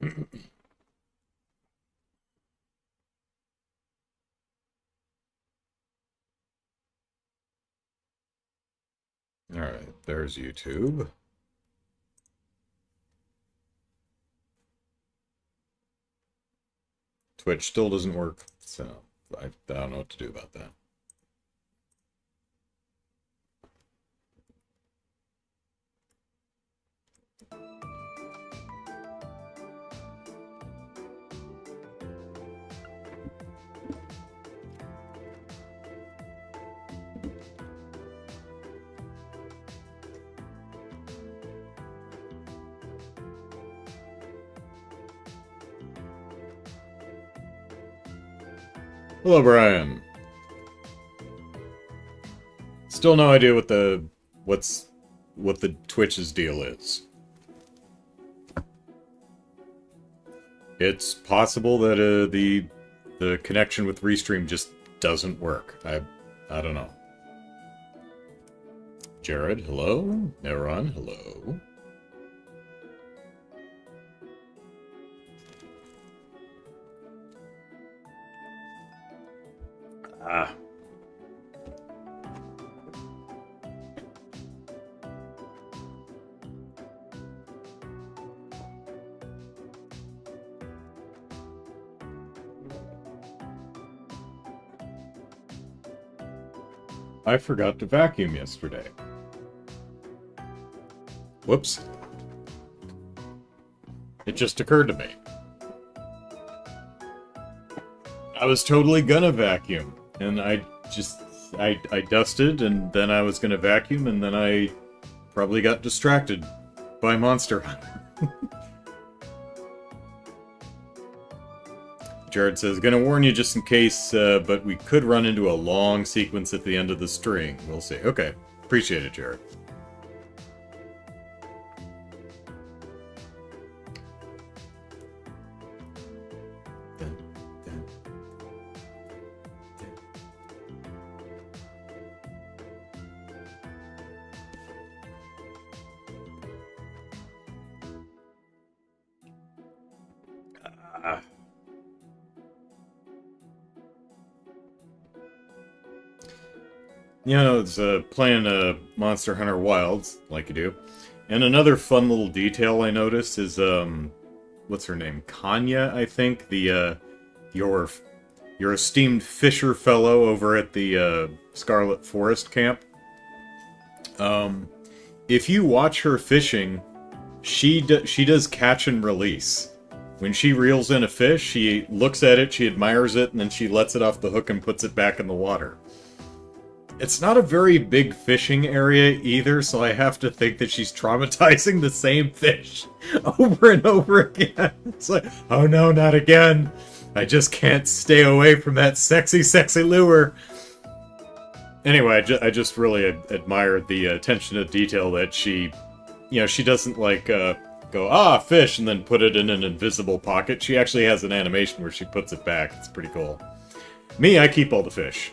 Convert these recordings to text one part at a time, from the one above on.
Alright, there's YouTube. Twitch still doesn't work, so I don't know what to do about that. Hello, Brian. Still no idea what the Twitch's deal is. It's possible that the connection with Restream just doesn't work. I don't know. Jared, hello. Neron, hello. Ah. I forgot to vacuum yesterday. Whoops. It just occurred to me. I was totally gonna vacuum, and I dusted, and then I was gonna vacuum, and then I probably got distracted by Monster Hunter. Jared says, gonna warn you just in case, but we could run into a long sequence at the end of the string. We'll see. Okay. Appreciate it, Jared. You know, it's playing Monster Hunter Wilds, like you do. And another fun little detail I noticed is, what's her name? Kanya, I think? The, your esteemed fisher fellow over at the, Scarlet Forest camp. If you watch her fishing, she does catch and release. When she reels in a fish, she looks at it, she admires it, and then she lets it off the hook and puts it back in the water. It's not a very big fishing area either, so I have to think that she's traumatizing the same fish over and over again. It's like, oh no, not again. I just can't stay away from that sexy, sexy lure. Anyway, I just really admired the attention to detail that she, you know, she doesn't like go, fish, and then put it in an invisible pocket. She actually has an animation where she puts it back. It's pretty cool. Me, I keep all the fish.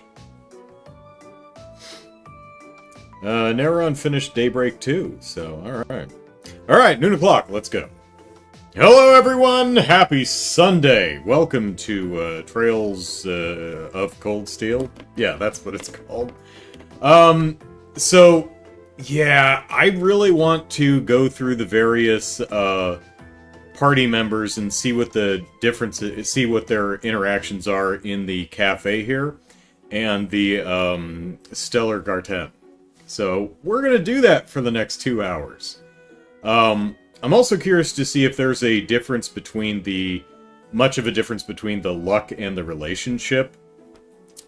Neron finished Daybreak 2, so alright. Alright, noon o'clock, let's go. Hello everyone, happy Sunday! Welcome to Trails of Cold Steel. Yeah, that's what it's called. So, yeah, I really want to go through the various party members and see what the differences, see what their interactions are in the cafe here, and the Stellar Garten. So, we're gonna do that for the next 2 hours. I'm also curious to see if there's a difference between much of a difference between the luck and the relationship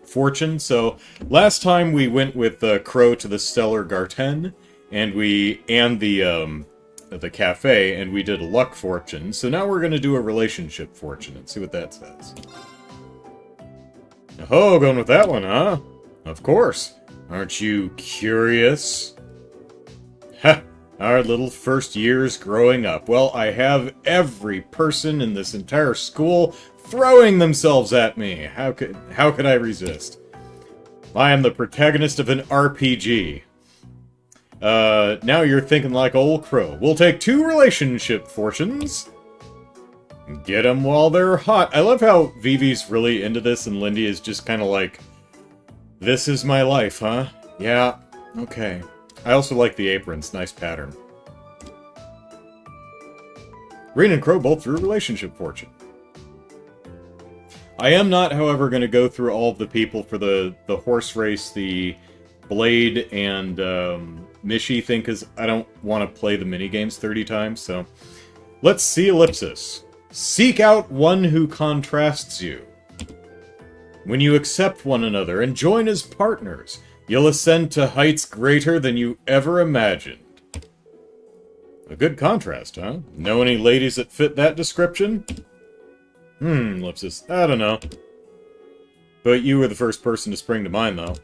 fortune. So, last time we went with Crow to the Stellar Garten, and the cafe, and we did a luck fortune. So now we're gonna do a relationship fortune and see what that says. Oh, going with that one, huh? Of course. Aren't you curious? Ha! Our little first years growing up. Well, I have every person in this entire school throwing themselves at me. How could I resist? I am the protagonist of an RPG. Now you're thinking like old Crow. We'll take 2 relationship fortunes. Get them while they're hot. I love how Vivi's really into this and Lindy is just kind of like, this is my life, huh? Yeah, okay. I also like the aprons. Nice pattern. Green and Crow both drew relationship fortune. I am not, however, going to go through all of the people for the horse race, the Blade, and Mishi thing, because I don't want to play the minigames 30 times, so... Let's see Ellipsis. Seek out one who contrasts you. When you accept one another and join as partners, you'll ascend to heights greater than you ever imagined. A good contrast, huh? Know any ladies that fit that description? Ellipsis, I don't know. But you were the first person to spring to mind, though.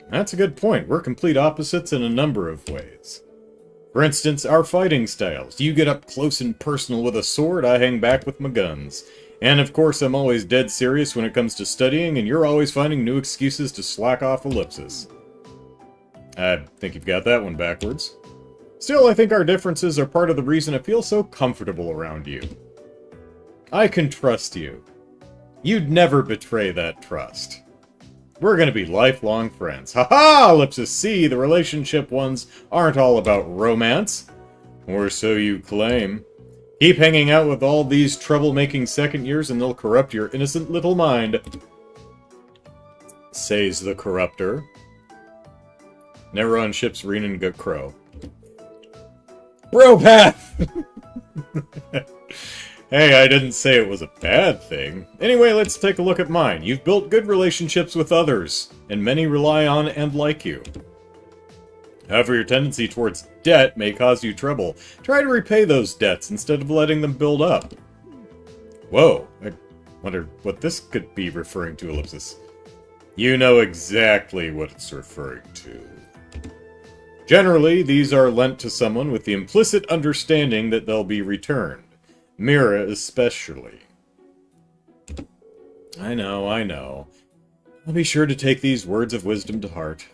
That's a good point. We're complete opposites in a number of ways. For instance, our fighting styles. You get up close and personal with a sword, I hang back with my guns. And of course, I'm always dead serious when it comes to studying, and you're always finding new excuses to slack off Ellipsis. I think you've got that one backwards. Still, I think our differences are part of the reason I feel so comfortable around you. I can trust you. You'd never betray that trust. We're gonna be lifelong friends. Ha-ha! Ellipsis C, the relationship ones aren't all about romance. Or so you claim. Keep hanging out with all these troublemaking second years and they'll corrupt your innocent little mind. Says the corrupter. Never on ships Reen and Crow. Bro path! Hey, I didn't say it was a bad thing. Anyway, let's take a look at mine. You've built good relationships with others, and many rely on and like you. However, your tendency towards debt may cause you trouble. Try to repay those debts instead of letting them build up. Whoa, I wonder what this could be referring to, Ellipsis. You know exactly what it's referring to. Generally, these are lent to someone with the implicit understanding that they'll be returned. Mira especially. I know, I know. I'll be sure to take these words of wisdom to heart.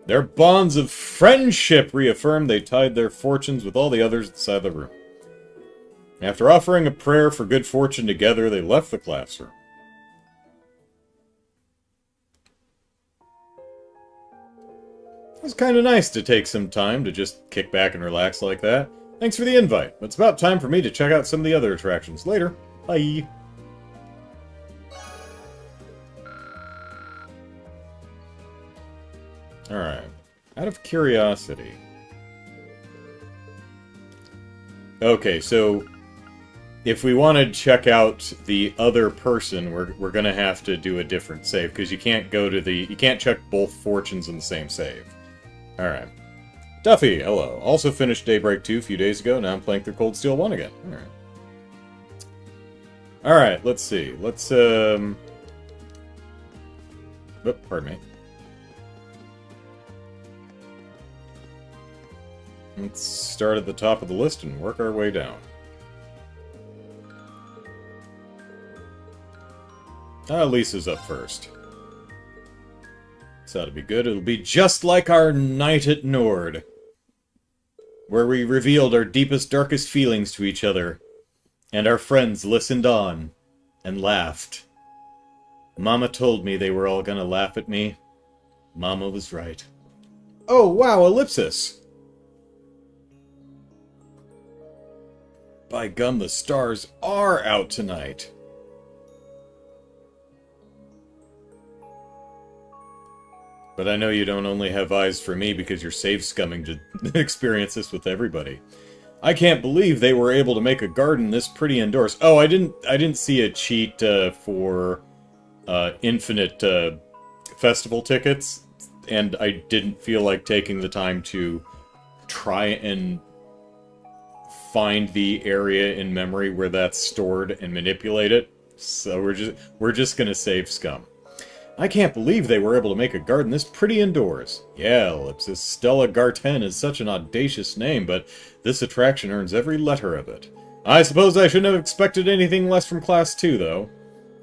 Their bonds of friendship reaffirmed, they tied their fortunes with all the others inside the room. After offering a prayer for good fortune together, they left the classroom. It was kind of nice to take some time to just kick back and relax like that. Thanks for the invite. It's about time for me to check out some of the other attractions. Later. Bye. Alright. Out of curiosity. Okay, so if we want to check out the other person, we're gonna have to do a different save, because you can't go to the... You can't check both fortunes in the same save. Alright. Duffy, hello. Also finished Daybreak 2 a few days ago, now I'm playing through Cold Steel 1 again. Alright. Alright, let's see. Let's, pardon me. Let's start at the top of the list and work our way down. Lisa's up first. This ought to be good. It'll be just like our night at Nord, where we revealed our deepest, darkest feelings to each other, and our friends listened on and laughed. Mama told me they were all gonna laugh at me. Mama was right. Oh, wow, Ellipsis! By gum, the stars are out tonight. But I know you don't only have eyes for me because you're save scumming to experience this with everybody. I can't believe they were able to make a garden this pretty indoors. Oh, I didn't see a cheat for infinite festival tickets, and I didn't feel like taking the time to try and find the area in memory where that's stored and manipulate it. So we're just gonna save Scum. I can't believe they were able to make a garden this pretty indoors. Yeah, Ellipsis, Stella Garten is such an audacious name, but this attraction earns every letter of it. I suppose I shouldn't have expected anything less from Class 2, though.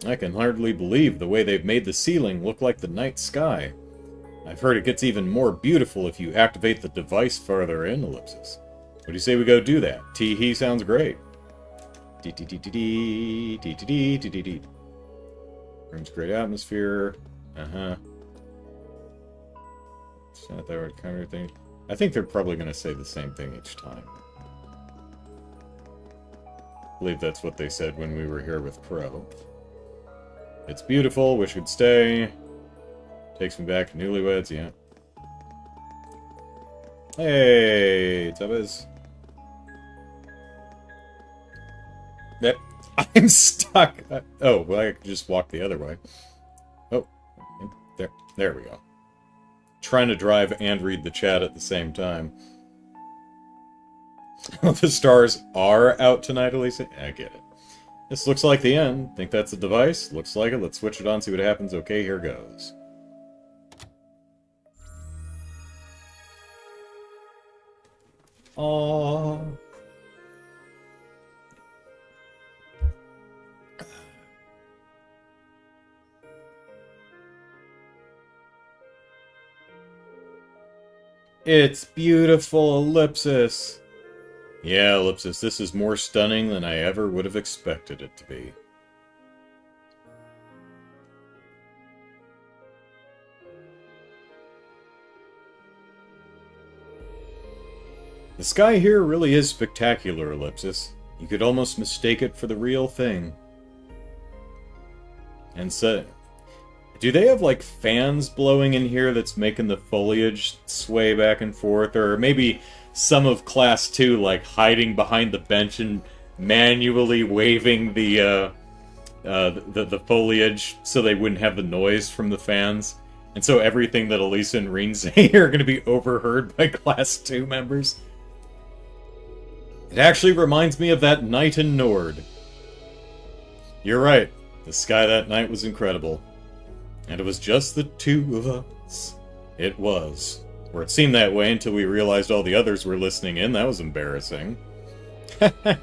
I can hardly believe the way they've made the ceiling look like the night sky. I've heard it gets even more beautiful if you activate the device farther in, ellipsis. What do you say we go do that? Tee-hee sounds great. Dee-dee-dee-dee-dee, dee-dee-dee-dee-dee. Room's great atmosphere. Uh-huh. It's not that kind of thing. I think they're probably going to say the same thing each time. I believe that's what they said when we were here with Pro. It's beautiful, wish we'd stay. Takes me back to Newlyweds, yeah. Hey, Tubbas. Yep. I'm stuck. Oh, well, I could just walk the other way. Oh, there we go. Trying to drive and read the chat at the same time. The stars are out tonight, Elisa? I get it. This looks like the end. Think that's the device? Looks like it. Let's switch it on, see what happens. Okay, here goes. Aww. It's beautiful, ellipsis. Yeah, ellipsis, this is more stunning than I ever would have expected it to be. The sky here really is spectacular, ellipsis. You could almost mistake it for the real thing. And so, do they have, like, fans blowing in here that's making the foliage sway back and forth? Or maybe some of Class 2, like, hiding behind the bench and manually waving the foliage so they wouldn't have the noise from the fans? And so everything that Elisa and Reen say are going to be overheard by Class 2 members? It actually reminds me of that night in Nord. You're right. The sky that night was incredible. And it was just the two of us. It was. Or it seemed that way until we realized all the others were listening in. That was embarrassing.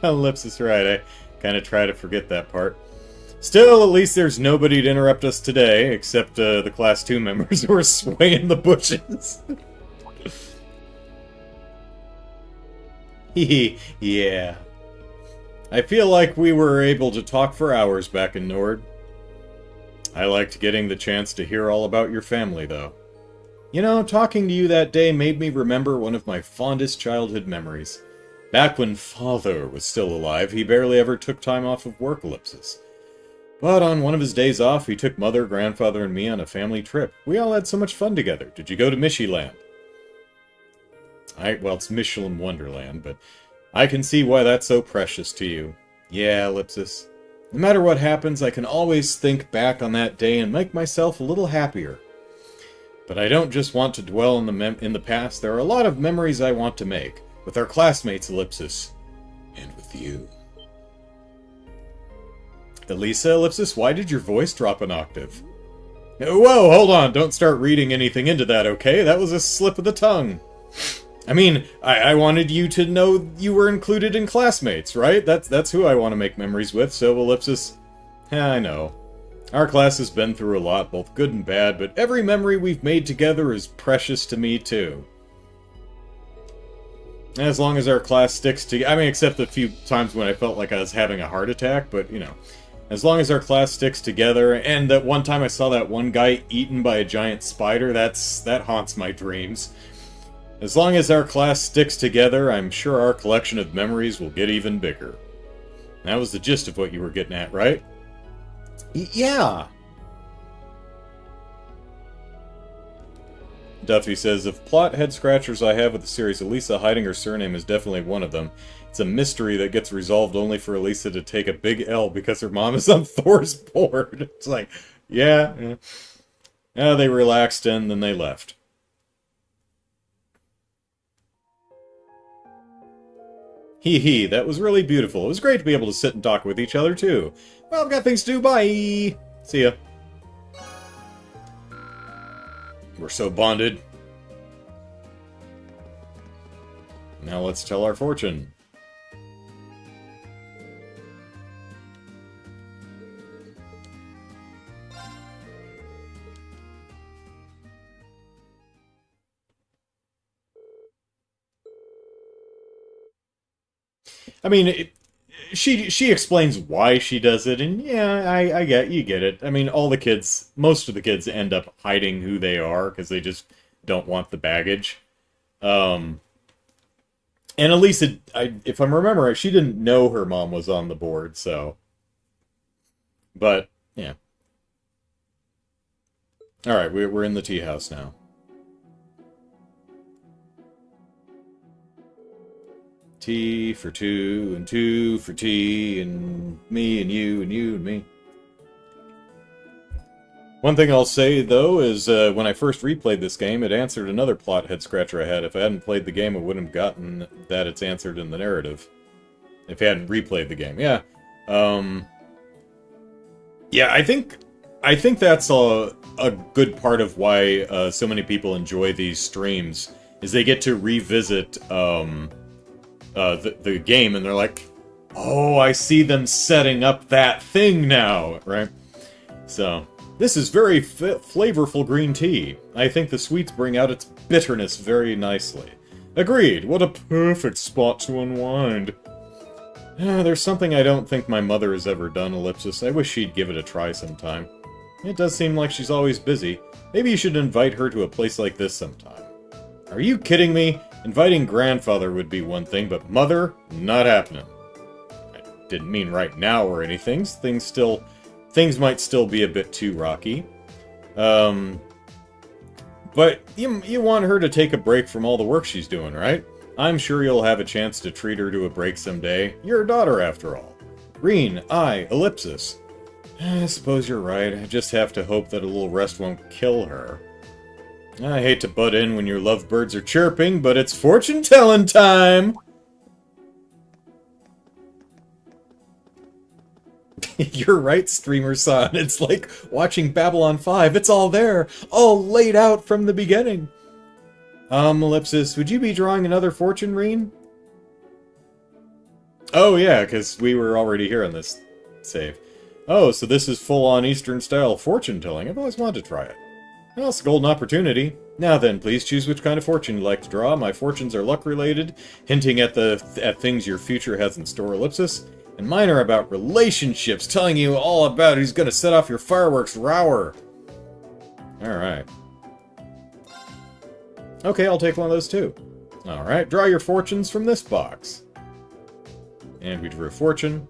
Ellipsis right. I kind of try to forget that part. Still, at least there's nobody to interrupt us today, except the Class 2 members who are swaying the bushes. Yeah. I feel like we were able to talk for hours back in Nord. I liked getting the chance to hear all about your family, though. You know, talking to you that day made me remember one of my fondest childhood memories. Back when Father was still alive, he barely ever took time off of work, ellipsis. But on one of his days off, he took Mother, Grandfather, and me on a family trip. We all had so much fun together. Did you go to Mishyland? Well, it's Michelin Wonderland, but I can see why that's so precious to you. Yeah, ellipsis. No matter what happens, I can always think back on that day and make myself a little happier. But I don't just want to dwell in the past. There are a lot of memories I want to make. With our classmates, ellipsis. And with you. Elisa, ellipsis, why did your voice drop an octave? Whoa, hold on. Don't start reading anything into that, okay? That was a slip of the tongue. I mean, I wanted you to know you were included in classmates, right? That's who I want to make memories with, so ellipsis... I know. Our class has been through a lot, both good and bad, but every memory we've made together is precious to me, too. As long as our class sticks together... I mean, except a few times when I felt like I was having a heart attack, but, you know. As long as our class sticks together, and that one time I saw that one guy eaten by a giant spider, that haunts my dreams. As long as our class sticks together, I'm sure our collection of memories will get even bigger. That was the gist of what you were getting at, right? Yeah! Duffy says, if plot head-scratchers I have with the series, Elisa hiding her surname is definitely one of them. It's a mystery that gets resolved only for Elisa to take a big L because her mom is on Thor's board. It's like, yeah. They relaxed and then they left. Hee, that was really beautiful. It was great to be able to sit and talk with each other, too. Well, I've got things to do. Bye! See ya. We're so bonded. Now let's tell our fortune. I mean, she explains why she does it, and yeah, you get it. I mean, most of the kids end up hiding who they are because they just don't want the baggage. Um, and at least if I'm remembering right, she didn't know her mom was on the board, so. But yeah. All right, we're in the tea house now. Tea for two, and two for tea, and me and you and me. One thing I'll say, though, is when I first replayed this game, it answered another plot head-scratcher I had. If I hadn't played the game, I wouldn't have gotten that it's answered in the narrative. If I hadn't replayed the game, yeah. Yeah, I think that's a good part of why so many people enjoy these streams, is they get to revisit the game, and they're like, oh, I see them setting up that thing now, right? So, this is very flavorful green tea. I think the sweets bring out its bitterness very nicely. Agreed, what a perfect spot to unwind. There's something I don't think my mother has ever done, Ellipsis. I wish she'd give it a try sometime. It does seem like she's always busy. Maybe you should invite her to a place like this sometime. Are you kidding me? Inviting grandfather would be one thing, but mother? Not happening. I didn't mean right now or anything. Things might still be a bit too rocky. But you want her to take a break from all the work she's doing, right? I'm sure you'll have a chance to treat her to a break someday. You're a daughter, after all. Green, Ellipsis. I suppose you're right. I just have to hope that a little rest won't kill her. I hate to butt in when your lovebirds are chirping, but it's fortune-telling time! You're right, Streamer Son. It's like watching Babylon 5. It's all there, all laid out from the beginning. Ellipsis, would you be drawing another fortune rune? Oh, yeah, because we were already here on this save. Oh, so this is full-on Eastern-style fortune-telling. I've always wanted to try it. Well, it's a golden opportunity. Now then, please choose which kind of fortune you'd like to draw. My fortunes are luck-related, hinting at things your future has in store, Ellipsis. And mine are about relationships, telling you all about who's going to set off your fireworks rower. Alright. Okay, I'll take one of those too. Alright, draw your fortunes from this box. And we drew a fortune.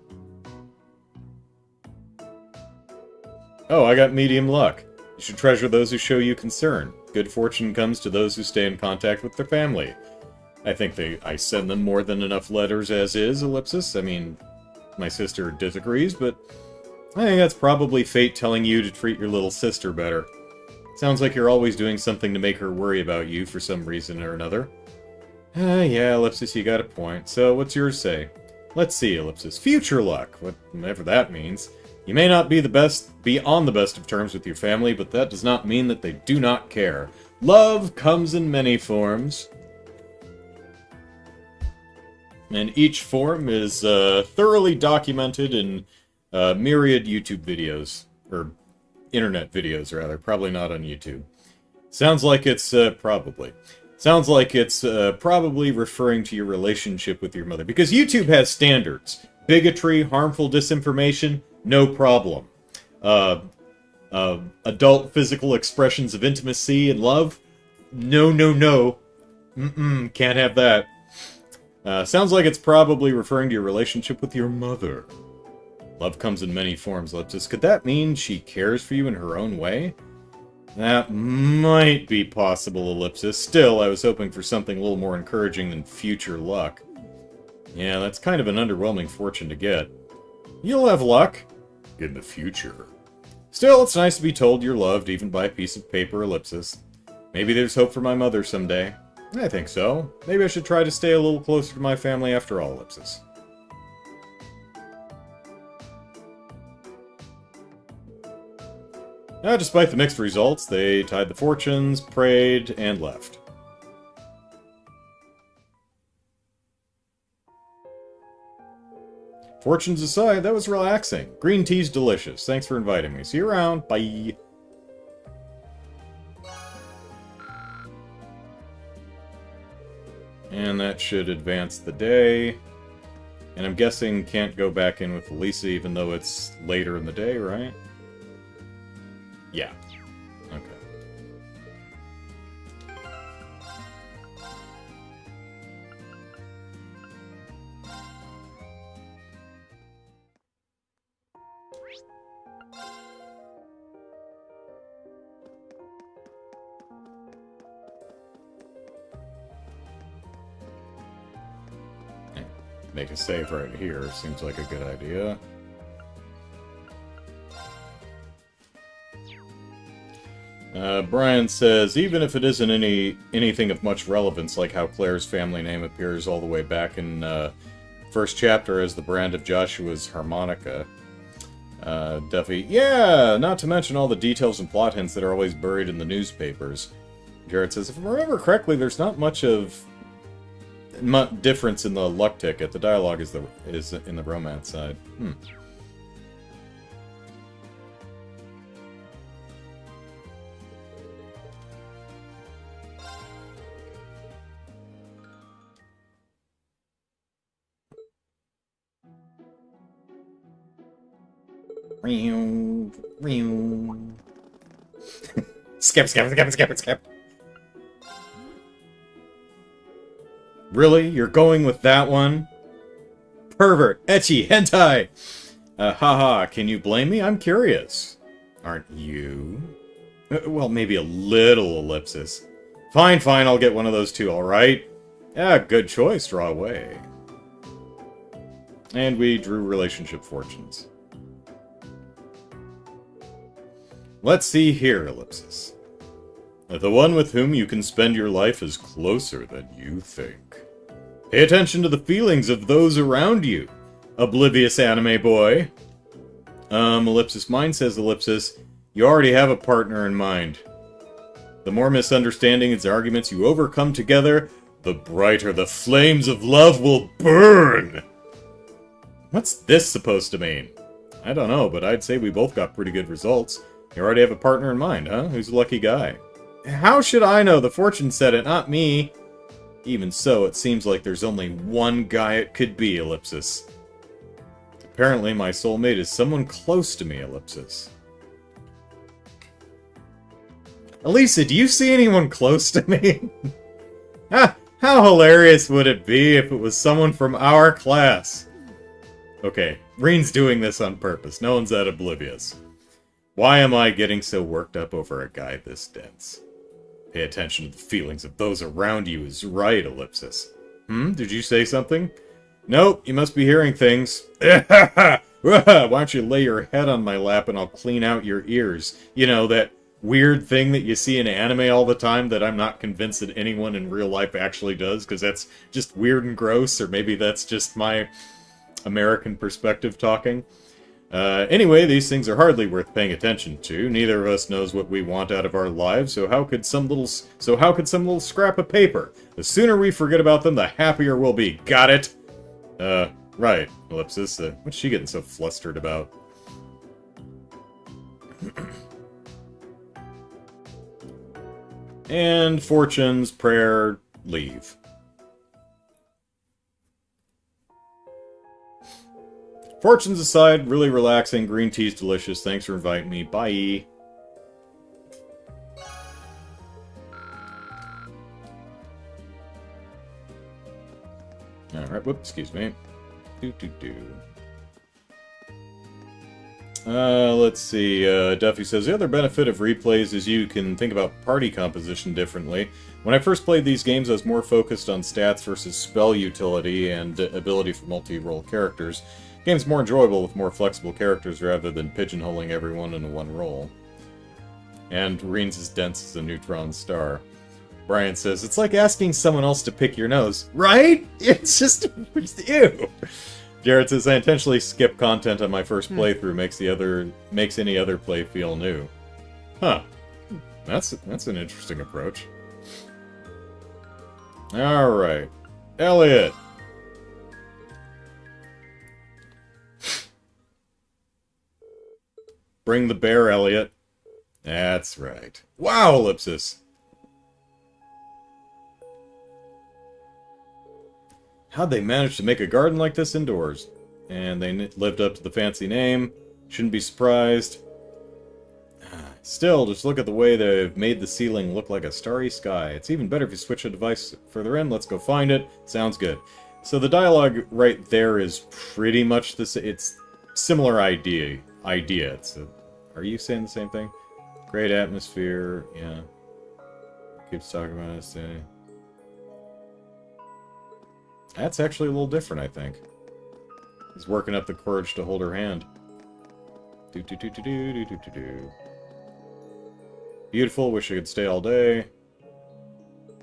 Oh, I got medium luck. You should treasure those who show you concern. Good fortune comes to those who stay in contact with their family. I think I send them more than enough letters as is, Ellipsis. I mean, my sister disagrees, but I think that's probably fate telling you to treat your little sister better. Sounds like you're always doing something to make her worry about you for some reason or another. Yeah, Ellipsis, you got a point. So, what's yours say? Let's see, Ellipsis. Future luck, whatever that means. You may not be on the best of terms with your family, but that does not mean that they do not care. Love comes in many forms. And each form is thoroughly documented in myriad YouTube videos. Or internet videos, rather. Probably not on YouTube. Sounds like it's probably. Sounds like it's probably referring to your relationship with your mother. Because YouTube has standards. Bigotry, harmful disinformation, no problem. Adult physical expressions of intimacy and love, no. Can't have that. Sounds like it's probably referring to your relationship with your mother. Love comes in many forms, Ellipsis. Could that mean she cares for you in her own way? That might be possible, Ellipsis. Still, I was hoping for something a little more encouraging than future luck. Yeah, that's kind of an underwhelming fortune to get. You'll have luck. In the future. Still, it's nice to be told you're loved, even by a piece of paper, Ellipsis. Maybe there's hope for my mother someday. I think so. Maybe I should try to stay a little closer to my family after all, Ellipsis. Now, despite the mixed results, they tied the fortunes, prayed, and left. Fortunes aside, that was relaxing. Green tea's delicious. Thanks for inviting me. See you around. Bye. And that should advance the day. And I'm guessing can't go back in with Lisa even though it's later in the day, right? Yeah. Okay. Make a save right here. Seems like a good idea. Brian says, even if it isn't anything of much relevance, like how Claire's family name appears all the way back in first chapter as the brand of Joshua's harmonica. Duffy, yeah, not to mention all the details and plot hints that are always buried in the newspapers. Garrett says, if I remember correctly, there's not much of difference in the luck ticket. The dialogue is in the romance side. Skip. Really? You're going with that one? Pervert! Ecchi! Hentai! Haha, can you blame me? I'm curious. Aren't you? Well, maybe a little ellipsis. Fine, I'll get one of those too, alright? Yeah, good choice, draw away. And we drew relationship fortunes. Let's see here, ellipsis. The one with whom you can spend your life is closer than you think. Pay attention to the feelings of those around you, oblivious anime boy. Ellipsis, mine says ellipsis, you already have a partner in mind. The more misunderstandings and arguments you overcome together, the brighter the flames of love will burn. What's this supposed to mean? I don't know, but I'd say we both got pretty good results. You already have a partner in mind, huh? Who's the lucky guy? How should I know? The fortune said it, not me. Even so, it seems like there's only one guy it could be, ellipsis. Apparently, my soulmate is someone close to me, ellipsis. Elisa, do you see anyone close to me? How hilarious would it be if it was someone from our class? Okay, Reen's doing this on purpose. No one's that oblivious. Why am I getting so worked up over a guy this dense? Pay attention to the feelings of those around you is right, ellipsis. Did you say something? Nope, you must be hearing things. Why don't you lay your head on my lap and I'll clean out your ears? You know, that weird thing that you see in anime all the time that I'm not convinced that anyone in real life actually does, because that's just weird and gross, or maybe that's just my American perspective talking. Anyway, these things are hardly worth paying attention to. Neither of us knows what we want out of our lives, so how could some little scrap of paper? The sooner we forget about them, the happier we'll be. Got it? Right, ellipsis. What's she getting so flustered about? And fortunes, prayer, leave. Fortunes aside, really relaxing. Green tea's delicious. Thanks for inviting me. Bye. Alright, whoops, excuse me. Let's see. Duffy says, the other benefit of replays is you can think about party composition differently. When I first played these games, I was more focused on stats versus spell utility and ability for multi-role characters. The game's more enjoyable with more flexible characters rather than pigeonholing everyone into one role. And Reen's as dense as a neutron star. Brian says, it's like asking someone else to pick your nose. Right? It's just... ew! Jared says, I intentionally skip content on my first playthrough, makes any other play feel new. Huh. That's an interesting approach. Alright. Elliot! Bring the bear, Elliot. That's right. Wow, ellipsis! How'd they manage to make a garden like this indoors? And they lived up to the fancy name. Shouldn't be surprised. Still, just look at the way they've made the ceiling look like a starry sky. It's even better if you switch a device further in. Let's go find it. Sounds good. So the dialogue right there is pretty much the same. It's similar idea. It's a, are you saying the same thing? Great atmosphere. Yeah. Keeps talking about us. That's actually a little different, I think. He's working up the courage to hold her hand. Do do do do do do do do do. Beautiful, wish I could stay all day.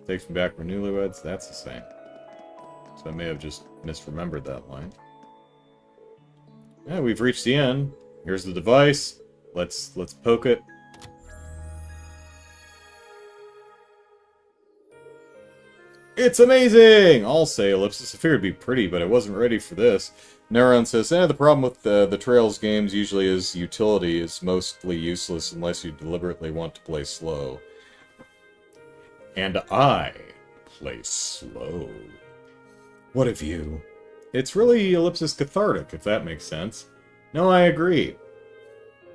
Takes me back from newlyweds, that's the same. So I may have just misremembered that line. Yeah, we've reached the end. Here's the device. Let's poke it. It's amazing! I'll say, Ellipsis. I figured it'd be pretty, but I wasn't ready for this. Neuron says, the problem with the Trails games usually is utility is mostly useless unless you deliberately want to play slow. And I play slow. What of you? It's really Ellipsis cathartic, if that makes sense. No, I agree.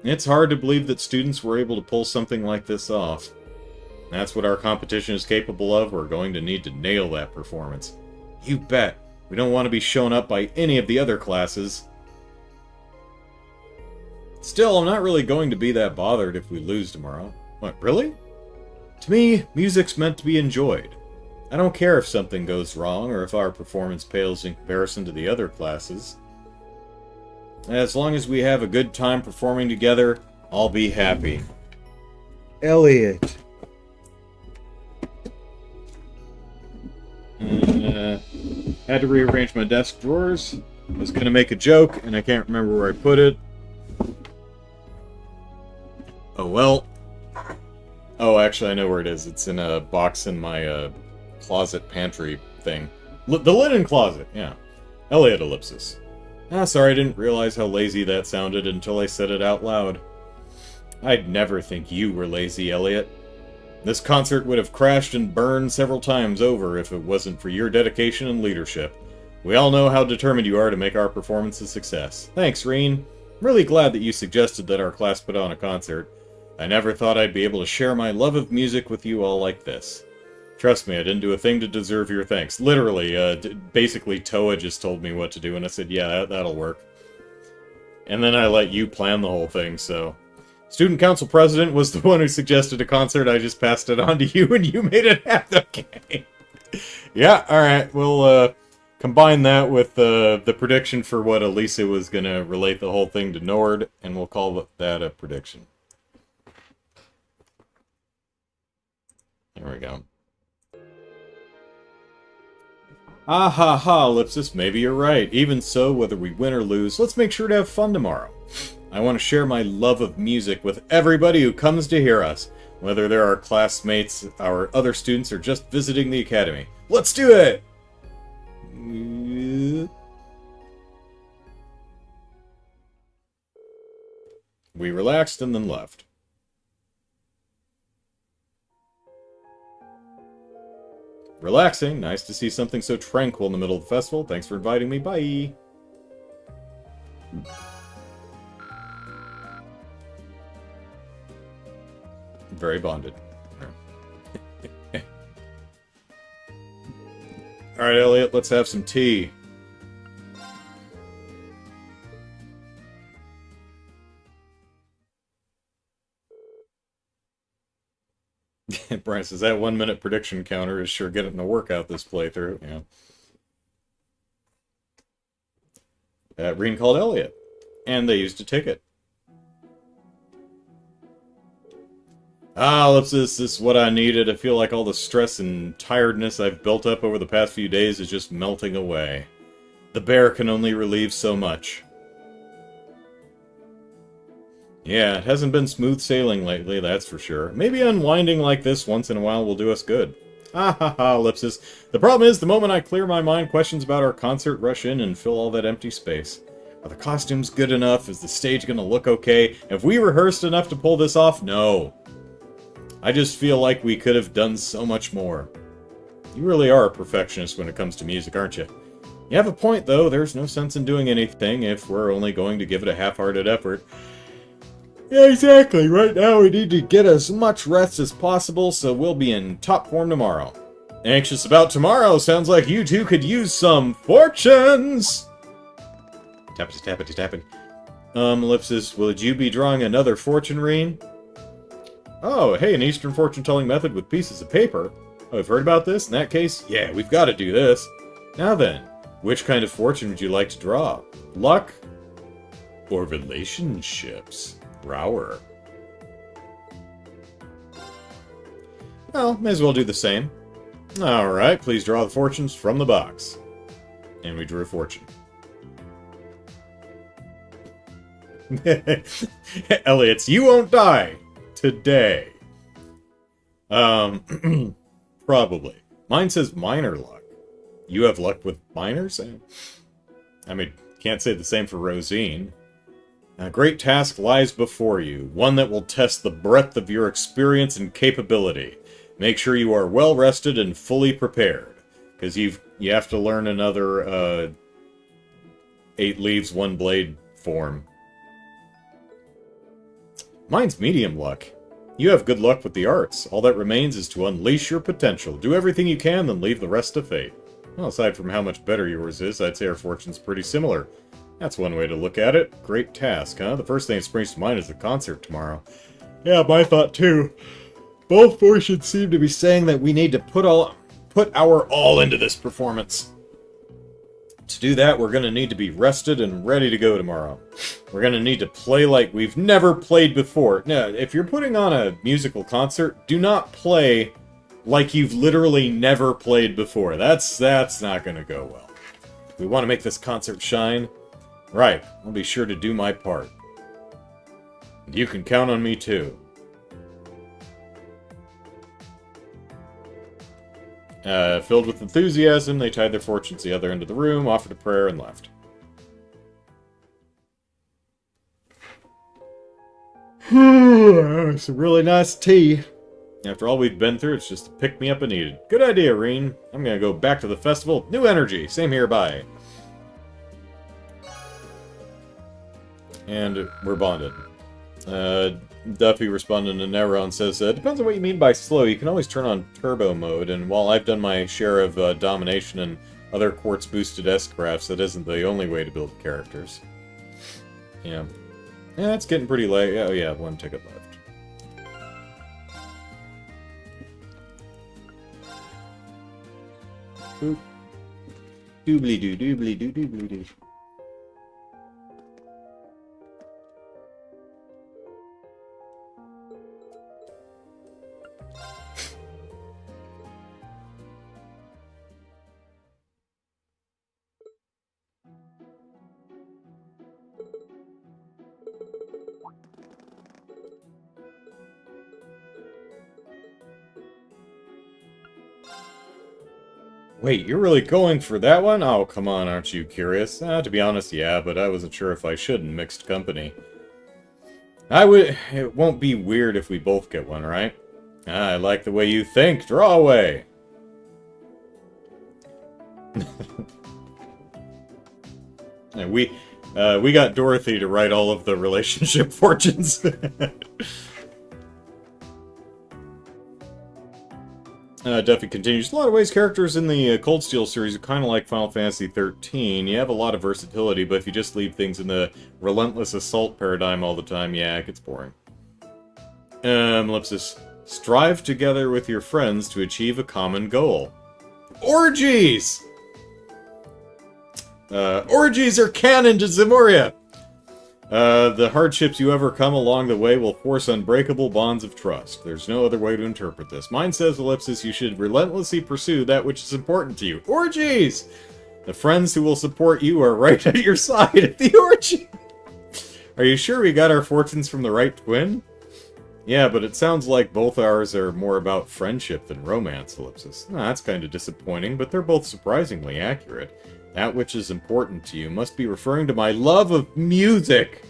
It's hard to believe that students were able to pull something like this off. That's what our competition is capable of. We're going to need to nail that performance. You bet. We don't want to be shown up by any of the other classes. Still, I'm not really going to be that bothered if we lose tomorrow. What, really? To me, music's meant to be enjoyed. I don't care if something goes wrong or if our performance pales in comparison to the other classes. As long as we have a good time performing together, I'll be happy. Elliot. Had to rearrange my desk drawers. I was gonna make a joke, and I can't remember where I put it. Oh well. Oh, actually, I know where it is. It's in a box in my closet pantry thing. The linen closet, yeah. Elliot Ellipsis. Sorry, I didn't realize how lazy that sounded until I said it out loud. I'd never think you were lazy, Elliot. This concert would have crashed and burned several times over if it wasn't for your dedication and leadership. We all know how determined you are to make our performance a success. Thanks, Reen. I'm really glad that you suggested that our class put on a concert. I never thought I'd be able to share my love of music with you all like this. Trust me, I didn't do a thing to deserve your thanks. Literally, basically Toa just told me what to do, and I said, yeah, that'll work. And then I let you plan the whole thing, so... Student Council President was the one who suggested a concert. I just passed it on to you, and you made it happen. Okay. Yeah, alright. We'll combine that with the prediction for what Elisa was going to relate the whole thing to Nord, and we'll call that a prediction. There we go. Ah ha ha, Ellipsis, maybe you're right. Even so, whether we win or lose, let's make sure to have fun tomorrow. I want to share my love of music with everybody who comes to hear us, whether they're our classmates, our other students, or just visiting the academy. Let's do it! We relaxed and then left. Relaxing. Nice to see something so tranquil in the middle of the festival. Thanks for inviting me. Bye! Very bonded. Alright, Elliot, let's have some tea. Brian says, that 1 minute prediction counter is sure getting a workout this playthrough. Yeah. Reen called Elliot. And they used a ticket. Ellipsis, this is what I needed. I feel like all the stress and tiredness I've built up over the past few days is just melting away. The bear can only relieve so much. Yeah, it hasn't been smooth sailing lately, that's for sure. Maybe unwinding like this once in a while will do us good. Ha ha ha, Ellipsis. The problem is, the moment I clear my mind, questions about our concert rush in and fill all that empty space. Are the costumes good enough? Is the stage gonna look okay? Have we rehearsed enough to pull this off? No. I just feel like we could have done so much more. You really are a perfectionist when it comes to music, aren't you? You have a point, though. There's no sense in doing anything if we're only going to give it a half-hearted effort. Yeah, exactly. Right now we need to get as much rest as possible, so we'll be in top form tomorrow. Anxious about tomorrow? Sounds like you two could use some fortunes! Tappity, tappity, tappity. Ellipsis, would you be drawing another fortune reading? Oh, hey, an Eastern fortune-telling method with pieces of paper. Oh, I've heard about this? In that case, yeah, we've got to do this. Now then, which kind of fortune would you like to draw? Luck? Or relationships? Rower. Well, may as well do the same. Alright, please draw the fortunes from the box. And we drew a fortune. Elliot's, you won't die! Today. Probably. Mine says minor luck. You have luck with minors? I mean, can't say the same for Rosine. A great task lies before you, one that will test the breadth of your experience and capability. Make sure you are well rested and fully prepared, because you have to learn another 8 leaves, 1 blade form. Mine's medium luck. You have good luck with the arts. All that remains is to unleash your potential. Do everything you can, then leave the rest to fate. Well, aside from how much better yours is, I'd say our fortune's pretty similar. That's one way to look at it. Great task, huh? The first thing that springs to mind is the concert tomorrow. Yeah, my thought too. Both fortunes seem to be saying that we need to put our all into this performance. To do that, we're going to need to be rested and ready to go tomorrow. We're going to need to play like we've never played before. Now, if you're putting on a musical concert, do not play like you've literally never played before. That's not going to go well. We want to make this concert shine. Right, I'll be sure to do my part. And you can count on me too. Filled with enthusiasm, they tied their fortunes to the other end of the room, offered a prayer, and left. Some really nice tea. After all we've been through, it's just the pick-me-up I needed. Good idea, Reen. I'm gonna go back to the festival. New energy. Same here, bye. And we're bonded. Duffy responding to Neron says, depends on what you mean by slow. You can always turn on turbo mode, and while I've done my share of domination and other quartz-boosted S-crafts, that isn't the only way to build characters. Yeah. Yeah, it's getting pretty late. Oh yeah, 1 ticket left. Boop. Doobly-doo, doobly-doo, doobly-doo. Wait, you're really going for that one? Oh, come on, aren't you curious? To be honest, yeah, but I wasn't sure if I should in mixed company. It won't be weird if we both get one, right? I like the way you think. Draw away! And we got Dorothy to write all of the relationship fortunes. Duffy continues, a lot of ways characters in the Cold Steel series are kind of like Final Fantasy XIII. You have a lot of versatility, but if you just leave things in the relentless assault paradigm all the time, yeah, it gets boring. Ellipsis, strive together with your friends to achieve a common goal. Orgies! Orgies are canon to Zemuria! The hardships you overcome along the way will force unbreakable bonds of trust. There's no other way to interpret this. Mine says, Ellipsis, you should relentlessly pursue that which is important to you. Orgies! The friends who will support you are right at your side at the orgy! Are you sure we got our fortunes from the right twin? Yeah, but it sounds like both ours are more about friendship than romance, Ellipsis. That's kind of disappointing, but they're both surprisingly accurate. That which is important to you must be referring to my love of music.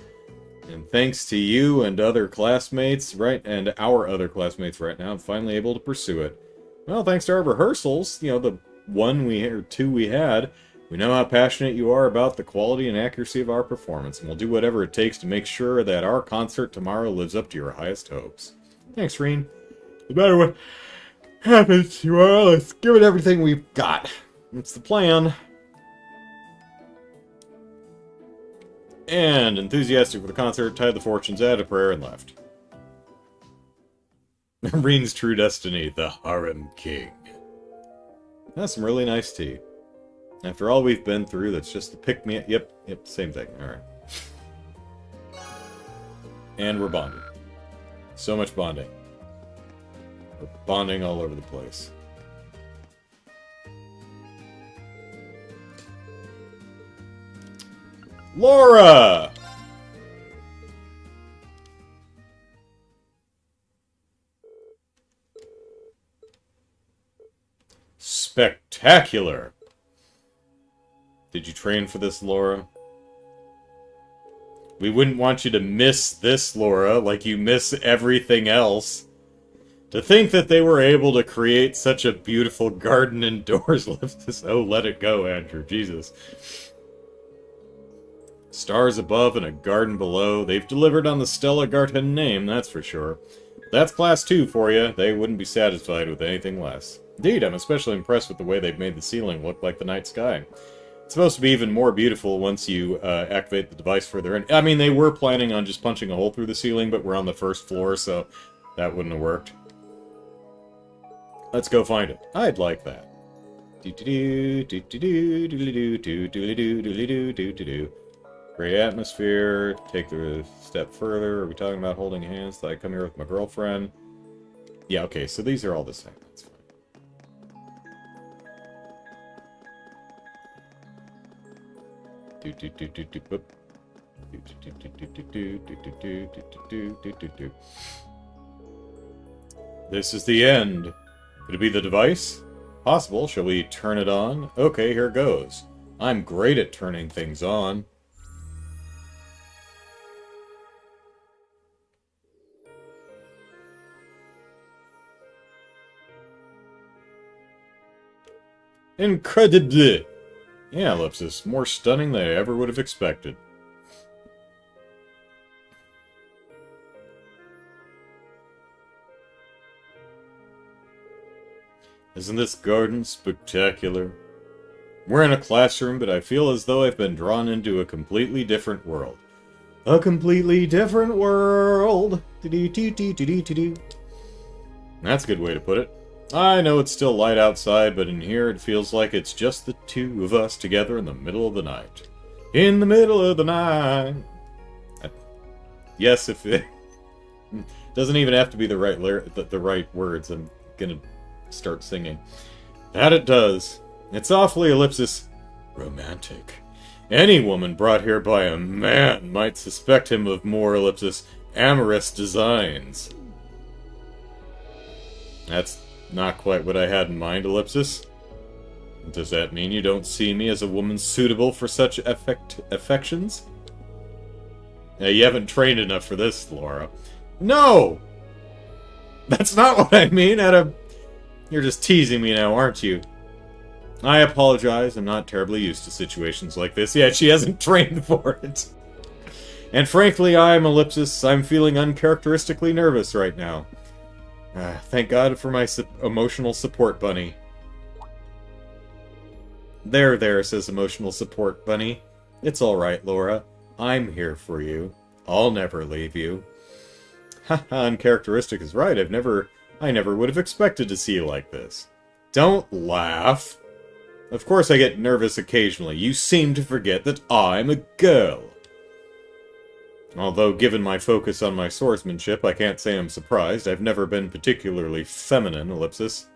And thanks to you and other classmates, and our other classmates right now, I'm finally able to pursue it. Well, thanks to our rehearsals, the 2 we had, We know how passionate you are about the quality and accuracy of our performance, and we'll do whatever it takes to make sure that our concert tomorrow lives up to your highest hopes. Thanks, Reen. No matter what happens tomorrow, let's give it everything we've got. That's the plan. And, enthusiastic for the concert, tied the fortunes, added a prayer, and left. Reen's true destiny, the Harem King. That's some really nice tea. After all we've been through, that's just the pick-me... Yep, same thing. Alright. And we're bonded. So much bonding. We're bonding all over the place. Laura! Spectacular! Did you train for this, Laura? We wouldn't want you to miss this, Laura, like you miss everything else. To think that they were able to create such a beautiful garden indoors left this. Oh, let it go, Andrew. Jesus. Stars above and a garden below. They've delivered on the Stella Garten name, that's for sure. That's class 2 for you. They wouldn't be satisfied with anything less. Indeed, I'm especially impressed with the way they've made the ceiling look like the night sky. It's supposed to be even more beautiful once you activate the device further in. I mean, they were planning on just punching a hole through the ceiling, but we're on the first floor, so that wouldn't have worked. Let's go find it. I'd like that. Great atmosphere. Take the step further. Are we talking about holding hands? Did I come here with my girlfriend? Yeah, okay, so these are all the same. That's fine. This is the end. Could it be the device? Possible. Shall we turn it on? Okay, here goes. I'm great at turning things on. Incredible! Yeah, Ellipsis, more stunning than I ever would have expected. Isn't this garden spectacular? We're in a classroom, but I feel as though I've been drawn into a completely different world. A completely different world! That's a good way to put it. I know it's still light outside, but in here it feels like it's just the two of us together in the middle of the night. In the middle of the night! Yes, if it... doesn't even have to be the right words. I'm gonna start singing. That it does. It's awfully Ellipsis romantic. Any woman brought here by a man might suspect him of more Ellipsis amorous designs. That's not quite what I had in mind, Ellipsis. Does that mean you don't see me as a woman suitable for such affections? Yeah, you haven't trained enough for this, Laura. No! That's not what I mean, You're just teasing me now, aren't you? I apologize, I'm not terribly used to situations like this. Yeah, she hasn't trained for it. And frankly, I'm Ellipsis. I'm feeling uncharacteristically nervous right now. Thank God for my emotional support bunny. There, says emotional support bunny. It's alright, Laura. I'm here for you. I'll never leave you. Haha, uncharacteristic is right. I never would have expected to see you like this. Don't laugh. Of course I get nervous occasionally. You seem to forget that I'm a girl. Although, given my focus on my swordsmanship, I can't say I'm surprised. I've never been particularly feminine, Ellipsis.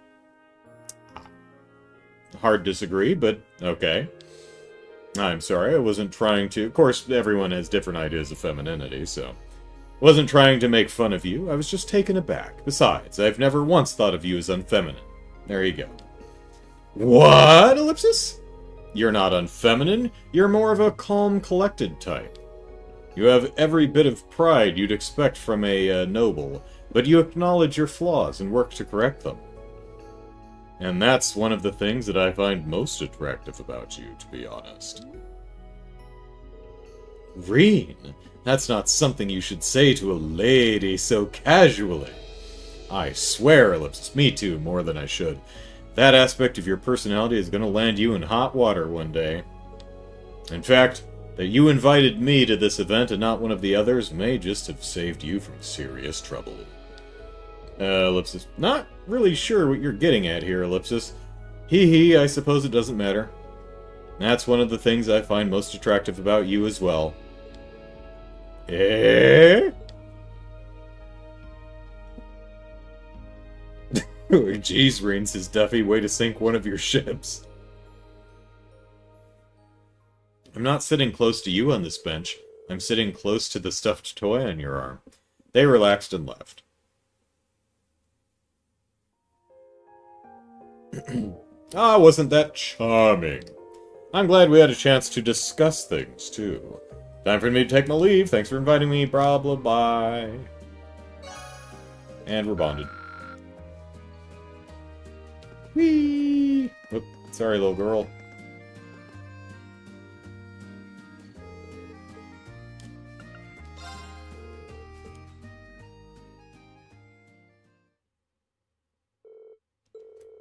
Hard disagree, but okay. I'm sorry, I wasn't trying to... Of course, everyone has different ideas of femininity, so... Wasn't trying to make fun of you, I was just taken aback. Besides, I've never once thought of you as unfeminine. There you go. What, Ellipsis? You're not unfeminine, you're more of a calm, collected type. You have every bit of pride you'd expect from a noble, but you acknowledge your flaws and work to correct them. And that's one of the things that I find most attractive about you, to be honest. Reen, that's not something you should say to a lady so casually. I swear, Ellipsis, me too, more than I should. That aspect of your personality is going to land you in hot water one day. In fact, that you invited me to this event and not one of the others may just have saved you from serious trouble. Ellipsis. Not really sure what you're getting at here, Ellipsis. Hee, I suppose it doesn't matter. That's one of the things I find most attractive about you as well. Eh? Jeez, Reen, says Duffy, way to sink one of your ships. I'm not sitting close to you on this bench. I'm sitting close to the stuffed toy on your arm. They relaxed and left. Ah, wasn't that charming? I'm glad we had a chance to discuss things, too. Time for me to take my leave. Thanks for inviting me. Blah, blah, bye. And we're bonded. Whee! Oop, sorry, little girl.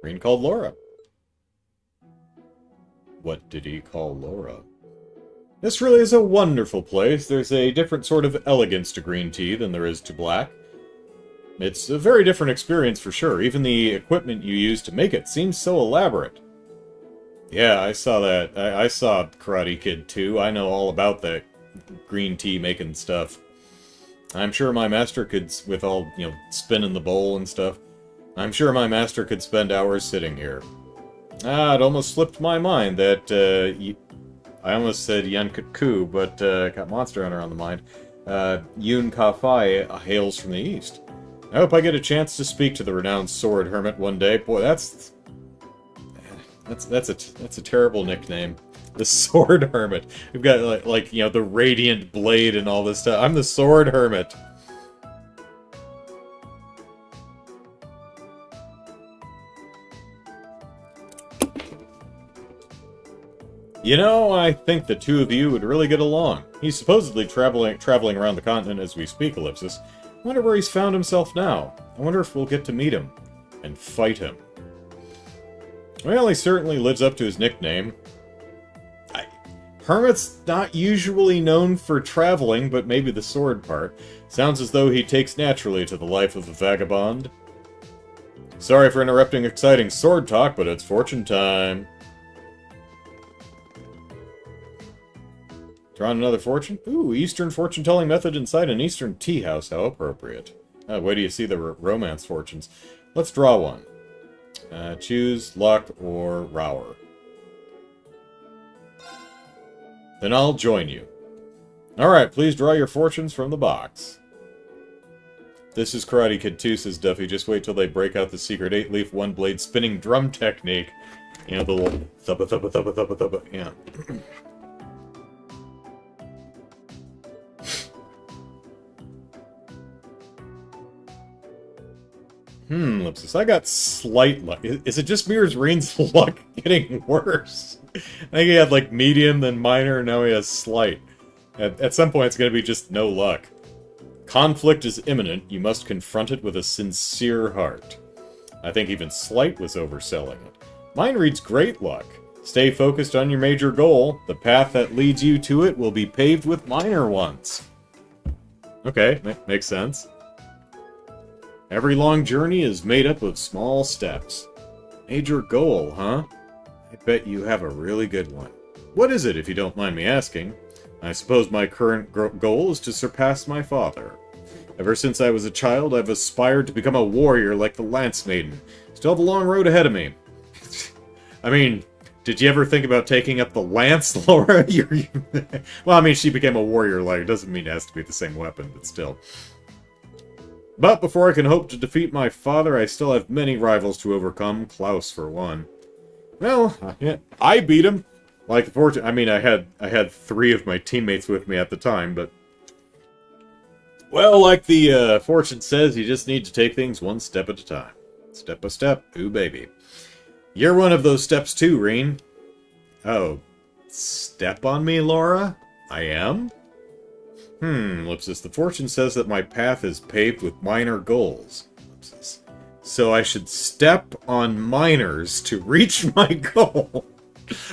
Green called Laura. What did he call Laura? This really is a wonderful place. There's a different sort of elegance to green tea than there is to black. It's a very different experience for sure. Even the equipment you use to make it seems so elaborate. Yeah, I saw that. I saw Karate Kid 2. I know all about that green tea making stuff. I'm sure my master could, with all, spinning the bowl and stuff, I'm sure my master could spend hours sitting here. It almost slipped my mind that, I almost said Yankaku, but got Monster Hunter on the mind. Yun Ka-Fai hails from the east. I hope I get a chance to speak to the renowned sword hermit one day. Boy, that's a terrible nickname. The sword hermit. We've got like the radiant blade and all this stuff. I'm the sword hermit. I think the two of you would really get along. He's supposedly traveling around the continent as we speak, Ellipsis. I wonder where he's found himself now. I wonder if we'll get to meet him. And fight him. Well, he certainly lives up to his nickname. Hermit's not usually known for traveling, but maybe the sword part. Sounds as though he takes naturally to the life of a vagabond. Sorry for interrupting exciting sword talk, but it's fortune time. Drawn another fortune? Ooh, Eastern fortune-telling method inside an Eastern tea house. How appropriate. Wait till you see the romance fortunes. Let's draw one. Choose luck or rower. Then I'll join you. Alright, please draw your fortunes from the box. This is Karate Kid 2, says Duffy. Just wait till they break out the secret 8-leaf, one-blade spinning drum technique. The little thubba thubba thubba thubba thubba. Yeah. Ellipsis, I got slight luck. Is it just me or is Reen's luck getting worse? I think he had, medium, then minor, and now he has slight. At some point, it's going to be just no luck. Conflict is imminent. You must confront it with a sincere heart. I think even slight was overselling it. Mine reads great luck. Stay focused on your major goal. The path that leads you to it will be paved with minor ones. Okay, makes sense. Every long journey is made up of small steps. Major goal, huh? I bet you have a really good one. What is it, if you don't mind me asking? I suppose my current goal is to surpass my father. Ever since I was a child, I've aspired to become a warrior like the Lance Maiden. Still have a long road ahead of me. I mean, did you ever think about taking up the lance, Laura? Well, I mean, she became a warrior, it doesn't mean it has to be the same weapon, but still. But before I can hope to defeat my father, I still have many rivals to overcome, Klaus for one. Well, I beat him. I had 3 of my teammates with me at the time, but... Well, like the fortune says, you just need to take things one step at a time. Step by step, ooh baby. You're one of those steps too, Reen. Oh, step on me, Laura? I am? Ellipsis, the fortune says that my path is paved with minor goals. Ellipsis. So I should step on minors to reach my goal.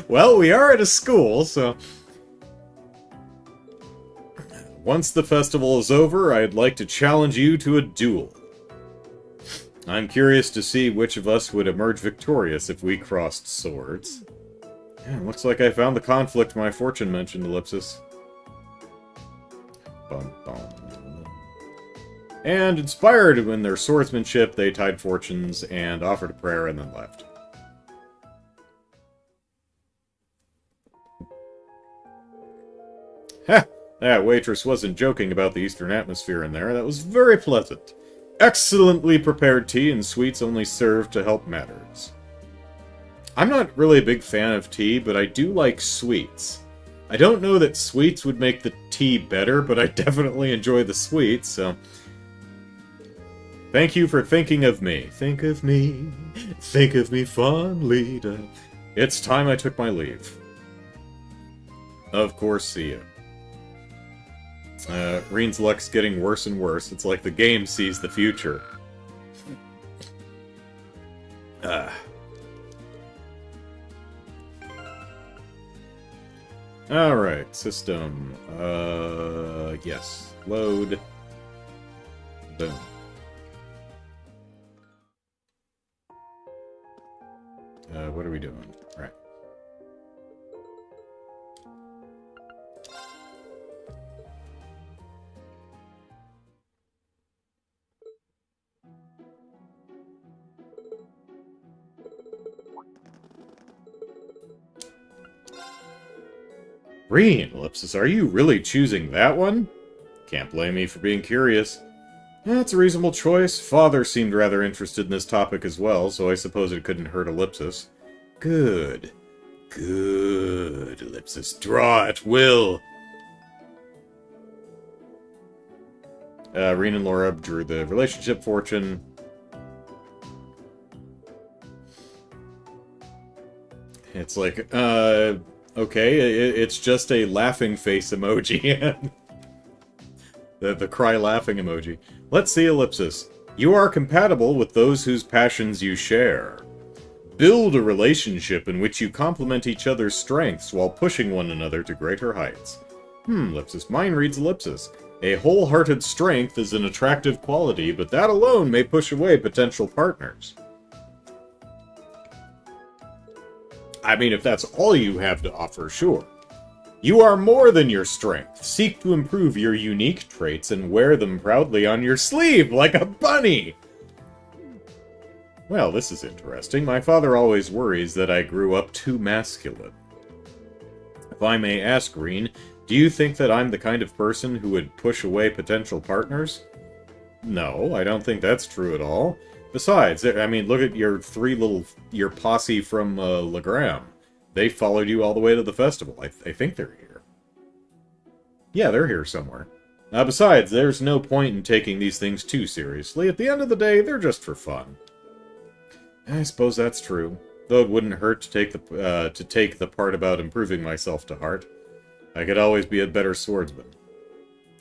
Well, we are at a school, so... Once the festival is over, I'd like to challenge you to a duel. I'm curious to see which of us would emerge victorious if we crossed swords. Yeah, looks like I found the conflict my fortune mentioned, Ellipsis. Bum, bum. And inspired in their swordsmanship, they tied fortunes and offered a prayer and then left. Ha! That waitress wasn't joking about the Eastern atmosphere in there. That was very pleasant. Excellently prepared tea and sweets only serve to help matters. I'm not really a big fan of tea, but I do like sweets. I don't know that sweets would make the tea better, but I definitely enjoy the sweets, so... Thank you for thinking of me. Think of me fondly. It's time I took my leave. Of course, see ya. Reen's luck's getting worse and worse. It's like the game sees the future. Alright, system. Yes. Load. Boom. What are we doing? Right. Reen, Ellipsis, are you really choosing that one? Can't blame me for being curious. That's a reasonable choice. Father seemed rather interested in this topic as well, so I suppose it couldn't hurt Ellipsis. Good. Good, Ellipsis. Draw at will. Reen and Laura drew the relationship fortune. It's like, okay, it's just a laughing face emoji. the cry laughing emoji. Let's see, Ellipsis. You are compatible with those whose passions you share. Build a relationship in which you complement each other's strengths while pushing one another to greater heights. Ellipsis. Mine reads Ellipsis. A wholehearted strength is an attractive quality, but that alone may push away potential partners. I mean, if that's all you have to offer, sure. You are more than your strength. Seek to improve your unique traits and wear them proudly on your sleeve like a bunny! Well, this is interesting. My father always worries that I grew up too masculine. If I may ask, Reen, do you think that I'm the kind of person who would push away potential partners? No, I don't think that's true at all. Besides, I mean, look at your your posse from Legram. They followed you all the way to the festival. I think they're here. Yeah, they're here somewhere. Besides, there's no point in taking these things too seriously. At the end of the day, they're just for fun. I suppose that's true. Though it wouldn't hurt to take the part about improving myself to heart. I could always be a better swordsman.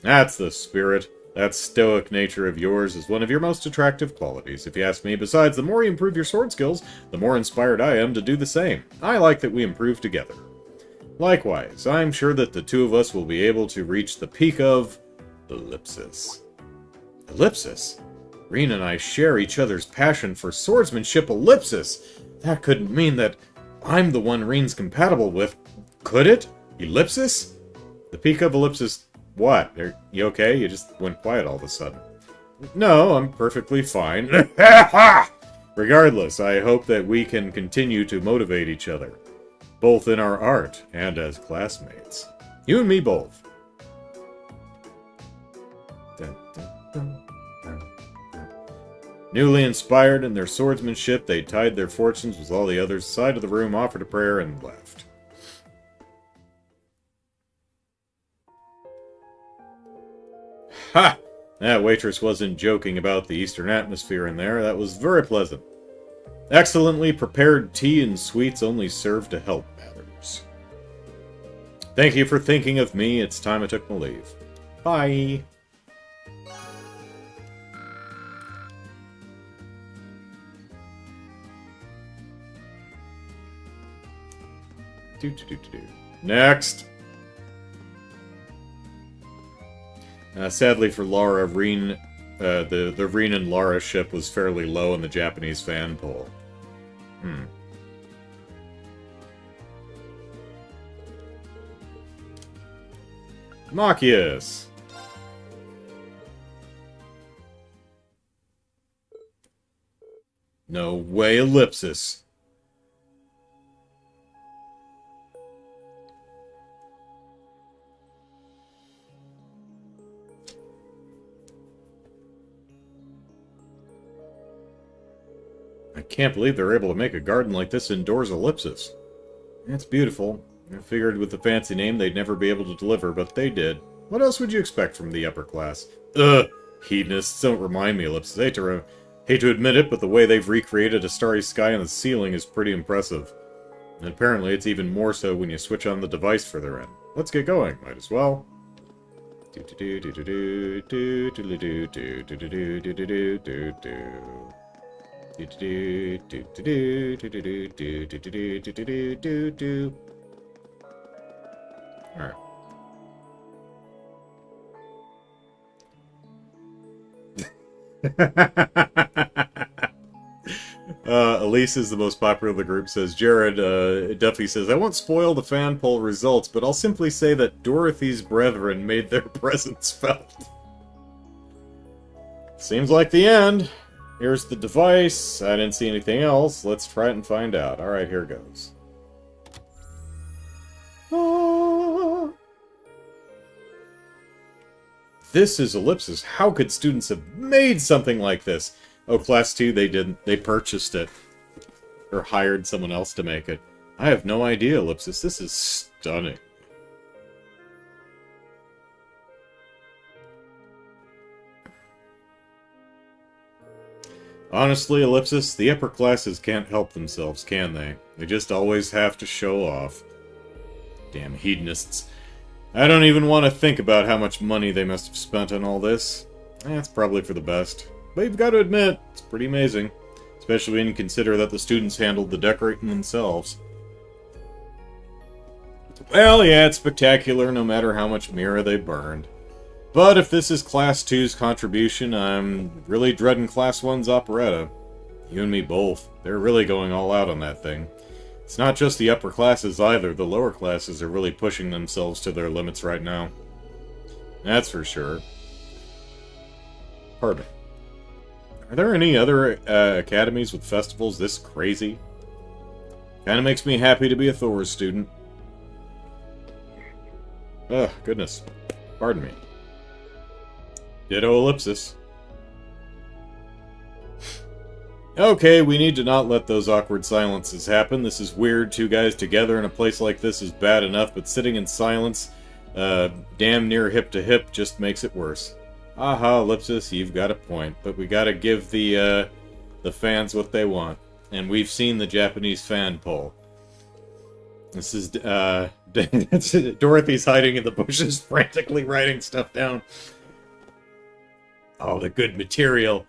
That's the spirit. That stoic nature of yours is one of your most attractive qualities, if you ask me. Besides, the more you improve your sword skills, the more inspired I am to do the same. I like that we improve together. Likewise, I'm sure that the two of us will be able to reach the peak of... Ellipsis. Ellipsis? Reen and I share each other's passion for swordsmanship. Ellipsis! That couldn't mean that I'm the one Reen's compatible with, could it? Ellipsis? The peak of Ellipsis... What? Are you okay? You just went quiet all of a sudden. No, I'm perfectly fine. Regardless, I hope that we can continue to motivate each other. Both in our art and as classmates. You and me both. Newly inspired in their swordsmanship, they tied their fortunes with all the others, side of the room, offered a prayer, and left. Ha! That waitress wasn't joking about the Eastern atmosphere in there. That was very pleasant. Excellently prepared tea and sweets only serve to help matters. Thank you for thinking of me. It's time I took my leave. Bye. Next. Sadly for Lara, the Reen and Lara ship was fairly low in the Japanese fan poll. Machias. No way, Ellipsis. I can't believe they're able to make a garden like this indoors, Ellipsis. It's beautiful. I figured with the fancy name they'd never be able to deliver, but they did. What else would you expect from the upper class? Ugh! Hedonists, don't remind me, Ellipsis. Hate to admit it, but the way they've recreated a starry sky on the ceiling is pretty impressive. And apparently it's even more so when you switch on the device further in. Let's get going, might as well. Alright. Elise is the most popular of the group, says Jared. Duffy says, I won't spoil the fan poll results, but I'll simply say that Dorothy's brethren made their presence felt. Seems like the end. Here's the device. I didn't see anything else. Let's try it and find out. Alright, here goes. Ah. This is Ellipsis. How could students have made something like this? Oh, Class 2, they didn't. They purchased it. Or hired someone else to make it. I have no idea, Ellipsis. This is stunning. Honestly, Ellipsis, the upper classes can't help themselves, can they? They just always have to show off. Damn hedonists. I don't even want to think about how much money they must have spent on all this. That's probably for the best. But you've got to admit, it's pretty amazing. Especially when you consider that the students handled the decorating themselves. Well, yeah, it's spectacular no matter how much mirror they burned. But if this is Class 2's contribution, I'm really dreading Class 1's operetta. You and me both. They're really going all out on that thing. It's not just the upper classes either. The lower classes are really pushing themselves to their limits right now. That's for sure. Pardon me. Are there any other academies with festivals this crazy? Kinda makes me happy to be a Thor's student. Ugh, goodness. Pardon me. Ditto Ellipsis. Okay, we need to not let those awkward silences happen. This is weird. Two guys together in a place like this is bad enough, but sitting in silence, damn near hip to hip, just makes it worse. Aha, Ellipsis, you've got a point, but we gotta give the fans what they want. And we've seen the Japanese fan poll. This is, Dorothy's hiding in the bushes, frantically writing stuff down. Oh, the good material.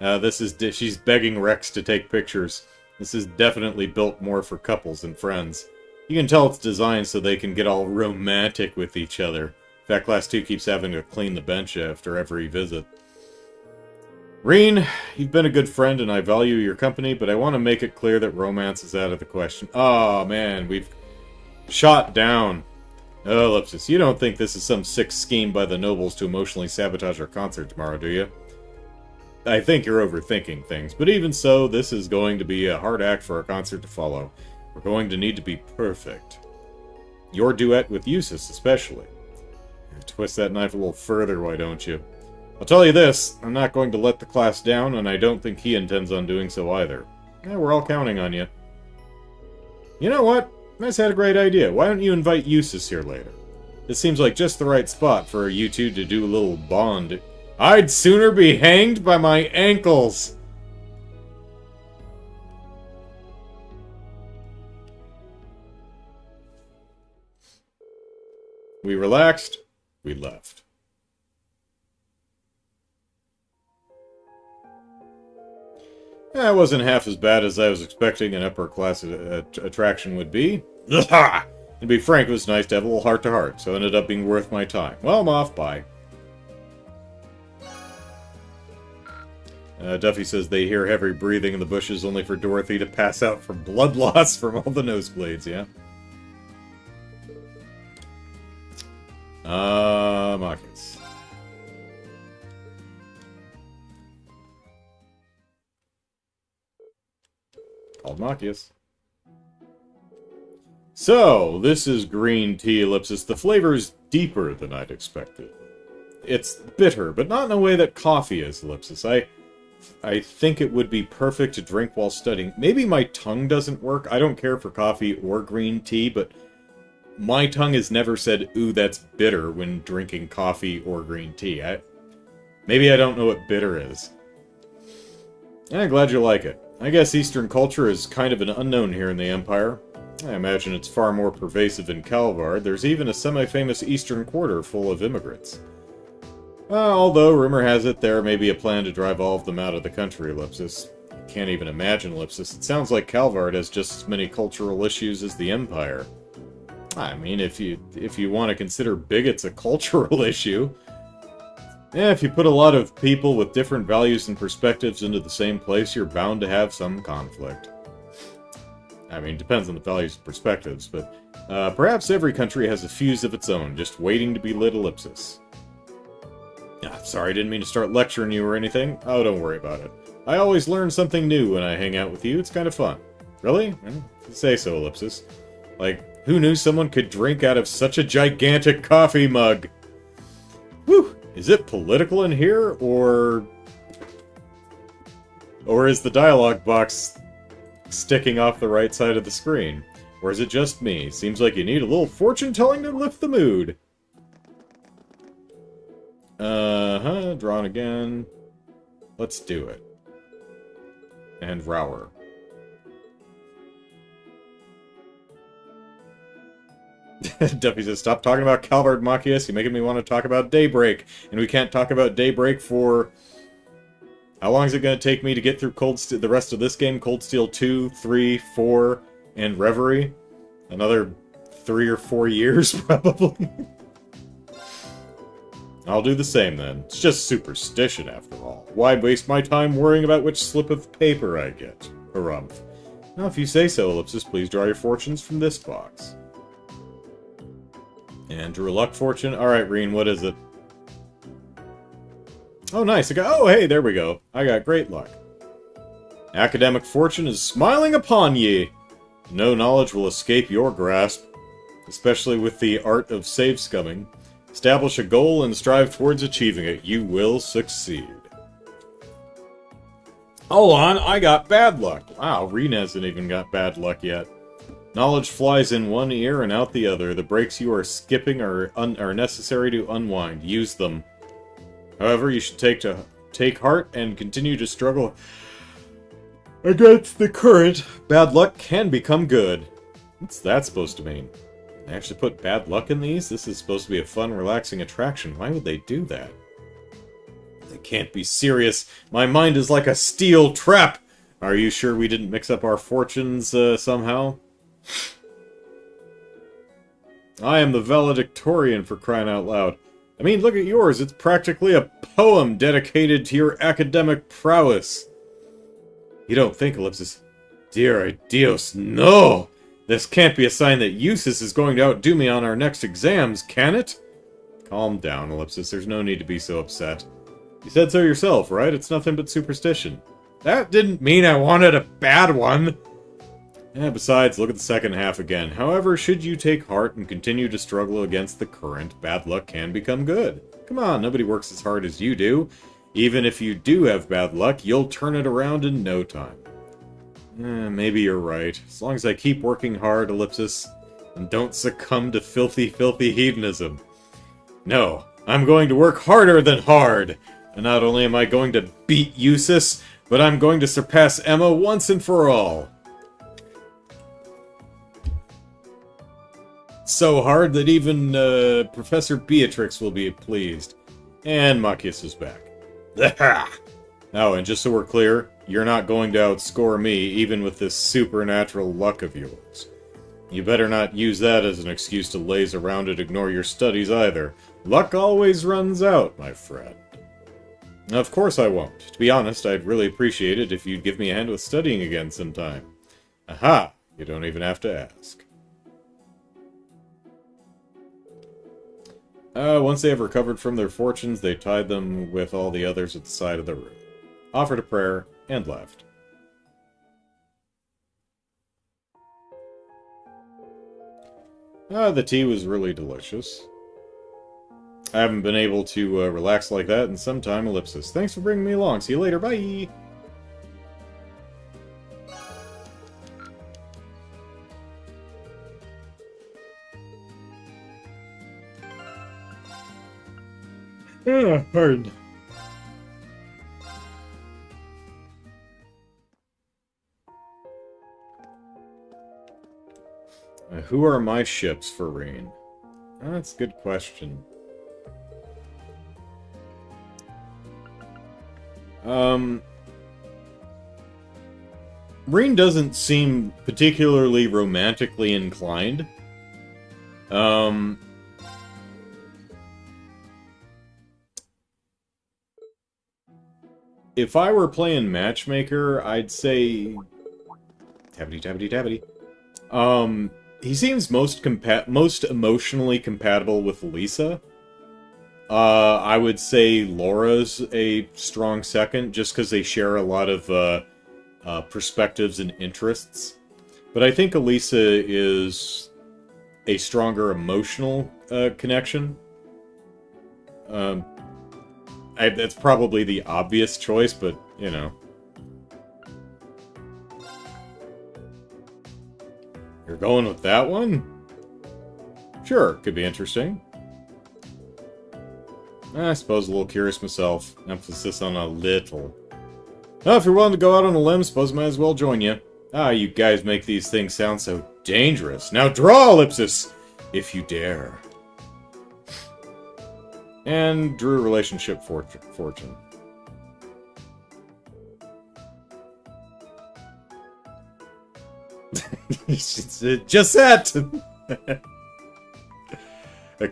She's begging Rex to take pictures. This is definitely built more for couples than friends. You can tell it's designed so they can get all romantic with each other. In fact, Class 2 keeps having to clean the bench after every visit. Reen, you've been a good friend and I value your company, but I want to make it clear that romance is out of the question. Oh man, we've shot down. Oh, Ellipsis, you don't think this is some sick scheme by the nobles to emotionally sabotage our concert tomorrow, do you? I think you're overthinking things, but even so, this is going to be a hard act for our concert to follow. We're going to need to be perfect. Your duet with Eustace, especially. Twist that knife a little further, why don't you? I'll tell you this, I'm not going to let the class down, and I don't think he intends on doing so either. Yeah, we're all counting on you. You know what? I just had a great idea. Why don't you invite Eustace here later? This seems like just the right spot for you two to do a little bond. I'd sooner be hanged by my ankles! We relaxed. We left. It wasn't half as bad as I was expecting an upper-class attraction would be. To be frank, it was nice to have a little heart-to-heart, so it ended up being worth my time. Well, I'm off. Bye. Duffy says they hear heavy breathing in the bushes only for Dorothy to pass out from blood loss from all the nosebleeds, yeah? Marcus. Called Marcus. So, this is green tea, ellipsis. The flavor is deeper than I'd expected. It's bitter, but not in a way that coffee is, ellipsis. I think it would be perfect to drink while studying. Maybe my tongue doesn't work. I don't care for coffee or green tea, but my tongue has never said, ooh, that's bitter when drinking coffee or green tea. Maybe I don't know what bitter is. I'm glad you like it. I guess Eastern culture is kind of an unknown here in the Empire. I imagine it's far more pervasive in Calvard. There's even a semi-famous Eastern Quarter full of immigrants. Although, rumor has it, there may be a plan to drive all of them out of the country, ellipsis. Can't even imagine, ellipsis. It sounds like Calvard has just as many cultural issues as the Empire. I mean, if you want to consider bigots a cultural issue... Yeah, if you put a lot of people with different values and perspectives into the same place, you're bound to have some conflict. I mean, depends on the values and perspectives, but perhaps every country has a fuse of its own, just waiting to be lit, ellipsis. Sorry, I didn't mean to start lecturing you or anything. Oh, don't worry about it. I always learn something new when I hang out with you. It's kind of fun. Really? Say so, ellipsis. Like, who knew someone could drink out of such a gigantic coffee mug? Whew! Is it political in here, or is the dialogue box sticking off the right side of the screen? Or is it just me? Seems like you need a little fortune-telling to lift the mood. Drawn again. Let's do it. And Rower. Duffy says, stop talking about Calvard, Machias. You're making me want to talk about Daybreak. And we can't talk about Daybreak for... How long is it going to take me to get through the rest of this game? Cold Steel 2, 3, 4, and Reverie? Another 3 or 4 years, probably. I'll do the same, then. It's just superstition, after all. Why waste my time worrying about which slip of paper I get? Harumph. Now, if you say so, ellipsis, please draw your fortunes from this box. And drew a luck fortune. Alright, Reen, what is it? Oh, nice. Oh, hey, there we go. I got great luck. Academic fortune is smiling upon ye. No knowledge will escape your grasp, especially with the art of save scumming. Establish a goal and strive towards achieving it. You will succeed. Hold on, I got bad luck. Wow, Reen hasn't even got bad luck yet. Knowledge flies in one ear and out the other. The breaks you are skipping are necessary to unwind. Use them. However, you should take heart and continue to struggle against the current. Bad luck can become good. What's that supposed to mean? They actually put bad luck in these? This is supposed to be a fun, relaxing attraction. Why would they do that? They can't be serious. My mind is like a steel trap. Are you sure we didn't mix up our fortunes somehow? I am the valedictorian, for crying out loud. I mean, look at yours. It's practically a poem dedicated to your academic prowess. You don't think, ellipsis. Dear Dios, no! This can't be a sign that Eustace is going to outdo me on our next exams, can it? Calm down, ellipsis. There's no need to be so upset. You said so yourself, right? It's nothing but superstition. That didn't mean I wanted a bad one. Besides, look at the second half again. However, should you take heart and continue to struggle against the current, bad luck can become good. Come on, nobody works as hard as you do. Even if you do have bad luck, you'll turn it around in no time. Maybe you're right. As long as I keep working hard, ellipsis, and don't succumb to filthy, filthy hedonism. No, I'm going to work harder than hard. And not only am I going to beat Eustace, but I'm going to surpass Emma once and for all. So hard that even Professor Beatrix will be pleased. And Machias is back. Oh, and just so we're clear, you're not going to outscore me, even with this supernatural luck of yours. You better not use that as an excuse to laze around and ignore your studies either. Luck always runs out, my friend. Of course I won't. To be honest, I'd really appreciate it if you'd give me a hand with studying again sometime. Aha! You don't even have to ask. Once they have recovered from their fortunes, they tied them with all the others at the side of the room, offered a prayer, and left. The tea was really delicious. I haven't been able to relax like that in some time, Ellipsis. Thanks for bringing me along. See you later. Bye! Pardon. Who are my ships for rain? That's a good question. Reen doesn't seem particularly romantically inclined. If I were playing Matchmaker, I'd say... Tabbity. He seems most emotionally compatible with Lisa. I would say Laura's a strong second, just because they share a lot of perspectives and interests. But I think Elisa is a stronger emotional connection. That's probably the obvious choice, but, you know. You're going with that one? Sure, could be interesting. I suppose a little curious myself. Emphasis on a little. Well, if you're willing to go out on a limb, suppose I might as well join you. You guys make these things sound so dangerous. Now draw, Ellipsis, if you dare. And drew relationship fortune. Just that!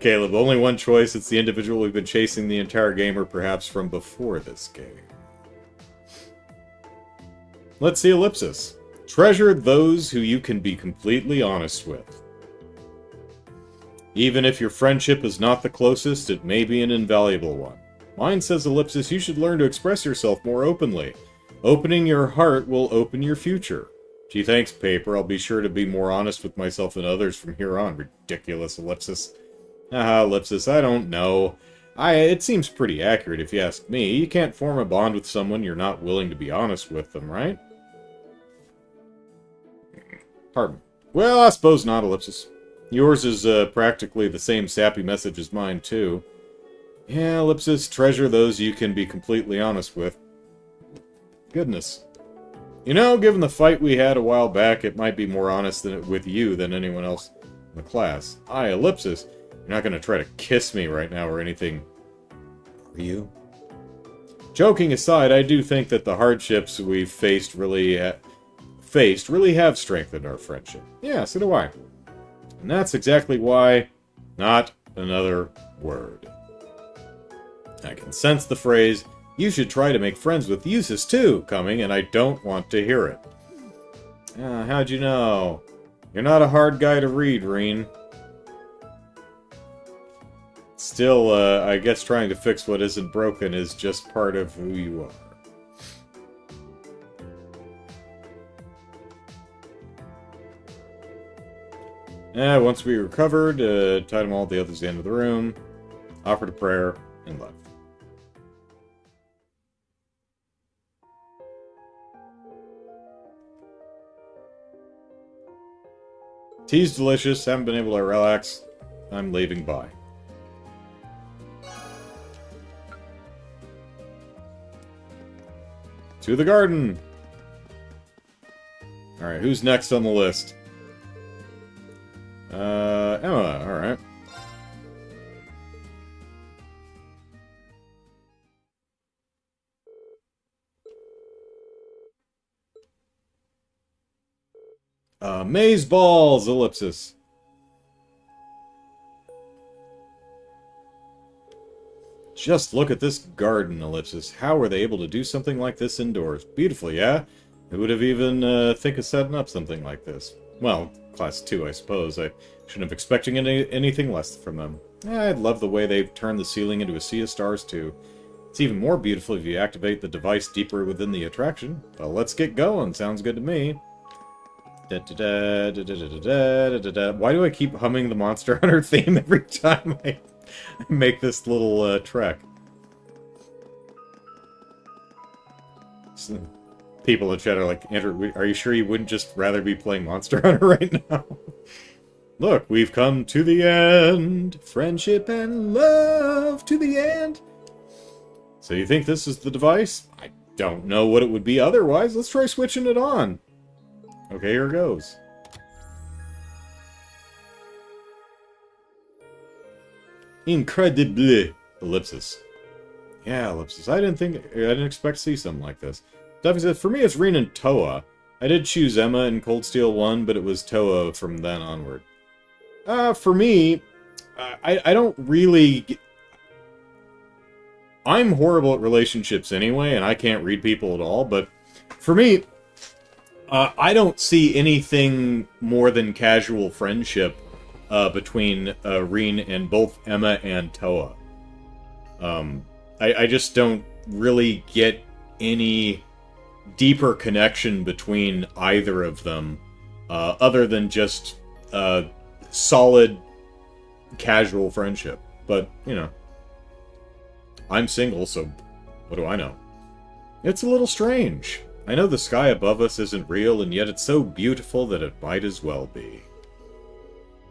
Caleb, only one choice. It's the individual we've been chasing the entire game, or perhaps from before this game. Let's see Ellipsis. Treasure those who you can be completely honest with. Even if your friendship is not the closest, it may be an invaluable one. Mine says, Ellipsis, you should learn to express yourself more openly. Opening your heart will open your future. Gee, thanks, Paper. I'll be sure to be more honest with myself and others from here on. Ridiculous, Ellipsis. Ellipsis, I don't know. It seems pretty accurate if you ask me. You can't form a bond with someone you're not willing to be honest with them, right? Pardon. Well, I suppose not, Ellipsis. Yours is practically the same sappy message as mine, too. Yeah, Ellipsis, treasure those you can be completely honest with. Goodness. You know, given the fight we had a while back, it might be more honest with you than anyone else in the class. Ellipsis, you're not going to try to kiss me right now or anything, are you? Joking aside, I do think that the hardships we've faced really have strengthened our friendship. Yeah, so do I. And that's exactly why, not another word. I can sense the phrase, you should try to make friends with uses too, coming, and I don't want to hear it. How'd you know? You're not a hard guy to read, Reen. Still, I guess trying to fix what isn't broken is just part of who you are. Once we recovered, tied them all to the other end of the room, offered a prayer, and left. Tea's delicious, haven't been able to relax. I'm leaving by. To the garden! Alright, who's next on the list? Emma. Maze balls, ellipsis. Just look at this garden, ellipsis. How were they able to do something like this indoors? Beautiful, yeah? Who would have even think of setting up something like this? Well, class 2, I suppose. I shouldn't have expected anything less from them. I love the way they've turned the ceiling into a sea of stars, too. It's even more beautiful if you activate the device deeper within the attraction. Well, let's get going. Sounds good to me. Why do I keep humming the Monster Hunter theme every time I make this little trek? People in chat are like, Andrew, are you sure you wouldn't just rather be playing Monster Hunter right now? Look, we've come to the end. Friendship and love to the end. So you think this is the device? I don't know what it would be otherwise. Let's try switching it on. Okay, here goes. Incredible. Ellipsis. Yeah, ellipsis. I didn't expect to see something like this. Duffy said, for me it's Rin and Toa. I did choose Emma in Cold Steel 1, but it was Toa from then onward. For me, I don't really... I'm horrible at relationships anyway, and I can't read people at all, but for me, I don't see anything more than casual friendship between Rin and both Emma and Toa. I just don't really get any deeper connection between either of them, other than just solid, casual friendship. But, you know, I'm single, so what do I know? It's a little strange. I know the sky above us isn't real, and yet it's so beautiful that it might as well be.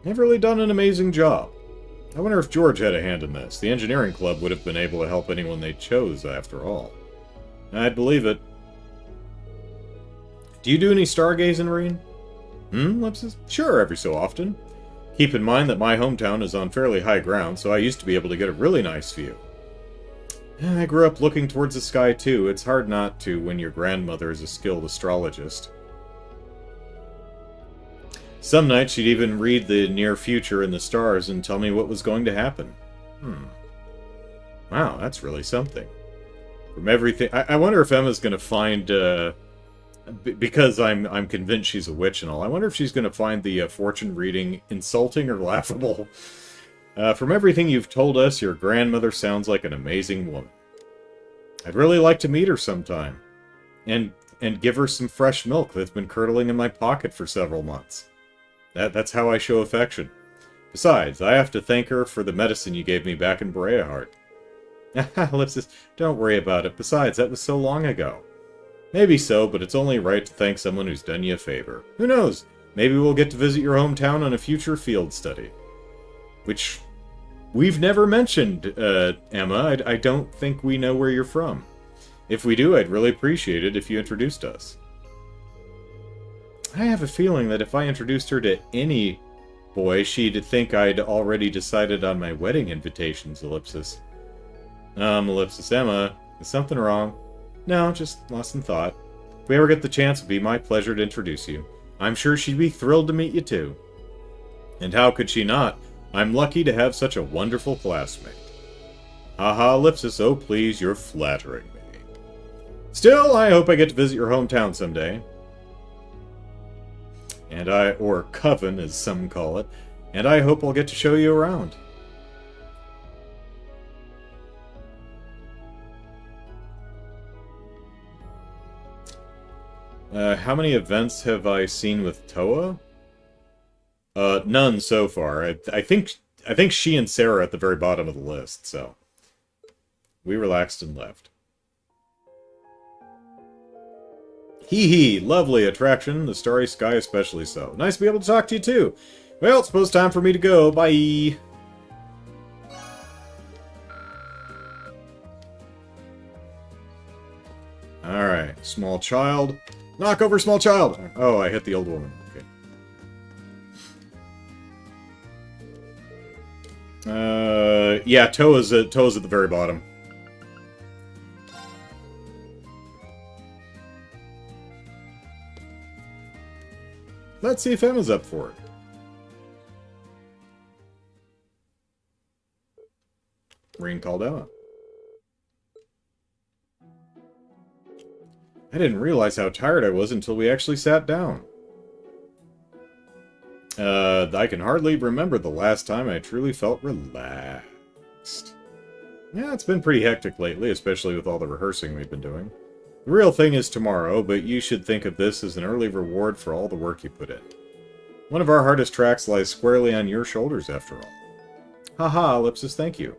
They've really done an amazing job. I wonder if George had a hand in this. The engineering club would have been able to help anyone they chose, after all. I'd believe it. Do you do any stargazing, Reen? Ellipsis? Sure, every so often. Keep in mind that my hometown is on fairly high ground, so I used to be able to get a really nice view. I grew up looking towards the sky, too. It's hard not to when your grandmother is a skilled astrologist. Some nights she'd even read the near future in the stars and tell me what was going to happen. Wow, that's really something. From everything... I wonder if Emma's going to find... because I'm convinced she's a witch and all, I wonder if she's going to find the fortune reading insulting or laughable. From everything you've told us, your grandmother sounds like an amazing woman. I'd really like to meet her sometime. And give her some fresh milk that's been curdling in my pocket for several months. That's how I show affection. Besides, I have to thank her for the medicine you gave me back in Breahart. Ellipsis, don't worry about it. Besides, that was so long ago. Maybe so, but it's only right to thank someone who's done you a favor. Who knows? Maybe we'll get to visit your hometown on a future field study. Which... we've never mentioned, Emma. I don't think we know where you're from. If we do, I'd really appreciate it if you introduced us. I have a feeling that if I introduced her to any boy, she'd think I'd already decided on my wedding invitations, ellipsis. Ellipsis, Emma, is something wrong? No, just lost in thought. If we ever get the chance, it'd be my pleasure to introduce you. I'm sure she'd be thrilled to meet you, too. And how could she not? I'm lucky to have such a wonderful classmate. Haha, ellipsis, oh please, you're flattering me. Still, I hope I get to visit your hometown someday. Or Coven, as some call it, and I hope I'll get to show you around. How many events have I seen with Toa? None so far. I think she and Sarah are at the very bottom of the list, so... we relaxed and left. Hee hee, lovely attraction, the starry sky especially so. Nice to be able to talk to you too. Well, it's suppose time for me to go. Bye! Alright, small child. Knock over small child! Oh, I hit the old woman. Okay. Yeah, Toa's at the very bottom. Let's see if Emma's up for it. Ring called Emma. I didn't realize how tired I was until we actually sat down. I can hardly remember the last time I truly felt relaxed. Yeah, it's been pretty hectic lately, especially with all the rehearsing we've been doing. The real thing is tomorrow, but you should think of this as an early reward for all the work you put in. One of our hardest tracks lies squarely on your shoulders, after all. Haha, Ellipsis, thank you.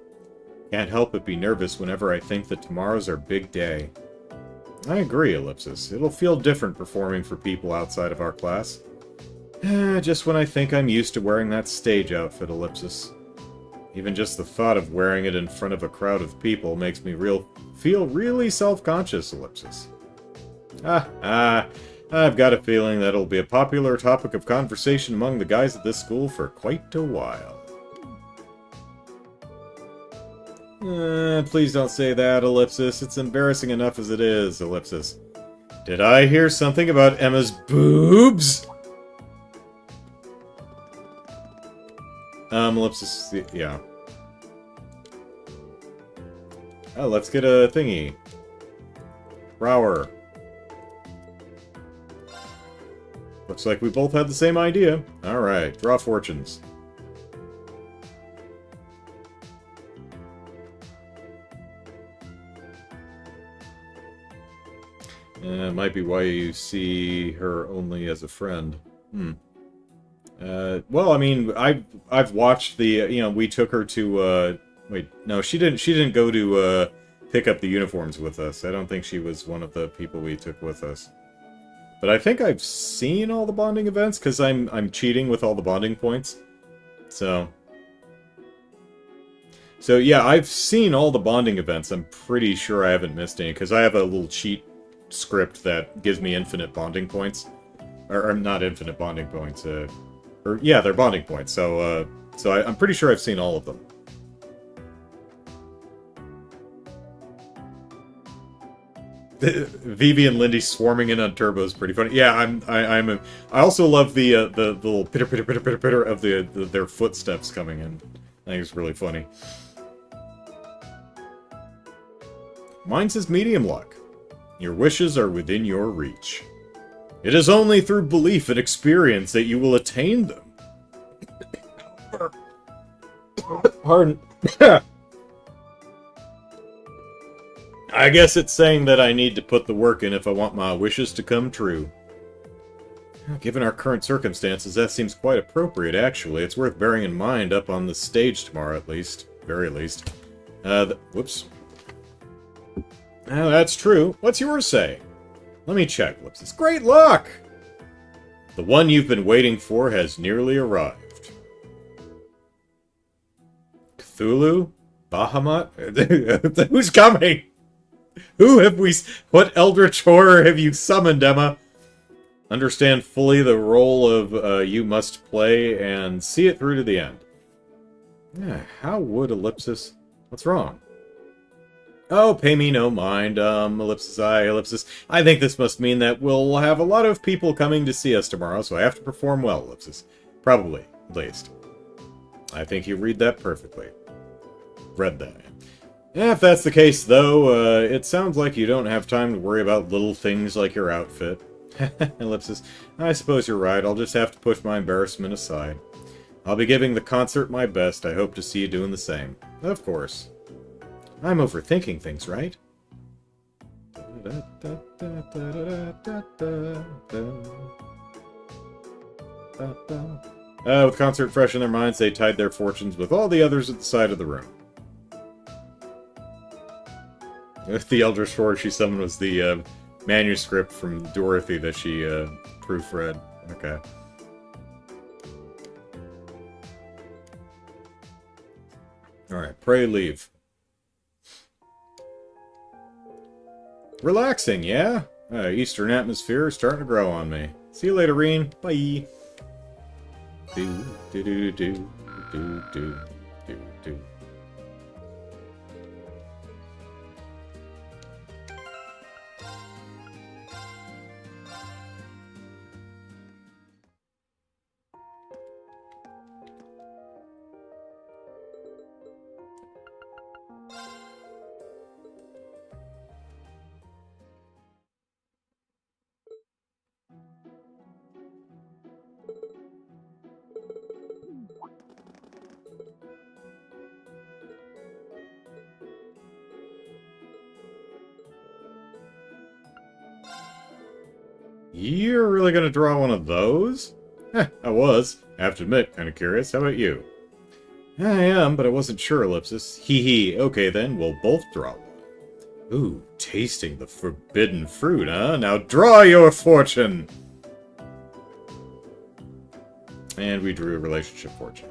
Can't help but be nervous whenever I think that tomorrow's our big day. I agree, Ellipsis. It'll feel different performing for people outside of our class. Just when I think I'm used to wearing that stage outfit, Ellipsis. Even just the thought of wearing it in front of a crowd of people makes me feel really self-conscious, Ellipsis. I've got a feeling that it'll be a popular topic of conversation among the guys at this school for quite a while. Please don't say that, Ellipsis. It's embarrassing enough as it is, Ellipsis. Did I hear something about Emma's boobs? Ellipsis, yeah. Oh, let's get a thingy. Brower. Looks like we both had the same idea. Alright, draw fortunes. Might be why you see her only as a friend. Well, I mean, I've watched the, we took her to, wait, no, she didn't go to, pick up the uniforms with us. I don't think she was one of the people we took with us. But I think I've seen all the bonding events, because I'm cheating with all the bonding points. So yeah, I've seen all the bonding events. I'm pretty sure I haven't missed any, because I have a little cheat script that gives me infinite bonding points. Or not infinite bonding points, yeah, they're bonding points, so I'm pretty sure I've seen all of them. Vivi and Lindy swarming in on Turbo is pretty funny. Yeah, I also love the little pitter pitter pitter pitter pitter of their footsteps coming in. I think it's really funny. Mine says medium luck. Your wishes are within your reach. It is only through belief and experience that you will attain them. Pardon. I guess it's saying that I need to put the work in if I want my wishes to come true. Given our current circumstances, that seems quite appropriate, actually. It's worth bearing in mind up on the stage tomorrow, at least. Very least. Whoops. That's true. What's yours say? Let me check, Ellipsis. Great luck! The one you've been waiting for has nearly arrived. Cthulhu? Bahamut? Who's coming? What eldritch horror have you summoned, Emma? Understand fully the role of you must play and see it through to the end. Yeah, how would Ellipsis... What's wrong? Oh, pay me no mind, Ellipsis. I think this must mean that we'll have a lot of people coming to see us tomorrow, so I have to perform well, Ellipsis. Probably, at least. I think you read that perfectly. Read that. If that's the case, though, it sounds like you don't have time to worry about little things like your outfit. Ellipsis, I suppose you're right. I'll just have to push my embarrassment aside. I'll be giving the concert my best. I hope to see you doing the same. Of course. I'm overthinking things, right? With concert fresh in their minds, they tied their fortunes with all the others at the side of the room. The Eldritch Horror she summoned was the manuscript from Dorothy that she proofread. Okay. Alright, pray leave. Relaxing, yeah? Eastern atmosphere is starting to grow on me. See you later, Reen. Bye. Do, do, do, do, do, do, do, do. You're really gonna draw one of those? I was. I have to admit, kind of curious. How about you? I am, but I wasn't sure, Ellipsis. Hee hee. Okay then, we'll both draw one. Ooh, tasting the forbidden fruit, huh? Now draw your fortune! And we drew a relationship fortune.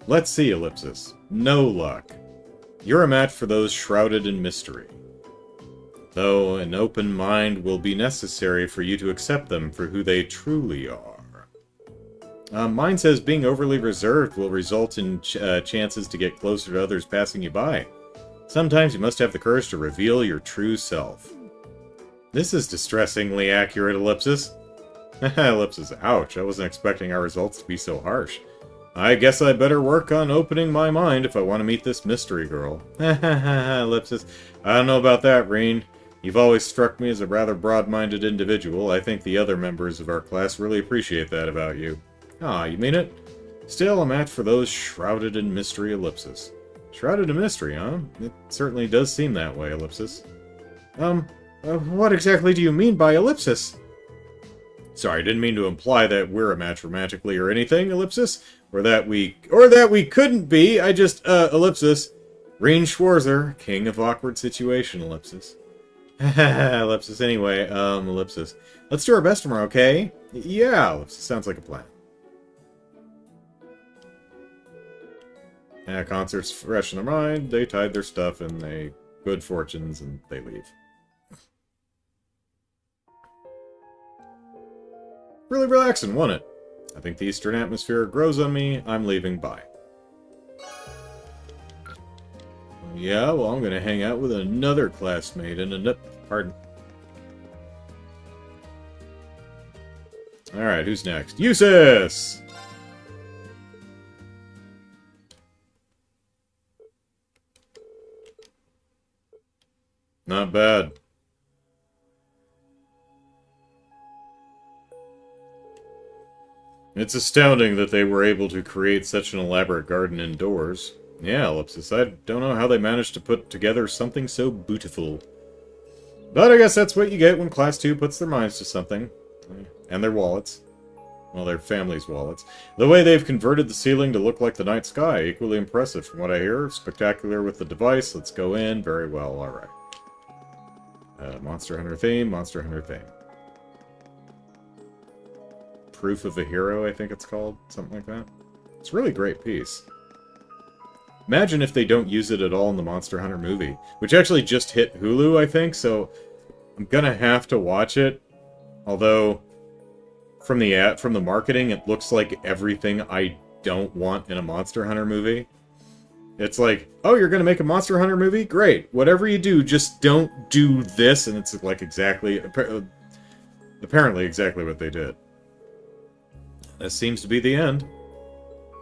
Let's see, Ellipsis. No luck. You're a match for those shrouded in mystery. Though an open mind will be necessary for you to accept them for who they truly are. Mine says being overly reserved will result in chances to get closer to others passing you by. Sometimes you must have the courage to reveal your true self. This is distressingly accurate, Ellipsis. Ellipsis, ouch. I wasn't expecting our results to be so harsh. I guess I better work on opening my mind if I want to meet this mystery girl. Ellipsis, I don't know about that, Reen. You've always struck me as a rather broad-minded individual. I think the other members of our class really appreciate that about you. Ah, you mean it? Still a match for those shrouded in mystery, Ellipsis. Shrouded in mystery, huh? It certainly does seem that way, Ellipsis. What exactly do you mean by Ellipsis? Sorry, didn't mean to imply that we're a match romantically or anything, Ellipsis. Or that we couldn't be. I just, Ellipsis. Reen Schwarzer, king of awkward situation, Ellipsis. Ellipsis, anyway, Ellipsis. Let's do our best tomorrow, okay? Yeah, Ellipsis, sounds like a plan. Concerts fresh in their mind, they tied their stuff and they good fortunes and they leave. Really relaxing, wasn't it? I think the Eastern atmosphere grows on me. I'm leaving. Bye. Yeah, well, I'm gonna hang out with another classmate in a... Pardon. Alright, who's next? Usis! Not bad. It's astounding that they were able to create such an elaborate garden indoors. Yeah, Ellipsis, I don't know how they managed to put together something so beautiful. But I guess that's what you get when Class 2 puts their minds to something. And their wallets. Well, their family's wallets. The way they've converted the ceiling to look like the night sky, equally impressive from what I hear. Spectacular with the device. Let's go in. Very well, alright. Monster Hunter theme, Monster Hunter theme. Proof of a Hero, I think it's called. Something like that. It's a really great piece. Imagine if they don't use it at all in the Monster Hunter movie. Which actually just hit Hulu, I think, so I'm gonna have to watch it. Although, from the marketing, it looks like everything I don't want in a Monster Hunter movie. It's like, oh, you're gonna make a Monster Hunter movie? Great. Whatever you do, just don't do this. And it's like apparently exactly what they did. This seems to be the end.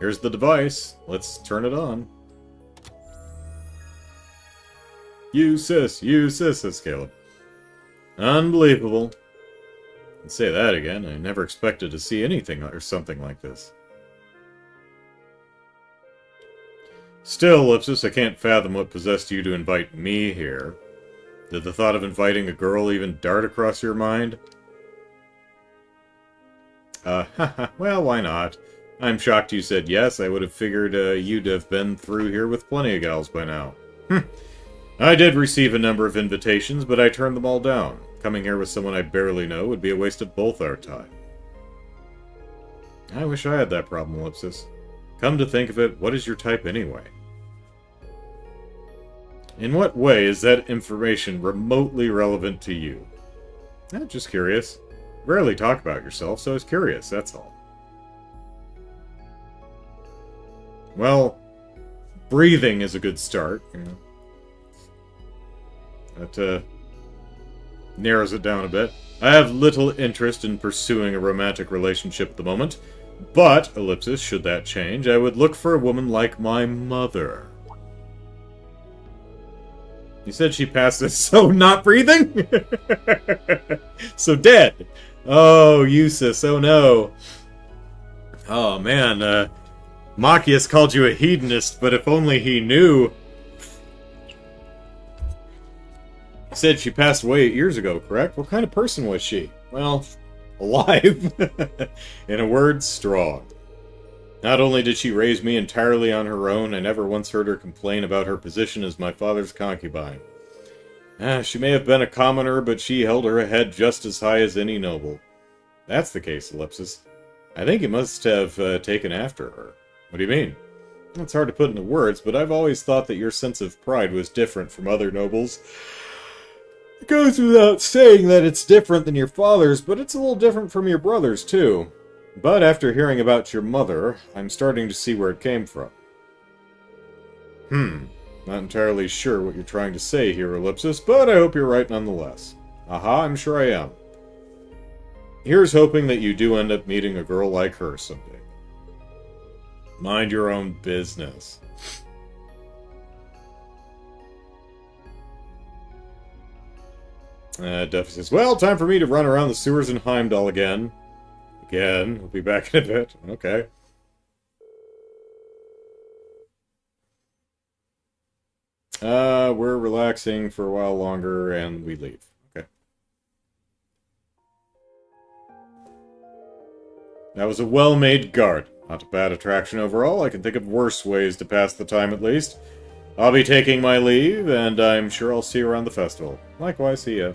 Here's the device. Let's turn it on. You sis, says Caleb. Unbelievable. I'd say that again. I never expected to see anything or something like this. Still, Ellipsis, I can't fathom what possessed you to invite me here. Did the thought of inviting a girl even dart across your mind? Well, why not? I'm shocked you said yes. I would have figured you'd have been through here with plenty of gals by now. I did receive a number of invitations, but I turned them all down. Coming here with someone I barely know would be a waste of both our time. I wish I had that problem, Ellipsis. Come to think of it, what is your type anyway? In what way is that information remotely relevant to you? Just curious. Rarely talk about yourself, so I was curious, that's all. Well, breathing is a good start. You know. That narrows it down a bit. I have little interest in pursuing a romantic relationship at the moment, but, Ellipsis, should that change, I would look for a woman like my mother. You said she passes, so not breathing? So dead. Oh, Usis, oh no. Oh man, Machias called you a hedonist, but if only he knew. You said she passed away 8 years ago, correct? What kind of person was she? Well, alive. In a word, strong. Not only did she raise me entirely on her own, I never once heard her complain about her position as my father's concubine. She may have been a commoner, but she held her head just as high as any noble. That's the case, Ellipsis. I think you must have taken after her. What do you mean? It's hard to put into words, but I've always thought that your sense of pride was different from other nobles. It goes without saying that it's different than your father's, but it's a little different from your brother's, too. But after hearing about your mother, I'm starting to see where it came from. Not entirely sure what you're trying to say here, Ellipsis, but I hope you're right nonetheless. Aha, I'm sure I am. Here's hoping that you do end up meeting a girl like her someday. Mind your own business. Duffy says, well, time for me to run around the sewers in Heimdall again. We'll be back in a bit. Okay. We're relaxing for a while longer, and we leave. Okay. That was a well-made guard. Not a bad attraction overall. I can think of worse ways to pass the time, at least. I'll be taking my leave, and I'm sure I'll see you around the festival. Likewise, see ya.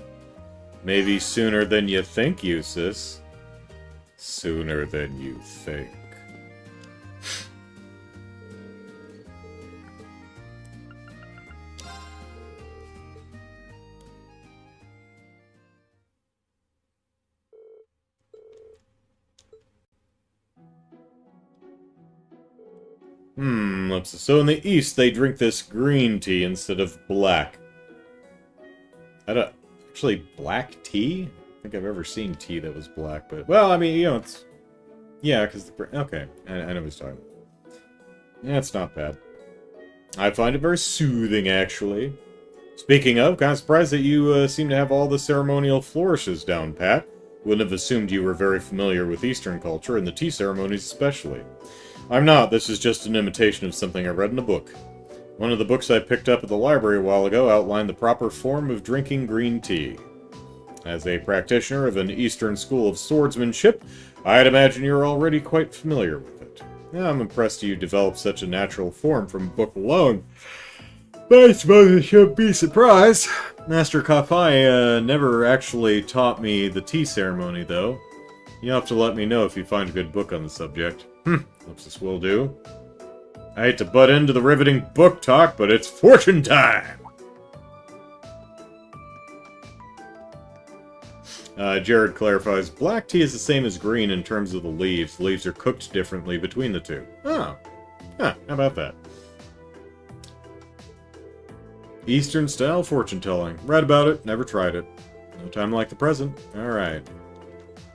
Maybe sooner than you think, Eustace. Sooner than you think. So in the East, they drink this green tea instead of black. Actually, black tea? I don't think I've ever seen tea that was black, but... Well, I mean, you know, it's... Yeah, because the... Okay, I know what he's talking about. Yeah, it's not bad. I find it very soothing, actually. Speaking of, kind of surprised that you seem to have all the ceremonial flourishes down pat. Wouldn't have assumed you were very familiar with Eastern culture, and the tea ceremonies especially. I'm not. This is just an imitation of something I read in a book. One of the books I picked up at the library a while ago outlined the proper form of drinking green tea. As a practitioner of an Eastern school of swordsmanship, I'd imagine you're already quite familiar with it. Yeah, I'm impressed you developed such a natural form from a book alone. But I suppose you shouldn't be surprised. Master Kapai never actually taught me the tea ceremony, though. You'll have to let me know if you find a good book on the subject. Ellipsis will do. I hate to butt into the riveting book talk, but it's fortune time! Jared clarifies, black tea is the same as green in terms of the leaves. The leaves are cooked differently between the two. Oh. Huh, how about that? Eastern-style fortune-telling. Read about it, never tried it. No time like the present. Alright.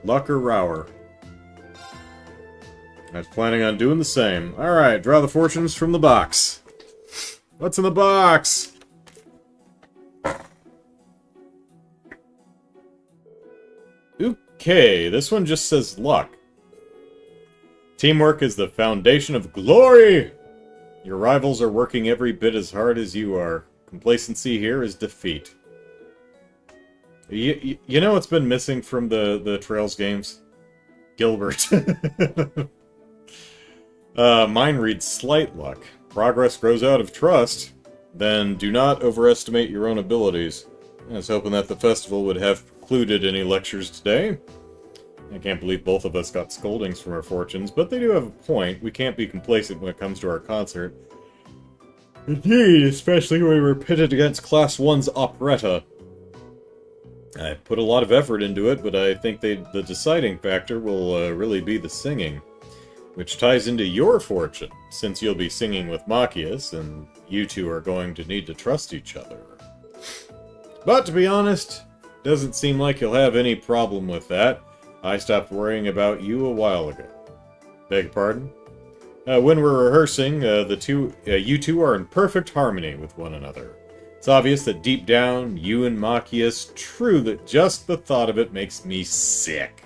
Luck or Rower. I was planning on doing the same. Alright, draw the fortunes from the box. What's in the box? Okay, this one just says luck. Teamwork is the foundation of glory! Your rivals are working every bit as hard as you are. Complacency here is defeat. You know what's been missing from the Trails games? Gilbert. Mine reads slight luck. Progress grows out of trust. Then do not overestimate your own abilities. I was hoping that the festival would have precluded any lectures today. I can't believe both of us got scoldings from our fortunes, but they do have a point. We can't be complacent when it comes to our concert. Indeed, especially when we were pitted against Class 1's operetta. I put a lot of effort into it, but I think the deciding factor will really be the singing. Which ties into your fortune, since you'll be singing with Machias, and you two are going to need to trust each other. But to be honest, doesn't seem like you'll have any problem with that. I stopped worrying about you a while ago. Beg your pardon? When we're rehearsing, you two are in perfect harmony with one another. It's obvious that deep down, you and Machias, true that just the thought of it makes me sick.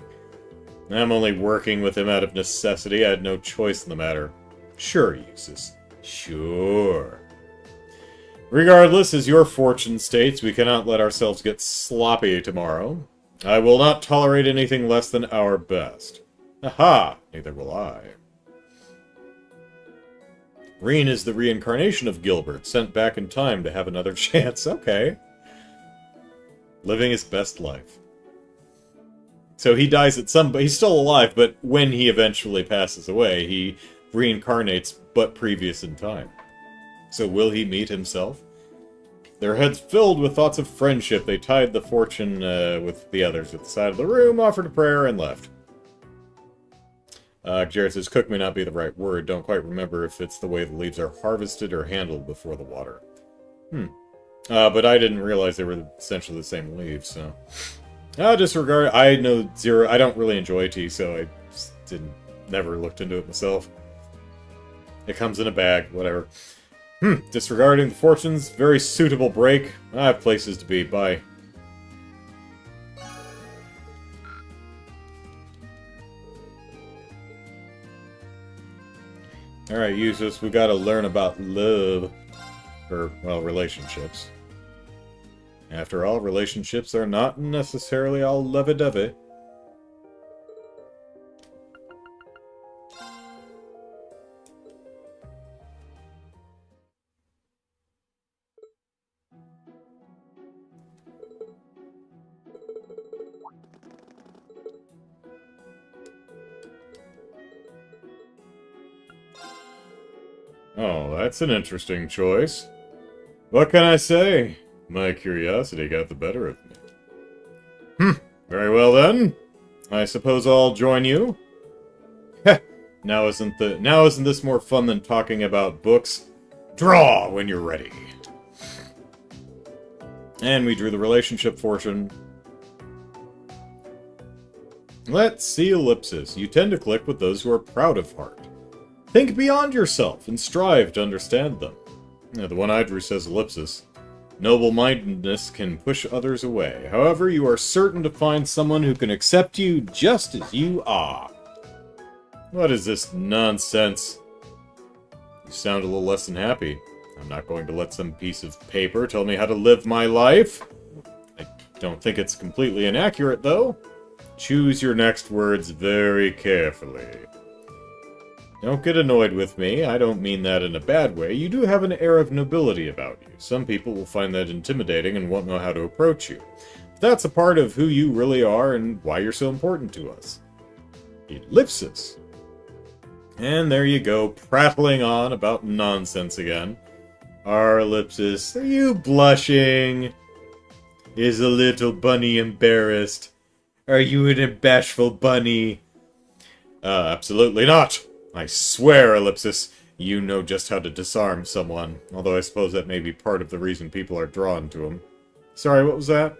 I'm only working with him out of necessity. I had no choice in the matter. Sure, Eustace. Sure. Regardless, as your fortune states, we cannot let ourselves get sloppy tomorrow. I will not tolerate anything less than our best. Aha! Neither will I. Reen is the reincarnation of Gilbert, sent back in time to have another chance. Okay. Living his best life. So he dies at some... He's still alive, but when he eventually passes away, he reincarnates but previous in time. So will he meet himself? Their heads filled with thoughts of friendship, they tied the fortune with the others at the side of the room, offered a prayer, and left. Jared says, cook may not be the right word. Don't quite remember if it's the way the leaves are harvested or handled before the water. But I didn't realize they were essentially the same leaves, so... disregard. I know zero. I don't really enjoy tea, so I just never looked into it myself. It comes in a bag, whatever. Disregarding the fortunes, very suitable break. I have places to be. Bye. Alright, Usus, we gotta learn about love. Or, well, relationships. After all, relationships are not necessarily all lovey-dovey. Oh, that's an interesting choice. What can I say? My curiosity got the better of me. Very well then. I suppose I'll join you. Heh. Now isn't this more fun than talking about books? Draw when you're ready. And we drew the relationship fortune. Let's see ellipsis. You tend to click with those who are proud of heart. Think beyond yourself and strive to understand them. The one I drew says ellipsis. Noble-mindedness can push others away. However, you are certain to find someone who can accept you just as you are. What is this nonsense? You sound a little less than happy. I'm not going to let some piece of paper tell me how to live my life. I don't think it's completely inaccurate, though. Choose your next words very carefully. Don't get annoyed with me. I don't mean that in a bad way. You do have an air of nobility about you. Some people will find that intimidating and won't know how to approach you. But that's a part of who you really are and why you're so important to us. Ellipsis. And there you go, prattling on about nonsense again. Our ellipsis. Are you blushing? Is the little bunny embarrassed? Are you an bashful bunny? Absolutely not. I swear, ellipsis, you know just how to disarm someone. Although I suppose that may be part of the reason people are drawn to him. Sorry, what was that?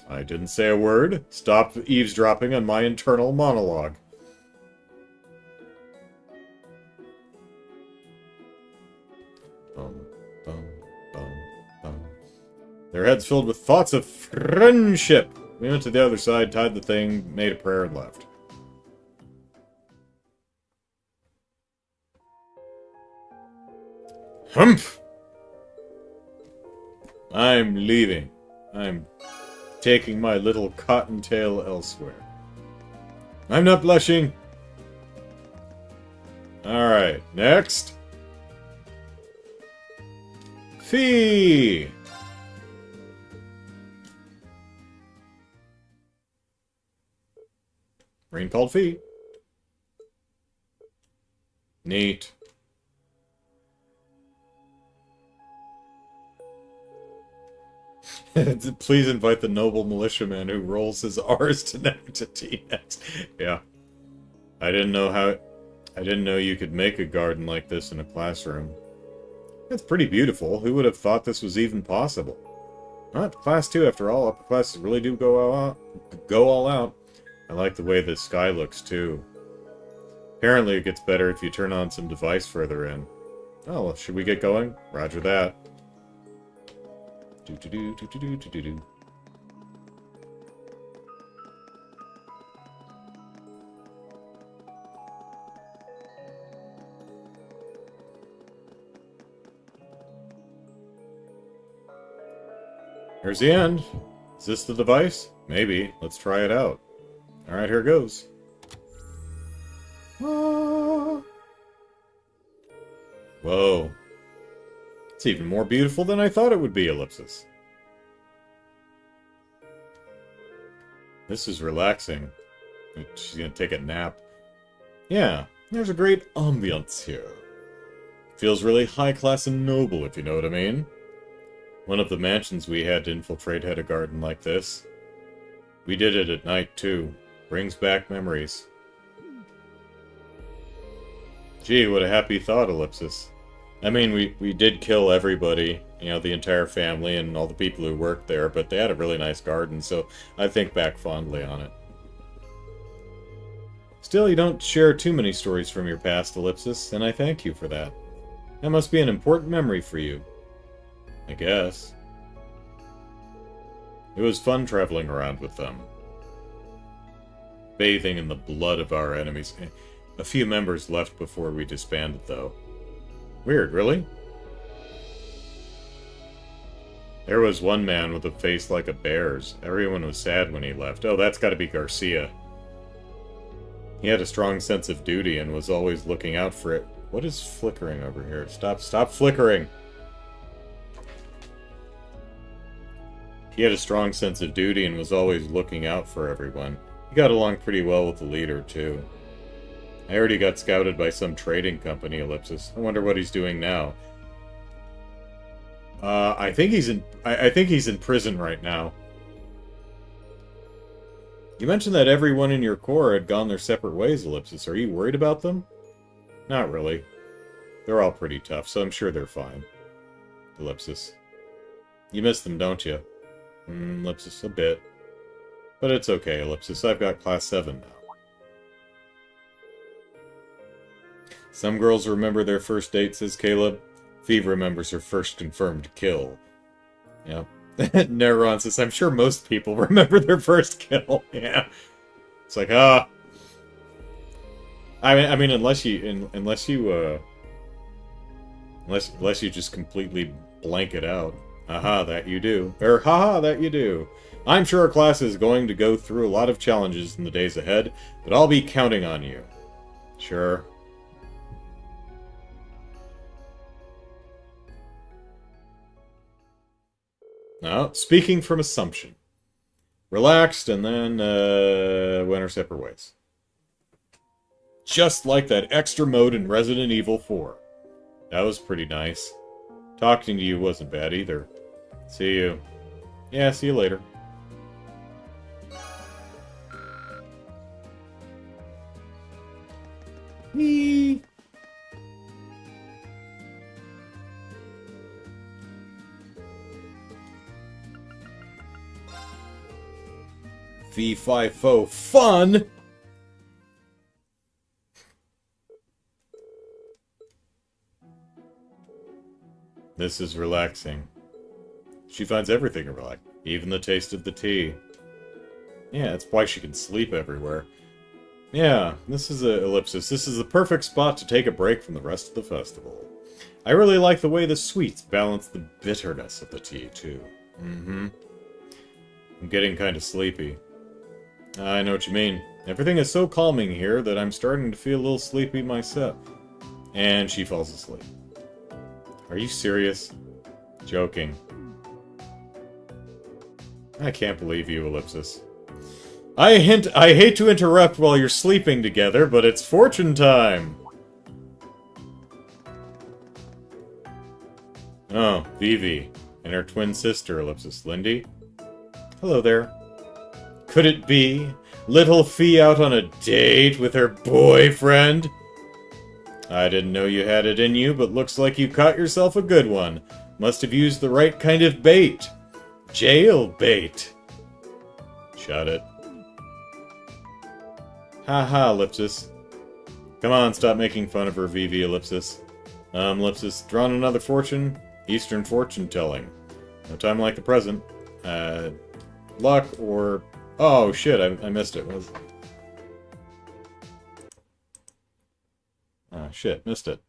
I didn't say a word. Stop eavesdropping on my internal monologue. Bum, bum, bum, bum. Their heads filled with thoughts of friendship. We went to the other side, tied the thing, made a prayer, and left. Humph! I'm leaving. I'm taking my little cottontail elsewhere. I'm not blushing. Alright, next. Fee! Rain called Fee. Neat. Please invite the noble militiaman who rolls his R's to T next. Yeah. I didn't know you could make a garden like this in a classroom. It's pretty beautiful. Who would have thought this was even possible? Not class 2 after all. Upper classes really do go all out. I like the way the sky looks too. Apparently it gets better if you turn on some device further in. Oh, well, should we get going? Roger that. Do-do-do-do-do-do-do-do. Here's the end. Is this the device? Maybe. Let's try it out. Alright, here goes. Ah. Whoa. It's even more beautiful than I thought it would be, Ellipsis. This is relaxing. She's gonna take a nap. Yeah, there's a great ambiance here. Feels really high-class and noble, if you know what I mean. One of the mansions we had to infiltrate had a garden like this. We did it at night, too. Brings back memories. Gee, what a happy thought, Ellipsis. I mean, we did kill everybody, you know, the entire family and all the people who worked there, but they had a really nice garden, so I think back fondly on it. Still, you don't share too many stories from your past, Ellipsis, and I thank you for that. That must be an important memory for you. I guess. It was fun traveling around with them. Bathing in the blood of our enemies. A few members left before we disbanded, though. Weird, really? There was one man with a face like a bear's. Everyone was sad when he left. Oh, that's gotta be Garcia. He had a strong sense of duty and was always looking out for it. What is flickering over here? Stop flickering! He had a strong sense of duty and was always looking out for everyone. He got along pretty well with the leader, too. I heard he got scouted by some trading company, Ellipsis. I wonder what he's doing now. I think he's in prison right now. You mentioned that everyone in your corps had gone their separate ways, Ellipsis. Are you worried about them? Not really. They're all pretty tough, so I'm sure they're fine. Ellipsis. You miss them, don't you? Ellipsis, a bit. But it's okay, Ellipsis. I've got Class 7 now. Some girls remember their first date, says Caleb. Phoebe remembers her first confirmed kill. Yep. Neron says, I'm sure most people remember their first kill. Yeah. It's like, I mean, unless you just completely blank it out. Haha, that you do. Or, haha, that you do. I'm sure our class is going to go through a lot of challenges in the days ahead, but I'll be counting on you. Sure. Now, speaking from assumption. Relaxed, and then, went our separate ways. Just like that extra mode in Resident Evil 4. That was pretty nice. Talking to you wasn't bad either. See you. Yeah, see you later. Whee! Fee-fi-fo fun! This is relaxing. She finds everything relaxing, even the taste of the tea. Yeah, that's why she can sleep everywhere. Yeah, this is a Ellipsis. This is the perfect spot to take a break from the rest of the festival. I really like the way the sweets balance the bitterness of the tea, too. I'm getting kind of sleepy. I know what you mean. Everything is so calming here that I'm starting to feel a little sleepy myself. And she falls asleep. Are you serious? Joking. I can't believe you, Ellipsis. I hate to interrupt while you're sleeping together, but it's fortune time! Oh, Vivi. And her twin sister, Ellipsis. Lindy? Hello there. Could it be? Little Fee out on a date with her boyfriend? I didn't know you had it in you, but looks like you caught yourself a good one. Must have used the right kind of bait. Jail bait. Shut it. Haha, Ellipsis. Come on, stop making fun of her, Vivi, Ellipsis. Ellipsis, drawn another fortune? Eastern fortune telling. No time like the present. Luck or... Oh, shit, I missed it. Shit, missed it.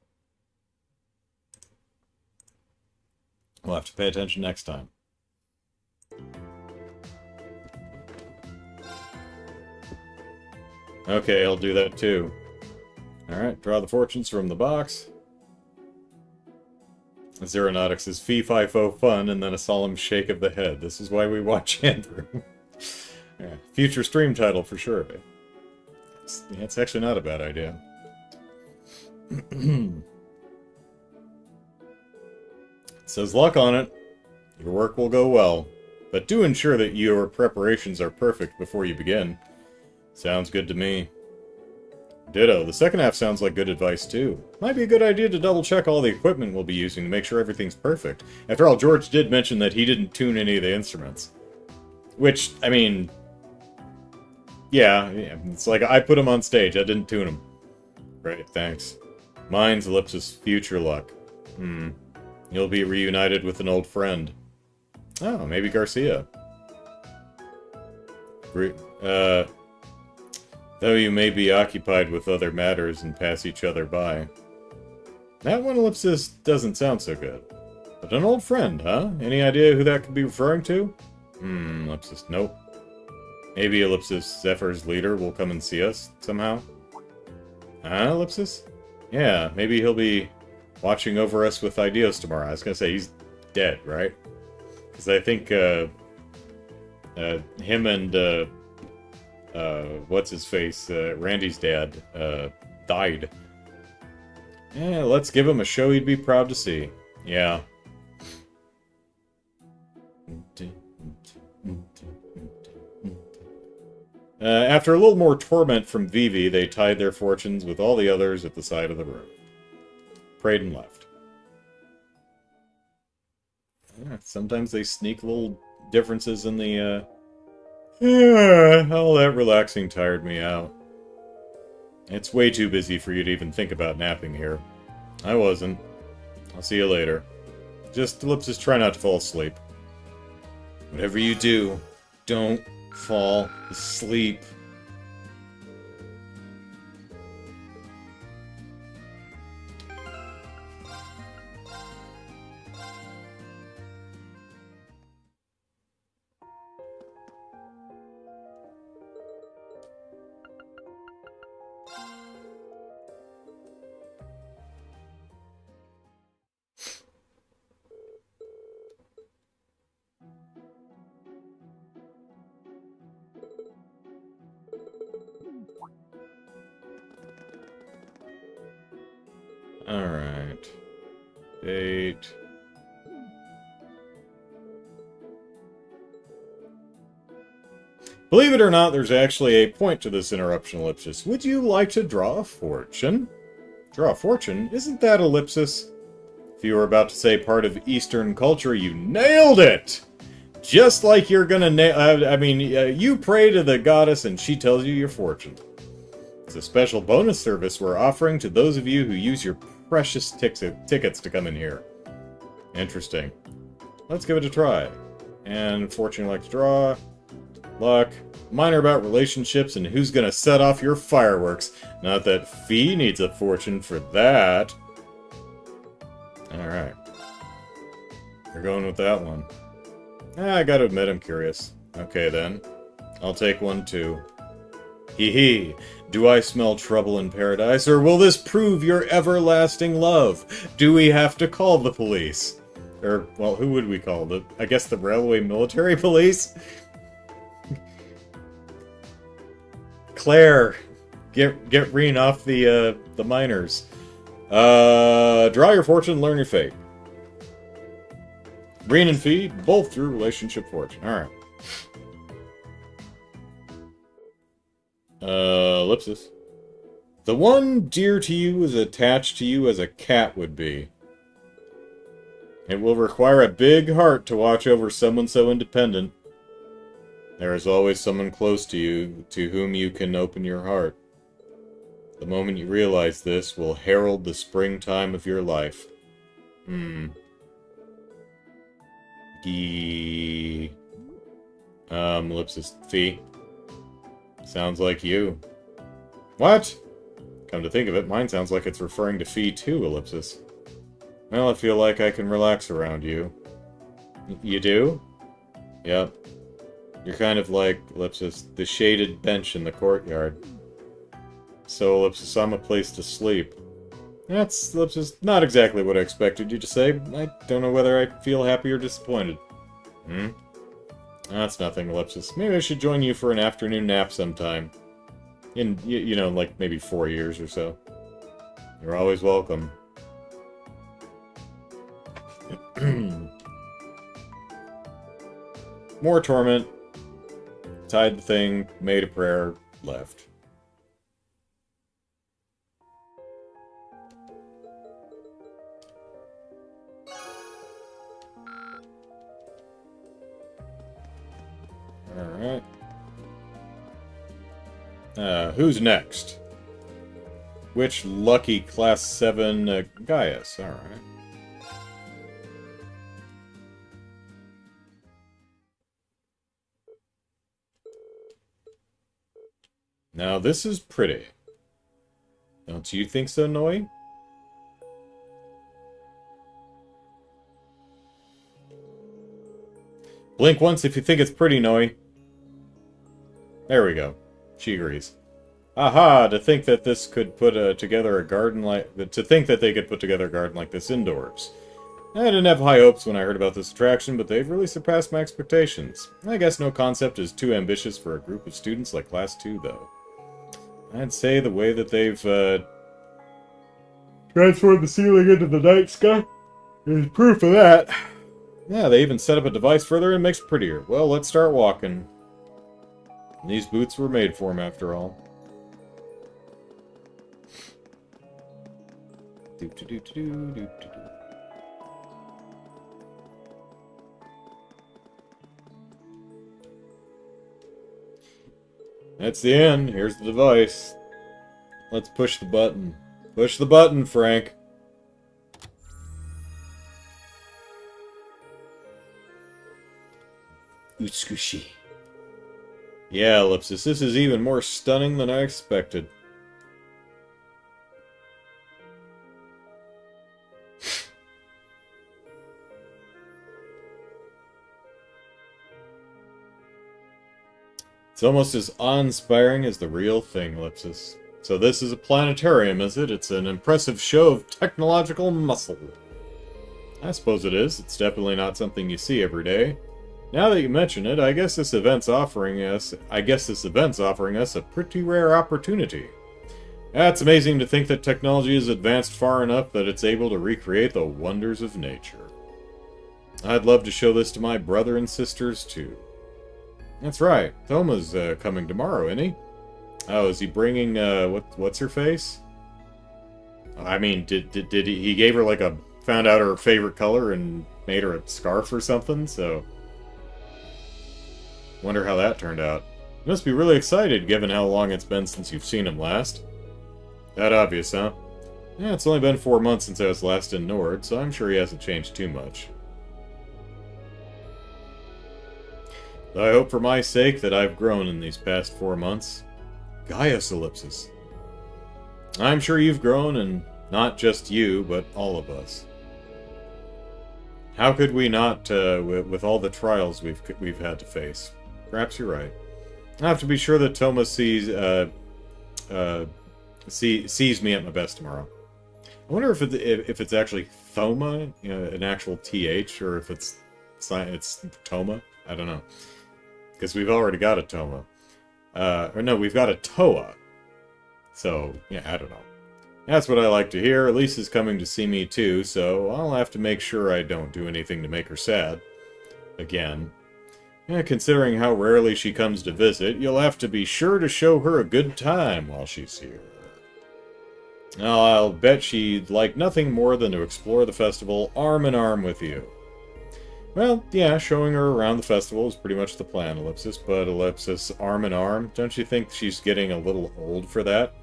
We'll have to pay attention next time. Okay, I'll do that too. Alright, draw the fortunes from the box. Zeronautics is fee-fi-fo fun, and then a solemn shake of the head. This is why we watch Andrew. Yeah, future stream title for sure. It's actually not a bad idea. It says luck on it. Your work will go well, but do ensure that your preparations are perfect before you begin. Sounds good to me. Ditto. The second half sounds like good advice, too. Might be a good idea to double-check all the equipment we'll be using to make sure everything's perfect. After all, George did mention that he didn't tune any of the instruments. Which, I mean... Yeah, it's like I put him on stage, I didn't tune him. Great, thanks. Mine's Ellipsis future luck. You'll be reunited with an old friend. Oh, maybe Garcia. Though you may be occupied with other matters and pass each other by. That one Ellipsis doesn't sound so good. But an old friend, huh? Any idea who that could be referring to? Ellipsis, nope. Maybe Ellipsis Zephyr's leader will come and see us, somehow? Huh, Ellipsis? Yeah, maybe he'll be watching over us with ideas tomorrow. I was gonna say, he's dead, right? Because I think, him and, what's-his-face, Randy's dad, died. Yeah, let's give him a show he'd be proud to see. Yeah. After a little more torment from Vivi, they tied their fortunes with all the others at the side of the room. Prayed and left. Yeah, sometimes they sneak little differences in the, all that relaxing tired me out. It's way too busy for you to even think about napping here. I wasn't. I'll see you later. Just, Ellipsis, try not to fall asleep. Whatever you do, don't fall asleep. Alright. Date. Believe it or not, there's actually a point to this interruption, Ellipsis. Would you like to draw a fortune? Draw a fortune? Isn't that Ellipsis? If you were about to say part of Eastern culture, you nailed it! Just like you're gonna you pray to the goddess and she tells you your fortune. It's a special bonus service we're offering to those of you who use your precious tickets to come in here. Interesting. Let's give it a try. And fortune you like to draw. Luck. Mine are about relationships and who's gonna set off your fireworks. Not that Fee needs a fortune for that. Alright. You're going with that one. I gotta admit I'm curious. Okay then. I'll take one too. Hee hee. Do I smell trouble in paradise, or will this prove your everlasting love? Do we have to call the police? Or, well, who would we call? I guess the railway military police? Claire, get Reen off the miners. Draw your fortune, learn your fate. Reen and Fee both drew relationship fortune. Alright. Ellipsis. The one dear to you is attached to you as a cat would be. It will require a big heart to watch over someone so independent. There is always someone close to you to whom you can open your heart. The moment you realize this will herald the springtime of your life. Ellipsis. Fee. Sounds like you. What? Come to think of it, mine sounds like it's referring to Fee too, Ellipsis. Well, I feel like I can relax around you. You do? Yep. You're kind of like, Ellipsis, the shaded bench in the courtyard. So, Ellipsis, I'm a place to sleep. That's, Ellipsis, not exactly what I expected you to say. I don't know whether I feel happy or disappointed. Hmm? That's nothing, Ellipsis. Maybe I should join you for an afternoon nap sometime. In, you know, like maybe 4 years or so. You're always welcome. More torment. Tied the thing, made a prayer, left. Alright. Who's next? Which lucky class 7 Gaius? Alright. Now this is pretty. Don't you think so, Noi? Blink once if you think it's pretty, Noi. There we go. She agrees. Aha! To think that this could put together a garden like... To think that they could put together a garden like this indoors. I didn't have high hopes when I heard about this attraction, but they've really surpassed my expectations. I guess no concept is too ambitious for a group of students like Class 2, though. I'd say the way that they've transformed the ceiling into the night sky is proof of that. Yeah, they even set up a device further and makes it prettier. Well, let's start walking. These boots were made for him, after all. That's the end. Here's the device. Let's push the button. Push the button, Frank. Utsukushi. Yeah, Ellipsis, this is even more stunning than I expected. It's almost as awe-inspiring as the real thing, Ellipsis. So this is a planetarium, is it? It's an impressive show of technological muscle. I suppose it is. It's definitely not something you see every day. Now that you mention it, I guess this event's offering us a pretty rare opportunity. It's amazing to think that technology has advanced far enough that it's able to recreate the wonders of nature. I'd love to show this to my brother and sisters, too. That's right. Thoma's coming tomorrow, isn't he? Oh, is he bringing, what's her face? I mean, did he gave her, like, found out her favorite color and made her a scarf or something, so... Wonder how that turned out. You must be really excited, given how long it's been since you've seen him last. That obvious, huh? Yeah, it's only been 4 months since I was last in Nord, so I'm sure he hasn't changed too much. Though I hope for my sake that I've grown in these past 4 months. Gaius, Ellipsis. I'm sure you've grown, and not just you, but all of us. How could we not, with all the trials we've had to face? Perhaps you're right. I have to be sure that Toma sees me at my best tomorrow. I wonder if it's actually Thoma, you know, an actual TH, or if it's Toma. I don't know. Because we've already got a Toma. Or no, we've got a Toa. So, yeah, I don't know. That's what I like to hear. Elise is coming to see me too, so I'll have to make sure I don't do anything to make her sad. Again. Yeah, considering how rarely she comes to visit, you'll have to be sure to show her a good time while she's here. Now, I'll bet she'd like nothing more than to explore the festival arm in arm with you. Well, yeah, showing her around the festival is pretty much the plan, Ellipsis, but Ellipsis, arm in arm, don't you think she's getting a little old for that?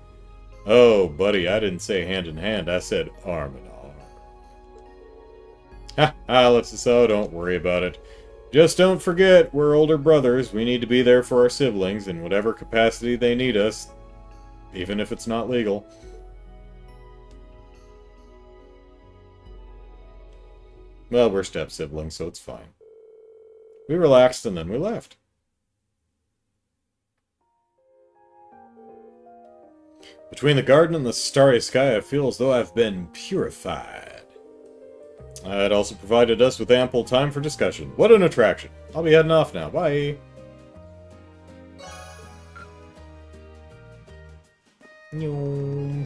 Oh, buddy, I didn't say hand in hand, I said arm in arm. Ha, Ellipsis, oh, don't worry about it. Just don't forget, we're older brothers, we need to be there for our siblings in whatever capacity they need us, even if it's not legal. Well, we're step-siblings, so it's fine. We relaxed and then we left. Between the garden and the starry sky, I feel as though I've been purified. It also provided us with ample time for discussion. What an attraction. I'll be heading off now. Bye. No.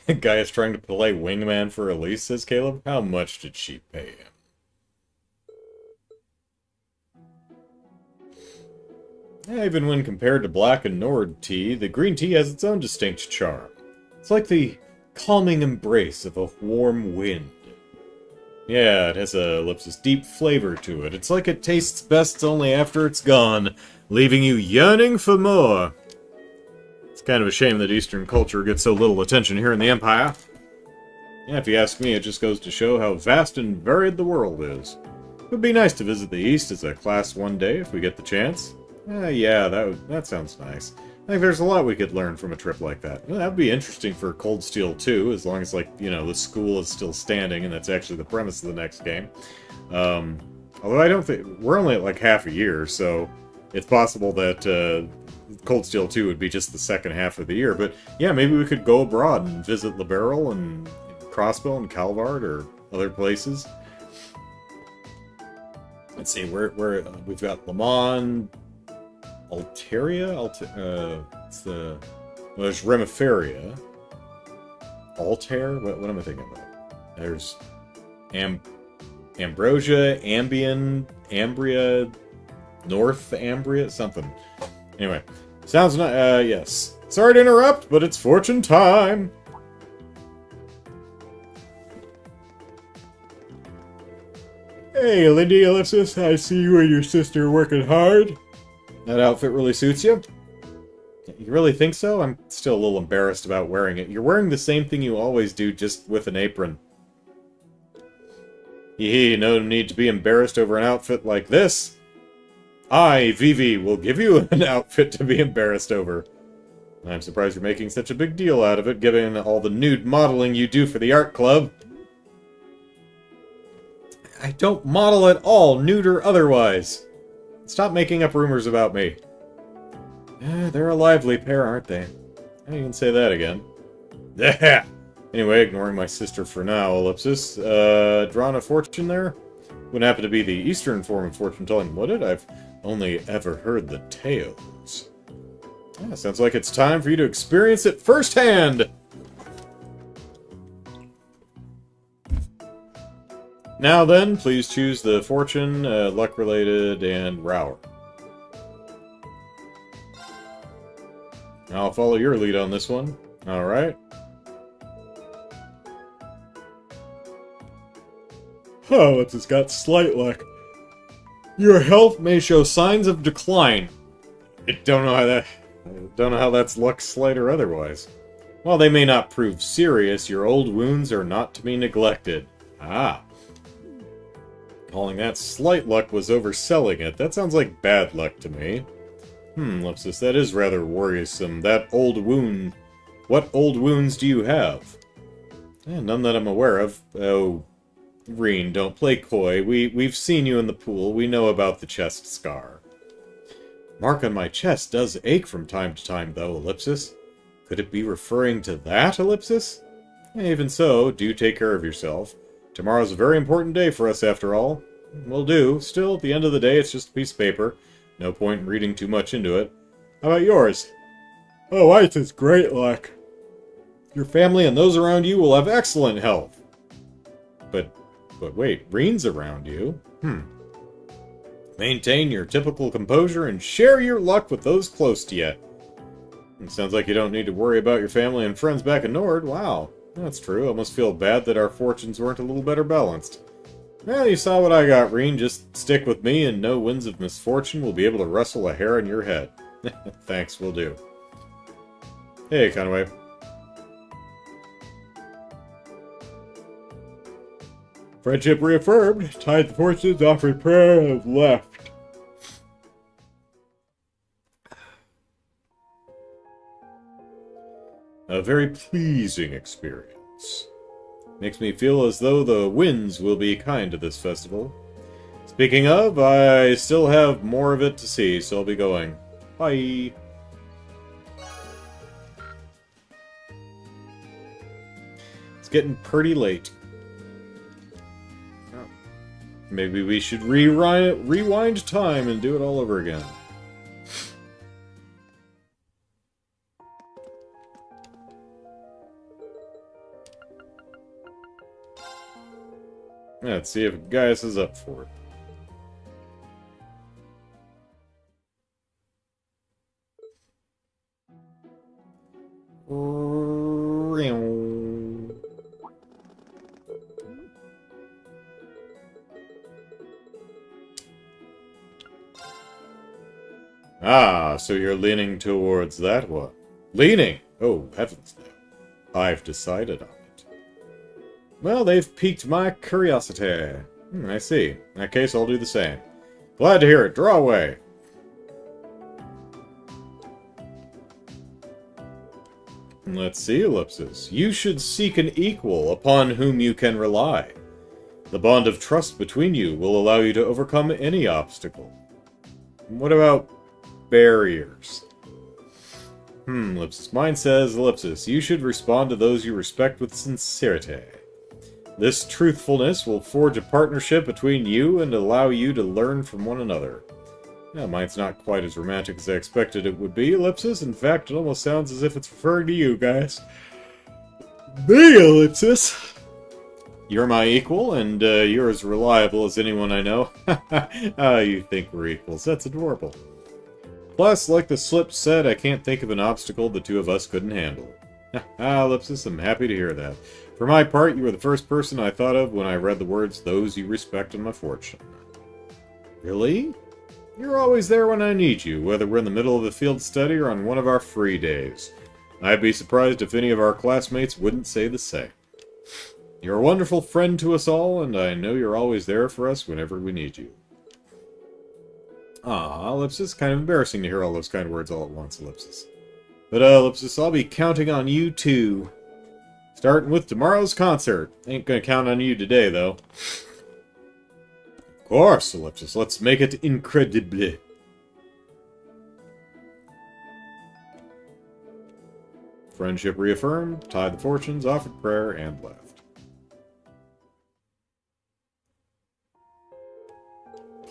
The guy is trying to play wingman for Elise, says Caleb. How much did she pay him? Even when compared to black and Nord tea, the green tea has its own distinct charm. It's like the calming embrace of a warm wind. Yeah, it has a ellipsis deep flavor to it. It's like it tastes best only after it's gone, leaving you yearning for more. It's kind of a shame that Eastern culture gets so little attention here in the Empire. Yeah, if you ask me, it just goes to show how vast and varied the world is. It would be nice to visit the East as a class one day if we get the chance. Yeah, that sounds nice. I think there's a lot we could learn from a trip like that. That would be interesting for Cold Steel 2, as long as, like, you know, the school is still standing, and that's actually the premise of the next game. Although I don't think... We're only at, like, half a year, so it's possible that Cold Steel 2 would be just the second half of the year. But, yeah, maybe we could go abroad and visit Liberl and Crossbow and Calvard or other places. Let's see, where we've got Le Mans... Altaria? There's Remiferia. Altair? What am I thinking about? There's Ambrosia, Ambien, Ambria, North Ambria, something. Anyway, sounds nice. Yes. Sorry to interrupt, but it's fortune time! Hey, Lindy Ellipsis, I see you and your sister working hard. That outfit really suits you? You really think so? I'm still a little embarrassed about wearing it. You're wearing the same thing you always do, just with an apron. Hee, no need to be embarrassed over an outfit like this. I, Vivi, will give you an outfit to be embarrassed over. I'm surprised you're making such a big deal out of it, given all the nude modeling you do for the art club. I don't model at all, nude or otherwise. Stop making up rumors about me. They're a lively pair, aren't they? I didn't even say that again. Anyway, ignoring my sister for now, Ellipsis. Drawn a fortune there? Would happen to be the Eastern form of fortune telling, would it? I've only ever heard the tales. Yeah, sounds like it's time for you to experience it firsthand! Now then, please choose the fortune, luck-related, and rower. I'll follow your lead on this one. Alright. Oh, it's got slight luck. Your health may show signs of decline. I don't know how that's luck slight or otherwise. While they may not prove serious, your old wounds are not to be neglected. Ah. Calling that slight luck was overselling it. That sounds like bad luck to me. Lepsis, that is rather worrisome. That old wound... What old wounds do you have? None that I'm aware of. Oh, Reen, don't play coy. We've seen you in the pool. We know about the chest scar. Mark on my chest does ache from time to time, though, Ellipsis. Could it be referring to that, Ellipsis? Even so, do take care of yourself. Tomorrow's a very important day for us, after all. Will do. Still, at the end of the day, it's just a piece of paper. No point in reading too much into it. How about yours? Oh, White's is great luck. Your family and those around you will have excellent health. But wait, Reen's around you? Maintain your typical composure and share your luck with those close to you. It sounds like you don't need to worry about your family and friends back in Nord. Wow. That's true. I almost feel bad that our fortunes weren't a little better balanced. Well, you saw what I got, Reen. Just stick with me, and no winds of misfortune will be able to rustle a hair in your head. Thanks, will do. Hey, Conway. Friendship reaffirmed. Tied the fortunes, offered prayer, and left. A very pleasing experience. Makes me feel as though the winds will be kind to this festival. Speaking of, I still have more of it to see, so I'll be going. Bye! It's getting pretty late. Maybe we should rewind time and do it all over again. Let's see if Gaius is up for it. Ah, so you're leaning towards that one. Leaning? Oh, heavens no. I've decided on it. Well, they've piqued my curiosity. I see. In that case, I'll do the same. Glad to hear it. Draw away. Let's see, Ellipsis. You should seek an equal upon whom you can rely. The bond of trust between you will allow you to overcome any obstacle. What about barriers? Ellipsis. Mine says, Ellipsis, you should respond to those you respect with sincerity. This truthfulness will forge a partnership between you and allow you to learn from one another. Yeah, mine's not quite as romantic as I expected it would be, Ellipsis. In fact, it almost sounds as if it's referring to you, guys. Me, Ellipsis! You're my equal, and you're as reliable as anyone I know. You think we're equals. That's adorable. Plus, like the slip said, I can't think of an obstacle the two of us couldn't handle. Ellipsis, I'm happy to hear that. For my part, you were the first person I thought of when I read the words, those you respect in my fortune. Really? You're always there when I need you, whether we're in the middle of a field study or on one of our free days. I'd be surprised if any of our classmates wouldn't say the same. You're a wonderful friend to us all, and I know you're always there for us whenever we need you. Ellipsis, kind of embarrassing to hear all those kind of words all at once, Ellipsis. But, Ellipsis, I'll be counting on you, too. Starting with tomorrow's concert. Ain't gonna count on you today, though. Of course, Ellipsis. Let's make it incredible. Friendship reaffirmed, tied the fortunes, offered prayer, and left.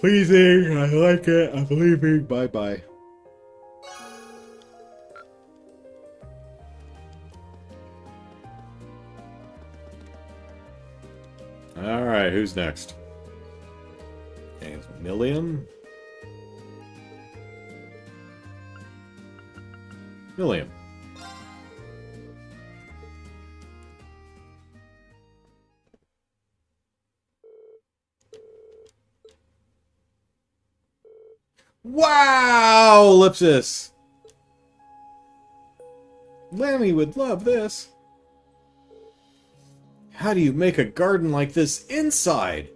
Pleasing, I like it, I'm leaving, bye-bye. Alright, who's next? And Milliam? Milliam. Wow, Ellipsis! Lammy would love this. How do you make a garden like this inside?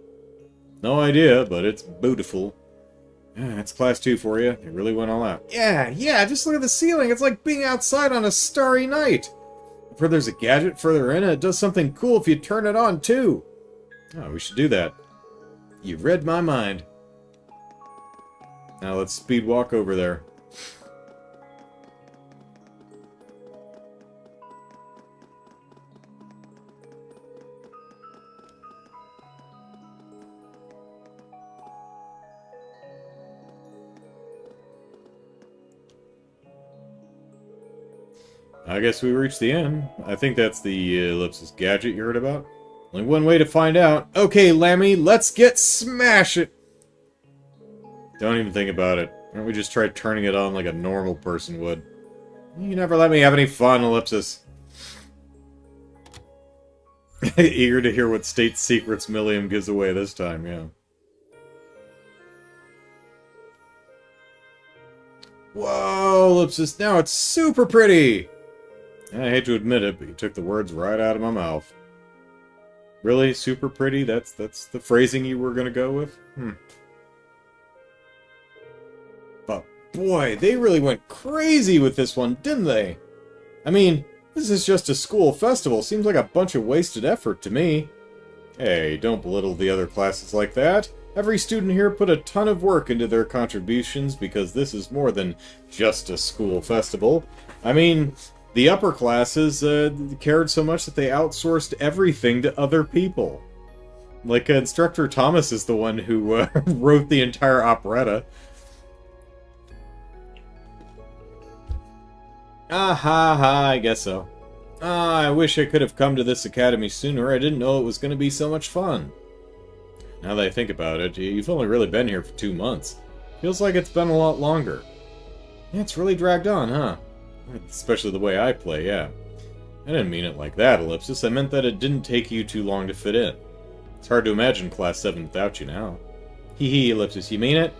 No idea, but it's beautiful. Yeah, that's class 2 for you. It really went all out. Yeah, just look at the ceiling. It's like being outside on a starry night. I've heard there's a gadget further in, and it does something cool if you turn it on, too. Oh, we should do that. You've read my mind. Now let's speed walk over there. I guess we reached the end. I think that's the Ellipsis gadget you heard about. Only one way to find out. Okay, Lammy, let's get smash it! Don't even think about it. Why don't we just try turning it on like a normal person would? You never let me have any fun, Ellipsis. Eager to hear what state secrets Milliam gives away this time, yeah. Whoa, Ellipsis, now it's super pretty! I hate to admit it, but you took the words right out of my mouth. Really? Super pretty? That's the phrasing you were gonna go with? But boy, they really went crazy with this one, didn't they? I mean, This is just a school festival. Seems like a bunch of wasted effort to me. Hey, don't belittle the other classes like that. Every student here put a ton of work into their contributions because this is more than just a school festival. I mean, the upper classes cared so much that they outsourced everything to other people. Like, Instructor Thomas is the one who wrote the entire operetta. Ah ha ha, I guess so. Ah, I wish I could have come to this academy sooner. I didn't know it was going to be so much fun. Now that I think about it, you've only really been here for 2 months. Feels like it's been a lot longer. Yeah, it's really dragged on, huh? Especially the way I play, yeah. I didn't mean it like that, Ellipsis. I meant that it didn't take you too long to fit in. It's hard to imagine Class 7 without you now. Hee hee, Ellipsis, you mean it?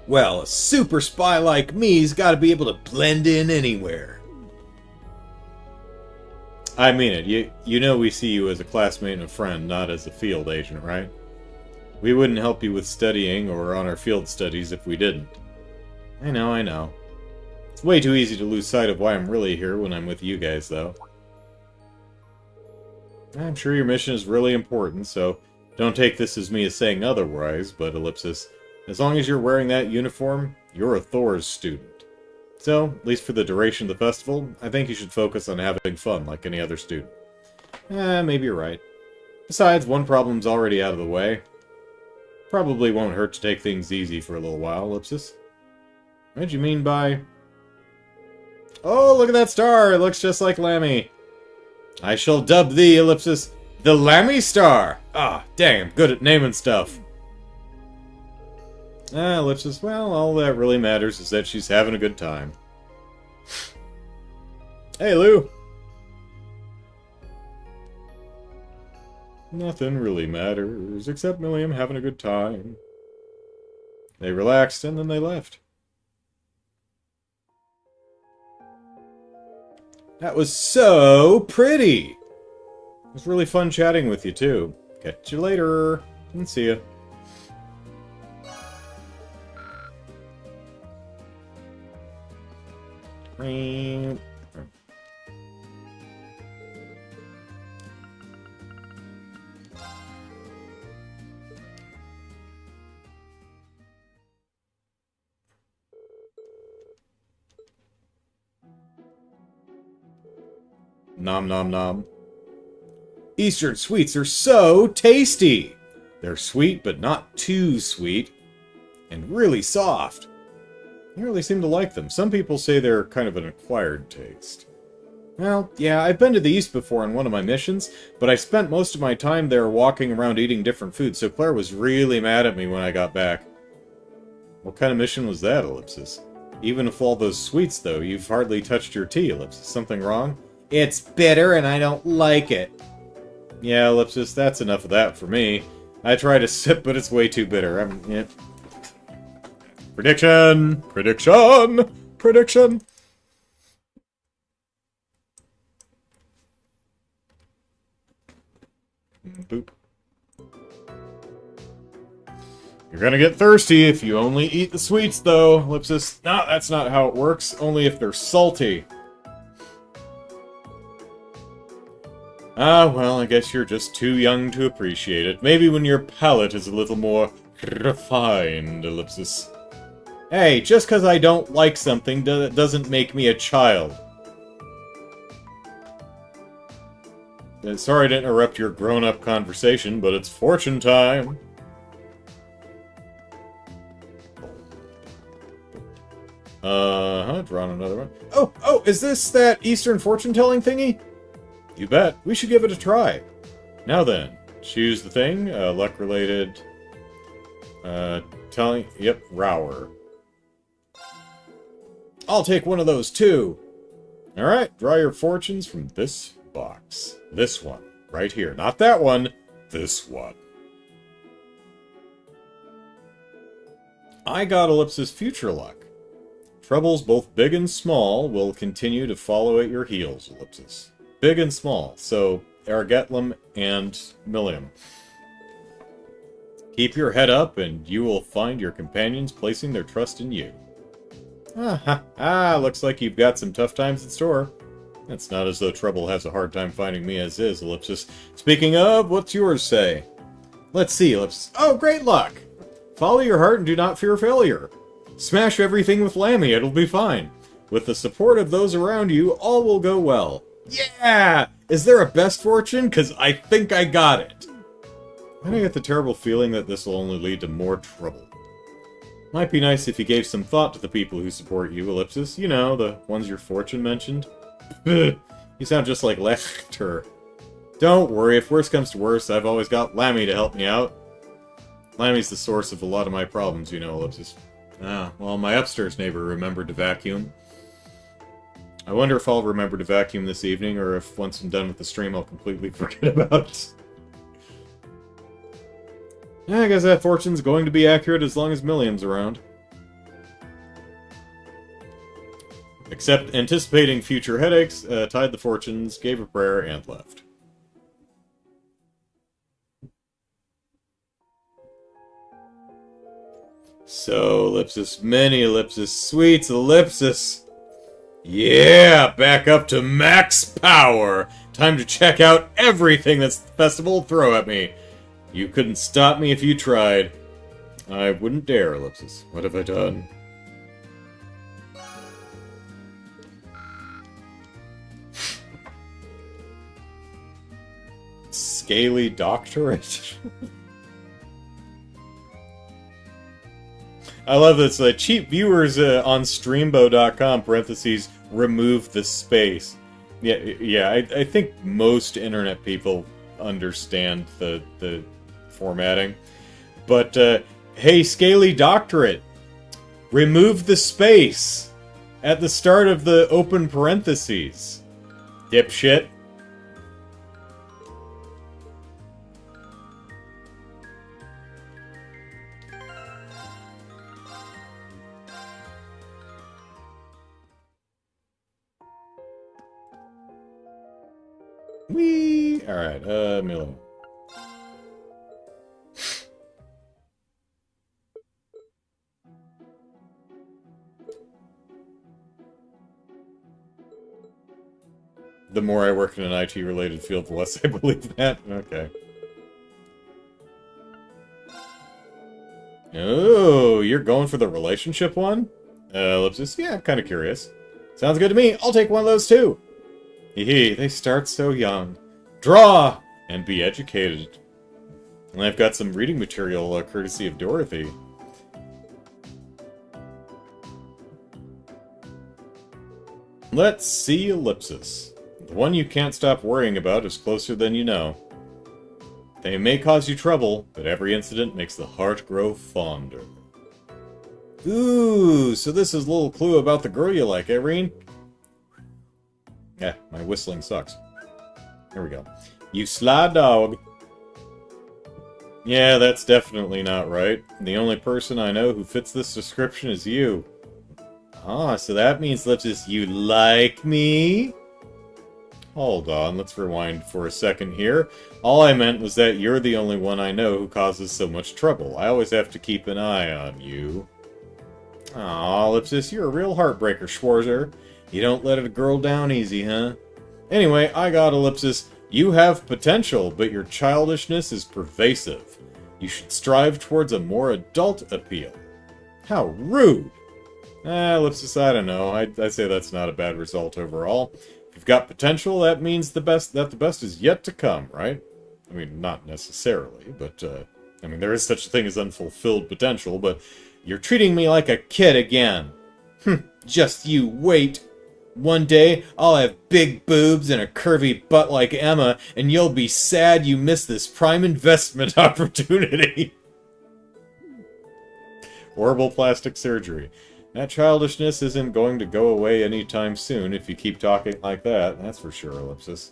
Well, a super spy like me's gotta be able to blend in anywhere. I mean it. You know we see you as a classmate and a friend, not as a field agent, right? We wouldn't help you with studying or on our field studies if we didn't. I know. It's way too easy to lose sight of why I'm really here when I'm with you guys, though. I'm sure your mission is really important, so don't take this as me as saying otherwise, but Ellipsis, as long as you're wearing that uniform, you're a Thor's student. So, at least for the duration of the festival, I think you should focus on having fun like any other student. Maybe you're right. Besides, one problem's already out of the way. Probably won't hurt to take things easy for a little while, Ellipsis. What'd you mean by... Oh, look at that star! It looks just like Lammy. I shall dub thee, Ellipsis, the Lammy Star! Ah, dang, I'm good at naming stuff. Ellipsis, well, all that really matters is that she's having a good time. Hey, Lou! Nothing really matters, except Milliam having a good time. They relaxed, and then they left. That was so pretty! It was really fun chatting with you, too. Catch you later, and see ya. Nom nom nom. Eastern sweets are so tasty! They're sweet, but not too sweet. And really soft. I really seem to like them. Some people say they're kind of an acquired taste. Well, yeah, I've been to the East before on one of my missions, but I spent most of my time there walking around eating different foods, so Claire was really mad at me when I got back. What kind of mission was that, Ellipsis? Even with all those sweets, though, you've hardly touched your tea, Ellipsis. Something wrong? It's bitter and I don't like it. Yeah, Ellipsis, that's enough of that for me. I try to sip, but it's way too bitter. Yeah. Prediction! Prediction! Prediction! Boop. You're gonna get thirsty if you only eat the sweets, though, Ellipsis. No, that's not how it works. Only if they're salty. Ah, well, I guess you're just too young to appreciate it. Maybe when your palate is a little more refined, Ellipsis. Hey, just because I don't like something doesn't make me a child. Sorry to interrupt your grown-up conversation, but it's fortune time. Drawn another one. Oh, is this that Eastern fortune-telling thingy? You bet. We should give it a try. Now then, choose the thing. Luck-related. Telling... Yep, Rower. I'll take one of those, too. Alright, draw your fortunes from this box. This one. Right here. Not that one. This one. I got Ellipsis future luck. Troubles both big and small will continue to follow at your heels, Ellipsis. Big and small. So, Ergetlam and Milliam. Keep your head up and you will find your companions placing their trust in you. Looks like you've got some tough times in store. It's not as though trouble has a hard time finding me as is, Ellipsis. Speaking of, what's yours say? Let's see, Ellipsis. Oh, great luck! Follow your heart and do not fear failure. Smash everything with Lammy, it'll be fine. With the support of those around you, all will go well. Yeah! Is there a best fortune? 'Cause I think I got it. Why do I get the terrible feeling that this will only lead to more trouble? Might be nice if you gave some thought to the people who support you, Ellipsis. You know, the ones your fortune mentioned. You sound just like Laughter. Don't worry, if worse comes to worse, I've always got Lammy to help me out. Lammy's the source of a lot of my problems, you know, Ellipsis. Ah, well, my upstairs neighbor remembered to vacuum. I wonder if I'll remember to vacuum this evening, or if once I'm done with the stream, I'll completely forget about it. Yeah, I guess that fortune's going to be accurate as long as Milliam's around. Except anticipating future headaches, tied the fortunes, gave a prayer, and left. So, ellipsis, many ellipsis, sweets ellipsis. Yeah, back up to max power. Time to check out everything this festival will throw at me. You couldn't stop me if you tried. I wouldn't dare, ellipsis. What have I done? Scaly doctorate? I love this. Cheap viewers on streambo.com, parentheses, remove the space. Yeah, I think most internet people understand the formatting. But, hey, Scaly Doctorate, remove the space at the start of the open parentheses. Dipshit. Whee! Alright, Milo. The more I work in an IT-related field, the less I believe that. Okay. Oh, you're going for the relationship one? Ellipsis, yeah, I'm kind of curious. Sounds good to me. I'll take one of those too. Hee, they start so young. Draw! And be educated. And I've got some reading material courtesy of Dorothy. Let's see ellipsis. The one you can't stop worrying about is closer than you know. They may cause you trouble, but every incident makes the heart grow fonder. Ooh, so this is a little clue about the girl you like, eh, Reen? Yeah, my whistling sucks. There we go. You sly dog. Yeah, that's definitely not right. The only person I know who fits this description is you. Ah, so that means, Lipsis, you like me? Hold on, let's rewind for a second here. All I meant was that you're the only one I know who causes so much trouble. I always have to keep an eye on you. Aw, Lipsis, you're a real heartbreaker, Schwarzer. You don't let a girl down easy, huh? Anyway, I got ellipsis. You have potential, but your childishness is pervasive. You should strive towards a more adult appeal. How rude! Ellipsis, I don't know. I'd say that's not a bad result overall. If you've got potential, that means the best is yet to come, right? I mean, not necessarily, but, I mean, there is such a thing as unfulfilled potential, but you're treating me like a kid again. Just you wait. One day, I'll have big boobs and a curvy butt like Emma, and you'll be sad you missed this prime investment opportunity. Horrible plastic surgery. That childishness isn't going to go away anytime soon if you keep talking like that, that's for sure, ellipsis.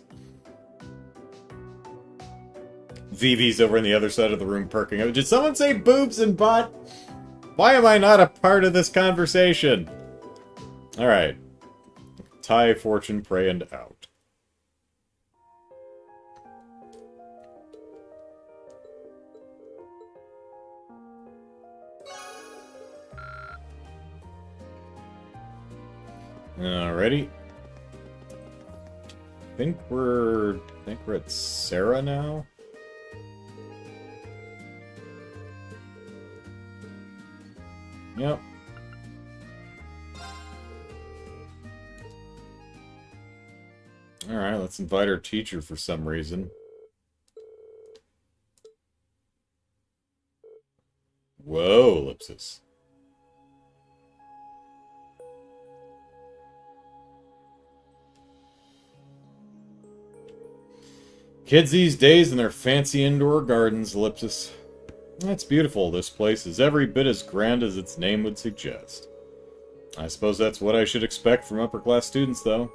Vivi's over on the other side of the room perking up. Did someone say boobs and butt? Why am I not a part of this conversation? Alright. Tie, fortune, pray, and out. Alrighty. I think we're at Sarah now. Yep. Alright, let's invite our teacher for some reason. Whoa, ellipsis. Kids these days and their fancy indoor gardens, ellipsis. That's beautiful. This place is every bit as grand as its name would suggest. I suppose that's what I should expect from upper-class students, though.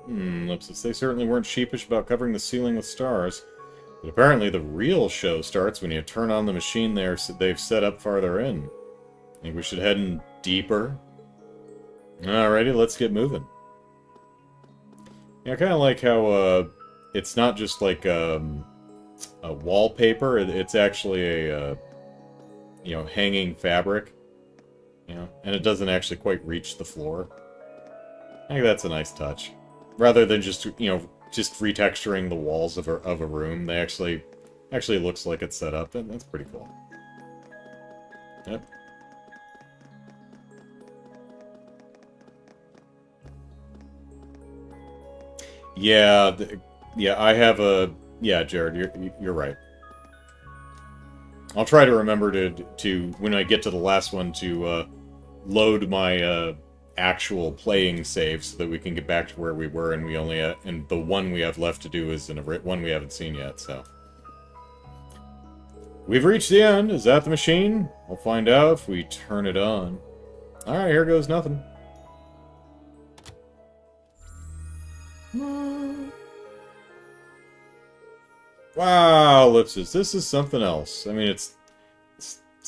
Ellipsis, they certainly weren't sheepish about covering the ceiling with stars. But apparently the real show starts when you turn on the machine they've set up farther in. Think we should head in deeper? Alrighty, let's get moving. Yeah, I kind of like how, it's not just like, a wallpaper, it's actually a, hanging fabric. And it doesn't actually quite reach the floor. I think that's a nice touch. Rather than just, just retexturing the walls of a room, they actually looks like it's set up, and that's pretty cool. Yep. Yeah, I have a... Yeah, Jared, you're right. I'll try to remember to when I get to the last one, to load my actual playing save so that we can get back to where we were, and we only and the one we have left to do is in a one we haven't seen yet. So we've reached the end. Is that the machine? We'll find out if we turn it on. All right, here goes nothing. Wow, ellipsis. This is something else. I mean, it's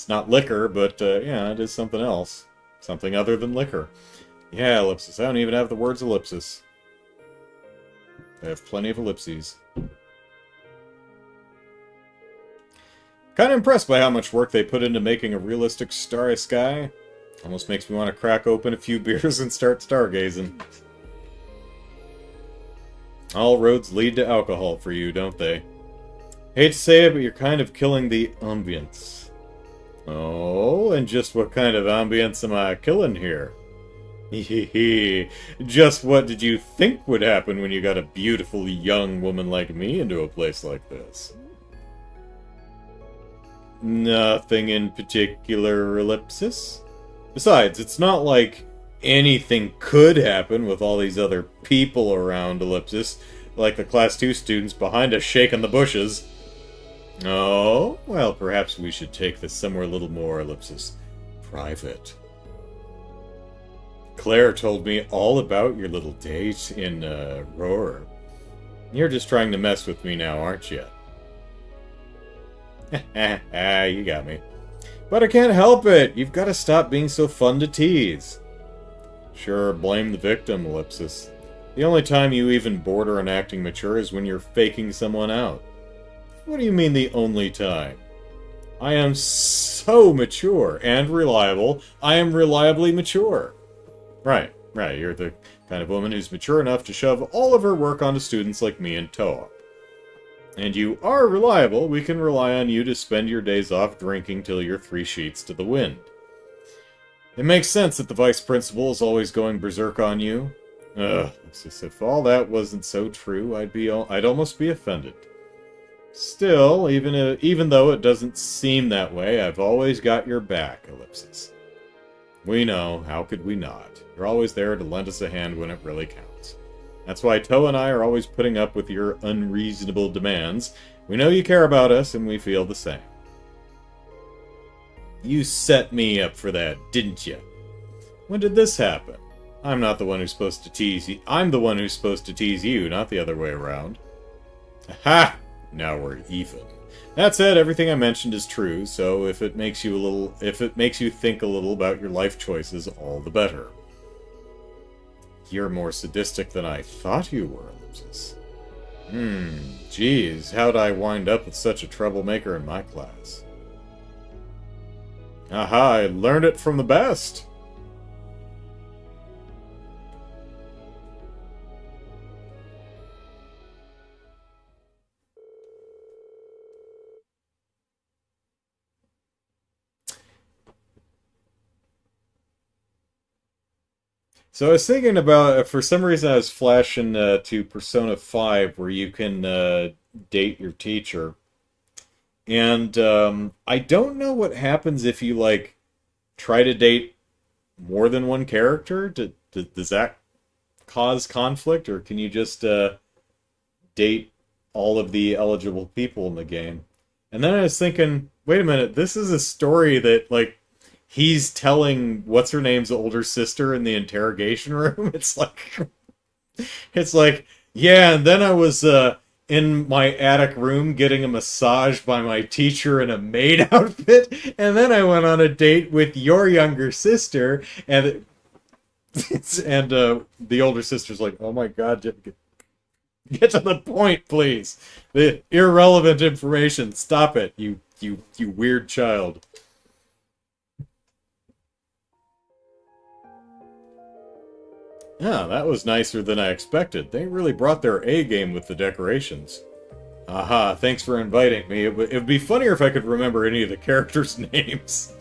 not liquor, but yeah, it is something else. Something other than liquor. Yeah, ellipsis. I don't even have the words ellipsis. I have plenty of ellipses. Kind of impressed by how much work they put into making a realistic starry sky. Almost makes me want to crack open a few beers and start stargazing. All roads lead to alcohol for you, don't they? Hate to say it, but you're kind of killing the ambience. Oh, and just what kind of ambience am I killing here? Hehehe. Just what did you think would happen when you got a beautiful young woman like me into a place like this? Nothing in particular, ellipsis. Besides, it's not like anything could happen with all these other people around, ellipsis, like the Class 2 students behind us shaking the bushes. Oh, well, perhaps we should take this somewhere a little more, ellipsis, private. Claire told me all about your little date in, Roar. You're just trying to mess with me now, aren't you? You got me. But I can't help it! You've got to stop being so fun to tease. Sure, blame the victim, ellipsis. The only time you even border on acting mature is when you're faking someone out. What do you mean the only time? I am so mature and reliable. I am reliably mature. Right. You're the kind of woman who's mature enough to shove all of her work onto students like me and Toa. And you are reliable. We can rely on you to spend your days off drinking till you're 3 sheets to the wind. It makes sense that the vice principal is always going berserk on you. If all that wasn't so true, I'd almost be offended. Still, even though it doesn't seem that way, I've always got your back, ellipsis. We know, how could we not? You're always there to lend us a hand when it really counts. That's why Toa and I are always putting up with your unreasonable demands. We know you care about us, and we feel the same. You set me up for that, didn't you? When did this happen? I'm not the one who's supposed to tease you. I'm the one who's supposed to tease you, not the other way around. Ha! Now we're even. That said, everything I mentioned is true, so if it makes you think a little about your life choices, all the better. You're more sadistic than I thought you were, ellipsis. Geez, how'd I wind up with such a troublemaker in my class? Aha, I learned it from the best! So I was thinking about, for some reason I was flashing to Persona 5 where you can date your teacher. And I don't know what happens if you, like, try to date more than one character. Does that cause conflict, or can you just date all of the eligible people in the game? And then I was thinking, wait a minute, this is a story that, like, he's telling what's-her-name's older sister in the interrogation room. It's like, yeah, and then I was in my attic room getting a massage by my teacher in a maid outfit, and then I went on a date with your younger sister, and the older sister's like, oh my god, get to the point, please. The irrelevant information, stop it, you weird child. Yeah, that was nicer than I expected. They really brought their A game with the decorations. Aha, thanks for inviting me. It would be funnier if I could remember any of the characters' names.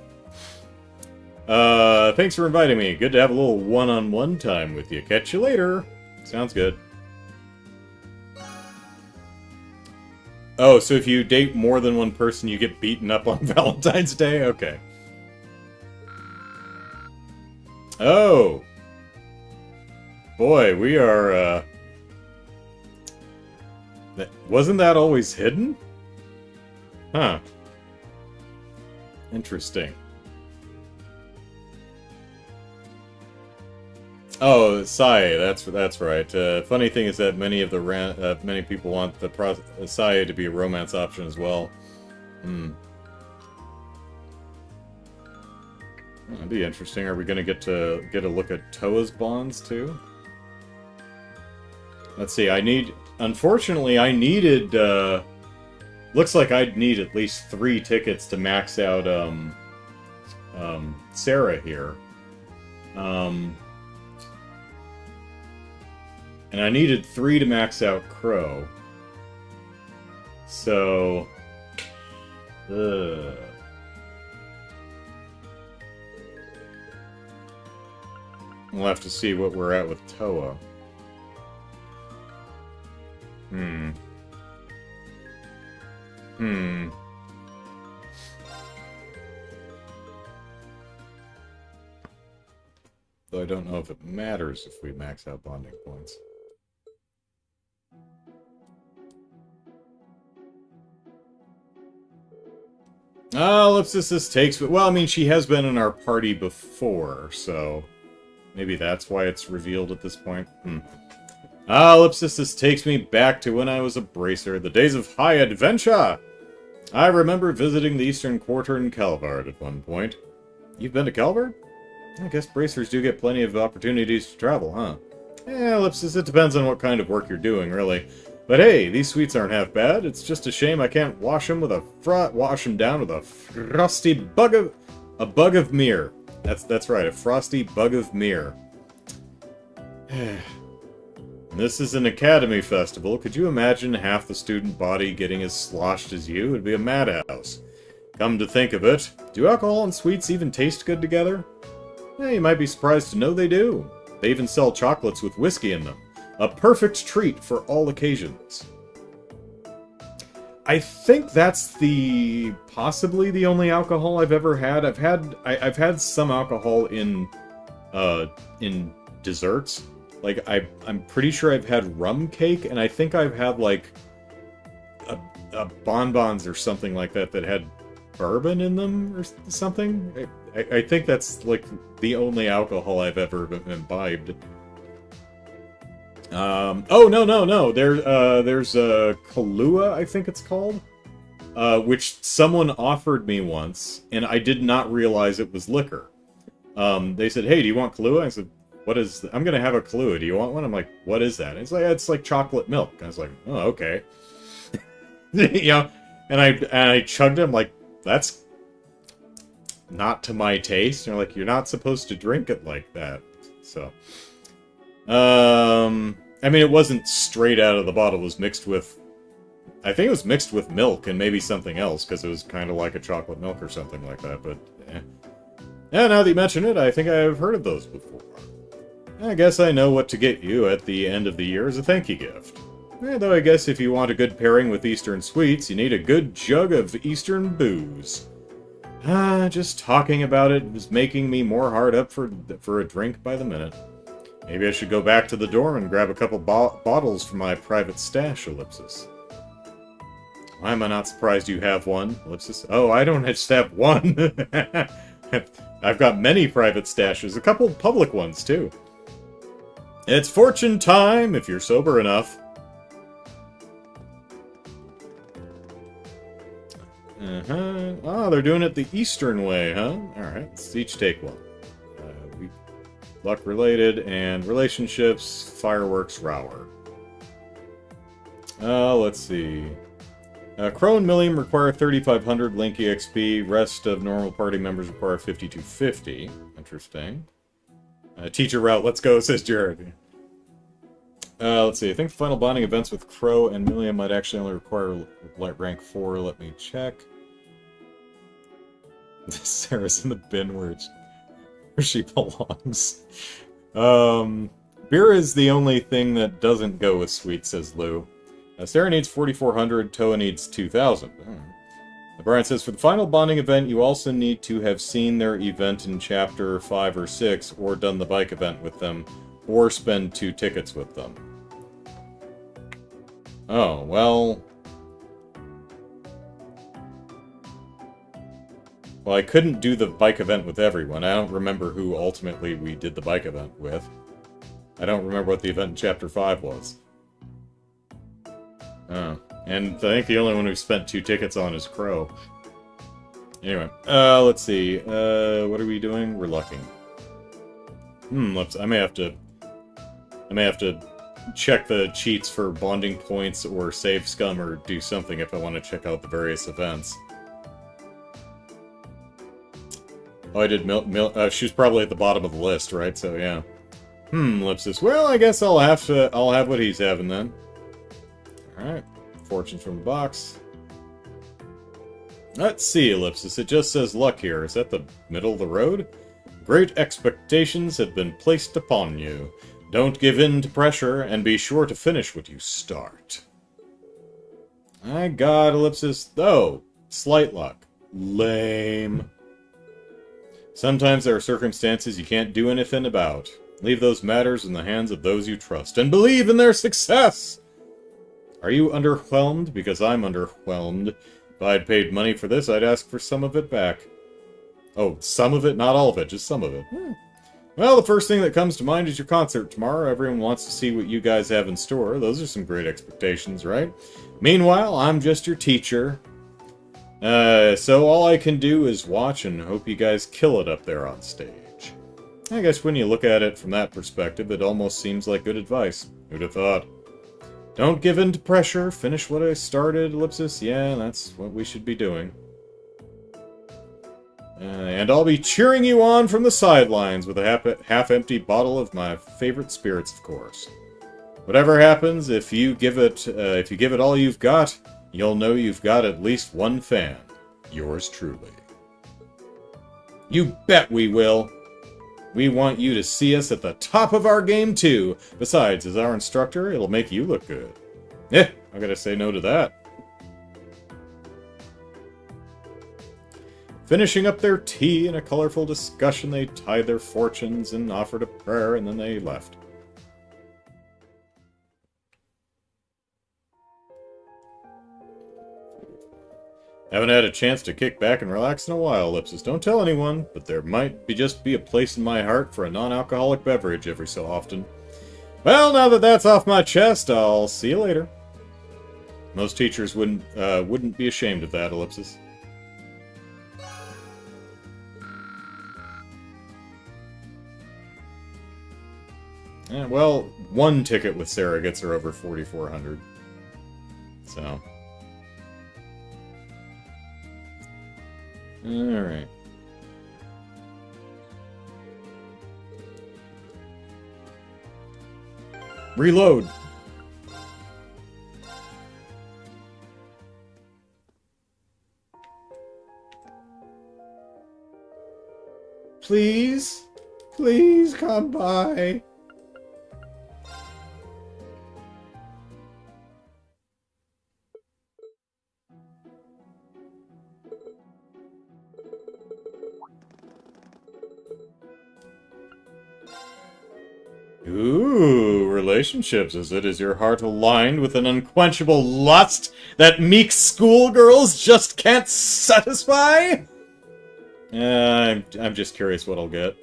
Thanks for inviting me. Good to have a little one-on-one time with you. Catch you later. Sounds good. Oh, so if you date more than one person, you get beaten up on Valentine's Day? Okay. Oh! Boy, we are, wasn't that always hidden? Huh. Interesting. Oh, Sae, that's right. Funny thing is that many people want the Sae to be a romance option as well. Hmm. That'd be interesting. Are we gonna get a look at Toa's bonds too? Let's see, unfortunately, I needed, looks like I'd need at least 3 tickets to max out, Sarah here. And I needed 3 to max out Crow. So... We'll have to see what we're at with Toa. Though I don't know if it matters if we max out bonding points. Ellipsis takes... Well, I mean, she has been in our party before, so... Maybe that's why it's revealed at this point. Ellipsis takes me back to when I was a bracer, the days of high adventure! I remember visiting the Eastern Quarter in Calvard at one point. You've been to Calvard? I guess bracers do get plenty of opportunities to travel, huh? Ellipsis, it depends on what kind of work you're doing, really. But hey, these sweets aren't half bad. It's just a shame I can't wash them down with a frosty bug of mere. That's right, a frosty bug of mere. This is an academy festival. Could you imagine half the student body getting as sloshed as you? It'd be a madhouse. Come to think of it, do alcohol and sweets even taste good together? You might be surprised to know they do. They even sell chocolates with whiskey in them. A perfect treat for all occasions. I think that's possibly the only alcohol I've ever had. I've had some alcohol in desserts. Like, I'm pretty sure I've had rum cake, and I think I've had, like, a bonbons or something like that had bourbon in them or something. I think that's, like, the only alcohol I've ever imbibed. Oh, no. There's Kahlua, I think it's called, which someone offered me once, and I did not realize it was liquor. They said, hey, do you want Kahlua? I said, what is... I'm gonna have a Kahlua. Do you want one? I'm like, what is that? And it's like chocolate milk. I was like, oh, okay. You know, and I chugged it. I'm like, that's not to my taste. And they're like, you're not supposed to drink it like that. So, I mean, it wasn't straight out of the bottle. It was mixed with... I think it was mixed with milk and maybe something else, because it was kind of like a chocolate milk or something like that, but... Yeah, now that you mention it, I think I've heard of those before. I guess I know what to get you at the end of the year as a thank you gift. Though I guess if you want a good pairing with Eastern sweets, you need a good jug of Eastern booze. Just talking about it was making me more hard up for a drink by the minute. Maybe I should go back to the dorm and grab a couple bottles from my private stash, Ellipsis. Why am I not surprised you have one, Ellipsis? Oh, I don't just have one. I've got many private stashes, a couple public ones, too. It's fortune time, if you're sober enough. Oh, they're doing it the Eastern way, huh? Alright, let's each take one. Luck-related and relationships, fireworks, rower. Let's see. Crow and Milliam require 3,500 Link EXP. Rest of normal party members require 5,250. Interesting. Teacher route, let's go, says Jared. Let's see. I think the final bonding events with Crow and Milliam might actually only require rank 4. Let me check. Sarah's in the bin where she belongs. Beer is the only thing that doesn't go with sweet, says Lou. Sarah needs 4,400, Toa needs 2,000. Brian says, for the final bonding event, you also need to have seen their event in Chapter 5 or 6, or done the bike event with them, or spend 2 tickets with them. Oh, well... Well, I couldn't do the bike event with everyone. I don't remember who ultimately we did the bike event with. I don't remember what the event in Chapter 5 was. Oh. And I think the only one who spent 2 tickets on is Crow. Anyway, let's see. What are we doing? We're lucking. I may have to check the cheats for bonding points or save Scum or do something if I want to check out the various events. Oh, I did she was probably at the bottom of the list, right? So yeah. Ellipsis. Well, I guess I'll have what he's having then. Alright. Fortunes from the box. Let's see, Ellipsis. It just says luck here. Is that the middle of the road? Great expectations have been placed upon you. Don't give in to pressure, and be sure to finish what you start. I got Ellipsis. Oh, slight luck. Lame. Sometimes there are circumstances you can't do anything about. Leave those matters in the hands of those you trust, and believe in their success! Are you underwhelmed? Because I'm underwhelmed. If I'd paid money for this, I'd ask for some of it back. Oh, some of it? Not all of it, just some of it. Well, the first thing that comes to mind is your concert tomorrow. Everyone wants to see what you guys have in store. Those are some great expectations, right? Meanwhile, I'm just your teacher. So all I can do is watch and hope you guys kill it up there on stage. I guess when you look at it from that perspective, it almost seems like good advice. Who'd have thought? Don't give in to pressure, finish what I started, Ellipsis. Yeah, that's what we should be doing. And I'll be cheering you on from the sidelines with a half-empty bottle of my favorite spirits, of course. Whatever happens, if you give it all you've got, you'll know you've got at least one fan. Yours truly. You bet we will! We want you to see us at the top of our game, too. Besides, as our instructor, it'll make you look good. I gotta say no to that. Finishing up their tea in a colorful discussion, they tied their fortunes and offered a prayer, and then they left. Haven't had a chance to kick back and relax in a while, Ellipsis. Don't tell anyone, but there might just be a place in my heart for a non-alcoholic beverage every so often. Well, now that that's off my chest, I'll see you later. Most teachers wouldn't be ashamed of that, Ellipsis. Yeah, well, one ticket with Sarah gets her over 4,400. So... Alright. Reload! Please? Please come by. Ooh, relationships, is it? Is your heart aligned with an unquenchable lust that meek schoolgirls just can't satisfy? I'm just curious what I'll get.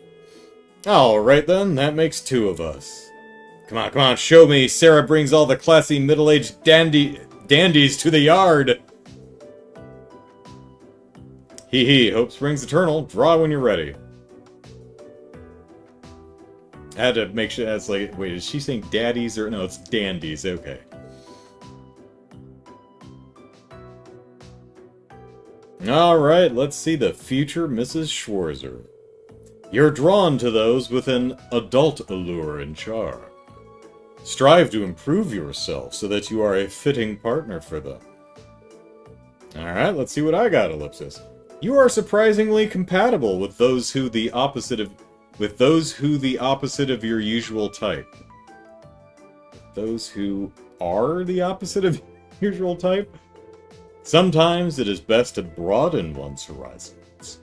Alright then, that makes two of us. Come on, show me. Sarah brings all the classy middle-aged dandies to the yard. Hee hee, hope springs eternal. Draw when you're ready. I had to make sure that's like, wait, is she saying daddies or no, it's dandies, okay. Alright, let's see the future Mrs. Schwarzer. You're drawn to those with an adult allure and charm. Strive to improve yourself so that you are a fitting partner for them. Alright, let's see what I got, Ellipsis. You are surprisingly compatible with those who the opposite of your usual type. Those who are the opposite of usual type? Sometimes it is best to broaden one's horizons.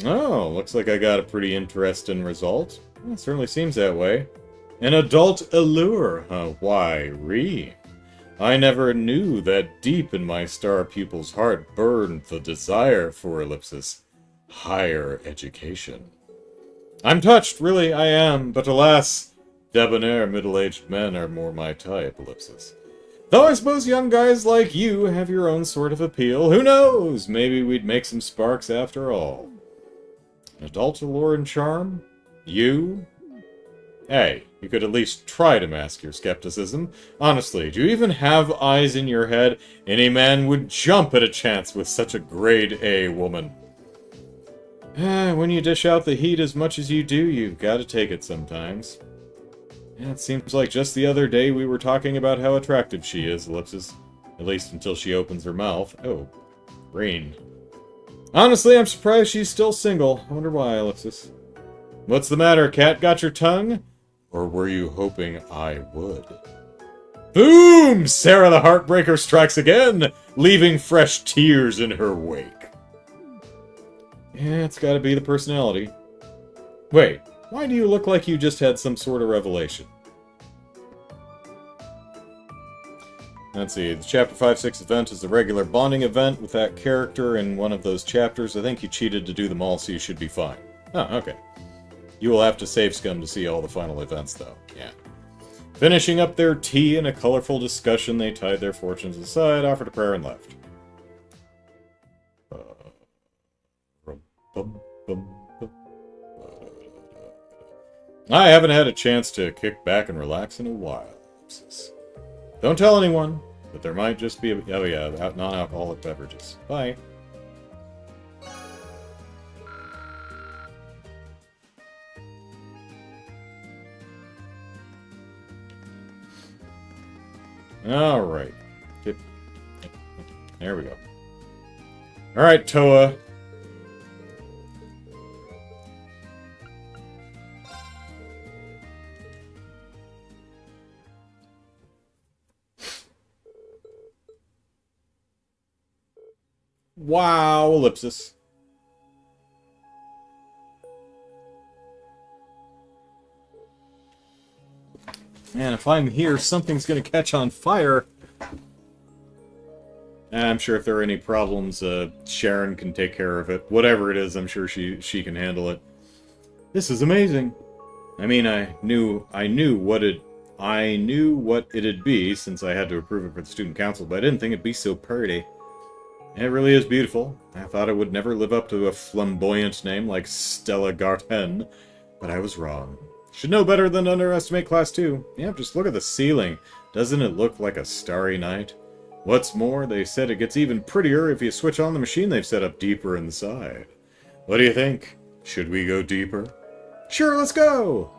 Oh, looks like I got a pretty interesting result. It certainly seems that way. An adult allure, huh? Why, Reem. I never knew that deep in my star pupil's heart burned the desire for ellipsis. Higher education. I'm touched, really, I am, but alas, debonair middle-aged men are more my type, ellipsis. Though I suppose young guys like you have your own sort of appeal. Who knows? Maybe we'd make some sparks after all. Adult allure and charm? You? Hey, you could at least try to mask your skepticism. Honestly, do you even have eyes in your head? Any man would jump at a chance with such a grade A woman. When you dish out the heat as much as you do, you've got to take it sometimes. It seems like just the other day we were talking about how attractive she is, Ellipsis. At least until she opens her mouth. Oh, rain. Honestly, I'm surprised she's still single. I wonder why, Ellipsis. What's the matter, cat? Got your tongue? Or were you hoping I would? Boom! Sarah the Heartbreaker strikes again, leaving fresh tears in her wake. Yeah, it's gotta be the personality. Wait, why do you look like you just had some sort of revelation? Let's see, the Chapter 5-6 event is the regular bonding event with that character in one of those chapters. I think you cheated to do them all, so you should be fine. Oh, okay. You will have to save Scum to see all the final events, though. Yeah. Finishing up their tea in a colorful discussion, they tied their fortunes aside, offered a prayer, and left. I haven't had a chance to kick back and relax in a while. Don't tell anyone, but there might just be a... Oh yeah, non-alcoholic beverages. Bye. Alright. There we go. Alright, Toa. Wow, ellipsis. Man, if I'm here, something's gonna catch on fire. I'm sure if there are any problems, Sharon can take care of it. Whatever it is, I'm sure she can handle it. This is amazing. I mean, I knew what it'd be since I had to approve it for the student council, but I didn't think it'd be so pretty. It really is beautiful. I thought it would never live up to a flamboyant name like Stella Garten, but I was wrong. Should know better than to underestimate Class 2. Yeah, just look at the ceiling. Doesn't it look like a starry night? What's more, they said it gets even prettier if you switch on the machine they've set up deeper inside. What do you think? Should we go deeper? Sure, let's go!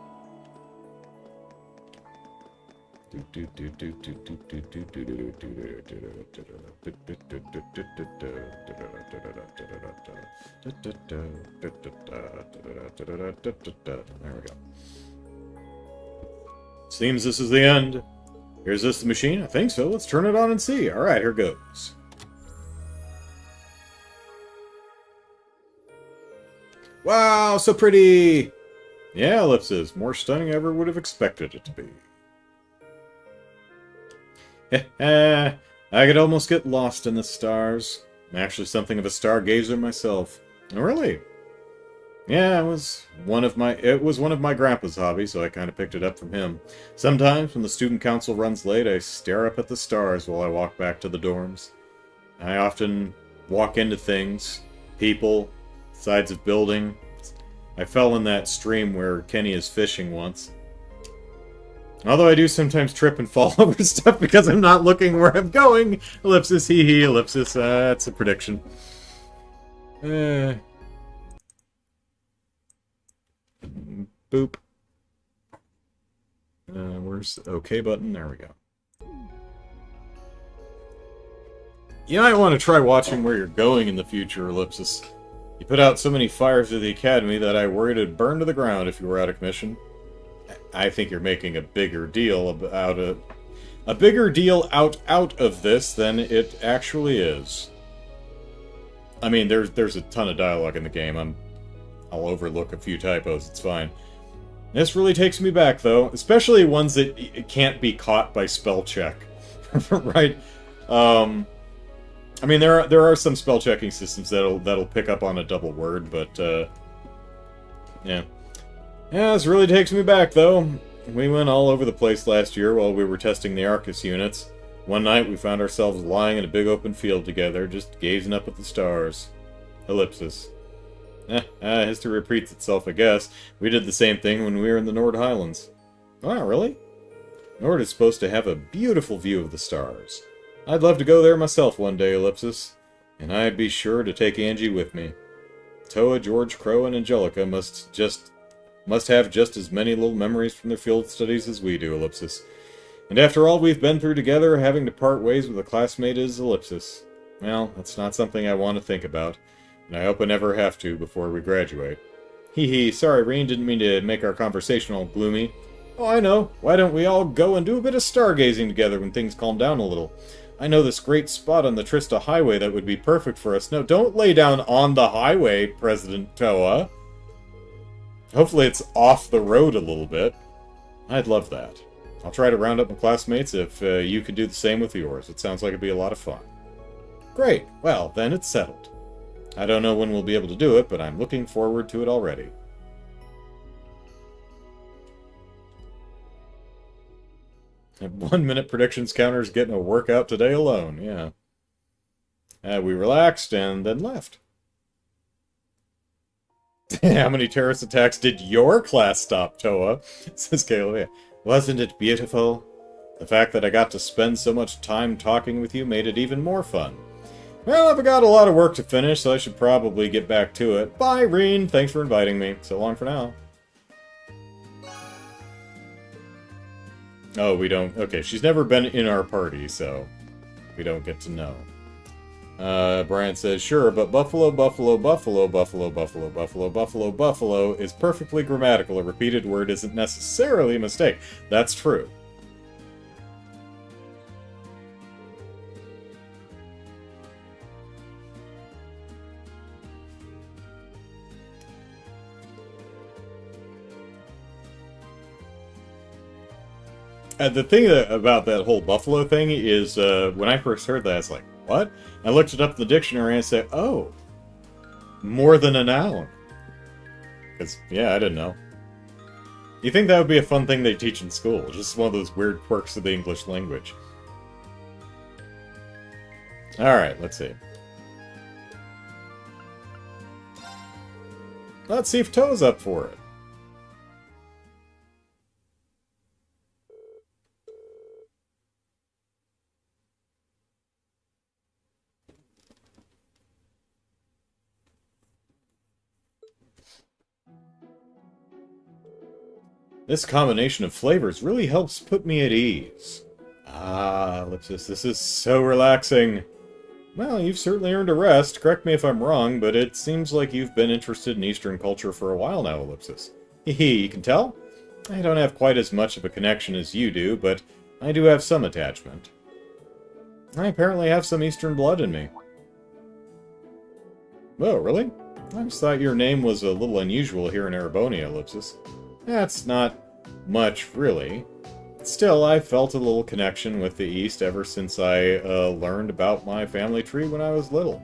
There we go. Seems this is the end. Is this the machine? I think so. Let's turn it on and see. Alright, here goes. Wow, so pretty! Yeah, ellipsis. More stunning than I ever would have expected it to be. I could almost get lost in the stars. I'm actually something of a stargazer myself. Oh, really? Yeah, it was one of my grandpa's hobbies, so I kind of picked it up from him. Sometimes, when the student council runs late, I stare up at the stars while I walk back to the dorms. I often walk into things, people, sides of buildings. I fell in that stream where Kenny is fishing once. Although I do sometimes trip and fall over stuff because I'm not looking where I'm going. Ellipsis, hee hee, ellipsis. That's a prediction. Boop. Where's the OK button? There we go. You might want to try watching where you're going in the future, ellipsis. You put out so many fires at the Academy that I worried it'd burn to the ground if you were out of commission. I think you're making a bigger deal about a bigger deal out of this than it actually is. I mean, there's a ton of dialogue in the game. I'll overlook a few typos. It's fine. This really takes me back, though, especially ones that can't be caught by spell check, right? I mean, there are some spell checking systems that'll pick up on a double word, but yeah. Yeah, this really takes me back, though. We went all over the place last year while we were testing the Arcus units. One night, we found ourselves lying in a big open field together, just gazing up at the stars. Ellipsis. History repeats itself, I guess. We did the same thing when we were in the Nord Highlands. Oh, really? Nord is supposed to have a beautiful view of the stars. I'd love to go there myself one day, ellipsis. And I'd be sure to take Angie with me. Toa, George, Crow, and Angelica must have just as many little memories from their field studies as we do, ellipsis. And after all we've been through together, having to part ways with a classmate is ellipsis. Well, that's not something I want to think about, and I hope I never have to before we graduate. Hee hee, sorry, Reen, didn't mean to make our conversation all gloomy. Oh, I know. Why don't we all go and do a bit of stargazing together when things calm down a little? I know this great spot on the Trista Highway that would be perfect for us. No, don't lay down on the highway, President Toa. Hopefully it's off the road a little bit. I'd love that. I'll try to round up my classmates if you could do the same with yours. It sounds like it'd be a lot of fun. Great. Well, then it's settled. I don't know when we'll be able to do it, but I'm looking forward to it already. And 1 minute predictions counter's getting a workout today alone, yeah. We relaxed and then left. How many terrorist attacks did your class stop, Toa? Says Kayla. Wasn't it beautiful? The fact that I got to spend so much time talking with you made it even more fun. Well, I've got a lot of work to finish, so I should probably get back to it. Bye, Reen. Thanks for inviting me. So long for now. Oh, we don't... Okay, she's never been in our party, so we don't get to know. Brian says, sure, but buffalo, buffalo, buffalo, buffalo, buffalo, buffalo, buffalo, buffalo is perfectly grammatical. A repeated word isn't necessarily a mistake. That's true. The thing about that whole buffalo thing is, when I first heard that, I was like, what? I looked it up in the dictionary and I said, oh, more than a noun. Because, yeah, I didn't know. You think that would be a fun thing they teach in school? Just one of those weird quirks of the English language. Alright, let's see. Let's see if Toe's up for it. This combination of flavors really helps put me at ease. Ah, Ellipsis, this is so relaxing. Well, you've certainly earned a rest. Correct me if I'm wrong, but it seems like you've been interested in Eastern culture for a while now, Ellipsis. Hehe, you can tell? I don't have quite as much of a connection as you do, but I do have some attachment. I apparently have some Eastern blood in me. Oh, really? I just thought your name was a little unusual here in Erebonia, Ellipsis. That's not much, really. Still, I felt a little connection with the East ever since I learned about my family tree when I was little.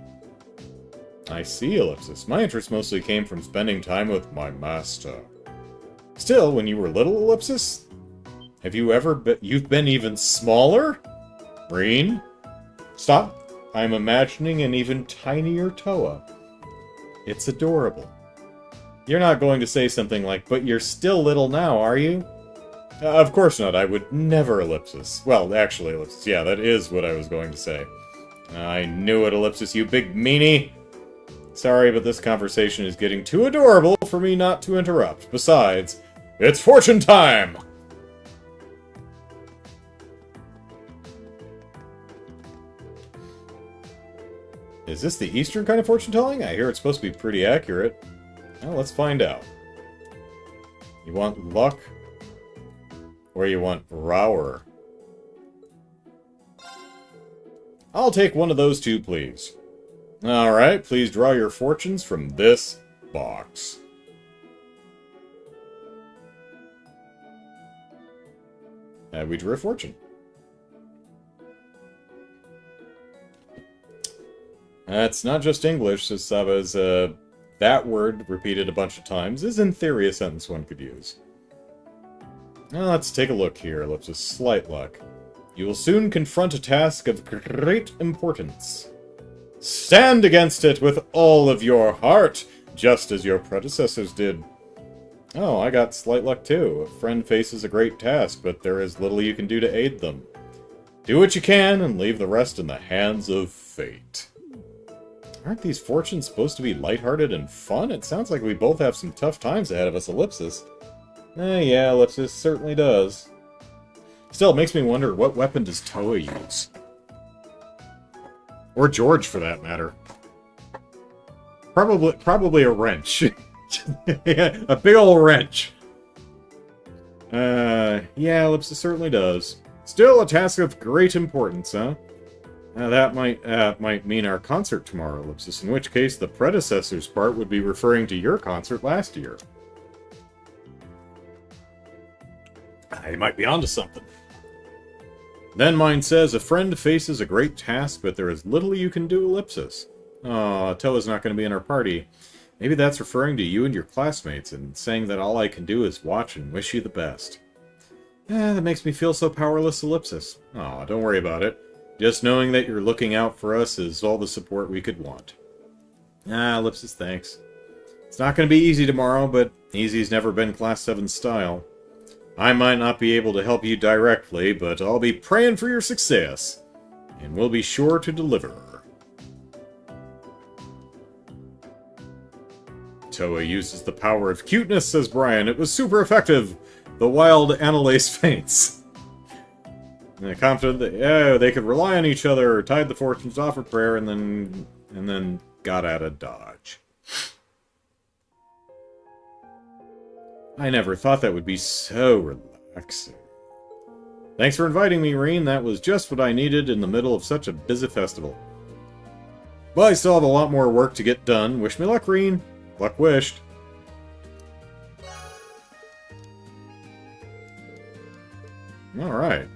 I see, Ellipsis. My interest mostly came from spending time with my master. Still, when you were little, Ellipsis, have you ever been... You've been even smaller? Reen? Stop. I'm imagining an even tinier Toa. It's adorable. You're not going to say something like, but you're still little now, are you? Of course not. I would never, Ellipsis. Well, actually, Ellipsis. Yeah, that is what I was going to say. I knew it, Ellipsis, you big meanie. Sorry, but this conversation is getting too adorable for me not to interrupt. Besides, it's fortune time! Is this the Eastern kind of fortune-telling? I hear it's supposed to be pretty accurate. Well, let's find out. You want luck? Or you want Rower? I'll take one of those two, please. Alright, please draw your fortunes from this box. We drew a fortune. It's not just English, says Saba's, that word, repeated a bunch of times, is in theory a sentence one could use. Now let's take a look here, Ellipsis. Slight luck. You will soon confront a task of great importance. Stand against it with all of your heart, just as your predecessors did. Oh, I got slight luck too. A friend faces a great task, but there is little you can do to aid them. Do what you can, and leave the rest in the hands of fate. Aren't these fortunes supposed to be lighthearted and fun? It sounds like we both have some tough times ahead of us, Ellipsis. Yeah, Ellipsis certainly does. Still, it makes me wonder, what weapon does Toa use? Or George, for that matter. Probably a wrench. A big old wrench. Yeah, Ellipsis certainly does. Still a task of great importance, huh? That might mean our concert tomorrow, Ellipsis, in which case the predecessor's part would be referring to your concert last year. You might be onto something. Then mine says, a friend faces a great task, but there is little you can do, Ellipsis. Aw, Toa's not going to be in our party. Maybe that's referring to you and your classmates, and saying that all I can do is watch and wish you the best. That makes me feel so powerless, Ellipsis. Aw, don't worry about it. Just knowing that you're looking out for us is all the support we could want. Ellipsis, thanks. It's not going to be easy tomorrow, but easy's never been Class 7 style. I might not be able to help you directly, but I'll be praying for your success, and we'll be sure to deliver. Toa uses the power of cuteness, says Brian. It was super effective. The wild Annalise faints. Confident that they could rely on each other, tied the fortunes off of prayer, and then got out of Dodge. I never thought that would be so relaxing. Thanks for inviting me, Reen. That was just what I needed in the middle of such a busy festival. Well, I still have a lot more work to get done. Wish me luck, Reen. Luck wished. Alright.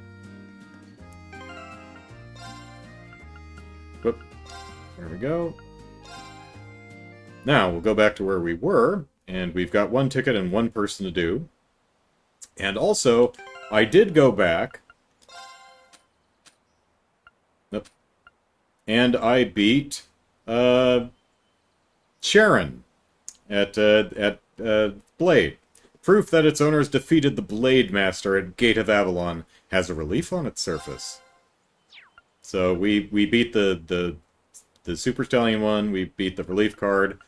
Whoop. There we go. Now, we'll go back to where we were, and we've got one ticket and one person to do. And also, I did go back. Nope. And I beat Sharon at Blade. Proof that its owners defeated the Blade Master at Gate of Avalon has a relief on its surface. So we beat the Super Stallion one, we beat the relief card,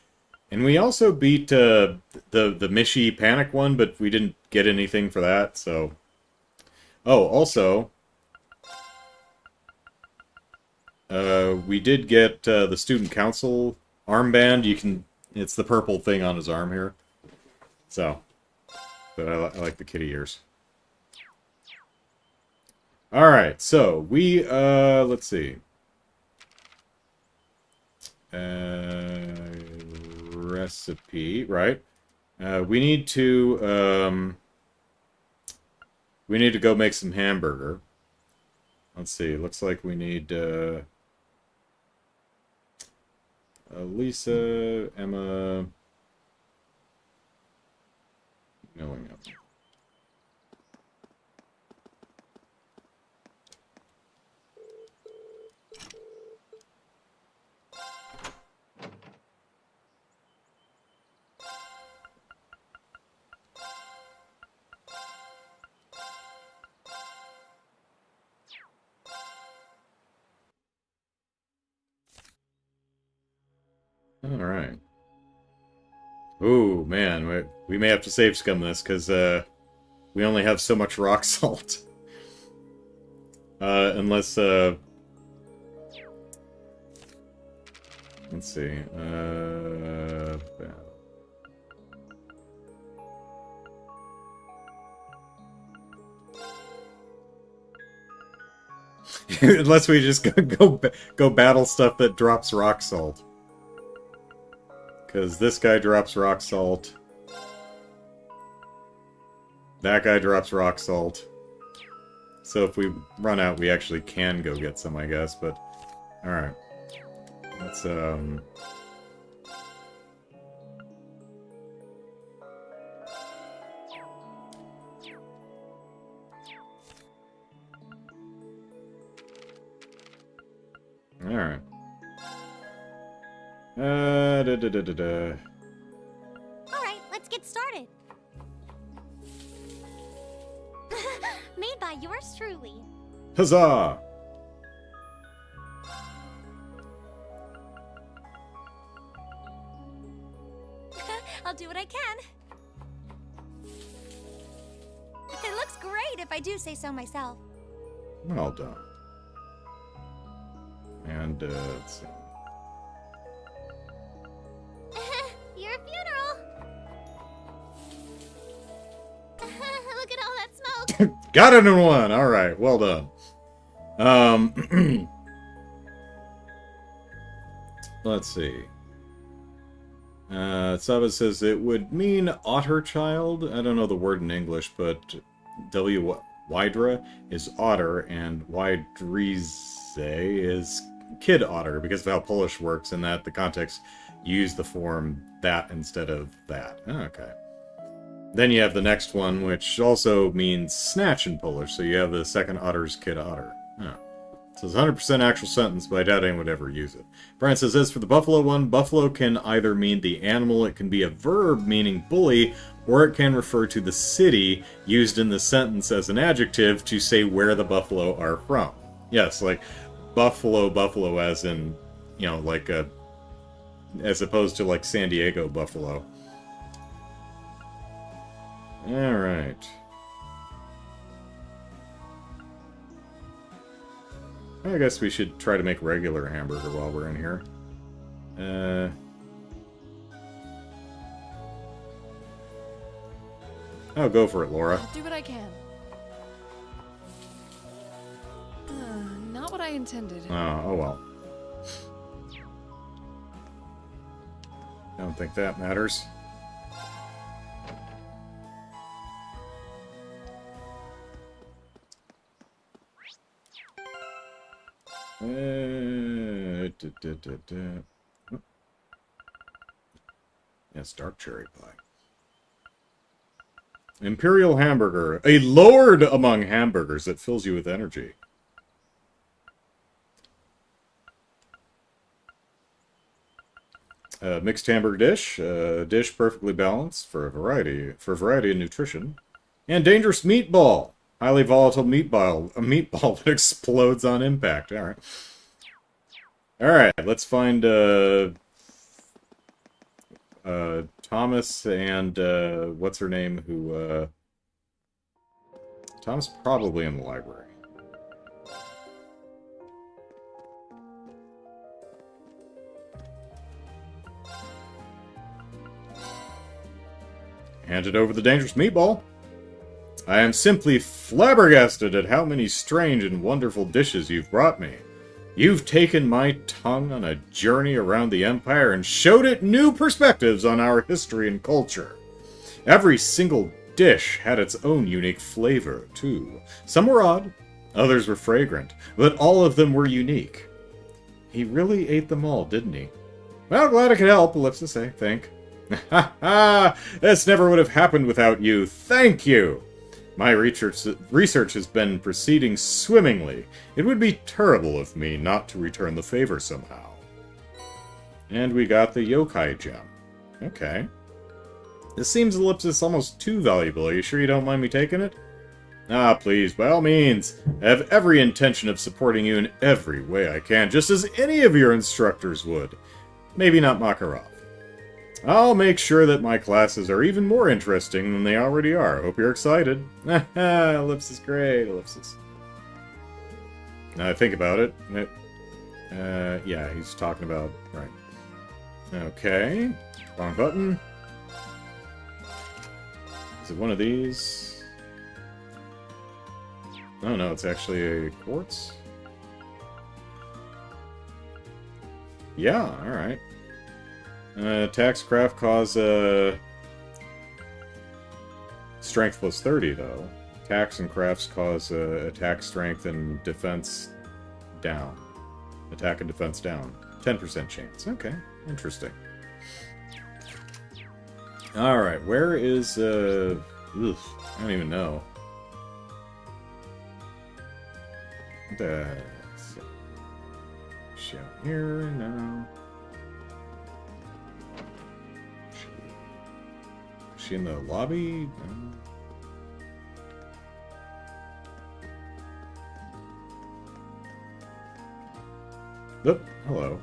and we also beat the Mishi Panic one, but we didn't get anything for that, so... Oh, also... we did get the Student Council armband. You can... It's the purple thing on his arm here. So... But I like the kitty ears. Alright, so we, let's see. Recipe, right? We need to, we need to go make some hamburger. Let's see, looks like we need, Lisa, Emma... Knowing up. Alright. Ooh, man, we may have to save Scum this, because, we only have so much rock salt. Unless, let's see, unless we just go battle stuff that drops rock salt. Because this guy drops rock salt. That guy drops rock salt. So if we run out, we actually can go get some, I guess, but... Alright. Let's, Alright. Alright, let's get started. Made by yours truly. Huzzah! I'll do what I can. It looks great if I do say so myself. Well done. And, let's see. Your funeral. Look at all that smoke. Got it in one! Alright, well done. Let's see. Saba says it would mean otter child. I don't know the word in English, but Wydra is otter, and Wydrize is kid otter, because of how Polish works, in that the context use the form that instead of that. Okay. Then you have the next one, which also means snatch in Polish, so you have the second otter's kid otter. Huh. So it's 100% actual sentence, but I doubt anyone would ever use it. Brian says, as for the buffalo one, buffalo can either mean the animal, it can be a verb meaning bully, or it can refer to the city used in the sentence as an adjective to say where the buffalo are from. Yes, like buffalo as in, you know, like a, as opposed to like San Diego buffalo. Alright. I guess we should try to make regular hamburger while we're in here. Oh, go for it, Laura. I'll do what I can. Not what I intended. Oh well. I don't think that matters. Yes, dark cherry pie. Imperial hamburger. A lord among hamburgers that fills you with energy. Mixed hamburger dish. Dish perfectly balanced for a variety of nutrition. And dangerous meatball. Highly volatile meatball. A meatball that explodes on impact. Alright. Alright, let's find Thomas and what's her name, who Thomas probably in the library. Handed over the dangerous meatball. I am simply flabbergasted at how many strange and wonderful dishes you've brought me. You've taken my tongue on a journey around the Empire and showed it new perspectives on our history and culture. Every single dish had its own unique flavor, too. Some were odd, others were fragrant, but all of them were unique. He really ate them all, didn't he? Well, glad I could help, Ellipsis, I think. Ha ha! This never would have happened without you. Thank you! My research has been proceeding swimmingly. It would be terrible of me not to return the favor somehow. And we got the yokai gem. Okay. This seems, Ellipsis, almost too valuable. Are you sure you don't mind me taking it? Ah, please, by all means. I have every intention of supporting you in every way I can, just as any of your instructors would. Maybe not Makarov. I'll make sure that my classes are even more interesting than they already are. Hope you're excited. Haha, Ellipsis, great, Ellipsis. Now I think about it. Yeah, he's talking about... Right. Okay. Wrong button. Is it one of these? Oh no, it's actually a quartz. Yeah, alright. Attacks craft cause strength plus 30, though. Attacks and crafts cause attack strength and defense down. Attack and defense down. 10% chance. Okay, interesting. Alright, where is... I don't even know. Show here now. Is she in the lobby? No. Oop, hello.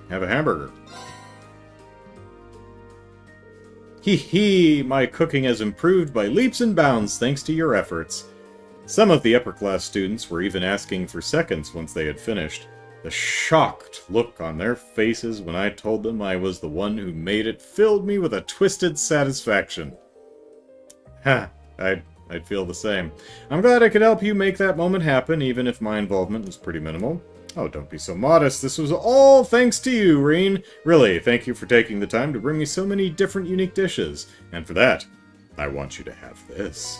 Have a hamburger. Hee hee, my cooking has improved by leaps and bounds thanks to your efforts. Some of the upper class students were even asking for seconds once they had finished. The shocked look on their faces when I told them I was the one who made it filled me with a twisted satisfaction. Ha, I'd feel the same. I'm glad I could help you make that moment happen, even if my involvement was pretty minimal. Oh, don't be so modest. This was all thanks to you, Reen. Really, thank you for taking the time to bring me so many different unique dishes. And for that, I want you to have this.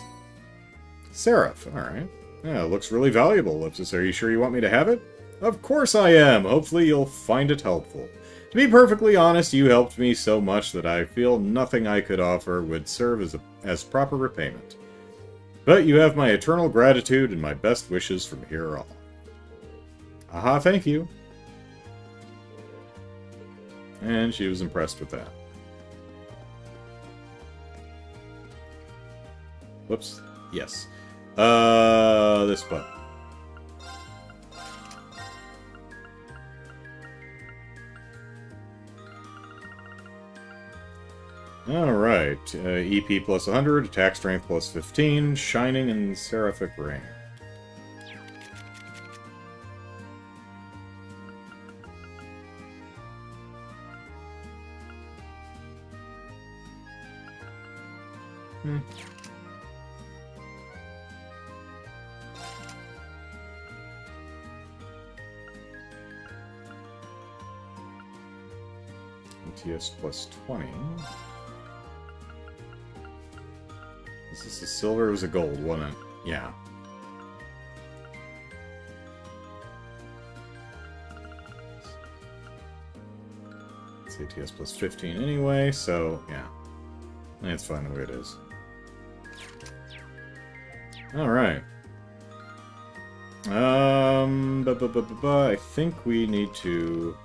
Seraph, alright. Yeah, it looks really valuable, Ellipsis. Are you sure you want me to have it? Of course I am. Hopefully you'll find it helpful. To be perfectly honest, you helped me so much that I feel nothing I could offer would serve as proper repayment. But you have my eternal gratitude and my best wishes from here on. Aha, thank you. And she was impressed with that. Whoops. Yes. This button. Alright. EP plus 100, attack strength plus 15, shining and seraphic ring. ETS plus 20. Is this a silver? It was a gold, wasn't it? Yeah. It's ATS plus 15 anyway, so yeah. It's fine the way it is. Alright. I think we need to...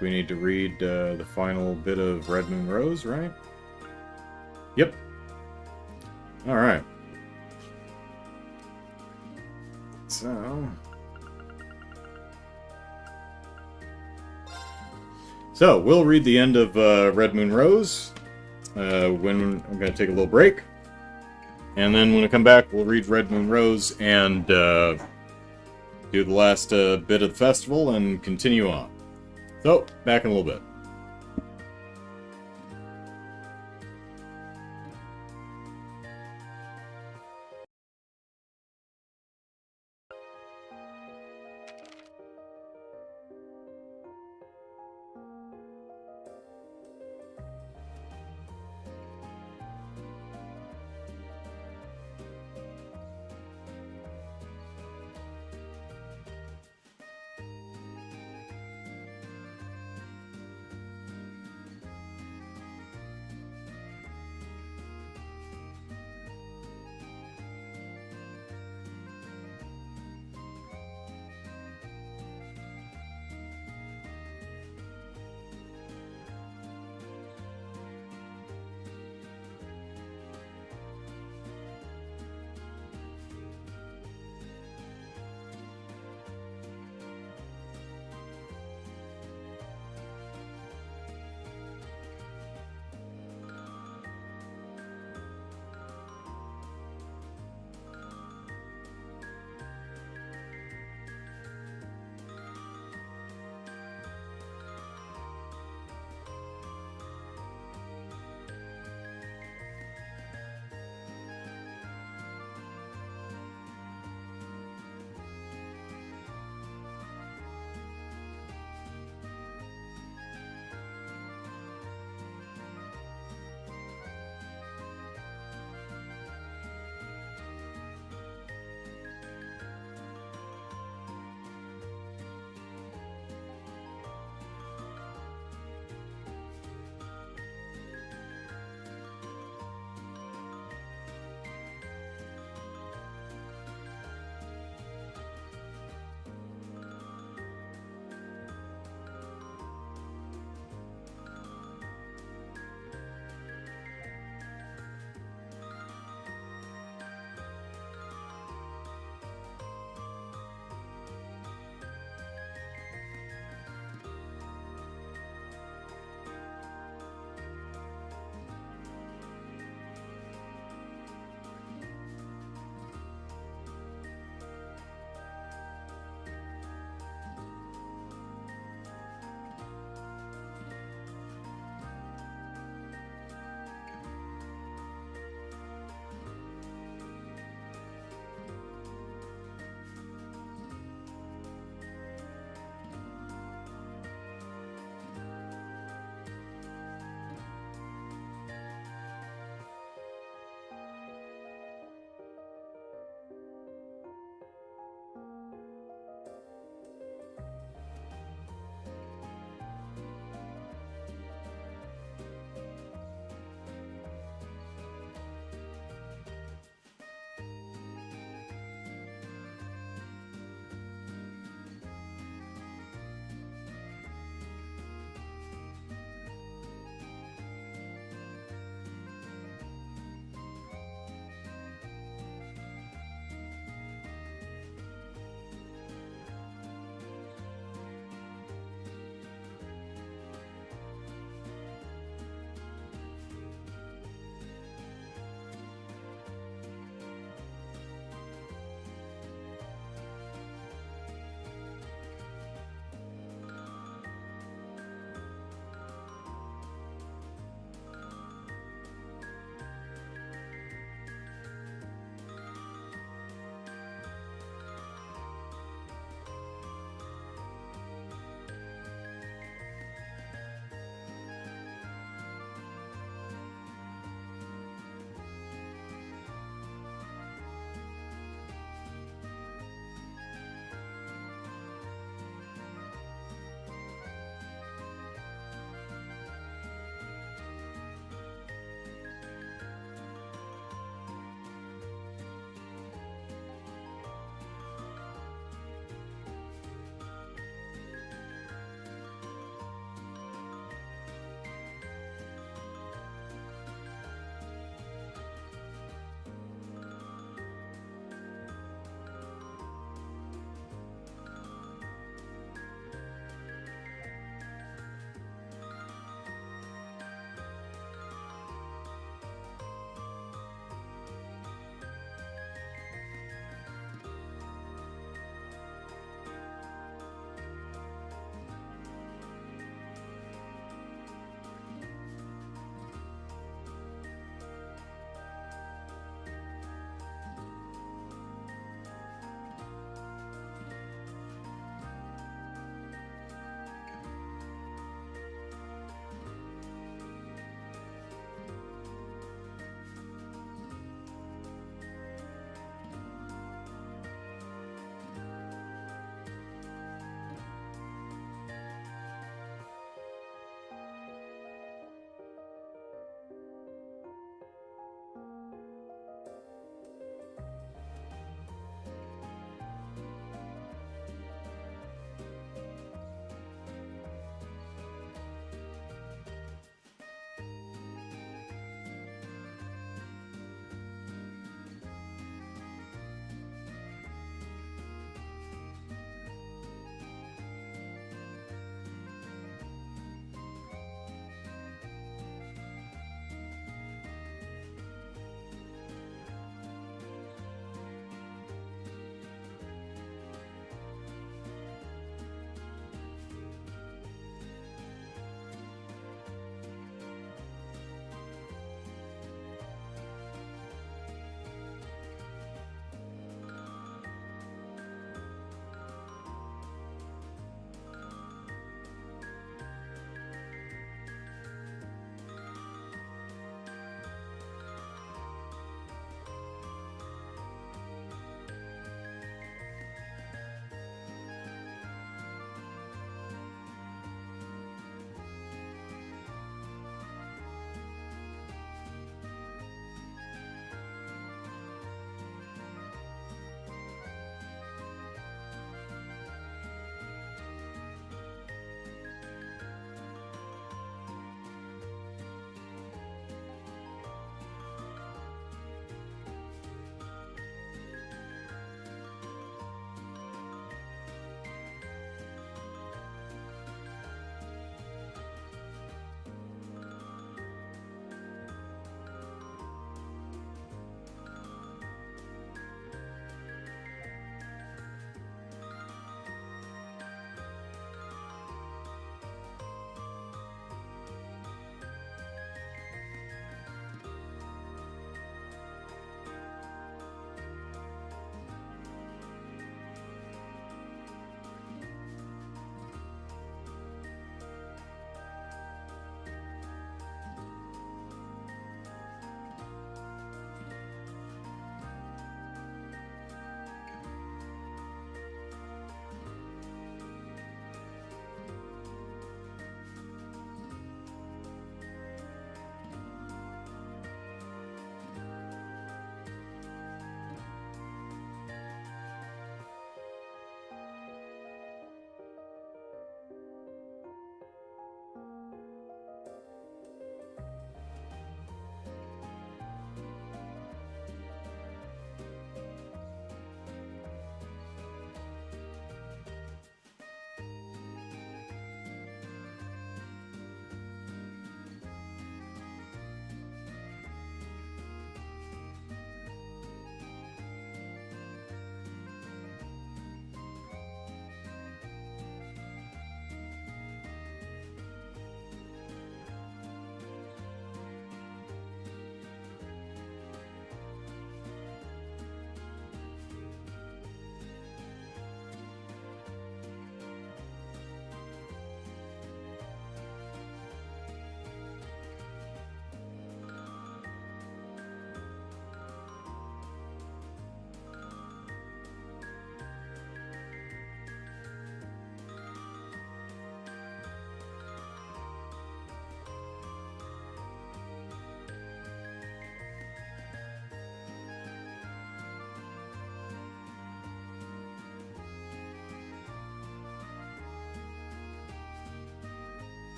read the final bit of Red Moon Rose, right? Yep. Alright. So, we'll read the end of Red Moon Rose when I'm going to take a little break. And then when I come back, we'll read Red Moon Rose and do the last bit of the festival and continue on. So, back in a little bit.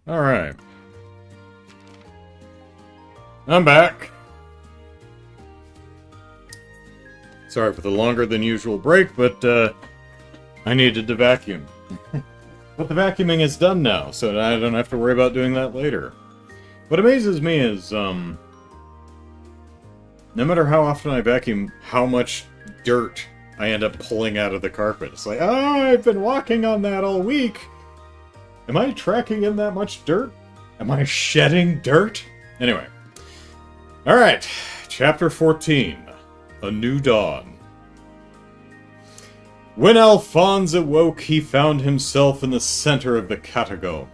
Alright. I'm back. Sorry for the longer than usual break, but I needed to vacuum. But the vacuuming is done now, so I don't have to worry about doing that later. What amazes me is, no matter how often I vacuum, how much dirt I end up pulling out of the carpet. It's like, I've been walking on that all week. Am I tracking in that much dirt? Am I shedding dirt? Anyway. Alright, Chapter 14. A New Dawn. When Alphonse awoke, he found himself in the center of the catacomb.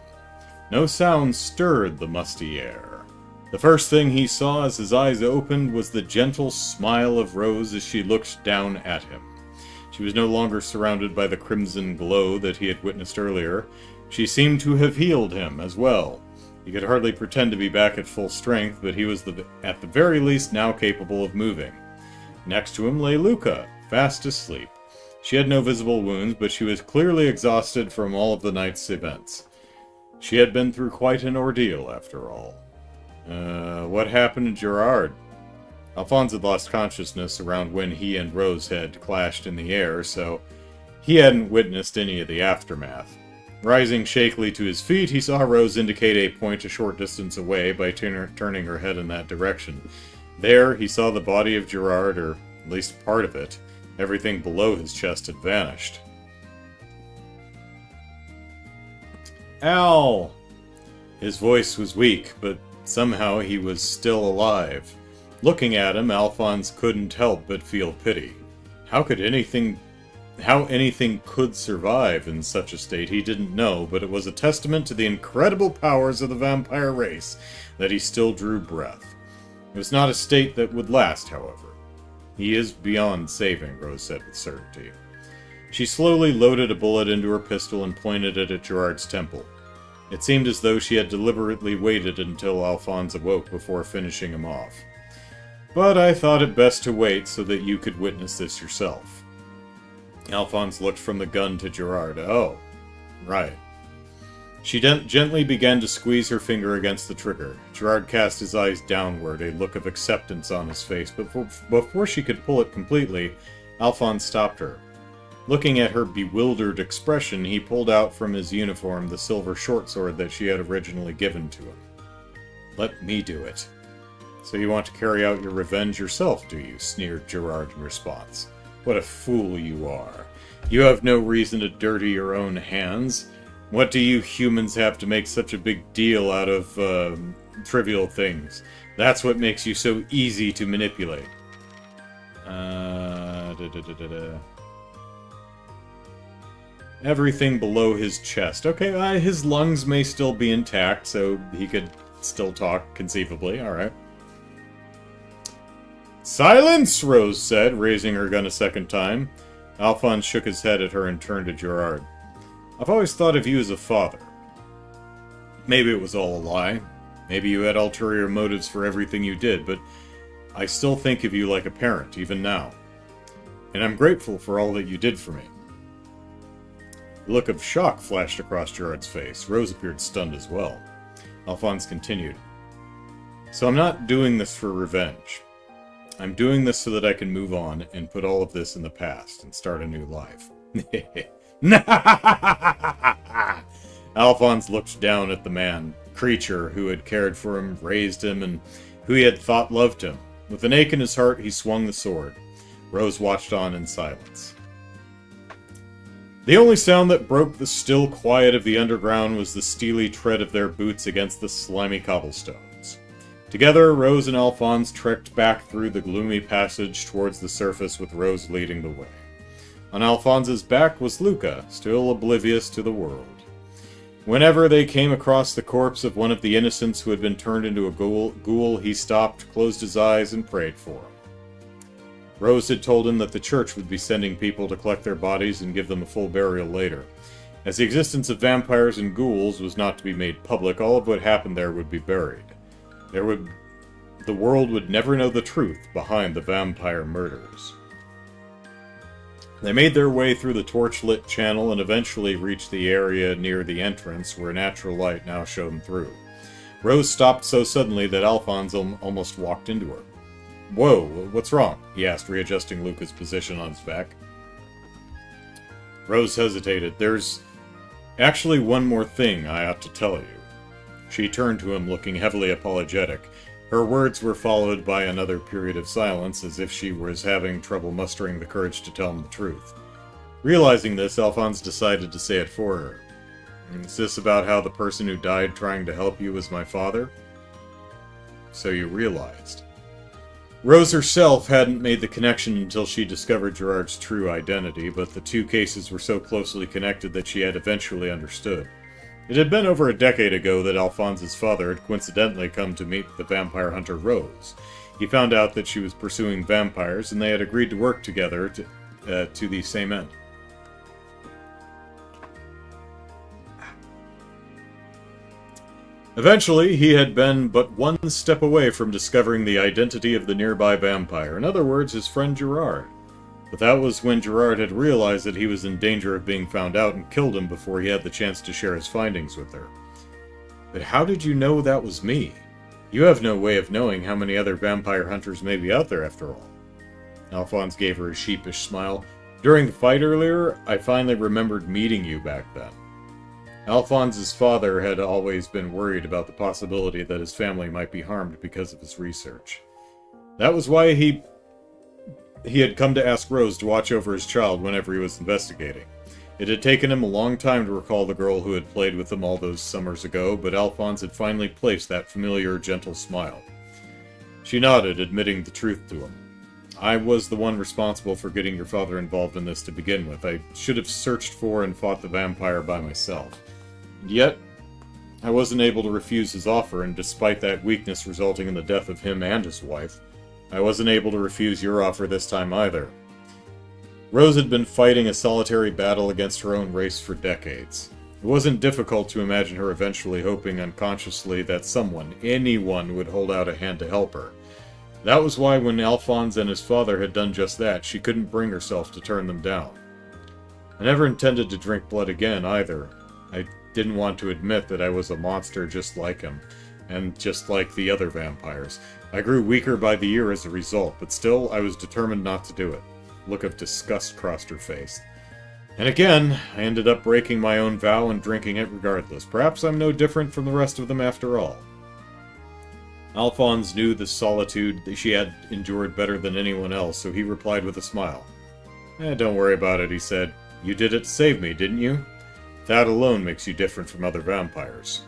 No sound stirred the musty air. The first thing he saw as his eyes opened was the gentle smile of Rose as she looked down at him. She was no longer surrounded by the crimson glow that he had witnessed earlier. She seemed to have healed him as well. He could hardly pretend to be back at full strength, but he was at the very least now capable of moving. Next to him lay Luca, fast asleep. She had no visible wounds, but she was clearly exhausted from all of the night's events. She had been through quite an ordeal, after all. What happened to Gerard? Alphonse had lost consciousness around when he and Rose had clashed in the air, so he hadn't witnessed any of the aftermath. Rising shakily to his feet, he saw Rose indicate a point a short distance away by turning her head in that direction. There, he saw the body of Gerard, or at least part of it. Everything below his chest had vanished. Al! His voice was weak, but somehow he was still alive. Looking at him, Alphonse couldn't help but feel pity. How anything could survive in such a state he didn't know, but it was a testament to the incredible powers of the vampire race that he still drew breath. It was not a state that would last, however. He is beyond saving, Rose said with certainty. She slowly loaded a bullet into her pistol and pointed it at Gerard's temple. It seemed as though she had deliberately waited until Alphonse awoke before finishing him off. But I thought it best to wait so that you could witness this yourself. Alphonse looked from the gun to Gerard. Oh, right. She gently began to squeeze her finger against the trigger. Gerard cast his eyes downward, a look of acceptance on his face, but before she could pull it completely, Alphonse stopped her. Looking at her bewildered expression, he pulled out from his uniform the silver short sword that she had originally given to him. Let me do it. So you want to carry out your revenge yourself, do you? Sneered Gerard in response. What a fool you are. You have no reason to dirty your own hands. What do you humans have to make such a big deal out of, trivial things? That's what makes you so easy to manipulate. Everything below his chest. Okay, his lungs may still be intact, so he could still talk, conceivably. Alright. Silence, Rose said, raising her gun a second time. Alphonse shook his head at her and turned to Gerard. I've always thought of you as a father. Maybe it was all a lie. Maybe you had ulterior motives for everything you did, but I still think of you like a parent, even now. And I'm grateful for all that you did for me. A look of shock flashed across Gerard's face. Rose appeared stunned as well. Alphonse continued. So I'm not doing this for revenge. I'm doing this so that I can move on and put all of this in the past and start a new life. Alphonse looked down at the creature who had cared for him, raised him, and who he had thought loved him. With an ache in his heart, he swung the sword. Rose watched on in silence. The only sound that broke the still quiet of the underground was the steely tread of their boots against the slimy cobblestones. Together, Rose and Alphonse trekked back through the gloomy passage towards the surface, with Rose leading the way. On Alphonse's back was Luca, still oblivious to the world. Whenever they came across the corpse of one of the innocents who had been turned into a ghoul, he stopped, closed his eyes, and prayed for him. Rose had told him that the church would be sending people to collect their bodies and give them a full burial later. As the existence of vampires and ghouls was not to be made public, all of what happened there would be buried. The world would never know the truth behind the vampire murders. They made their way through the torch-lit channel and eventually reached the area near the entrance where natural light now shone through. Rose stopped so suddenly that Alphonse almost walked into her. "Whoa, what's wrong?" he asked, readjusting Luca's position on his back. Rose hesitated. "There's actually one more thing I ought to tell you." She turned to him, looking heavily apologetic. Her words were followed by another period of silence, as if she was having trouble mustering the courage to tell him the truth. Realizing this, Alphonse decided to say it for her. "Is this about how the person who died trying to help you was my father?" "So you realized." Rose herself hadn't made the connection until she discovered Gerard's true identity, but the two cases were so closely connected that she had eventually understood. It had been over a decade ago that Alphonse's father had coincidentally come to meet the vampire hunter Rose. He found out that she was pursuing vampires, and they had agreed to work together to the same end. Eventually, he had been but one step away from discovering the identity of the nearby vampire. In other words, his friend Gerard. But that was when Gerard had realized that he was in danger of being found out and killed him before he had the chance to share his findings with her. "But how did you know that was me? You have no way of knowing how many other vampire hunters may be out there after all." Alphonse gave her a sheepish smile. "During the fight earlier, I finally remembered meeting you back then." Alphonse's father had always been worried about the possibility that his family might be harmed because of his research. That was why he had come to ask Rose to watch over his child whenever he was investigating. It had taken him a long time to recall the girl who had played with him all those summers ago, but Alphonse had finally placed that familiar, gentle smile. She nodded, admitting the truth to him. "I was the one responsible for getting your father involved in this to begin with. I should have searched for and fought the vampire by myself. And yet, I wasn't able to refuse his offer, and despite that weakness resulting in the death of him and his wife, I wasn't able to refuse your offer this time either." Rose had been fighting a solitary battle against her own race for decades. It wasn't difficult to imagine her eventually hoping unconsciously that someone, anyone, would hold out a hand to help her. That was why when Alphonse and his father had done just that, she couldn't bring herself to turn them down. I never intended to drink blood again, either. I didn't want to admit that I was a monster just like him, and just like the other vampires. I grew weaker by the year as a result, but still, I was determined not to do it. A look of disgust crossed her face. "And again, I ended up breaking my own vow and drinking it regardless. Perhaps I'm no different from the rest of them after all." Alphonse knew the solitude that she had endured better than anyone else, so he replied with a smile. "Don't worry about it," he said. "You did it to save me, didn't you? That alone makes you different from other vampires.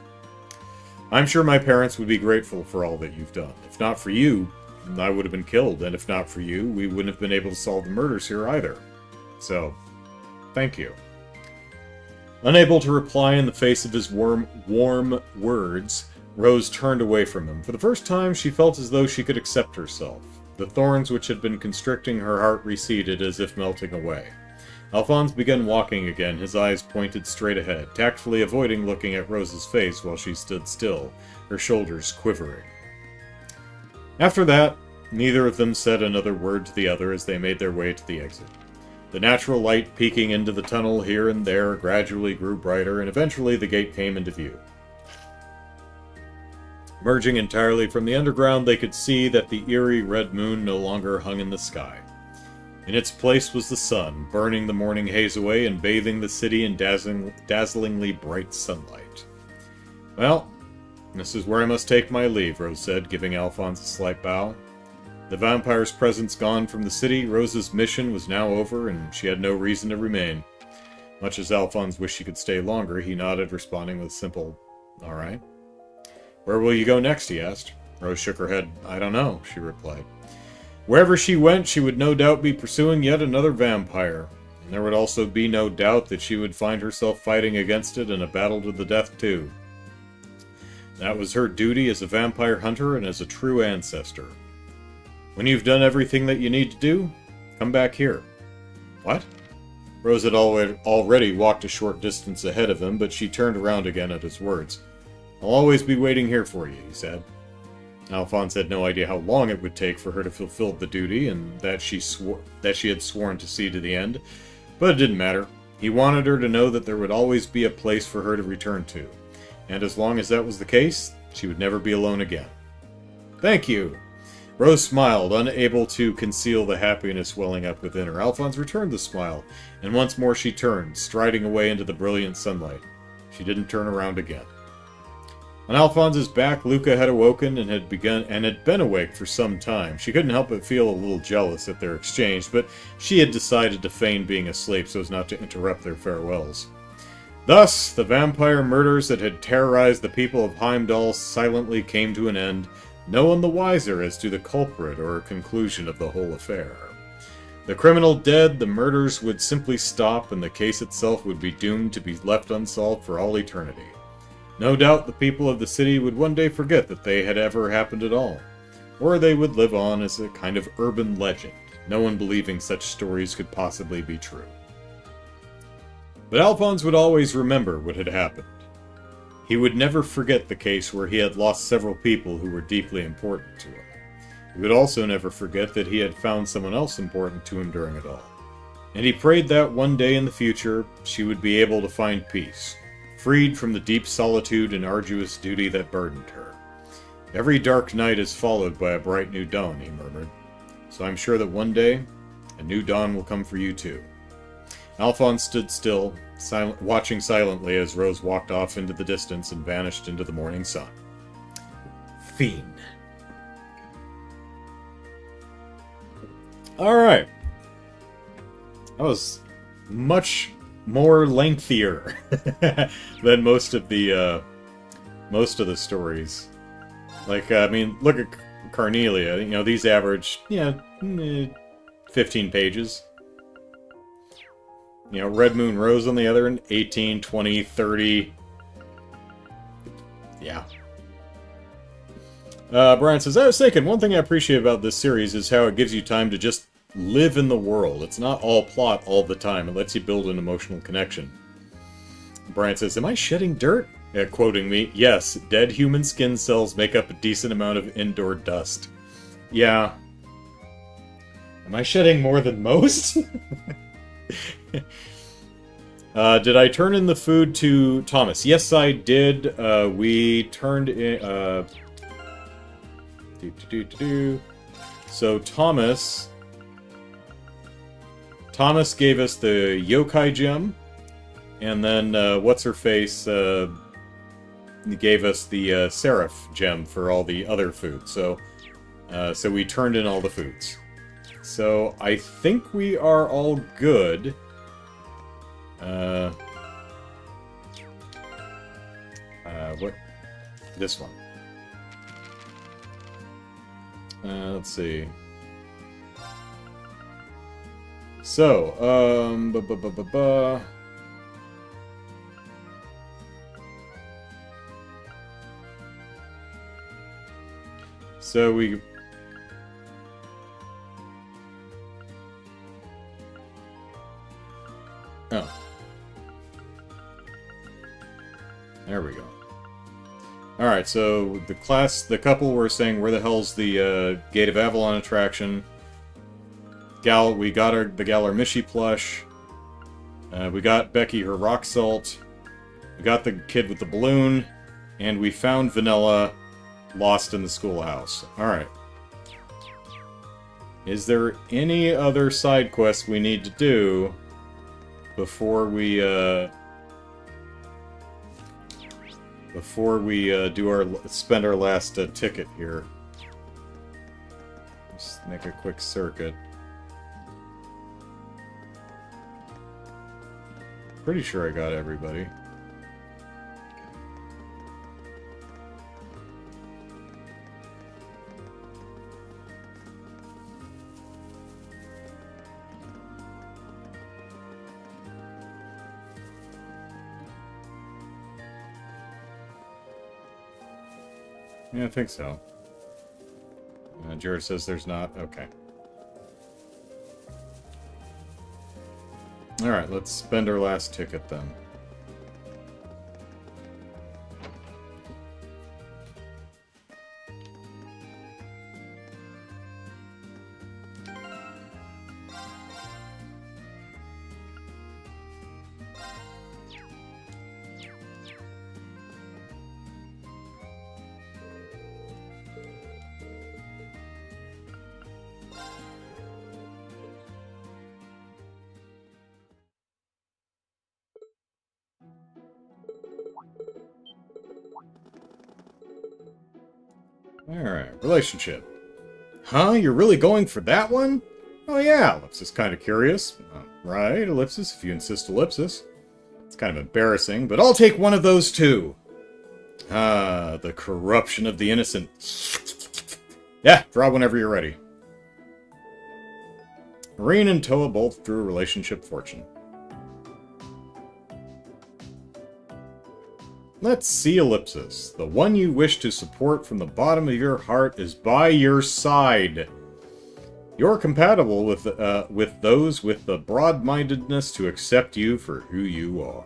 I'm sure my parents would be grateful for all that you've done. If not for you, I would have been killed, and if not for you, we wouldn't have been able to solve the murders here either. So, thank you." Unable to reply in the face of his warm words, Rose turned away from him. For the first time, she felt as though she could accept herself. The thorns which had been constricting her heart receded as if melting away. Alphonse began walking again, his eyes pointed straight ahead, tactfully avoiding looking at Rose's face while she stood still, her shoulders quivering. After that, neither of them said another word to the other as they made their way to the exit. The natural light peeking into the tunnel here and there gradually grew brighter, and eventually the gate came into view. Emerging entirely from the underground, they could see that the eerie red moon no longer hung in the sky. In its place was the sun, burning the morning haze away and bathing the city in dazzlingly bright sunlight. "Well, this is where I must take my leave," Rose said, giving Alphonse a slight bow. The vampire's presence gone from the city, Rose's mission was now over, and she had no reason to remain. Much as Alphonse wished she could stay longer, he nodded, responding with a simple, "All right." "Where will you go next?" he asked. Rose shook her head. "I don't know," she replied. Wherever she went, she would no doubt be pursuing yet another vampire, and there would also be no doubt that she would find herself fighting against it in a battle to the death, too. That was her duty as a vampire hunter and as a true ancestor. When you've done everything that you need to do, come back here. What? Rose had already walked a short distance ahead of him, but she turned around again at his words. "I'll always be waiting here for you," he said. Alphonse had no idea how long it would take for her to fulfill the duty, and that she had sworn to see to the end, but it didn't matter. He wanted her to know that there would always be a place for her to return to, and as long as that was the case, she would never be alone again. Thank you! Rose smiled, unable to conceal the happiness welling up within her. Alphonse returned the smile, and once more she turned, striding away into the brilliant sunlight. She didn't turn around again. On Alphonse's back, Luca had awoken and had been awake for some time. She couldn't help but feel a little jealous at their exchange, but she had decided to feign being asleep so as not to interrupt their farewells. Thus, the vampire murders that had terrorized the people of Heimdall silently came to an end, no one the wiser as to the culprit or conclusion of the whole affair. The criminal dead, the murders would simply stop, and the case itself would be doomed to be left unsolved for all eternity. No doubt the people of the city would one day forget that they had ever happened at all, or they would live on as a kind of urban legend, no one believing such stories could possibly be true. But Alphonse would always remember what had happened. He would never forget the case where he had lost several people who were deeply important to him. He would also never forget that he had found someone else important to him during it all. And he prayed that one day in the future, she would be able to find peace, freed from the deep solitude and arduous duty that burdened her. Every dark night is followed by a bright new dawn, he murmured. So I'm sure that one day, a new dawn will come for you too. Alphonse stood still, watching silently as Rose walked off into the distance and vanished into the morning sun. Fiend. Alright. That was much more lengthier than most of the stories. Like, I mean, look at Carnelia. You know, these average, 15 pages. You know, Red Moon Rose on the other end, 18, 20, 30. Yeah. Brian says, I was thinking, one thing I appreciate about this series is how it gives you time to just live in the world. It's not all plot all the time. It lets you build an emotional connection. Brian says, am I shedding dirt? Quoting me, yes, dead human skin cells make up a decent amount of indoor dust. Yeah. Am I shedding more than most? Did I turn in the food to Thomas? Yes, I did. We turned in... So Thomas gave us the yokai gem, and then what's-her-face gave us the seraph gem for all the other food. So we turned in all the foods. So I think we are all good. What? This one. Let's see. So, So we... Oh. There we go. Alright, so the couple were saying, where the hell's the Gate of Avalon attraction? We got the Galar Mishi plush. We got Becky her rock salt. We got the kid with the balloon. And we found Vanilla lost in the schoolhouse. Alright. Is there any other side quests we need to do before we spend our last ticket here? Just make a quick circuit. Pretty sure I got everybody. Yeah, I think so. Jared says there's not. Okay. Alright, let's spend our last ticket then. Alright, relationship. Huh? You're really going for that one? Oh yeah, Ellipsis kind of curious. Right, Ellipsis, if you insist, Ellipsis. It's kind of embarrassing, but I'll take one of those too. Ah, the corruption of the innocent. Yeah, draw whenever you're ready. Marine and Toa both drew relationship fortune. Let's see, Ellipsis. The one you wish to support from the bottom of your heart is by your side. You're compatible with those with the broad-mindedness to accept you for who you are.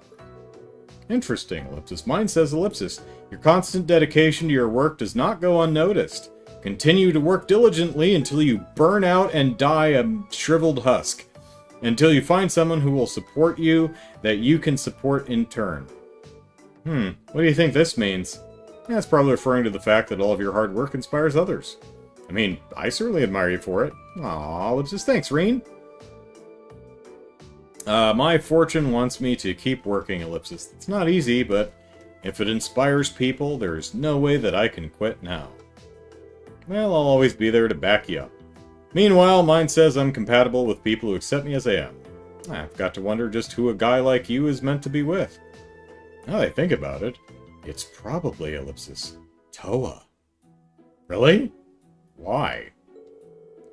Interesting, Ellipsis. Mine says, Ellipsis, your constant dedication to your work does not go unnoticed. Continue to work diligently until you burn out and die a shriveled husk. Until you find someone who will support you that you can support in turn. What do you think this means? That's probably referring to the fact that all of your hard work inspires others. I mean, I certainly admire you for it. Aw, Ellipsis, thanks, Reen. My fortune wants me to keep working, Ellipsis. It's not easy, but if it inspires people, there's no way that I can quit now. Well, I'll always be there to back you up. Meanwhile, mine says I'm compatible with people who accept me as I am. I've got to wonder just who a guy like you is meant to be with. Now that I think about it, it's probably, Ellipsis, Toa. Really? Why?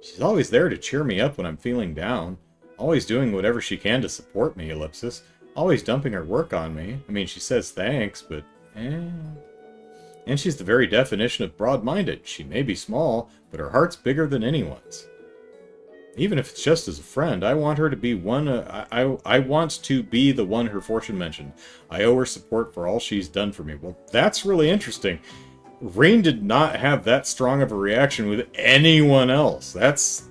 She's always there to cheer me up when I'm feeling down. Always doing whatever she can to support me, Ellipsis. Always dumping her work on me. I mean, she says thanks, but And she's the very definition of broad-minded. She may be small, but her heart's bigger than anyone's. Even if it's just as a friend, I want her to be one. I want to be the one her fortune mentioned. I owe her support for all she's done for me. Well, that's really interesting. Rain did not have that strong of a reaction with anyone else. That's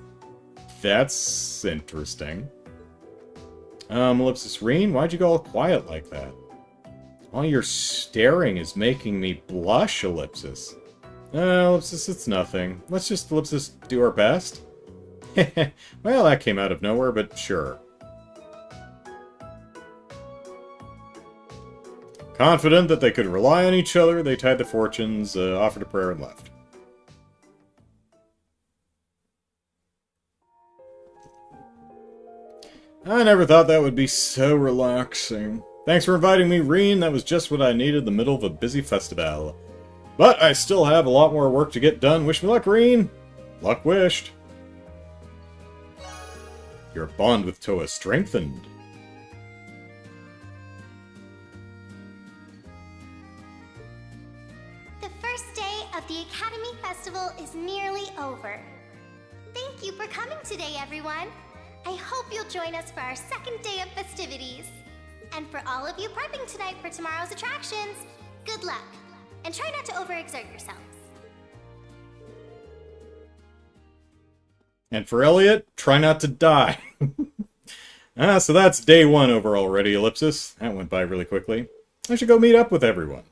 interesting. Ellipsis, Rain, why'd you go all quiet like that? All your staring is making me blush, Ellipsis. Ellipsis, it's nothing. Let's just, Ellipsis, do our best. Well, that came out of nowhere, but sure. Confident that they could rely on each other, they tied the fortunes, offered a prayer, and left. I never thought that would be so relaxing. Thanks for inviting me, Reen. That was just what I needed in the middle of a busy festival. But I still have a lot more work to get done. Wish me luck, Reen. Luck wished. Your bond with Toa strengthened. The first day of the Academy Festival is nearly over. Thank you for coming today, everyone. I hope you'll join us for our second day of festivities. And for all of you prepping tonight for tomorrow's attractions, good luck. And try not to overexert yourselves. And for Elliot, try not to die. So that's day one over already, Ellipsis. That went by really quickly. I should go meet up with everyone.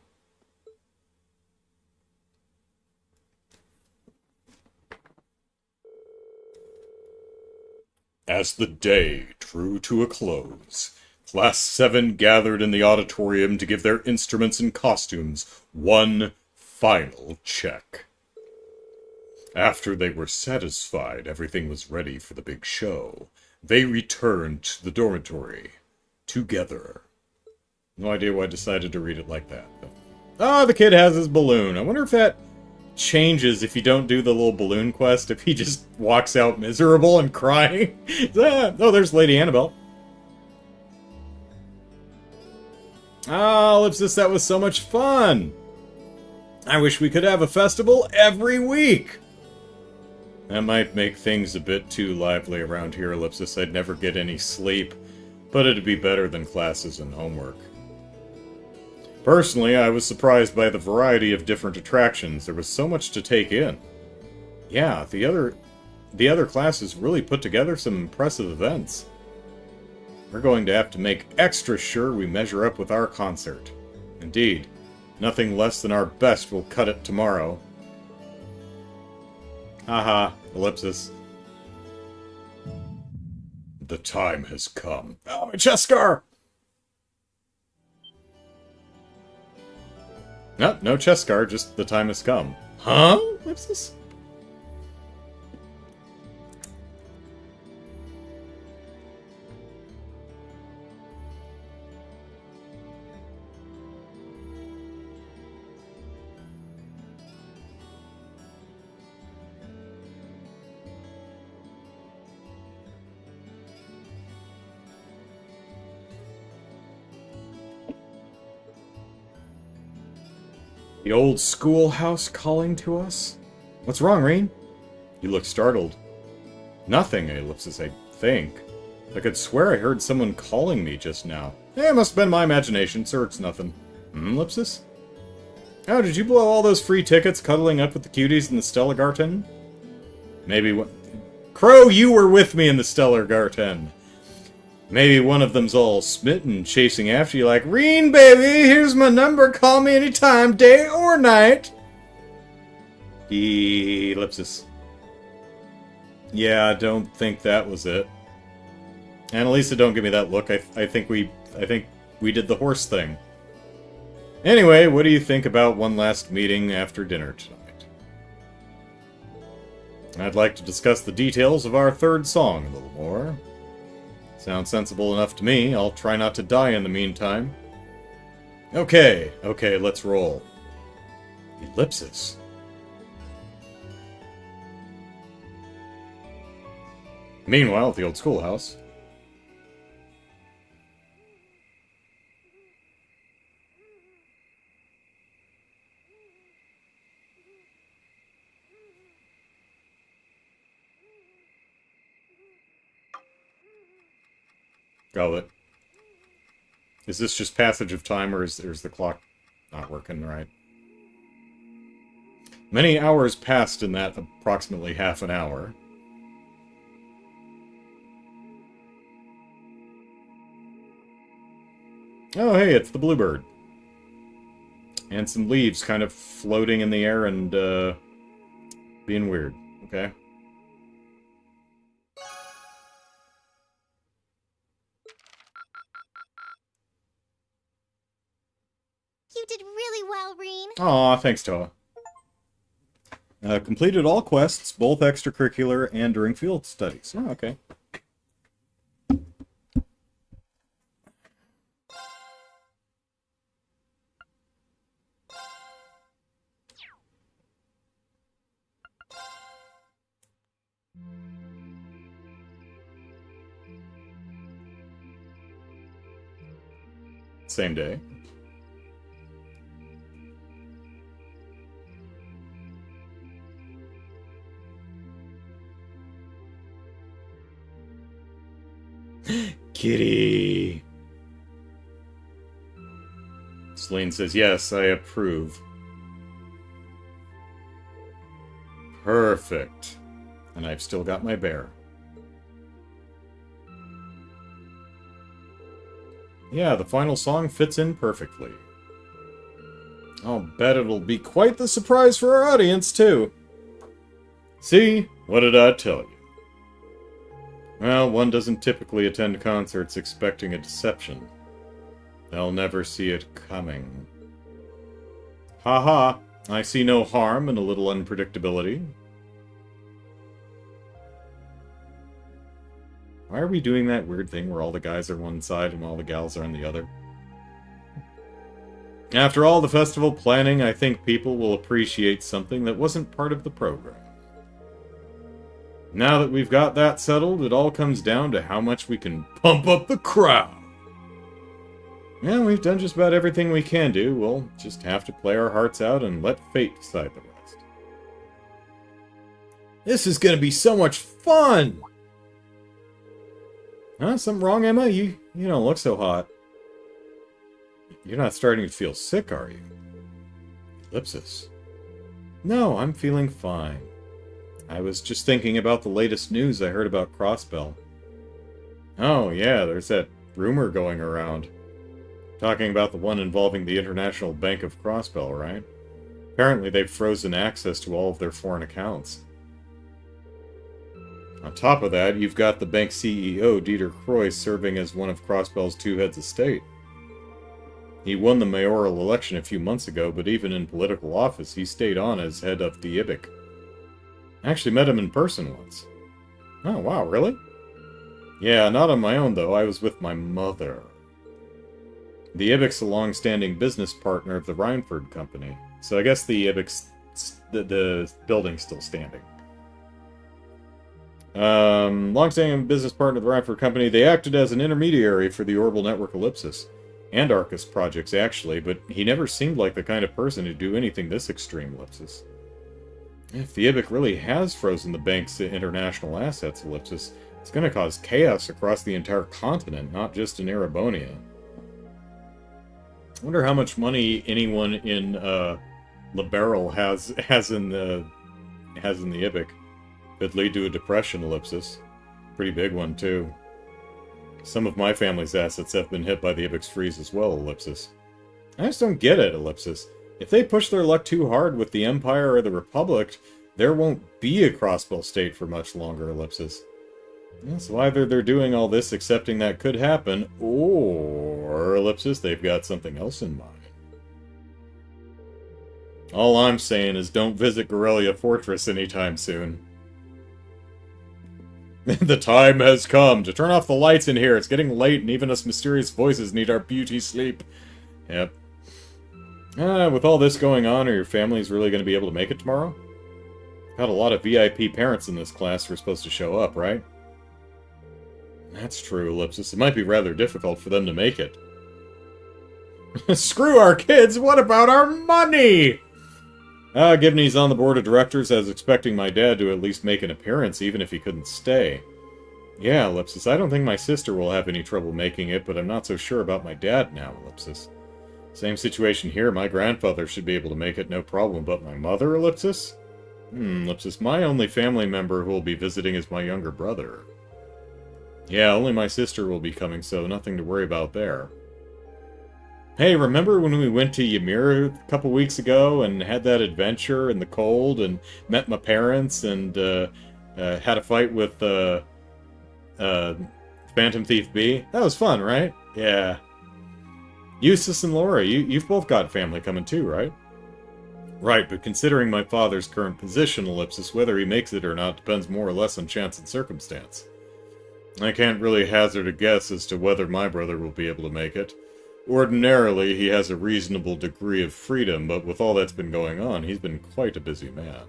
As the day drew to a close, Class 7 gathered in the auditorium to give their instruments and costumes one final check. After they were satisfied everything was ready for the big show, they returned to the dormitory together. No idea why I decided to read it like that. But... the kid has his balloon. I wonder if that changes if you don't do the little balloon quest, if he just walks out miserable and crying. Oh, there's Lady Annabelle. Ellipsis, that was so much fun. I wish we could have a festival every week. That might make things a bit too lively around here, Ellipsis. I'd never get any sleep, but it'd be better than classes and homework. Personally, I was surprised by the variety of different attractions. There was so much to take in. Yeah, the other classes really put together some impressive events. We're going to have to make extra sure we measure up with our concert. Indeed, nothing less than our best will cut it tomorrow. Haha, Ellipsis. The time has come. Oh, my chest scar! No chest scar, just the time has come. Huh? Ellipsis? The old schoolhouse calling to us? What's wrong, Rain? You look startled. Nothing, Ellipsis, I think. I could swear I heard someone calling me just now. It must have been my imagination, sir, it's nothing. Ellipsis? Oh, did you blow all those free tickets cuddling up with the cuties in the Stellar Garden? Maybe what... Crow, you were with me in the Stellar Garden. Maybe one of them's all smitten, chasing after you like, Reen, baby, here's my number, call me anytime, day or night. Ellipsis. Yeah, I don't think that was it. Annalisa, don't give me that look. I think we did the horse thing. Anyway, what do you think about one last meeting after dinner tonight? I'd like to discuss the details of our third song a little more. Sounds sensible enough to me. I'll try not to die in the meantime. Okay, let's roll. Ellipsis. Meanwhile, at the old schoolhouse. Got it. Is this just passage of time, or is the clock not working right? Many hours passed in that approximately half an hour. Oh, hey, it's the bluebird. And some leaves kind of floating in the air and, being weird. Okay. You did really well, Reen. Aw, thanks, Toa. Completed all quests, both extracurricular and during field studies. Oh, okay. Same day. Kitty. Celine says, yes, I approve. Perfect. And I've still got my bear. Yeah, the final song fits in perfectly. I'll bet it'll be quite the surprise for our audience, too. See? What did I tell you? Well, one doesn't typically attend concerts expecting a deception. They'll never see it coming. Haha, I see no harm in a little unpredictability. Why are we doing that weird thing where all the guys are one side and all the gals are on the other? After all the festival planning, I think people will appreciate something that wasn't part of the program. Now that we've got that settled, it all comes down to how much we can pump up the crowd. Yeah, we've done just about everything we can do. We'll just have to play our hearts out and let fate decide the rest. This is gonna be so much fun! Huh? Something wrong, Emma? You don't look so hot. You're not starting to feel sick, are you? Ellipsis. No, I'm feeling fine. I was just thinking about the latest news I heard about Crossbell. Oh, yeah, there's that rumor going around. Talking about the one involving the International Bank of Crossbell, right? Apparently they've frozen access to all of their foreign accounts. On top of that, you've got the bank's CEO, Dieter Croy, serving as one of Crossbell's two heads of state. He won the mayoral election a few months ago, but even in political office, he stayed on as head of the IBIC. I actually met him in person once. Oh, wow, really? Yeah, not on my own, though. I was with my mother. The IBIC's a long-standing business partner of the Rhineford Company, so I guess the IBIC's... the building's still standing. Long-standing business partner of the Rhineford Company, they acted as an intermediary for the Orbital Network Ellipsis. And Arcus projects, actually, but he never seemed like the kind of person who'd do anything this extreme, Ellipsis. If the IBIC really has frozen the bank's international assets, Ellipsis, it's going to cause chaos across the entire continent, not just in Erebonia. I wonder how much money anyone in Liberal has in the IBIC. Could lead to a depression, Ellipsis. Pretty big one, too. Some of my family's assets have been hit by the IBIC's freeze as well, Ellipsis. I just don't get it, Ellipsis. If they push their luck too hard with the Empire or the Republic, there won't be a Crossbell state for much longer, Ellipsis. So either they're doing all this accepting that could happen, or, Ellipsis, they've got something else in mind. All I'm saying is don't visit Gorilla Fortress anytime soon. The time has come to turn off the lights in here. It's getting late, and even us mysterious voices need our beauty sleep. Yep. With all this going on, are your families really going to be able to make it tomorrow? Got a lot of VIP parents in this class who are supposed to show up, right? That's true, Ellipsis. It might be rather difficult for them to make it. Screw our kids! What about our money? Given he's on the board of directors, I was expecting my dad to at least make an appearance, even if he couldn't stay. Yeah, Ellipsis, I don't think my sister will have any trouble making it, but I'm not so sure about my dad now, Ellipsis. Same situation here, my grandfather should be able to make it, no problem, but my mother, Ellipsis? Ellipsis, my only family member who will be visiting is my younger brother. Yeah, only my sister will be coming, so nothing to worry about there. Hey, remember when we went to Ymir a couple weeks ago and had that adventure in the cold and met my parents and had a fight with Phantom Thief B? That was fun, right? Yeah. Eustace and Laura, you've both got family coming too, right? Right, but considering my father's current position, Ellipsis, whether he makes it or not depends more or less on chance and circumstance. I can't really hazard a guess as to whether my brother will be able to make it. Ordinarily, he has a reasonable degree of freedom, but with all that's been going on, he's been quite a busy man.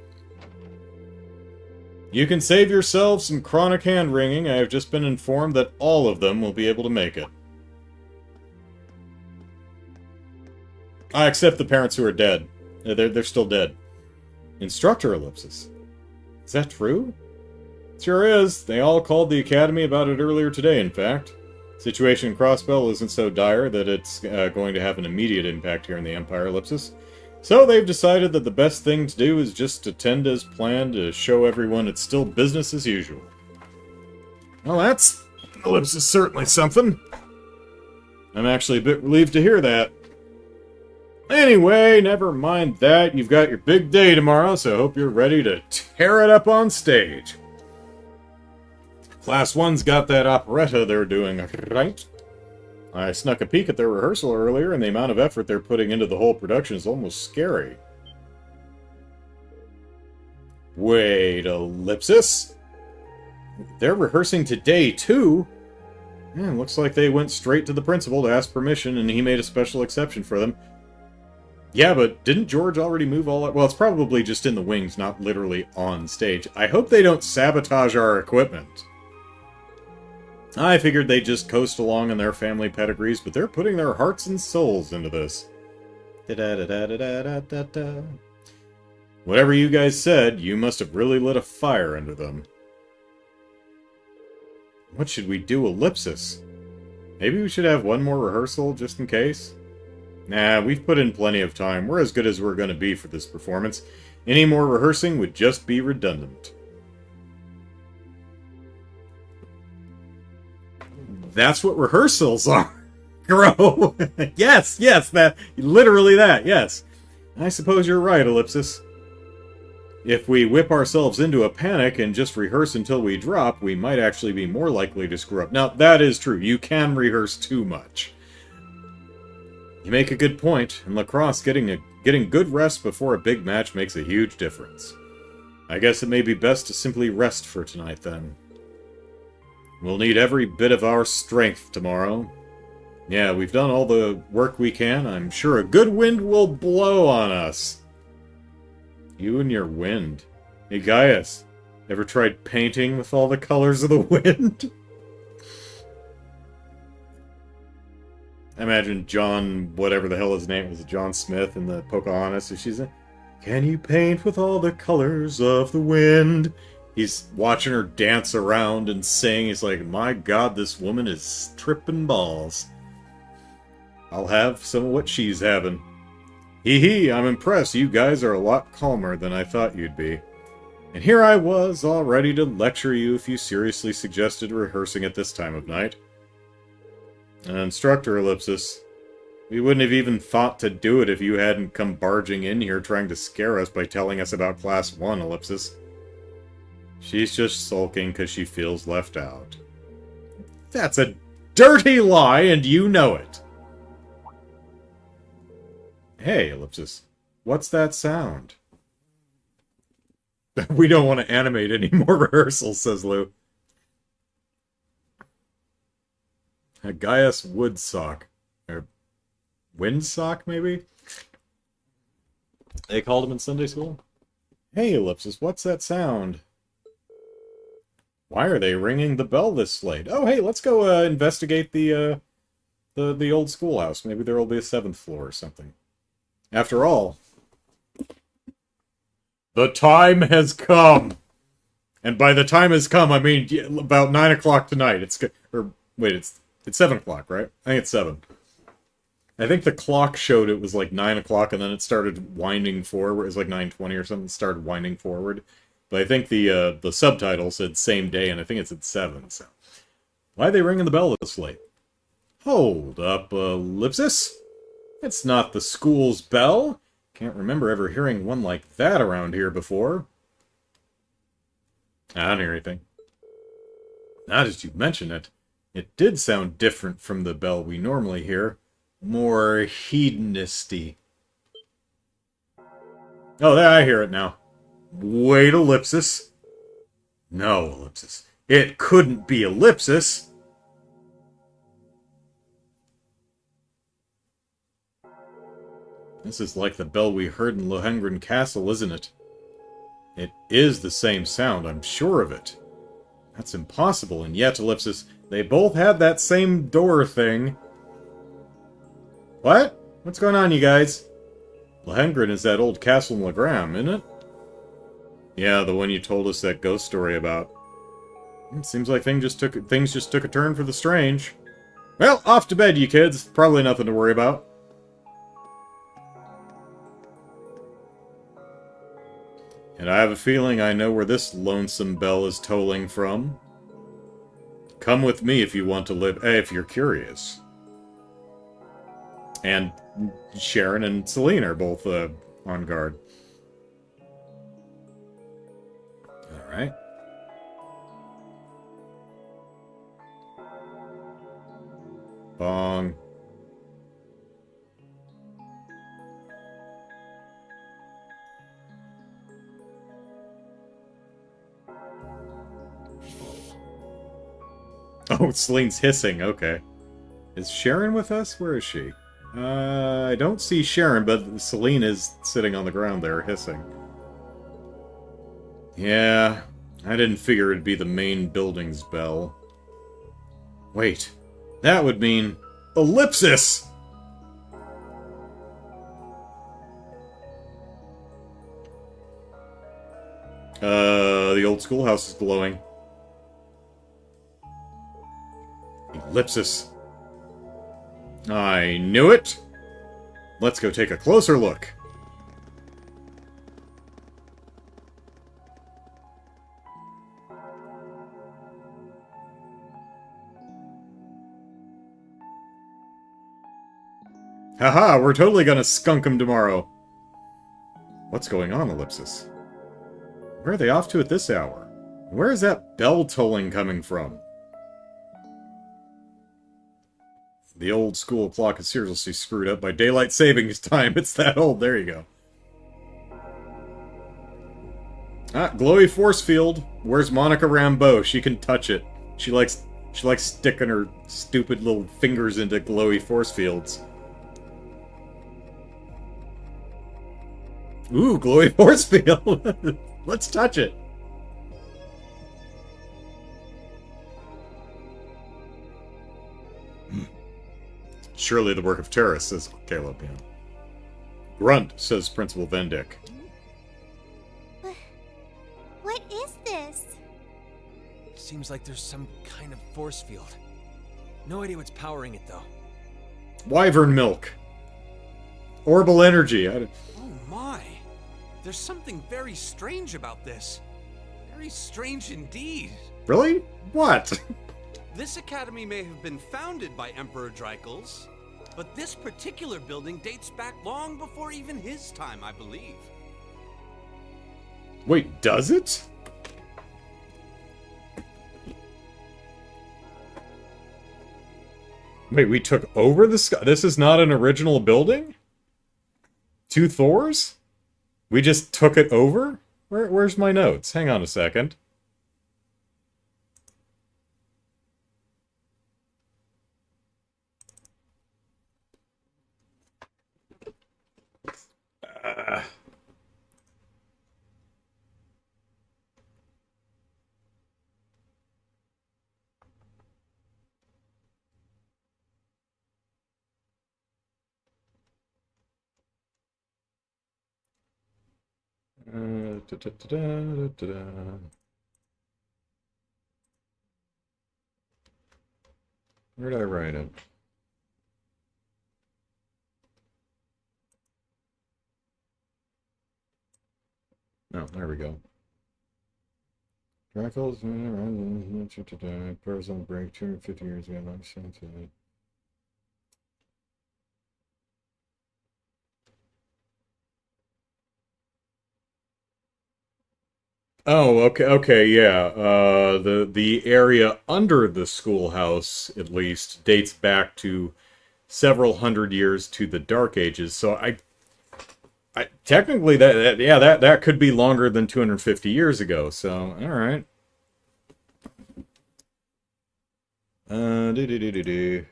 You can save yourselves some chronic hand-wringing. I have just been informed that all of them will be able to make it. I accept the parents who are dead. They're still dead. Instructor, Ellipsis. Is that true? Sure is. They all called the Academy about it earlier today, in fact. Situation in Crossbell isn't so dire that it's going to have an immediate impact here in the Empire, Ellipsis. So they've decided that the best thing to do is just attend as planned to show everyone it's still business as usual. Well, that's, Ellipsis, certainly something. I'm actually a bit relieved to hear that. Anyway, never mind that. You've got your big day tomorrow, so I hope you're ready to tear it up on stage. Class 1's got that operetta they're doing, right? I snuck a peek at their rehearsal earlier, and the amount of effort they're putting into the whole production is almost scary. Wait, Ellipsis? They're rehearsing today, too? Yeah, looks like they went straight to the principal to ask permission, and he made a special exception for them. Yeah, but didn't George already move all that? Well, it's probably just in the wings, not literally on stage. I hope they don't sabotage our equipment. I figured they'd just coast along in their family pedigrees, but they're putting their hearts and souls into this. Da-da-da-da-da-da-da-da. Whatever you guys said, you must have really lit a fire under them. What should we do, Ellipsis? Maybe we should have one more rehearsal, just in case? Nah, we've put in plenty of time. We're as good as we're going to be for this performance. Any more rehearsing would just be redundant. That's what rehearsals are, Grow. Yes, that, literally that, yes. I suppose you're right, Ellipsis. If we whip ourselves into a panic and just rehearse until we drop, we might actually be more likely to screw up. Now, that is true. You can rehearse too much. You make a good point. In lacrosse, getting good rest before a big match makes a huge difference. I guess it may be best to simply rest for tonight, then. We'll need every bit of our strength tomorrow. Yeah, we've done all the work we can. I'm sure a good wind will blow on us. You and your wind. Hey, Gaius, ever tried painting with all the colors of the wind? I imagine John, whatever the hell his name is, John Smith in the Pocahontas, and she's like, "Can you paint with all the colors of the wind?" He's watching her dance around and sing. He's like, my god, this woman is tripping balls. I'll have some of what she's having. Hee hee, I'm impressed. You guys are a lot calmer than I thought you'd be. And here I was, all ready to lecture you if you seriously suggested rehearsing at this time of night. Instructor Ellipsis, we wouldn't have even thought to do it if you hadn't come barging in here trying to scare us by telling us about Class 1, Ellipsis. She's just sulking because she feels left out. That's a dirty lie, and you know it! Hey, Ellipsis, what's that sound? We don't want to animate any more rehearsals, says Lou. A Gaius Woodsock. Or Windsock, maybe? They called him in Sunday school? Hey, Ellipsis, what's that sound? Why are they ringing the bell this late? Oh, hey, let's go investigate the old schoolhouse. Maybe there will be a 7th floor or something. After all, the time has come! And by the time has come, I mean about 9 o'clock tonight. It's 7 o'clock, right? I think it's 7. I think the clock showed it was like 9 o'clock, and then it started winding forward. It was like 9:20 or something. It started winding forward. But I think the subtitle said same day, and I think it's at 7. So why are they ringing the bell this late? Hold up, Ellipsis. It's not the school's bell. Can't remember ever hearing one like that around here before. I don't hear anything. Now that you mention it, it did sound different from the bell we normally hear. More hedonisty. Oh, there, I hear it now. Wait, Ellipsis. No, Ellipsis. It couldn't be Ellipsis. This is like the bell we heard in Lohengrin Castle, isn't it? It is the same sound, I'm sure of it. That's impossible, and yet, Ellipsis, they both had that same door thing. What? What's going on, you guys? Lohengrin is that old castle in Legram, isn't it? Yeah, the one you told us that ghost story about. It seems like things just took a turn for the strange. Well, off to bed, you kids. Probably nothing to worry about. And I have a feeling I know where this lonesome bell is tolling from. Come with me if you want to live... if you're curious. And Sharon and Celine are both on guard. Alright. Bong. Oh, Celine's hissing, okay. Is Sharon with us? Where is she? I don't see Sharon, but Celine is sitting on the ground there, hissing. Yeah, I didn't figure it'd be the main building's bell. Wait, that would mean... Ellipsis! The old schoolhouse is glowing. Ellipsis. I knew it! Let's go take a closer look. Haha, we're totally gonna skunk him tomorrow. What's going on, Ellipsis? Where are they off to at this hour? Where is that bell tolling coming from? The old school clock is seriously screwed up by daylight savings time. It's that old. There you go. Ah, glowy force field. Where's Monica Rambeau? She can touch it. She likes sticking her stupid little fingers into glowy force fields. Ooh, glowy force field. Let's touch it. Surely the work of terrorists, says Caleb. Yeah. Grunt, says Principal Vendick. What is this? Seems like there's some kind of force field. No idea what's powering it, though. Wyvern milk. Orbital energy. Oh my! There's something very strange about this. Very strange indeed. Really? What? This academy may have been founded by Emperor Dreikels, but this particular building dates back long before even his time, I believe. Wait, does it? Wait, we took over the sky? This is not an original building? 2 Thors? We just took it over? Where's my notes? Hang on a second. Where did I write it? Oh, there we go. Dreikels, Paris on break 250 years ago. Oh, okay, yeah. The area under the schoolhouse, at least, dates back to several hundred years to the Dark Ages. So I technically that could be longer than 250 years ago. So all right. Do.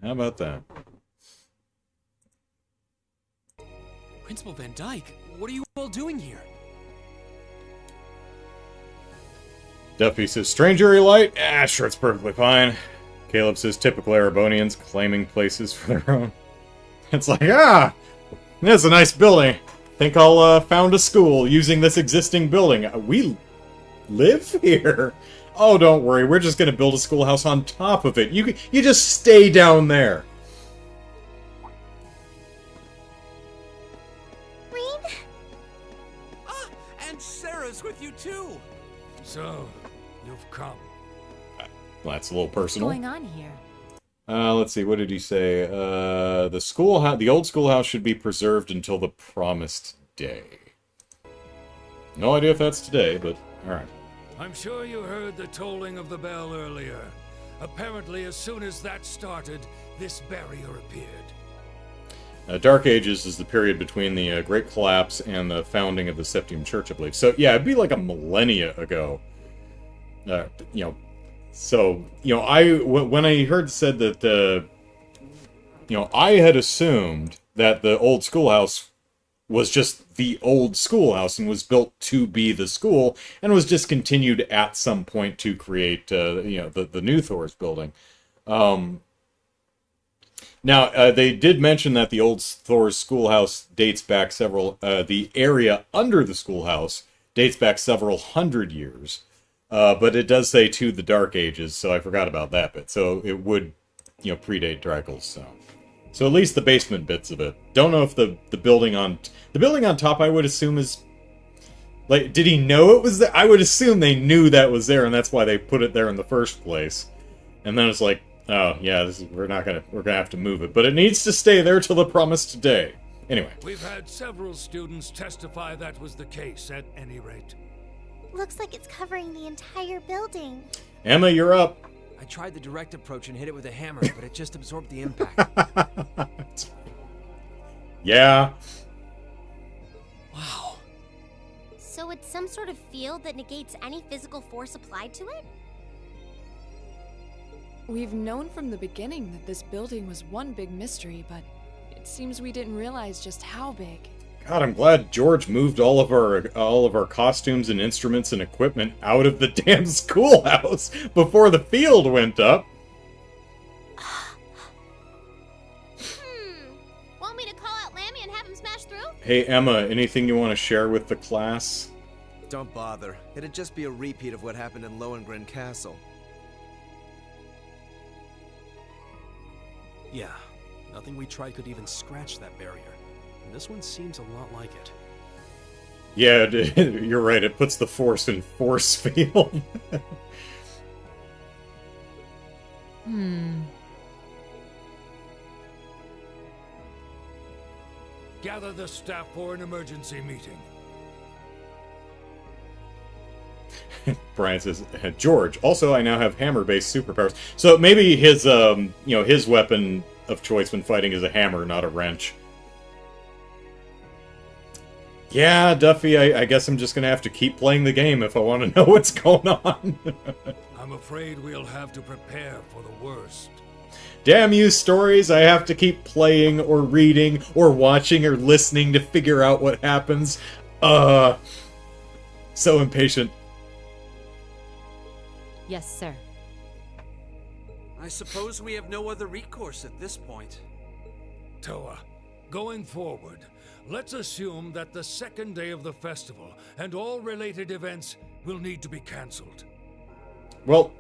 How about that? Principal Van Dyke, what are you all doing here? Duffy says, strange eerie light? Ah, sure, it's perfectly fine. Caleb says, typical Erebonians claiming places for their own. It's like, that's a nice building. Think I'll found a school using this existing building. We live here. Oh, don't worry. We're just going to build a schoolhouse on top of it. You just stay down there. Rean? Ah, and Sarah's with you too. So, you've come. Well, that's a little personal. What's going on here? Let's see. What did he say? The old schoolhouse should be preserved until the promised day. No idea if that's today, but all right. I'm sure you heard the tolling of the bell earlier. Apparently, as soon as that started, this barrier appeared. Dark Ages is the period between the Great Collapse and the founding of the Septium Church, I believe. So, yeah, it'd be like a millennia ago. When I heard said that, I had assumed that the old schoolhouse was just the old schoolhouse and was built to be the school and was discontinued at some point to create, the new Thor's building. Now, they did mention that the old Thor's schoolhouse dates back the area under the schoolhouse dates back several hundred years. But it does say to the Dark Ages, so I forgot about that bit. So it would, predate Dreikels. So at least the basement bits of it. Don't know if the building on top, I would assume, is like, did he know it was there? I would assume they knew that was there, and that's why they put it there in the first place. And then it's like, Oh, yeah, we're gonna have to move it. But it needs to stay there till the promised day. Anyway. We've had several students testify that was the case, at any rate. Looks like it's covering the entire building. Emma, you're up. I tried the direct approach and hit it with a hammer, but it just absorbed the impact. Yeah. Wow. So it's some sort of field that negates any physical force applied to it? We've known from the beginning that this building was one big mystery, but it seems we didn't realize just how big. God, I'm glad George moved all of our costumes and instruments and equipment out of the damn schoolhouse before the field went up. Want me to call out Lammy and have him smash through? Hey, Emma, anything you want to share with the class? Don't bother. It'd just be a repeat of what happened in Lohengrin Castle. Yeah, nothing we tried could even scratch that barrier. And this one seems a lot like it. Yeah, you're right. It puts the force in force field. Gather the staff for an emergency meeting. Brian says, George, also I now have hammer-based superpowers. So maybe his, his weapon of choice when fighting is a hammer, not a wrench. Yeah, Duffy, I guess I'm just gonna have to keep playing the game if I want to know what's going on. I'm afraid we'll have to prepare for the worst. Damn you, stories! I have to keep playing, or reading, or watching, or listening to figure out what happens. So impatient. Yes, sir. I suppose we have no other recourse at this point. Toa, going forward, let's assume that the second day of the festival and all related events will need to be cancelled. Well,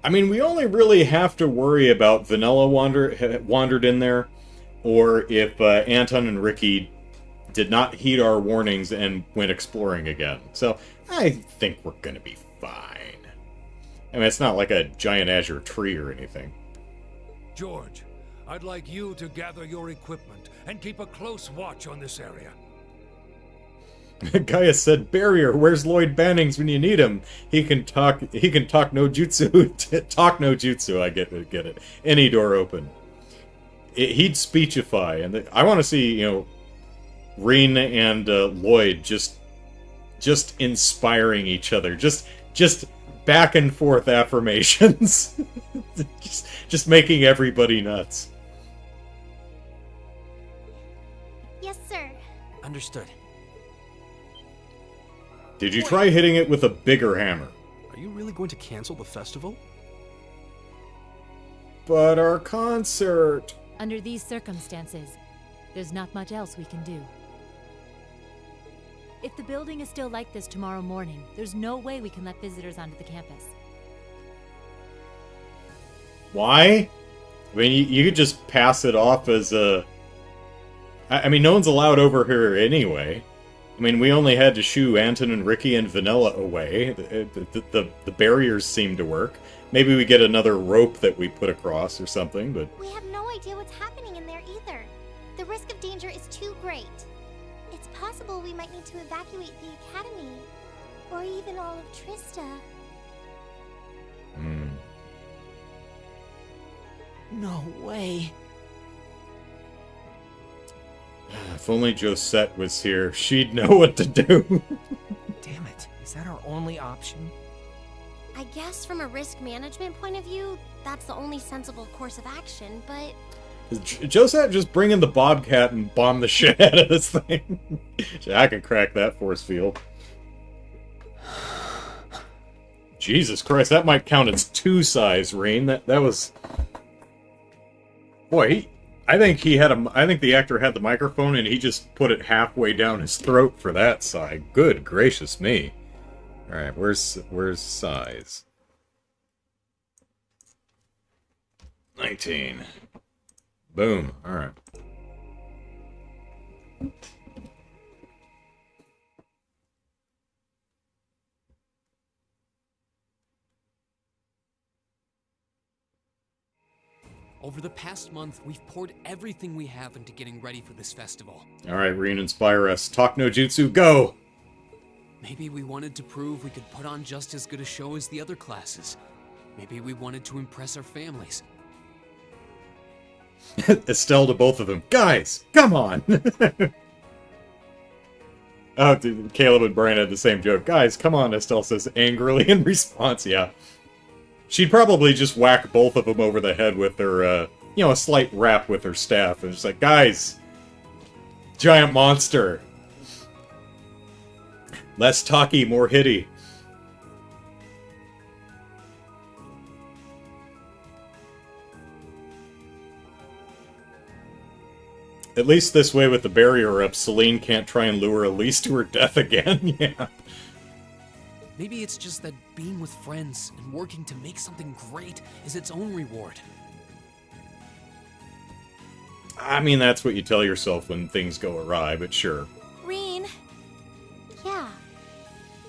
I mean, we only really have to worry about Vanilla wandered in there, or if Anton and Ricky did not heed our warnings and went exploring again. So, I think we're gonna be fine. I mean, it's not like a giant azure tree or anything. George, I'd like you to gather your equipment and keep a close watch on this area. Gaia said, "Barrier, where's Lloyd Bannings when you need him? He can talk no jutsu. Talk no jutsu, I get it. Any door open. He'd speechify, and I want to see, Reen and Lloyd just inspiring each other. Just back and forth affirmations. just making everybody nuts. Yes, sir. Understood. Did you try hitting it with a bigger hammer? Are you really going to cancel the festival? But our concert... Under these circumstances, there's not much else we can do. If the building is still like this tomorrow morning, there's no way we can let visitors onto the campus. Why? I mean, you could just pass it off as a... I mean, no one's allowed over here anyway. I mean, we only had to shoo Anton and Ricky and Vanilla away. The barriers seem to work. Maybe we get another rope that we put across or something, but... We have no idea what's happening in there either. The risk of danger is too great. It's possible we might need to evacuate the academy. Or even all of Trista. No way. If only Josette was here, she'd know what to do. Damn it. Is that our only option? I guess from a risk management point of view, that's the only sensible course of action, but... Josette just bring in the Bobcat and bomb the shit out of this thing. I can crack that force field. Jesus Christ, that might count as 2 size, Rain. That was... Boy, I think the actor had the microphone and he just put it halfway down his throat for that side. Good gracious me. Alright, where's size? 19. Boom. Alright. Over the past month, we've poured everything we have into getting ready for this festival. Alright, Reen, inspire us. Talk no jutsu, go! Maybe we wanted to prove we could put on just as good a show as the other classes. Maybe we wanted to impress our families. Estelle to both of them. Guys, come on! Oh, dude, Caleb and Brian had the same joke. Guys, come on, Estelle says angrily in response, yeah. She'd probably just whack both of them over the head with her, a slight rap with her staff. And just like, guys, giant monster. Less talky, more hitty. At least this way with the barrier up, Celine can't try and lure Elise to her death again. Yeah. Maybe it's just that being with friends and working to make something great is its own reward. I mean, that's what you tell yourself when things go awry, but sure. Reen. Yeah.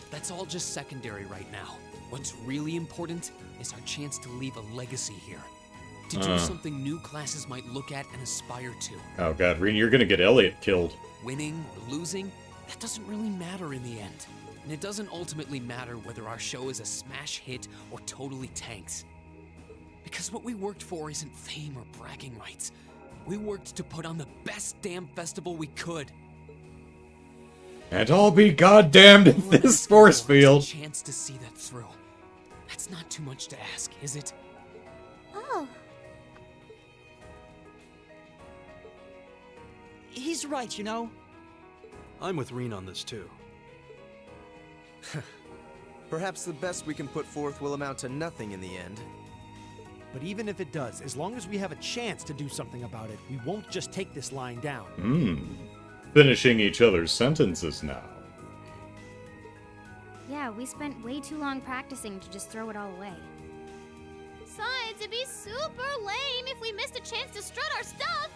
That's all just secondary right now. What's really important is our chance to leave a legacy here. To do something new classes might look at and aspire to. Oh god, Reen, you're gonna get Elliot killed. Winning or losing, that doesn't really matter in the end. And it doesn't ultimately matter whether our show is a smash hit or totally tanks. Because what we worked for isn't fame or bragging rights. We worked to put on the best damn festival we could. And I'll be goddamned if this force field. A chance to see that through. That's not too much to ask, is it? Oh. He's right, you know. I'm with Reen on this, too. Perhaps the best we can put forth will amount to nothing in the end. But even if it does, as long as we have a chance to do something about it, we won't just take this lying down. Finishing each other's sentences now. Yeah, we spent way too long practicing to just throw it all away. Besides, it'd be super lame if we missed a chance to strut our stuff.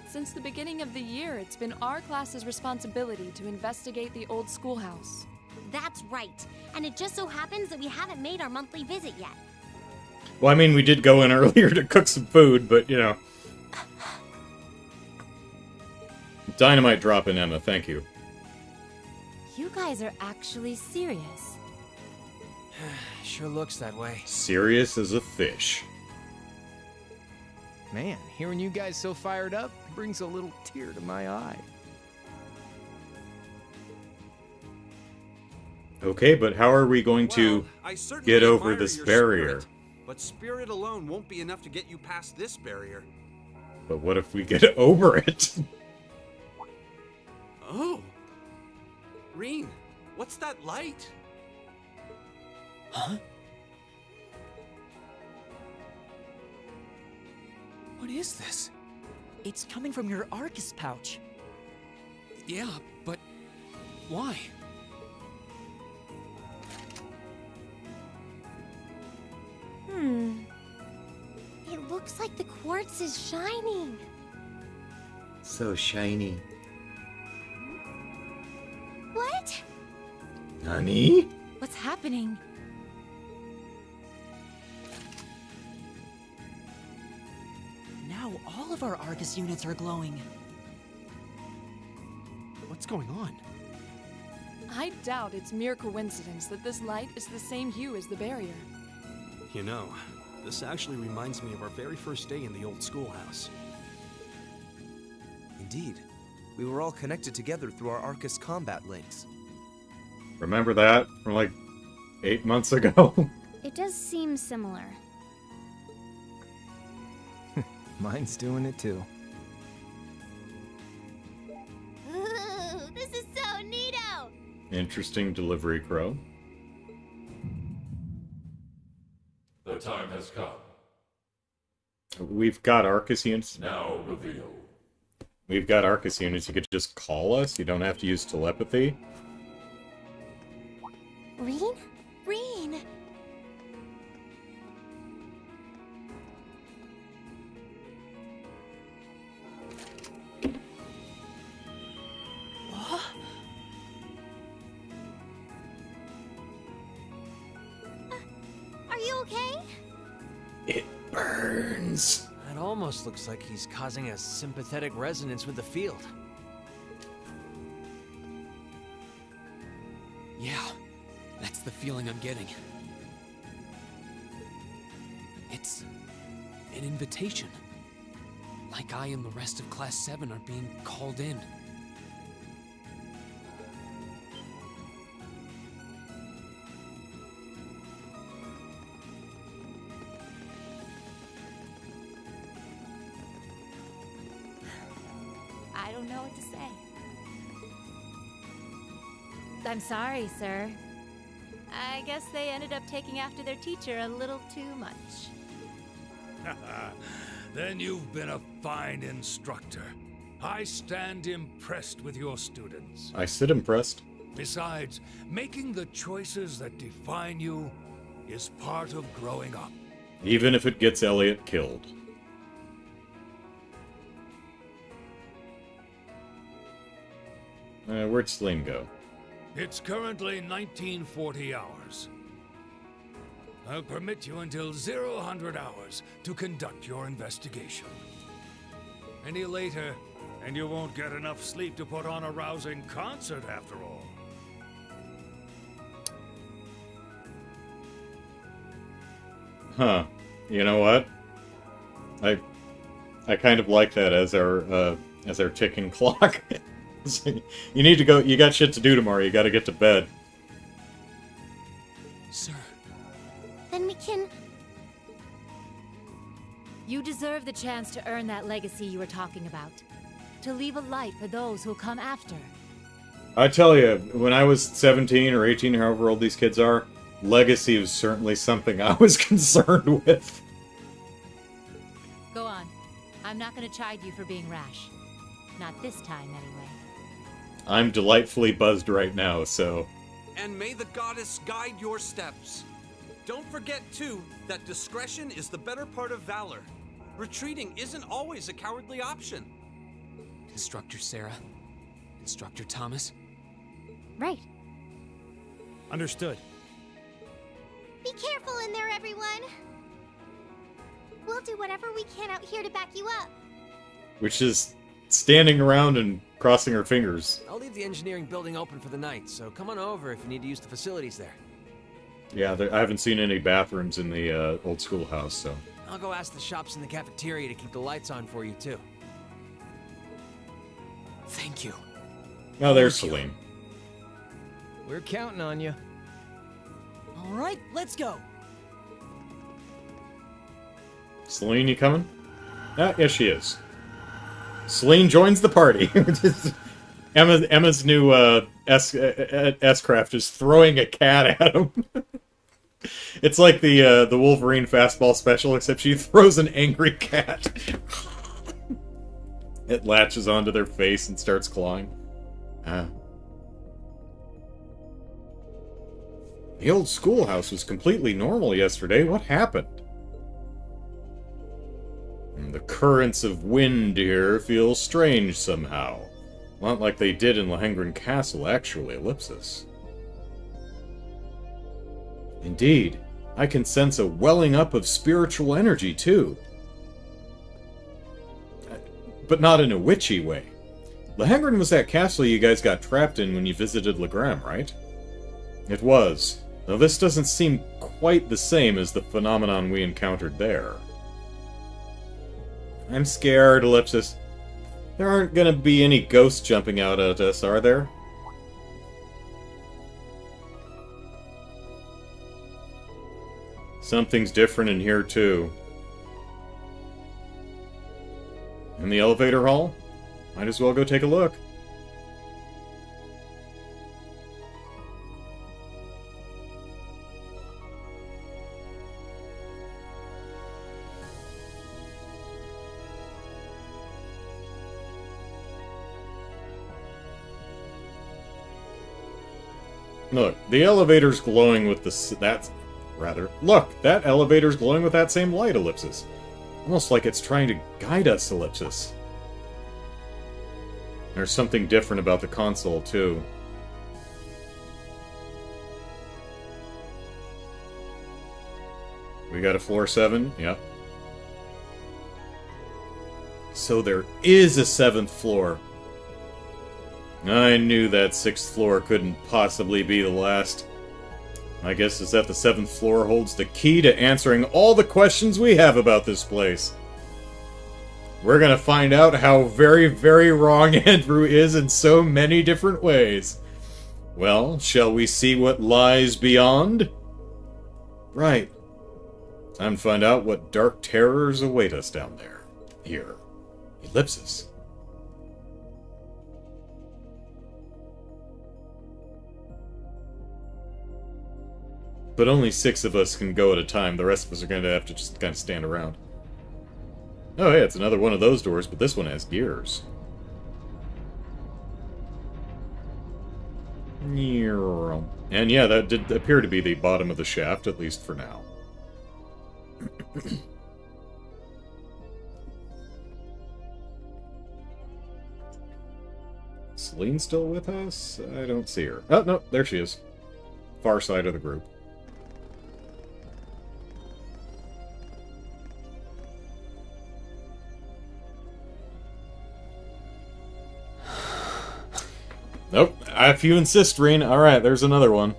Since the beginning of the year, it's been our class's responsibility to investigate the old schoolhouse. That's right. And it just so happens that we haven't made our monthly visit yet. Well, I mean, we did go in earlier to cook some food, but, you know. Dynamite drop in, Emma, thank you. You guys are actually serious. Sure looks that way. Serious as a fish. Man, hearing you guys so fired up brings a little tear to my eye. Okay, but how are we going to get over this barrier? But spirit alone won't be enough to get you past this barrier. But what if we get over it? Oh! Reen, what's that light? Huh? What is this? It's coming from your Arcus pouch. Yeah, but why? It looks like the quartz is shining. So shiny. What? Nani? What's happening? Now all of our Arcus units are glowing. What's going on? I doubt it's mere coincidence that this light is the same hue as the barrier. You know, this actually reminds me of our very first day in the old schoolhouse. Indeed. We were all connected together through our Arcus combat links. Remember that from like 8 months ago? It does seem similar. Mine's doing it too. Ooh, this is so neato! Interesting delivery, Crow. The time has come. We've got Arcus units. Now reveal. We've got Arcus units. You could just call us. You don't have to use telepathy. Reen? Reen! Are you okay? burns. That almost looks like he's causing a sympathetic resonance with the field. Yeah, that's the feeling I'm getting. It's an invitation. Like I and the rest of Class 7 are being called in. I don't know what to say. I'm sorry, sir. I guess they ended up taking after their teacher a little too much. Then you've been a fine instructor. I stand impressed with your students. I sit impressed. Besides, making the choices that define you is part of growing up. Even if it gets Elliot killed. Where'd Celine go? It's currently 1940 hours. I'll permit you until 00 hours to conduct your investigation. Any later, and you won't get enough sleep to put on a rousing concert after all. Huh. You know what? I kind of like that as our ticking clock. You need to go. You got shit to do tomorrow. You got to get to bed. Sir. Then we can... You deserve the chance to earn that legacy you were talking about. To leave a light for those who'll come after. I tell you, when I was 17 or 18, however old these kids are, legacy was certainly something I was concerned with. Go on. I'm not going to chide you for being rash. Not this time, anyway. I'm delightfully buzzed right now, so... And may the goddess guide your steps. Don't forget, too, that discretion is the better part of valor. Retreating isn't always a cowardly option. Instructor Sarah? Instructor Thomas? Right. Understood. Be careful in there, everyone. We'll do whatever we can out here to back you up. Which is standing around and crossing her fingers. I'll leave the engineering building open for the night, so come on over if you need to use the facilities there. Yeah, I haven't seen any bathrooms in the old schoolhouse, so... I'll go ask the shops in the cafeteria to keep the lights on for you, too. Thank you. Oh, there's Celine. We're counting on you. All right, let's go. Celine, you coming? Ah, yes, she is. Celine joins the party. Emma's new S-Craft is throwing a cat at him. It's like the Wolverine fastball special, except she throws an angry cat. It latches onto their face and starts clawing. The old schoolhouse was completely normal yesterday. What happened? The currents of wind here feel strange somehow. Not like they did in Lohengrin Castle, actually, Ellipsis. Indeed, I can sense a welling up of spiritual energy, too. But not in a witchy way. Lohengrin was that castle you guys got trapped in when you visited Legram, right? It was, though this doesn't seem quite the same as the phenomenon we encountered there. I'm scared, Ellipsis. There aren't gonna be any ghosts jumping out at us, are there? Something's different in here, too. In the elevator hall? Might as well go take a look. Look, the elevator's glowing with look, that elevator's glowing with that same light, Ellipsis. Almost like it's trying to guide us, Ellipsis. There's something different about the console, too. We got a floor 7? Yep. So there is a 7th floor. I knew that 6th floor couldn't possibly be the last. My guess is that the 7th floor holds the key to answering all the questions we have about this place. We're gonna find out how very, very wrong Andrew is in so many different ways. Well, shall we see what lies beyond? Right. Time to find out what dark terrors await us down there. Here. Ellipsis. But only 6 of us can go at a time. The rest of us are going to have to just kind of stand around. Oh, hey, it's another one of those doors, but this one has gears. And yeah, that did appear to be the bottom of the shaft, at least for now. Celine still with us? I don't see her. Oh, no, there she is. Far side of the group. Nope. If you insist, Reen. Alright, there's another one.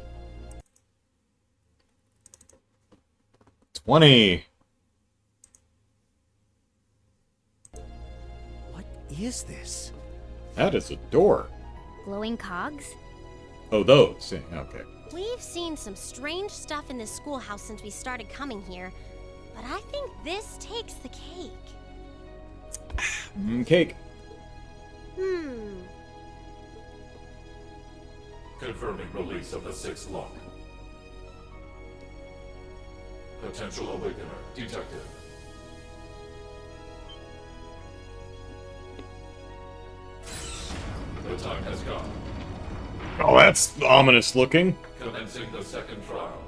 20. What is this? That is a door. Glowing cogs? Oh, those. Yeah, okay. We've seen some strange stuff in this schoolhouse since we started coming here, but I think this takes the cake. Cake. Confirming release of the 6th lock. Potential awakener detected. The time has come. Oh, that's ominous looking. Commencing the 2nd trial.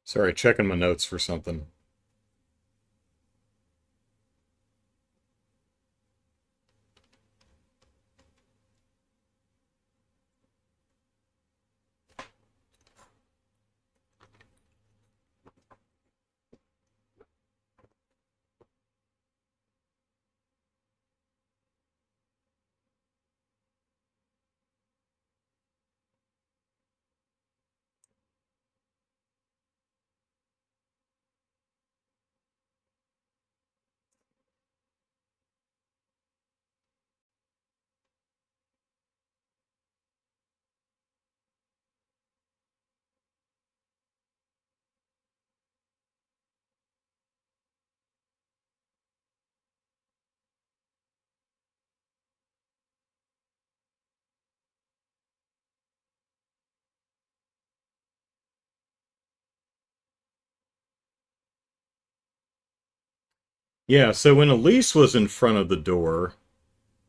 Sorry, checking my notes for something. Yeah, so when Elise was in front of the door,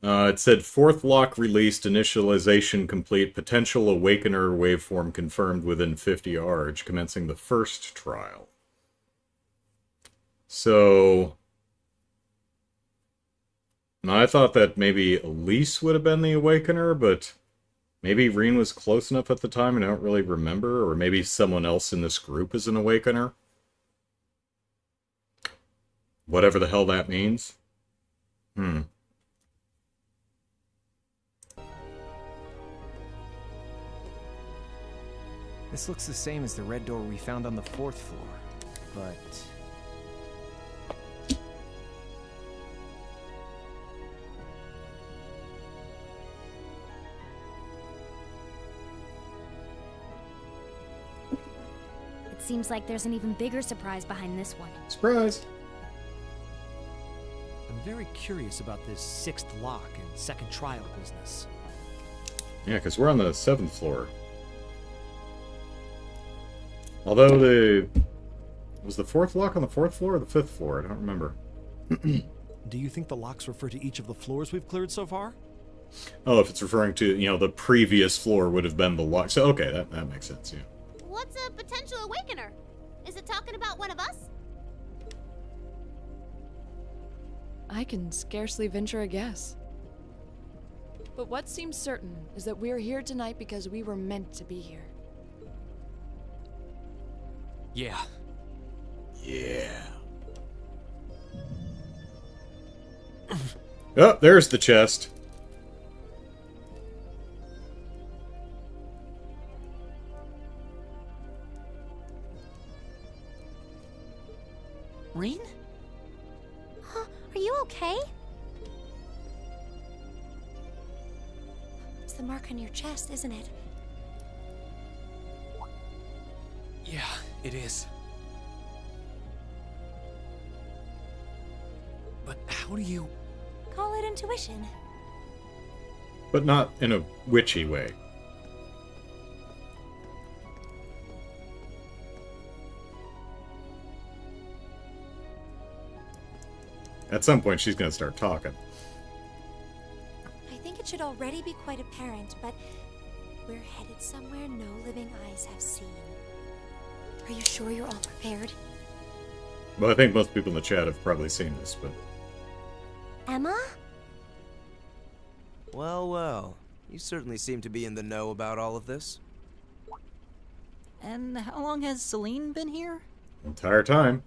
it said 4th lock released, initialization complete, potential awakener waveform confirmed within 50 ARG, commencing the 1st trial. So, I thought that maybe Elise would have been the awakener, but maybe Reen was close enough at the time and I don't really remember, or maybe someone else in this group is an awakener. Whatever the hell that means. This looks the same as the red door we found on the 4th floor, but... It seems like there's an even bigger surprise behind this one. Surprise! I'm very curious about this 6th lock and 2nd trial business. Yeah, because we're on the 7th floor. Although was the 4th lock on the 4th floor or the 5th floor? I don't remember. Do you think the locks refer to each of the floors we've cleared so far? Oh, if it's referring to, the previous floor would have been the lock. So, okay, that makes sense, yeah. What's a potential awakener? Is it talking about one of us? I can scarcely venture a guess. But what seems certain is that we're here tonight because we were meant to be here. Yeah. Yeah. Oh, there's the chest. Reen? Huh? Are you okay? It's the mark on your chest, isn't it? Yeah, it is. But how do you... Call it intuition. But not in a witchy way. At some point, she's going to start talking. I think it should already be quite apparent, but we're headed somewhere no living eyes have seen. Are you sure you're all prepared? Well, I think most people in the chat have probably seen this, but... Emma? Well, well. You certainly seem to be in the know about all of this. And how long has Celine been here? Entire time.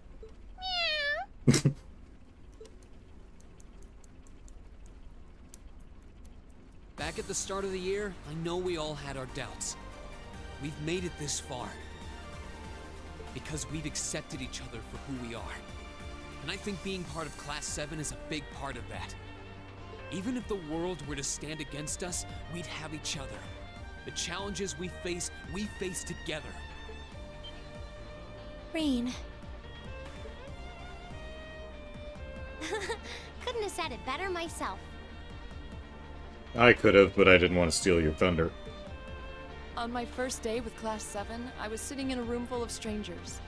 Back at the start of the year, I know we all had our doubts. We've made it this far. Because we've accepted each other for who we are. And I think being part of Class 7 is a big part of that. Even if the world were to stand against us, we'd have each other. The challenges we face together. Reen. Couldn't have said it better myself. I could have, but I didn't want to steal your thunder. On my first day with Class 7, I was sitting in a room full of strangers.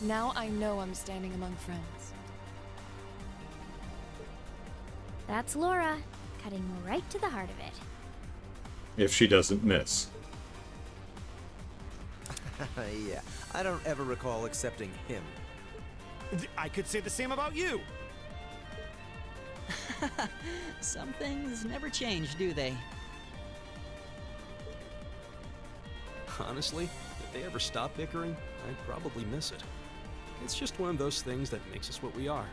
Now I know I'm standing among friends. That's Laura, cutting right to the heart of it. If she doesn't miss. Yeah, I don't ever recall accepting him. I could say the same about you. Some things never change, do they? Honestly, if they ever stop bickering, I'd probably miss it. It's just one of those things that makes us what we are.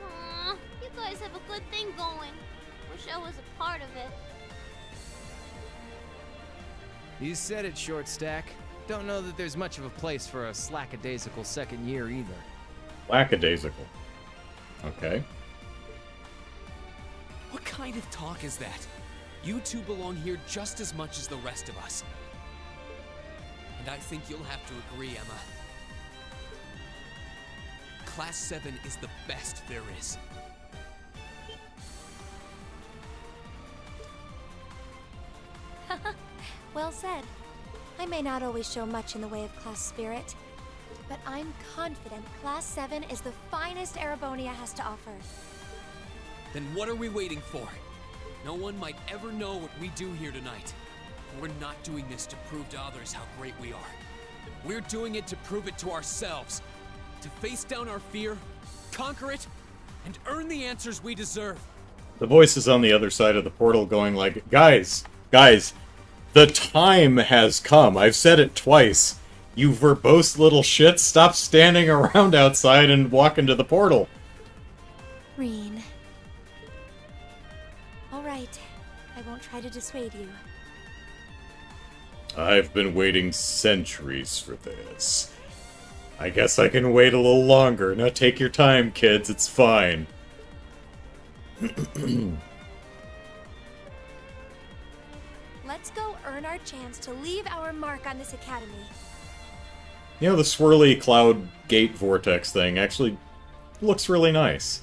Aw, you guys have a good thing going. Wish I was a part of it. You said it, Short Stack. Don't know that there's much of a place for a slackadaisical second year either. Lackadaisical. Okay. What kind of talk is that? You two belong here just as much as the rest of us. And I think you'll have to agree, Emma. Class 7 is the best there is. Well said. I may not always show much in the way of class spirit, but I'm confident Class 7 is the finest Erebonia has to offer. Then what are we waiting for? No one might ever know what we do here tonight. We're not doing this to prove to others how great we are. We're doing it to prove it to ourselves. To face down our fear, conquer it, and earn the answers we deserve. The voice is on the other side of the portal going like, guys, the time has come. I've said it twice. You verbose little shits, stop standing around outside and walk into the portal. Reen. All right. I won't try to dissuade you. I've been waiting centuries for this. I guess I can wait a little longer. Now take your time, kids. It's fine. Let's go earn our chance to leave our mark on this academy. You know, the swirly cloud gate vortex thing actually looks really nice.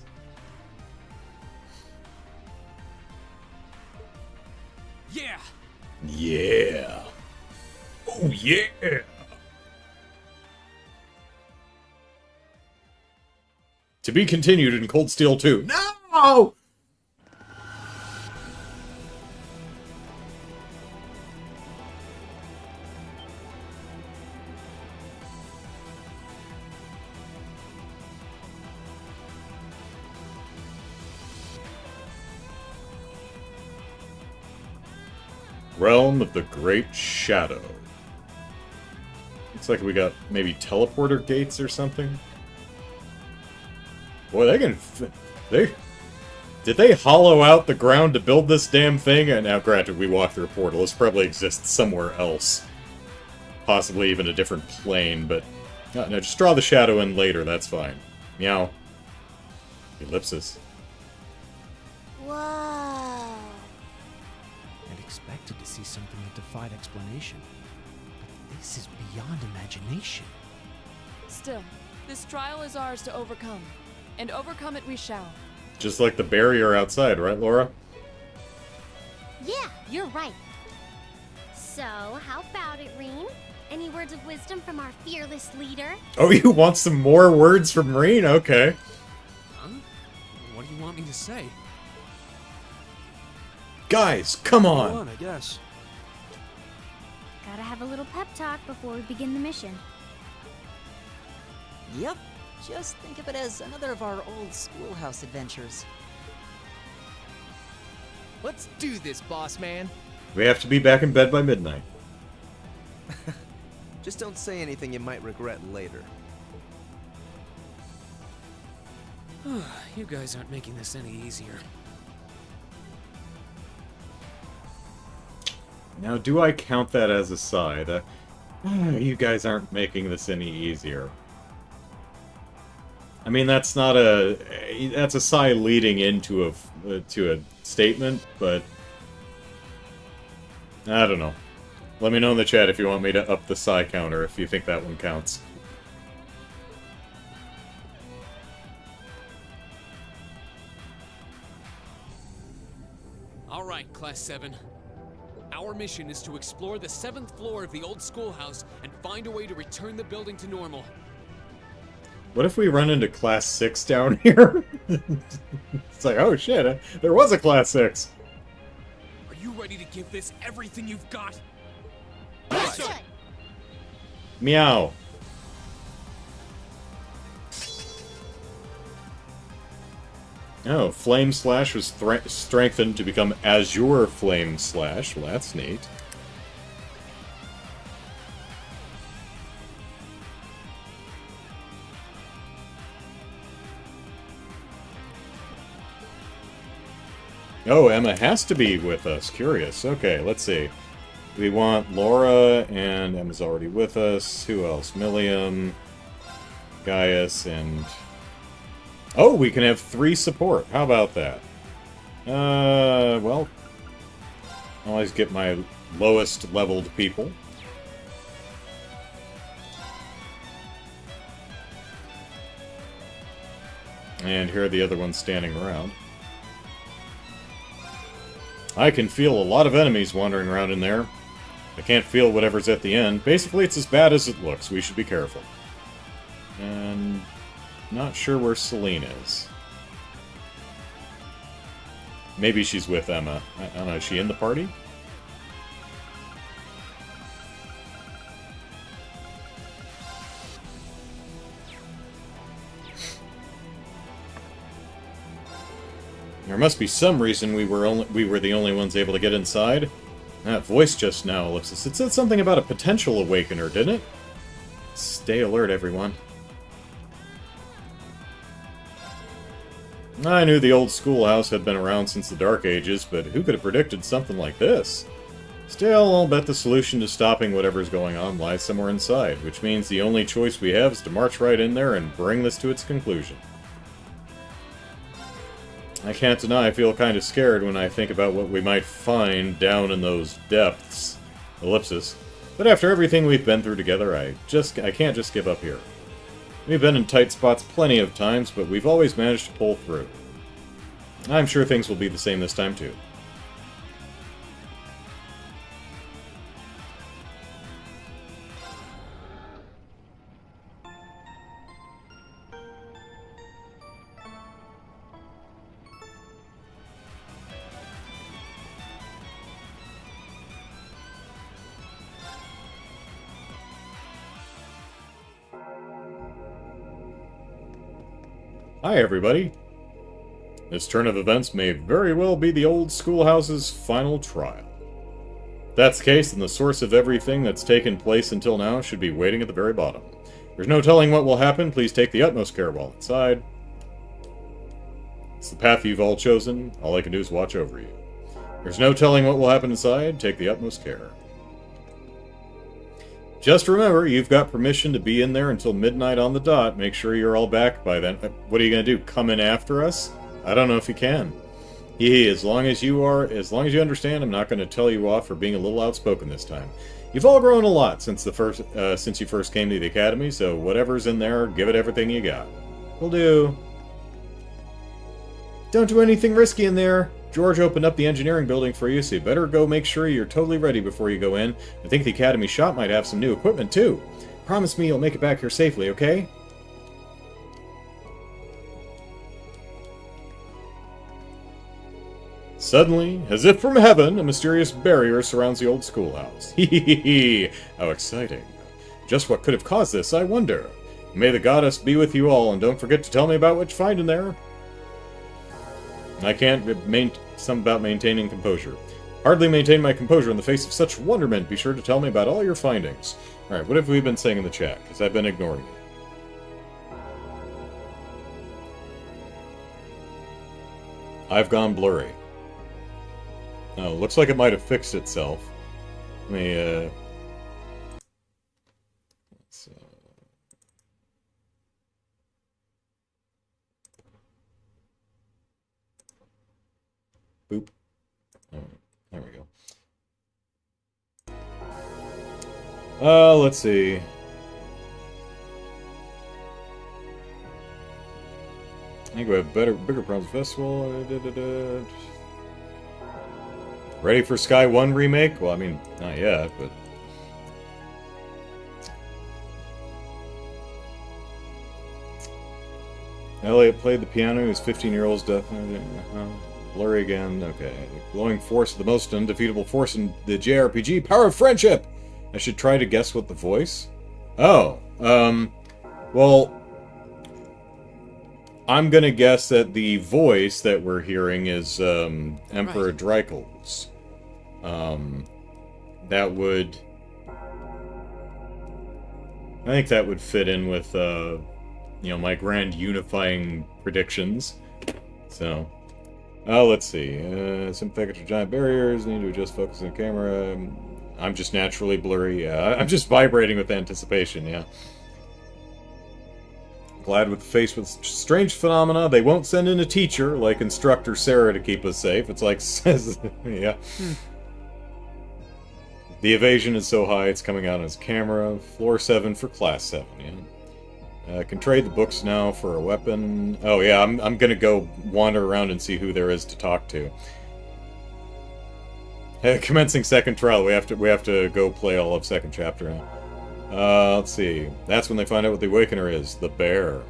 Yeah! Yeah. Oh, yeah! To be continued in Cold Steel 2. No! Realm of the Great Shadow. Looks like we got maybe teleporter gates or something. Boy, they can... Did they hollow out the ground to build this damn thing? And now, granted, we walked through a portal. This probably exists somewhere else. Possibly even a different plane, but... No, just draw the shadow in later, that's fine. Meow. Ellipsis. Whoa. I'd expected to see something that defied explanation. But this is beyond imagination. Still, this trial is ours to overcome. And overcome it we shall. Just like the barrier outside, right, Laura? Yeah, you're right. So, how about it, Reen? Any words of wisdom from our fearless leader? Oh, you want some more words from Reen? Okay. Huh? What do you want me to say? Guys, come Go on! on, I guess. Gotta have a little pep talk before we begin the mission. Yep. Just think of it as another of our old schoolhouse adventures. Let's do this, boss man. We have to be back in bed by midnight. Just don't say anything you might regret later. You guys aren't making this any easier. Now, do I count that as a sigh? You guys aren't making this any easier. I mean, that's not a... That's a sigh leading into a statement, but... I don't know. Let me know in the chat if you want me to up the sigh counter, if you think that one counts. Alright, Class 7. Our mission is to explore the 7th floor of the old schoolhouse and find a way to return the building to normal. What if we run into Class 6 down here? It's like, oh shit, there was a Class 6! Are you ready to give this everything you've got? Meow. Oh, Flame Slash was strengthened to become Azure Flame Slash. Well, that's neat. Oh, Emma has to be with us. Curious. Okay, let's see. We want Laura, and Emma's already with us. Who else? Millium, Gaius, and... Oh, we can have 3 support. How about that? Well... I always get my lowest leveled people. And here are the other ones standing around. I can feel a lot of enemies wandering around in there. I can't feel whatever's at the end. Basically, it's as bad as it looks. We should be careful. And... not sure where Celine is. Maybe she's with Emma. I don't know, is she in the party? There must be some reason we were the only ones able to get inside. That voice just now, Ellipsis. It said something about a potential awakener, didn't it? Stay alert, everyone. I knew the old schoolhouse had been around since the Dark Ages, but who could have predicted something like this? Still, I'll bet the solution to stopping whatever's going on lies somewhere inside, which means the only choice we have is to march right in there and bring this to its conclusion. I can't deny I feel kind of scared when I think about what we might find down in those depths. Ellipsis. But after everything we've been through together, I can't just give up here. We've been in tight spots plenty of times, but we've always managed to pull through. I'm sure things will be the same this time too. Hi, everybody. This turn of events may very well be the old schoolhouse's final trial. If that's the case, then the source of everything that's taken place until now should be waiting at the very bottom. There's no telling what will happen. Please take the utmost care while inside. It's the path you've all chosen. All I can do is watch over you. There's no telling what will happen inside. Take the utmost care. Just remember, you've got permission to be in there until midnight on the dot. Make sure you're all back by then. What are you going to do? Come in after us? I don't know if you can. As long as you understand, I'm not going to tell you off for being a little outspoken this time. You've all grown a lot since you first came to the academy, so whatever's in there, give it everything you got. Will do. Don't do anything risky in there. George opened up the engineering building for you, so you better go make sure you're totally ready before you go in. I think the academy shop might have some new equipment, too. Promise me you'll make it back here safely, okay? Suddenly, as if from heaven, a mysterious barrier surrounds the old schoolhouse. Hee. How exciting. Just what could have caused this, I wonder. May the goddess be with you all, and don't forget to tell me about what you find in there. I can't something about maintaining composure. Hardly maintain my composure in the face of such wonderment. Be sure to tell me about all your findings. Alright, what have we been saying in the chat? Because I've been ignoring it. I've gone blurry. Oh, looks like it might have fixed itself. Let me, boop. Oh, there we go. Let's see. I think we have bigger problems. Festival. Ready for Sky 1 remake? Well, I mean, not yet, but... Elliot played the piano. He was 15 years old. Definitely. Blurry again. Okay. Glowing force, the most undefeatable force in the JRPG. Power of friendship! I should try to guess what the voice? Oh. Well... I'm gonna guess that the voice that we're hearing is, Emperor Dreikel's. That would... I think that would fit in with, you know, my grand unifying predictions. So... let's see. Some package of giant barriers. Need to adjust focus on the camera. I'm just naturally blurry. Yeah, I'm just vibrating with anticipation, yeah. Glad with the face with strange phenomena. They won't send in a teacher like Instructor Sarah to keep us safe. It's like, says, yeah. The evasion is so high it's coming out on his camera. Floor 7 for Class 7, yeah. Can trade the books now for a weapon. Oh yeah, I'm gonna go wander around and see who there is to talk to. Commencing second trial. We have to go play all of second chapter now. Let's see. That's when they find out what the Awakener is. The bear.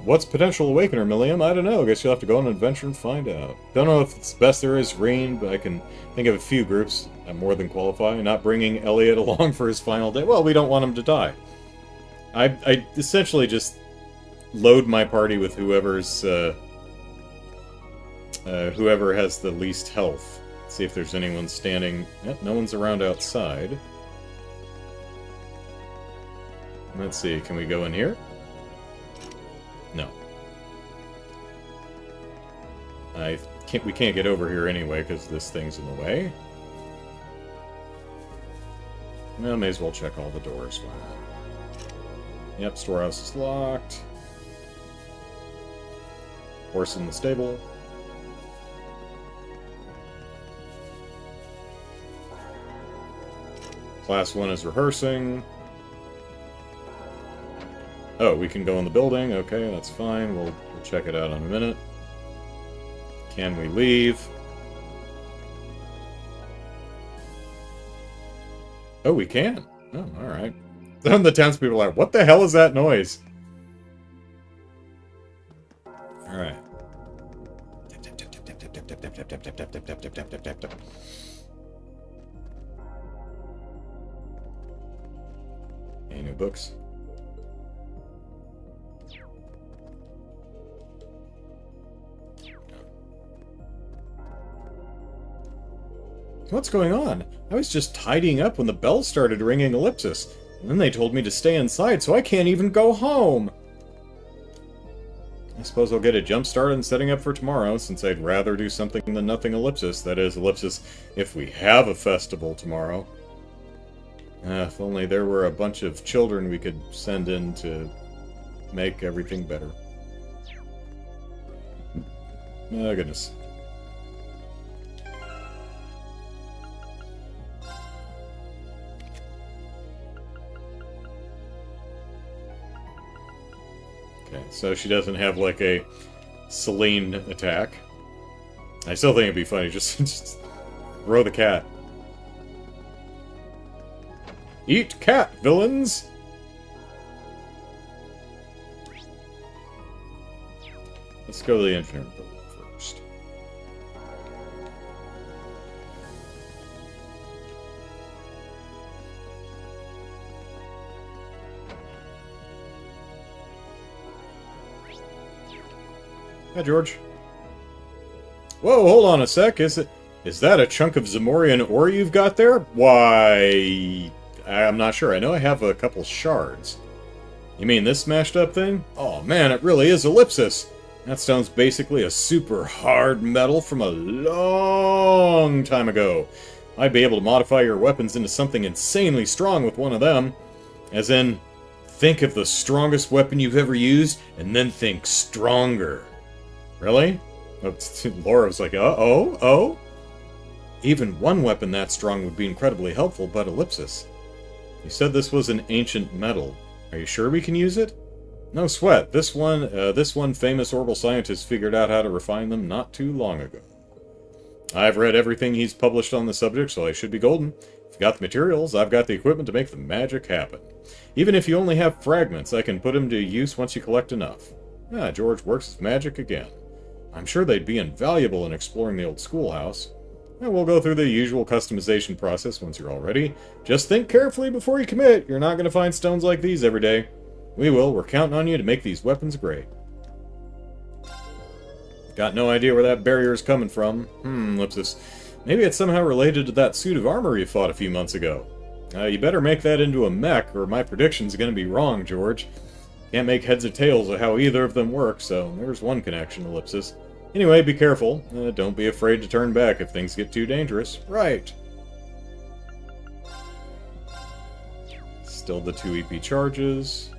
What's potential Awakener, Milliam? I don't know. I guess you'll have to go on an adventure and find out. Don't know if it's the best there is, Reen, but I can think of a few groups that more than qualify. Not bringing Elliot along for his final day. Well, we don't want him to die. I essentially just load my party with whoever's, whoever has the least health. See if there's anyone standing. Yep, no one's around outside. Let's see, can we go in here? No. We can't get over here anyway because this thing's in the way. Well, may as well check all the doors. Yep, storehouse is locked. Horse in the stable. Class 1 is rehearsing. Oh, we can go in the building. Okay, that's fine. We'll check it out in a minute. Can we leave? Oh, we can. Oh, alright. Then the townspeople are like, what the hell is that noise? Alright. Any new books? What's going on? I was just tidying up when the bell started ringing, Ellipsis. And then they told me to stay inside, so I can't even go home. I suppose I'll get a jump start on setting up for tomorrow, since I'd rather do something than nothing, Ellipsis. That is, Ellipsis, if we have a festival tomorrow. If only there were a bunch of children we could send in to make everything better. Oh, goodness. Okay, so she doesn't have, like, a Celine attack. I still think it'd be funny, just throw the cat. Eat cat, villains! Let's go to the engineering building first. Hi, George. Whoa, hold on a sec. Is that a chunk of Zamorian ore you've got there? Why, I'm not sure. I know I have a couple shards. You mean this smashed up thing? Oh man, it really is Ellipsis. That stone's basically a super hard metal from a long time ago. I'd be able to modify your weapons into something insanely strong with one of them. As in, think of the strongest weapon you've ever used, and then think stronger. Really? Laura was like, oh? Even one weapon that strong would be incredibly helpful, but Ellipsis. You said this was an ancient metal. Are you sure we can use it? No sweat. This one famous orbital scientist figured out how to refine them not too long ago. I've read everything he's published on the subject, so I should be golden. If you've got the materials, I've got the equipment to make the magic happen. Even if you only have fragments, I can put them to use once you collect enough. George works his magic again. I'm sure they'd be invaluable in exploring the old schoolhouse. We'll go through the usual customization process once you're all ready. Just think carefully before you commit. You're not going to find stones like these every day. We will. We're counting on you to make these weapons great. Got no idea where that barrier's coming from. Ellipsis. Maybe it's somehow related to that suit of armor you fought a few months ago. You better make that into a mech, or my prediction's going to be wrong, George. Can't make heads or tails of how either of them work, so there's one connection, Ellipsis. Anyway, be careful. Don't be afraid to turn back if things get too dangerous. Right. Still the 2 EP charges.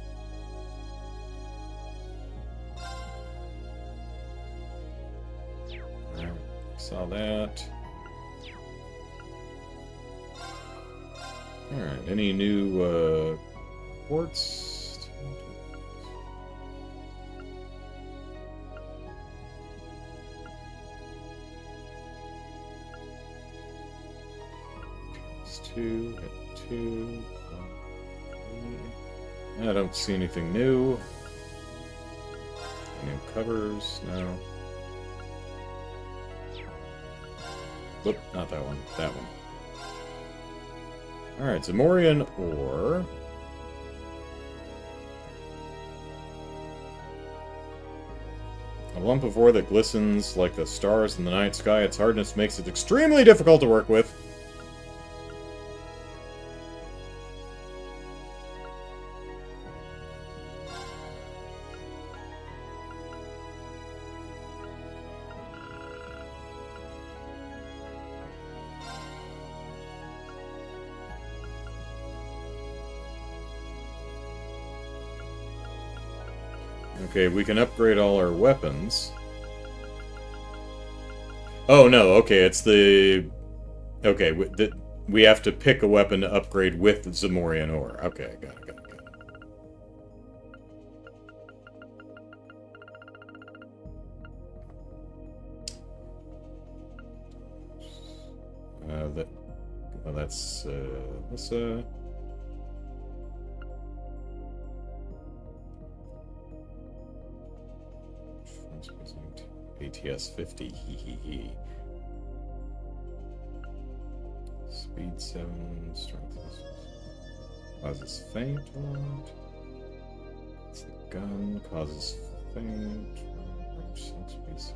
Saw that. Alright, any new ports? Two, hit 2. I don't see anything new. New covers? No. Whoop, not that one. That one. Alright, Zamorian ore. A lump of ore that glistens like the stars in the night sky. Its hardness makes it extremely difficult to work with. Okay, we can upgrade all our weapons. Oh, no, okay, it's the... Okay, we have to pick a weapon to upgrade with Zamorian ore. Okay, got it. That's, ATS 50, hee. Speed 7, strength causes faint. It's the gun, causes faint. Range 6, speed 6.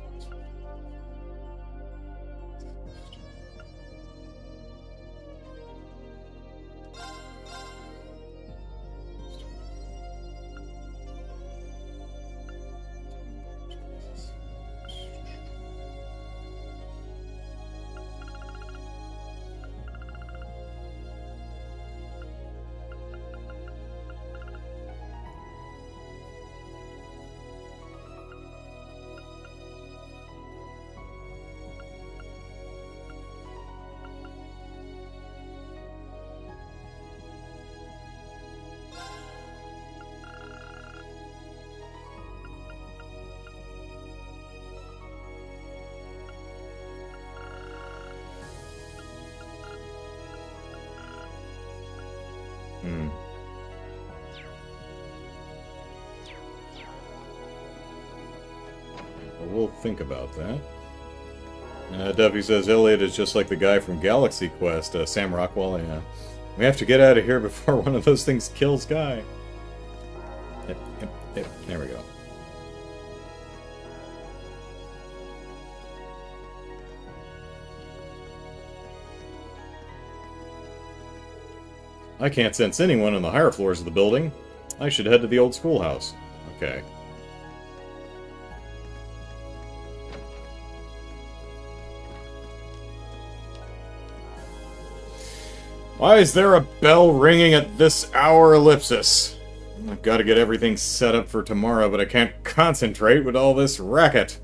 Well, we'll think about that. Duffy says Elliot is just like the guy from Galaxy Quest, Sam Rockwell. Yeah. We have to get out of here before one of those things kills Guy. Yep. There we go. I can't sense anyone on the higher floors of the building. I should head to the old schoolhouse. Okay. Why is there a bell ringing at this hour, Ellipsis? I've got to get everything set up for tomorrow, but I can't concentrate with all this racket.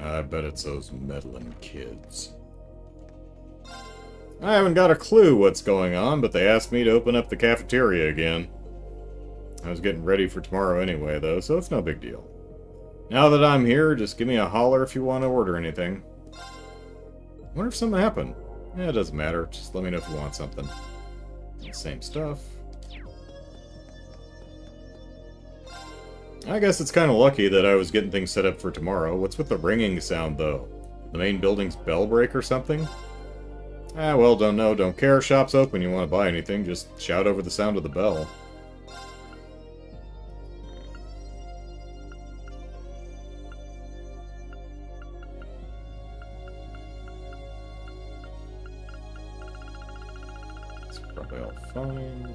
I bet it's those meddling kids. I haven't got a clue what's going on, but they asked me to open up the cafeteria again. I was getting ready for tomorrow anyway, though, so it's no big deal. Now that I'm here, just give me a holler if you want to order anything. I wonder if something happened. Yeah, it doesn't matter. Just let me know if you want something. Same stuff. I guess it's kind of lucky that I was getting things set up for tomorrow. What's with the ringing sound, though? The main building's bell break or something? Ah, well, don't know, don't care. Shop's open. You want to buy anything, just shout over the sound of the bell. It's probably all fine.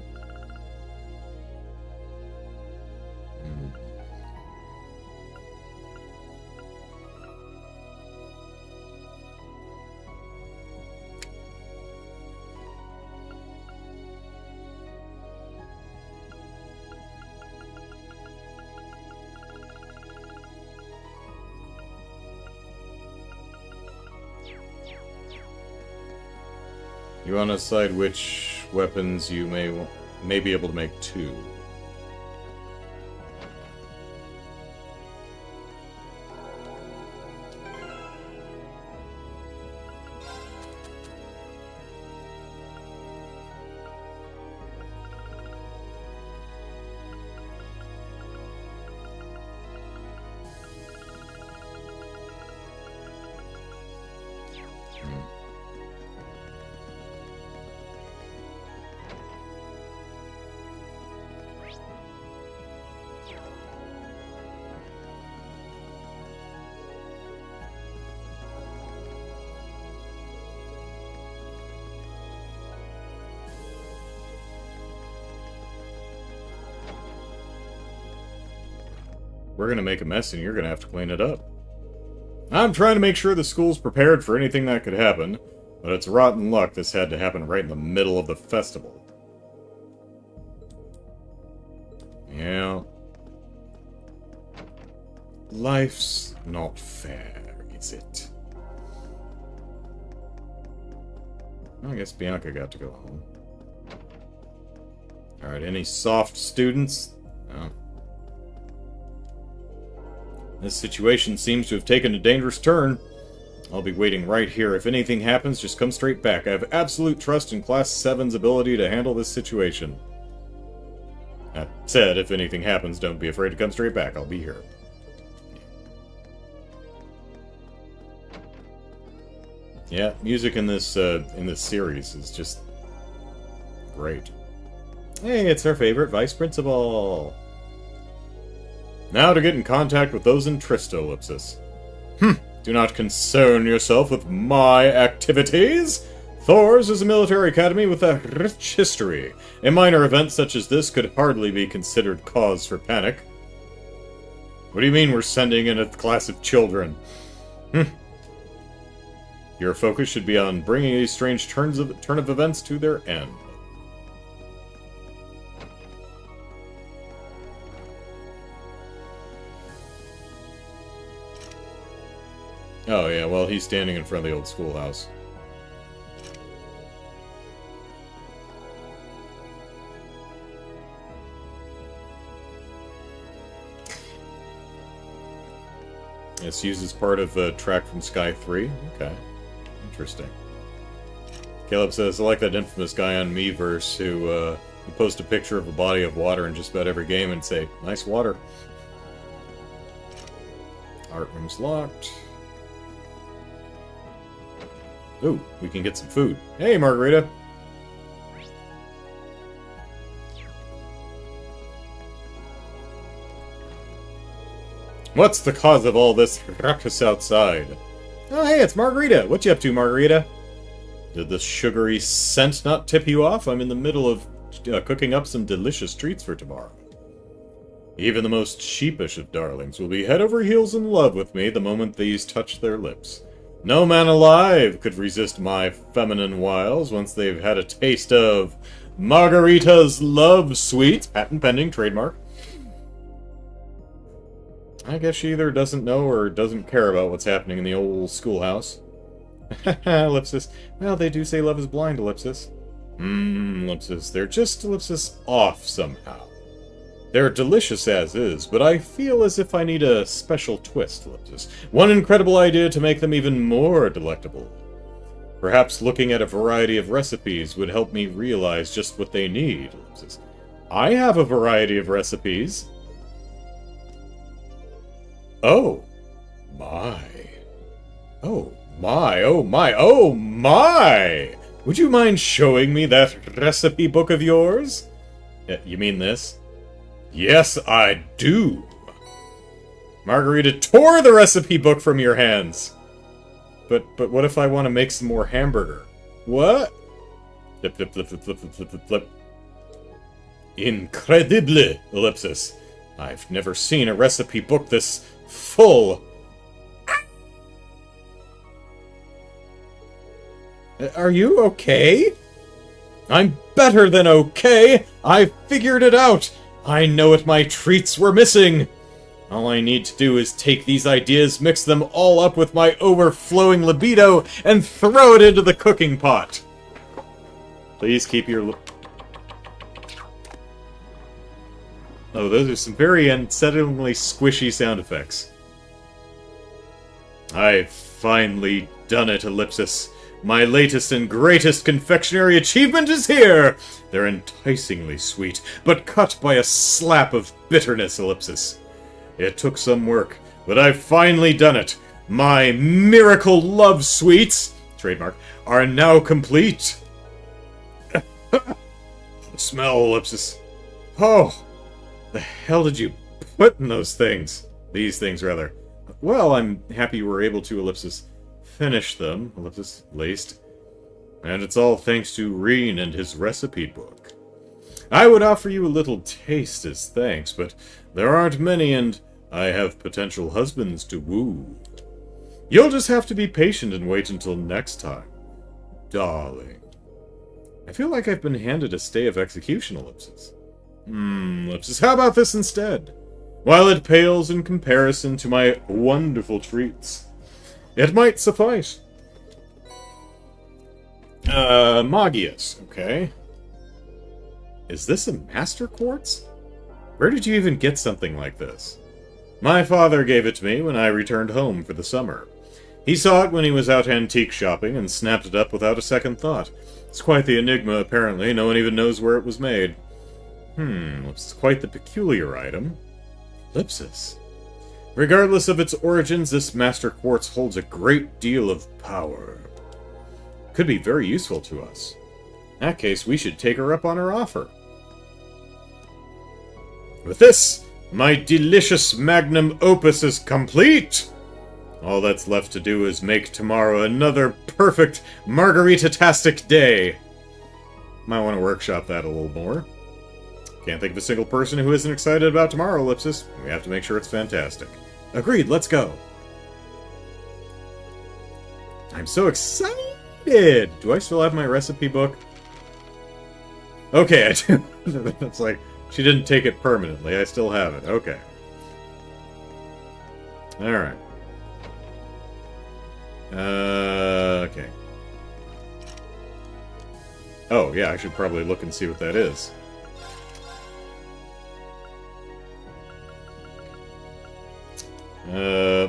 You want to decide which weapons you may be able to make too. We're gonna make a mess and you're gonna have to clean it up. I'm trying to make sure the school's prepared for anything that could happen, but it's rotten luck this had to happen right in the middle of the festival. Yeah. Life's not fair, is it? I guess Bianca got to go home. Alright, any soft students? No. This situation seems to have taken a dangerous turn. I'll be waiting right here. If anything happens, just come straight back. I have absolute trust in Class 7's ability to handle this situation. That said, if anything happens, don't be afraid to come straight back. I'll be here. Yeah, music in this series is just great. Hey, it's our favorite vice principal. Now to get in contact with those in Tristolipsis. Do not concern yourself with my activities. Thor's is a military academy with a rich history. A minor event such as this could hardly be considered cause for panic. What do you mean we're sending in a class of children? Your focus should be on bringing these strange turn of events to their end. Oh yeah, well he's standing in front of the old schoolhouse. It's used as part of a track from Sky 3. Okay. Interesting. Caleb says, I like that infamous guy on Miiverse who You post a picture of a body of water in just about every game and say, nice water. Art room's locked. Ooh, we can get some food. Hey, Margarita! What's the cause of all this ruckus outside? Oh, hey, it's Margarita! What you up to, Margarita? Did the sugary scent not tip you off? I'm in the middle of cooking up some delicious treats for tomorrow. Even the most sheepish of darlings will be head over heels in love with me the moment these touch their lips. No man alive could resist my feminine wiles once they've had a taste of Margarita's Love Sweets. Patent pending, trademark. I guess she either doesn't know or doesn't care about what's happening in the old schoolhouse. Ellipsis. Well, they do say love is blind, Ellipsis. Ellipsis. They're just Ellipsis off somehow. They're delicious as is, but I feel as if I need a special twist, Ellipsis. One incredible idea to make them even more delectable. Perhaps looking at a variety of recipes would help me realize just what they need, Ellipsis. I have a variety of recipes. Oh. My. Oh. My, oh my, oh my! Would you mind showing me that recipe book of yours? You mean this? Yes, I do. Margarita tore the recipe book from your hands. But what if I want to make some more hamburger? What? Flip, flip, flip, flip, flip, flip, flip, flip. Incredible, Ellipsis. I've never seen a recipe book this full. Are you okay? I'm better than okay! I figured it out! I know what my treats were missing! All I need to do is take these ideas, mix them all up with my overflowing libido, and throw it into the cooking pot! Please keep your... Oh, those are some very unsettlingly squishy sound effects. I've finally done it, Ellipsis. My latest and greatest confectionery achievement is here! They're enticingly sweet, but cut by a slap of bitterness, Ellipsis. It took some work, but I've finally done it. My miracle love sweets, trademark, are now complete. Smell, Ellipsis. Oh, the hell did you put in those things? These things, rather. Well, I'm happy you were able to, Ellipsis. Finish them, Ellipsis, laced. And it's all thanks to Reen and his recipe book. I would offer you a little taste as thanks, but there aren't many, and I have potential husbands to woo. You'll just have to be patient and wait until next time. Darling. I feel like I've been handed a stay of execution, Ellipsis. Ellipsis, how about this instead? While it pales in comparison to my wonderful treats, it might suffice. Magius, okay. Is this a master quartz? Where did you even get something like this? My father gave it to me when I returned home for the summer. He saw it when he was out antique shopping and snapped it up without a second thought. It's quite the enigma, apparently. No one even knows where it was made. It's quite the peculiar item. Ellipsis. Regardless of its origins, this master quartz holds a great deal of power. Could be very useful to us. In that case, we should take her up on her offer. With this, my delicious magnum opus is complete! All that's left to do is make tomorrow another perfect margarita-tastic day. Might want to workshop that a little more. Can't think of a single person who isn't excited about tomorrow, Ellipsis. We have to make sure it's fantastic. Agreed, let's go. I'm so excited! Do I still have my recipe book? Okay, I do. It's like, she didn't take it permanently. I still have it. Okay. Alright. Okay. Oh, yeah, I should probably look and see what that is.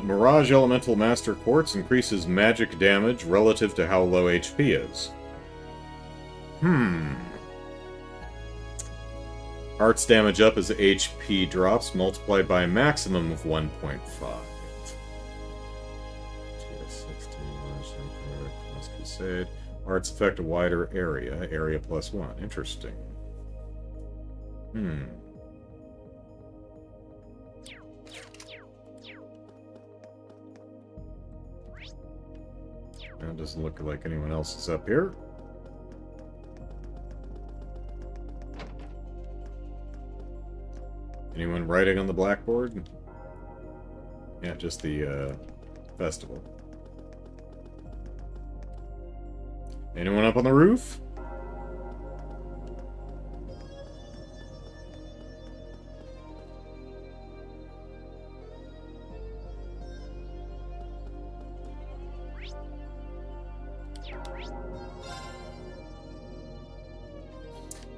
Mirage Elemental Master Quartz increases magic damage relative to how low HP is. Arts damage up as HP drops, multiplied by a maximum of 1.5. Crusade. Arts affect a wider area. Area +1. Interesting. It doesn't look like anyone else is up here. Anyone writing on the blackboard? Yeah, just the festival. Anyone up on the roof?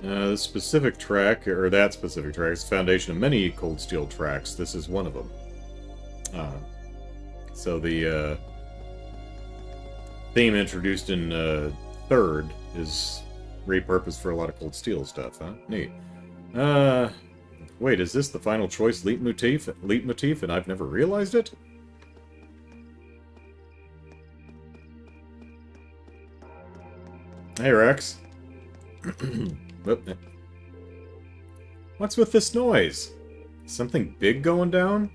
This specific track, or that specific track, is the foundation of many Cold Steel tracks. This is one of them. So the theme introduced in third is repurposed for a lot of Cold Steel stuff, huh? Neat. Wait, is this the final choice leitmotif, and I've never realized it? Hey, Rex. What's with this noise? Something big going down?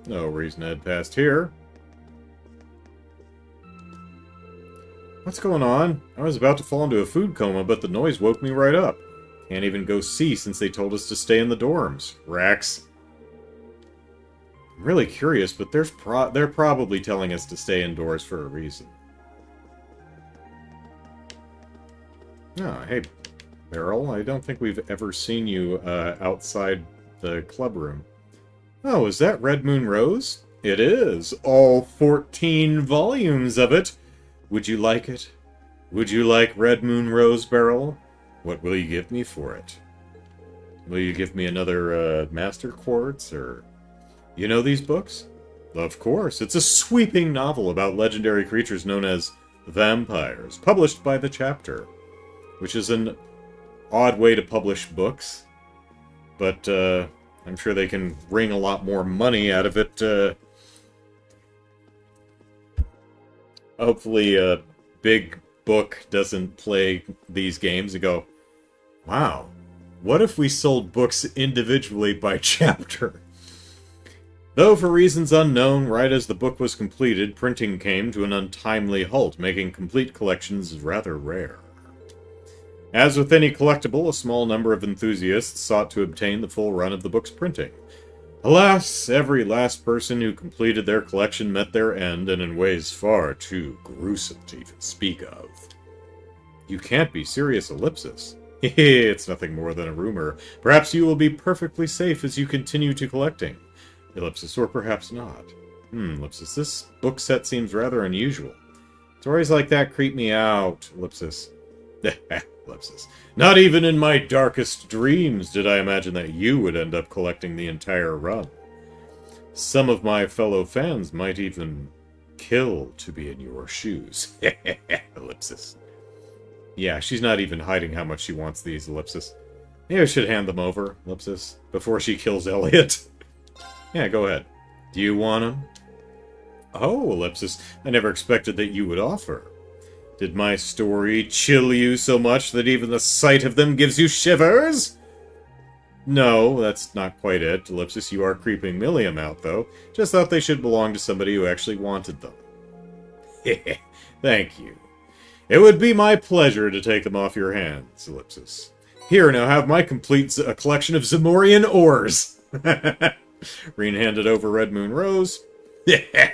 No reason to head past here. What's going on? I was about to fall into a food coma, but the noise woke me right up. Can't even go see since they told us to stay in the dorms. Rex. I'm really curious, but they're probably telling us to stay indoors for a reason. Oh, hey, Beryl. I don't think we've ever seen you outside the club room. Oh, is that Red Moon Rose? It is. All 14 volumes of it. Would you like it? Would you like Red Moon Rose, Beryl? What will you give me for it? Will you give me another Master Quartz, or... You know these books? Of course. It's a sweeping novel about legendary creatures known as vampires, published by The Chapter, which is an odd way to publish books, but I'm sure they can wring a lot more money out of it. Hopefully a big book doesn't play these games and go, wow, what if we sold books individually by chapter? Though for reasons unknown, right as the book was completed, printing came to an untimely halt, making complete collections rather rare. As with any collectible, a small number of enthusiasts sought to obtain the full run of the book's printing. Alas, every last person who completed their collection met their end, and in ways far too gruesome to even speak of. You can't be serious, Ellipsis. It's nothing more than a rumor. Perhaps you will be perfectly safe as you continue to collecting. Ellipsis, or perhaps not. Ellipsis, this book set seems rather unusual. Stories like that creep me out, Ellipsis. Ellipsis. Not even in my darkest dreams did I imagine that you would end up collecting the entire run. Some of my fellow fans might even kill to be in your shoes. Ellipsis. Yeah, she's not even hiding how much she wants these, Ellipsis. Maybe I should hand them over, Ellipsis, before she kills Elliot. Yeah, go ahead. Do you want them? Oh, Ellipsis, I never expected that you would offer. Did my story chill you so much that even the sight of them gives you shivers? No, that's not quite it, Ellipsis. You are creeping Milliam out, though. Just thought they should belong to somebody who actually wanted them. Thank you. It would be my pleasure to take them off your hands, Ellipsis. Here, now have my complete collection of Zamorian ores. Reen handed over Red Moon Rose.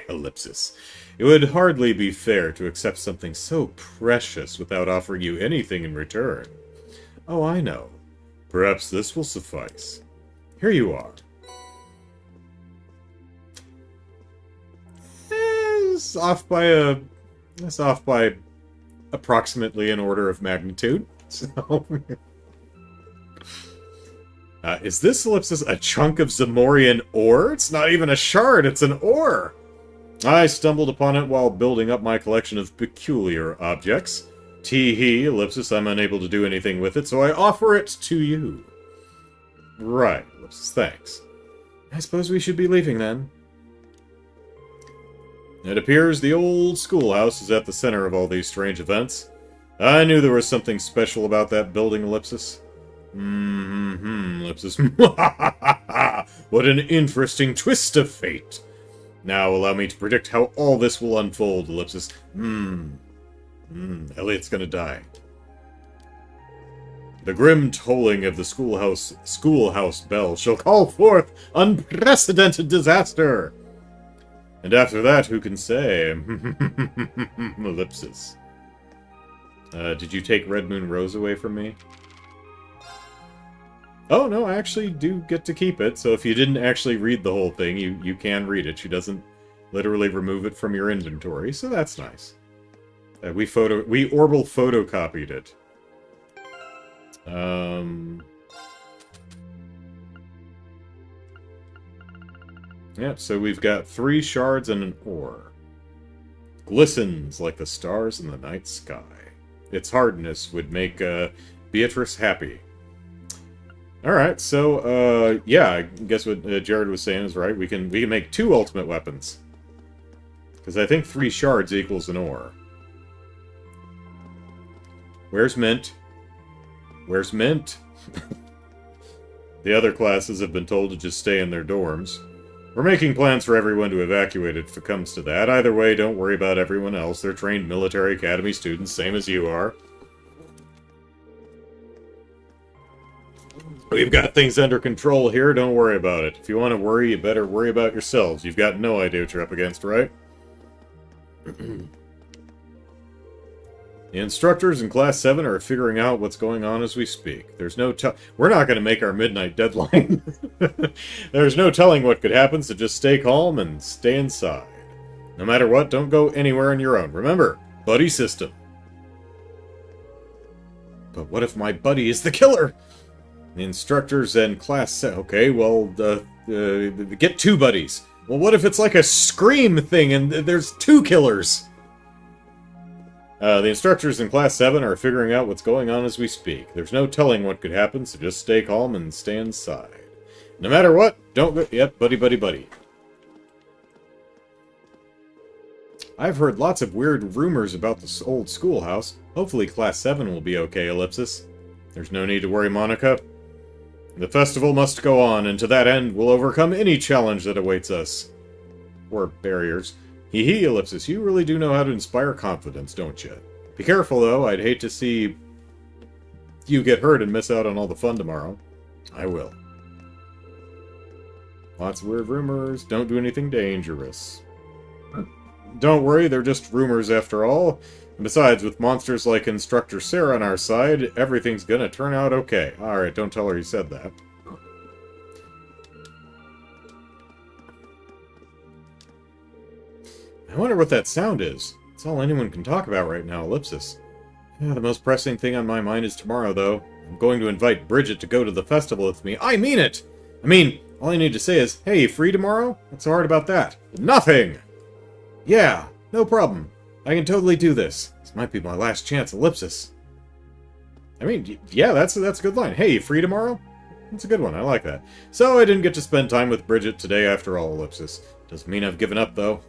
Ellipsis. It would hardly be fair to accept something so precious without offering you anything in return. Oh, I know. Perhaps this will suffice. Here you are. It's off by approximately an order of magnitude. So... is this, Ellipsis, a chunk of Zamorian ore? It's not even a shard, it's an ore! I stumbled upon it while building up my collection of peculiar objects. Tee-hee, ellipsis, I'm unable to do anything with it, so I offer it to you. Right, ellipsis, thanks. I suppose we should be leaving then. It appears the old schoolhouse is at the center of all these strange events. I knew there was something special about that building, ellipsis. Ellipsis. What an interesting twist of fate. Now allow me to predict how all this will unfold, ellipsis. Elliot's gonna die. The grim tolling of the schoolhouse bell shall call forth unprecedented disaster. And after that, who can say? Ellipsis. Did you take Red Moon Rose away from me? Oh, no, I actually do get to keep it, so if you didn't actually read the whole thing, you can read it. She doesn't literally remove it from your inventory, so that's nice. We Orbital photocopied it. Yeah, so we've got 3 shards and an ore. Glistens like the stars in the night sky. Its hardness would make Beatrice happy. Alright, so, yeah, I guess what Jared was saying is right. We can make 2 ultimate weapons. Because I think 3 shards equals an ore. Where's Mint? Where's Mint? The other classes have been told to just stay in their dorms. We're making plans for everyone to evacuate if it comes to that. Either way, don't worry about everyone else. They're trained military academy students, same as you are. We've got things under control here, don't worry about it. If you want to worry, you better worry about yourselves. You've got no idea what you're up against, right? The instructors in Class 7 are figuring out what's going on as we speak. There's no we're not going to make our midnight deadline. There's no telling what could happen, so just stay calm and stay inside. No matter what, don't go anywhere on your own. Remember, buddy system. But what if my buddy is the killer? The instructors in Class 7... Okay, well, get 2 buddies. Well, what if it's like a Scream thing and there's 2 killers? The instructors in Class 7 are figuring out what's going on as we speak. There's no telling what could happen, so just stay calm and stay inside. No matter what, don't go... Yep, buddy. I've heard lots of weird rumors about this old schoolhouse. Hopefully Class 7 will be okay, ellipsis. There's no need to worry, Monica. The festival must go on, and to that end, we'll overcome any challenge that awaits us. Or barriers. Hee-hee, ellipsis, you really do know how to inspire confidence, don't you? Be careful, though. I'd hate to see you get hurt and miss out on all the fun tomorrow. I will. Lots of weird rumors. Don't do anything dangerous. Don't worry, they're just rumors after all. And besides, with monsters like Instructor Sarah on our side, everything's gonna turn out okay. Alright, don't tell her you said that. I wonder what that sound is. It's all anyone can talk about right now, ellipsis. Yeah, the most pressing thing on my mind is tomorrow, though. I'm going to invite Bridget to go to the festival with me. I mean it! I mean, all I need to say is, hey, free tomorrow? What's so hard about that? Nothing! Yeah, no problem. I can totally do this. This might be my last chance, ellipsis. I mean, yeah, that's a good line. Hey, free tomorrow? That's a good one, I like that. So I didn't get to spend time with Bridget today after all, ellipsis. Doesn't mean I've given up, though.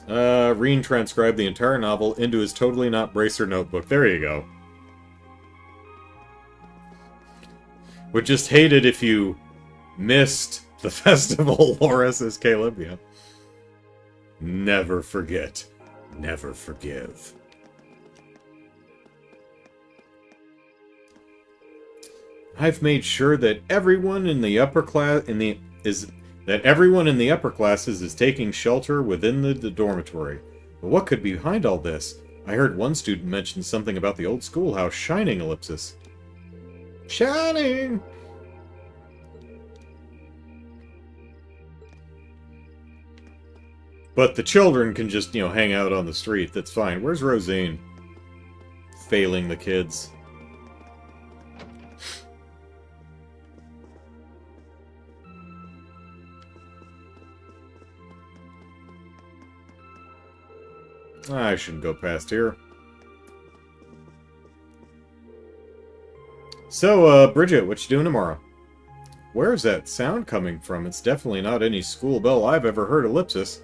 Reen transcribed the entire novel into his Totally Not Bracer notebook. There you go. Would just hate it if you missed the festival, Laura, says Caleb. Yeah. Never forget. Never forgive. I've made sure that everyone in the upper class everyone in the upper classes is taking shelter within the dormitory. But what could be behind all this? I heard one student mention something about the old schoolhouse shining, ellipsis. Shining! But the children can just, hang out on the street. That's fine. Where's Rosine? Failing the kids. I shouldn't go past here. So, Bridget, what you doing tomorrow? Where's that sound coming from? It's definitely not any school bell I've ever heard, Ellipsis.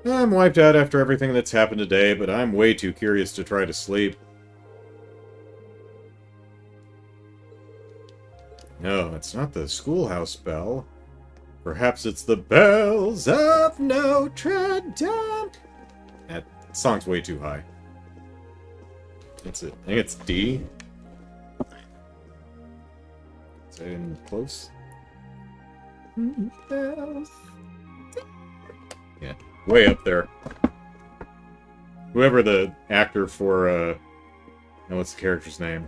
I'm wiped out after everything that's happened today, but I'm way too curious to try to sleep. No, it's not the schoolhouse bell. Perhaps it's the bells of Notre Dame. That song's way too high. That's it. I think it's D. Is that in close? Yeah, way up there. Whoever the actor for, what's the character's name?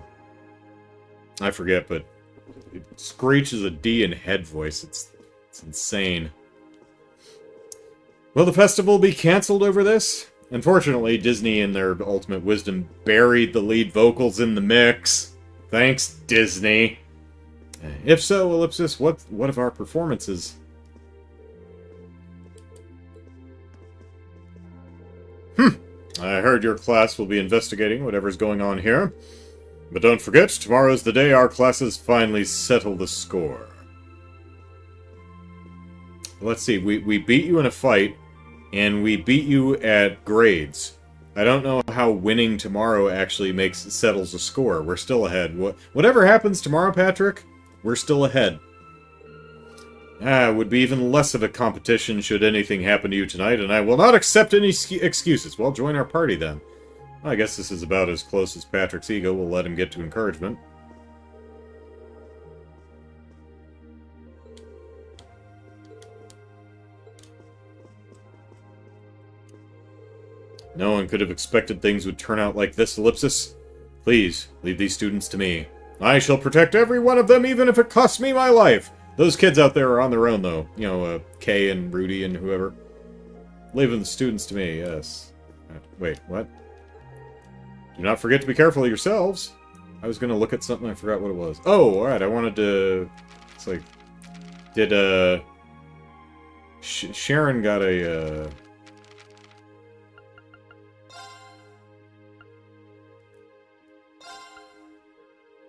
I forget, but it screeches a D in head voice. It's insane. Will the festival be cancelled over this? Unfortunately, Disney, in their ultimate wisdom, buried the lead vocals in the mix. Thanks, Disney. If so, Ellipsis, what of our performances? I heard your class will be investigating whatever's going on here. But don't forget, tomorrow's the day our classes finally settle the score. Let's see, we beat you in a fight, and we beat you at grades. I don't know how winning tomorrow actually settles a score. We're still ahead. Whatever happens tomorrow, Patrick, we're still ahead. It would be even less of a competition should anything happen to you tonight, and I will not accept any excuses. Well, join our party then. I guess this is about as close as Patrick's ego will let him get to encouragement. No one could have expected things would turn out like this, Ellipsis. Please, leave these students to me. I shall protect every one of them, even if it costs me my life. Those kids out there are on their own, though. You know, Kay and Rudy and whoever. Leaving the students to me, yes. Wait, what? Do not forget to be careful of yourselves. I was going to look at something, I forgot what it was. Oh, alright, I wanted to... It's like... Did, Sharon got a,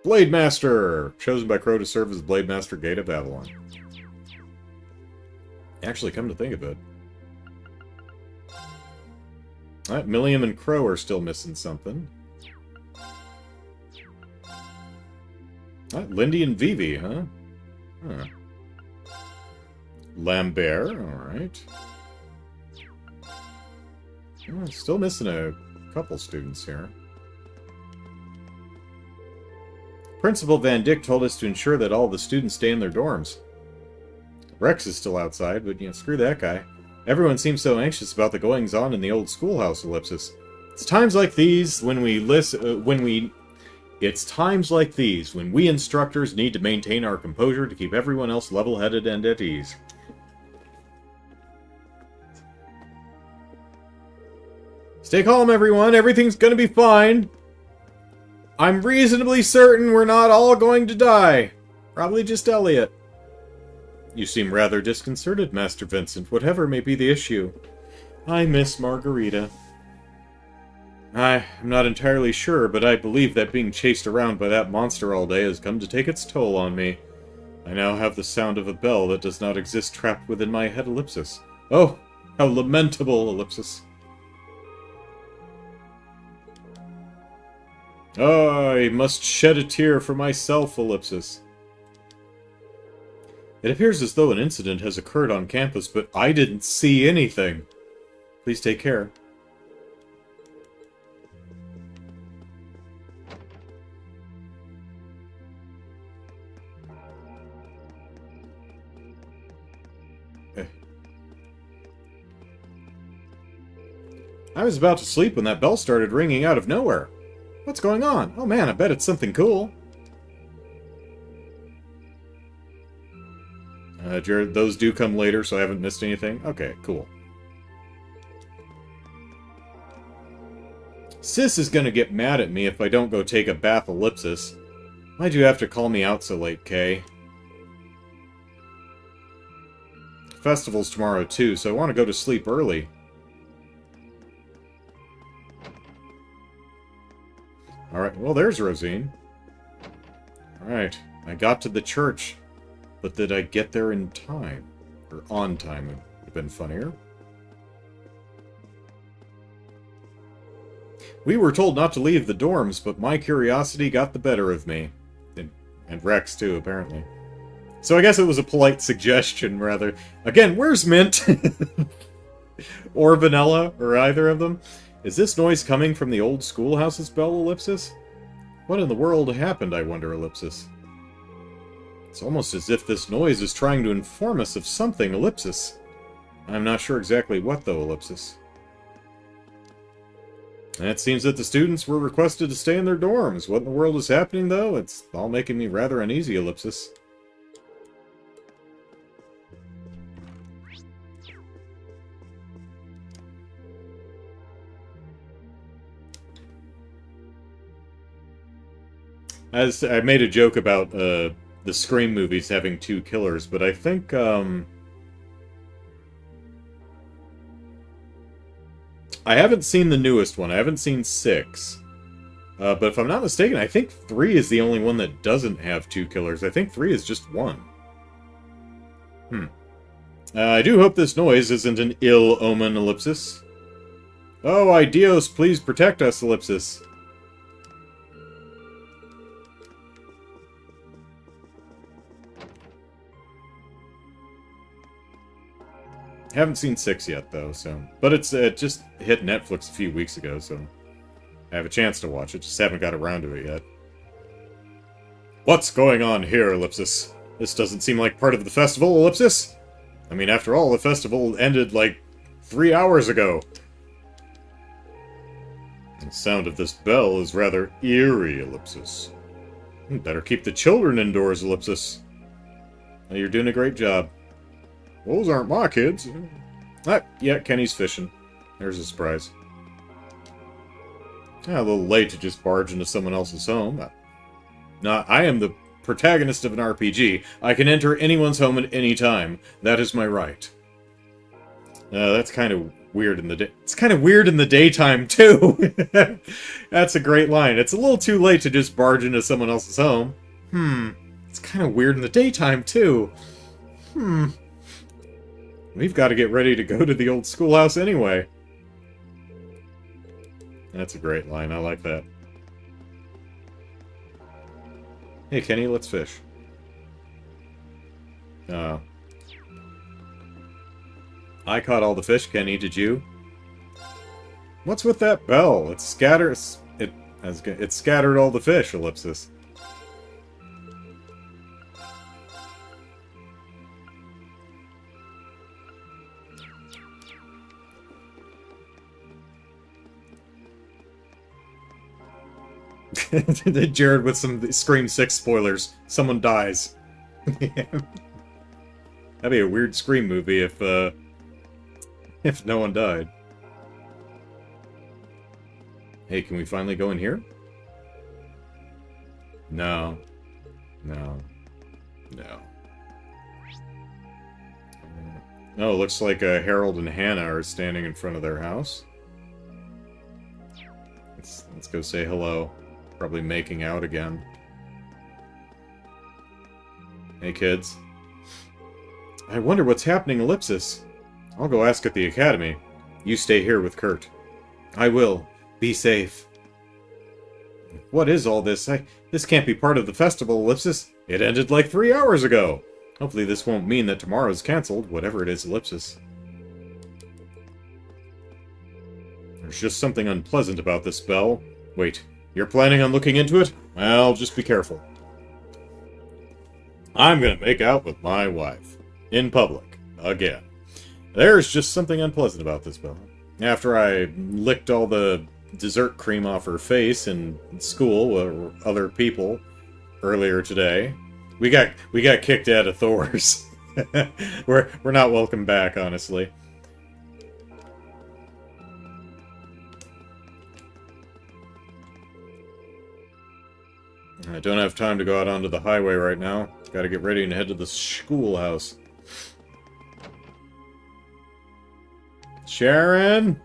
Blade Master! Chosen by Crow to serve as Blade Master Gate of Avalon. Actually, come to think of it. Alright, Milliam and Crow are still missing something. Alright, Lindy and Vivi, huh? Huh. Lambert, alright. Oh, still missing a couple students here. Principal Van Dyck told us to ensure that all the students stay in their dorms. Rex is still outside, but, screw that guy. Everyone seems so anxious about the goings-on in the old schoolhouse, Ellipsis. It's times like these when It's times like these when we instructors need to maintain our composure to keep everyone else level-headed and at ease. Stay calm, everyone. Everything's gonna be fine. I'm reasonably certain we're not all going to die. Probably just Elliot. You seem rather disconcerted, Master Vincent, whatever may be the issue. I miss Margarita. I'm not entirely sure, but I believe that being chased around by that monster all day has come to take its toll on me. I now have the sound of a bell that does not exist trapped within my head, Ellipsis. Oh, how lamentable, Ellipsis. I must shed a tear for myself, Ellipsis. It appears as though an incident has occurred on campus, but I didn't see anything. Please take care. I was about to sleep when that bell started ringing out of nowhere. What's going on? Oh man, I bet it's something cool. Jared, those do come later, so I haven't missed anything. Okay, cool. Sis is gonna get mad at me if I don't go take a bath, Ellipsis. Why'd you have to call me out so late, Kay? Festival's tomorrow too, so I want to go to sleep early. Alright, well, there's Rosine. Alright, I got to the church, but did I get there in time? Or on time would have been funnier. We were told not to leave the dorms, but my curiosity got the better of me. And Rex, too, apparently. So I guess it was a polite suggestion, rather. Again, where's Mint? Or Vanilla, or either of them? Is this noise coming from the old schoolhouse's bell, ellipsis? What in the world happened, I wonder, ellipsis? It's almost as if this noise is trying to inform us of something, ellipsis. I'm not sure exactly what, though, ellipsis. It seems that the students were requested to stay in their dorms. What in the world is happening, though? It's all making me rather uneasy, ellipsis. As I made a joke about the Scream movies having 2 killers, but I think I haven't seen the newest one. I haven't seen 6. But if I'm not mistaken, I think 3 is the only one that doesn't have 2 killers. I think 3 is just 1. I do hope this noise isn't an ill omen, ellipsis. Oh, ay Dios, please protect us, ellipsis. Haven't seen 6 yet, though, so... But it just hit Netflix a few weeks ago, so... I have a chance to watch it, just haven't got around to it yet. What's going on here, ellipsis? This doesn't seem like part of the festival, ellipsis? I mean, after all, the festival ended, like, 3 hours ago. The sound of this bell is rather eerie, ellipsis. Better keep the children indoors, ellipsis. Well, you're doing a great job. Those aren't my kids. Ah, yeah, Kenny's fishing. There's a surprise. A little late to just barge into someone else's home. Now, I am the protagonist of an RPG. I can enter anyone's home at any time. That is my right. That's kind of weird in the day. It's kind of weird in the daytime, too. That's a great line. It's a little too late to just barge into someone else's home. It's kind of weird in the daytime, too. We've got to get ready to go to the old schoolhouse anyway. That's a great line. I like that. Hey, Kenny, let's fish. I caught all the fish, Kenny. Did you? What's with that bell? It scatters... It scattered all the fish, ellipsis. Jared with some Scream 6 spoilers. Someone dies. That'd be a weird Scream movie if no one died. Hey, can we finally go in here? No. No. No. Oh, looks like Harold and Hannah are standing in front of their house. Let's go say hello. Probably making out again. Hey, kids. I wonder what's happening, ellipsis. I'll go ask at the academy. You stay here with Kurt. I will. Be safe. What is all this? This can't be part of the festival, ellipsis. It ended like 3 hours ago. Hopefully this won't mean that tomorrow's cancelled, whatever it is, ellipsis. There's just something unpleasant about this bell. Wait, you're planning on looking into it? Well, just be careful. I'm gonna make out with my wife. In public. Again. There's just something unpleasant about this bell. After I licked all the dessert cream off her face in school with other people earlier today, we got kicked out of Thor's. We're not welcome back, honestly. I don't have time to go out onto the highway right now. Gotta get ready and head to the schoolhouse. Sharon?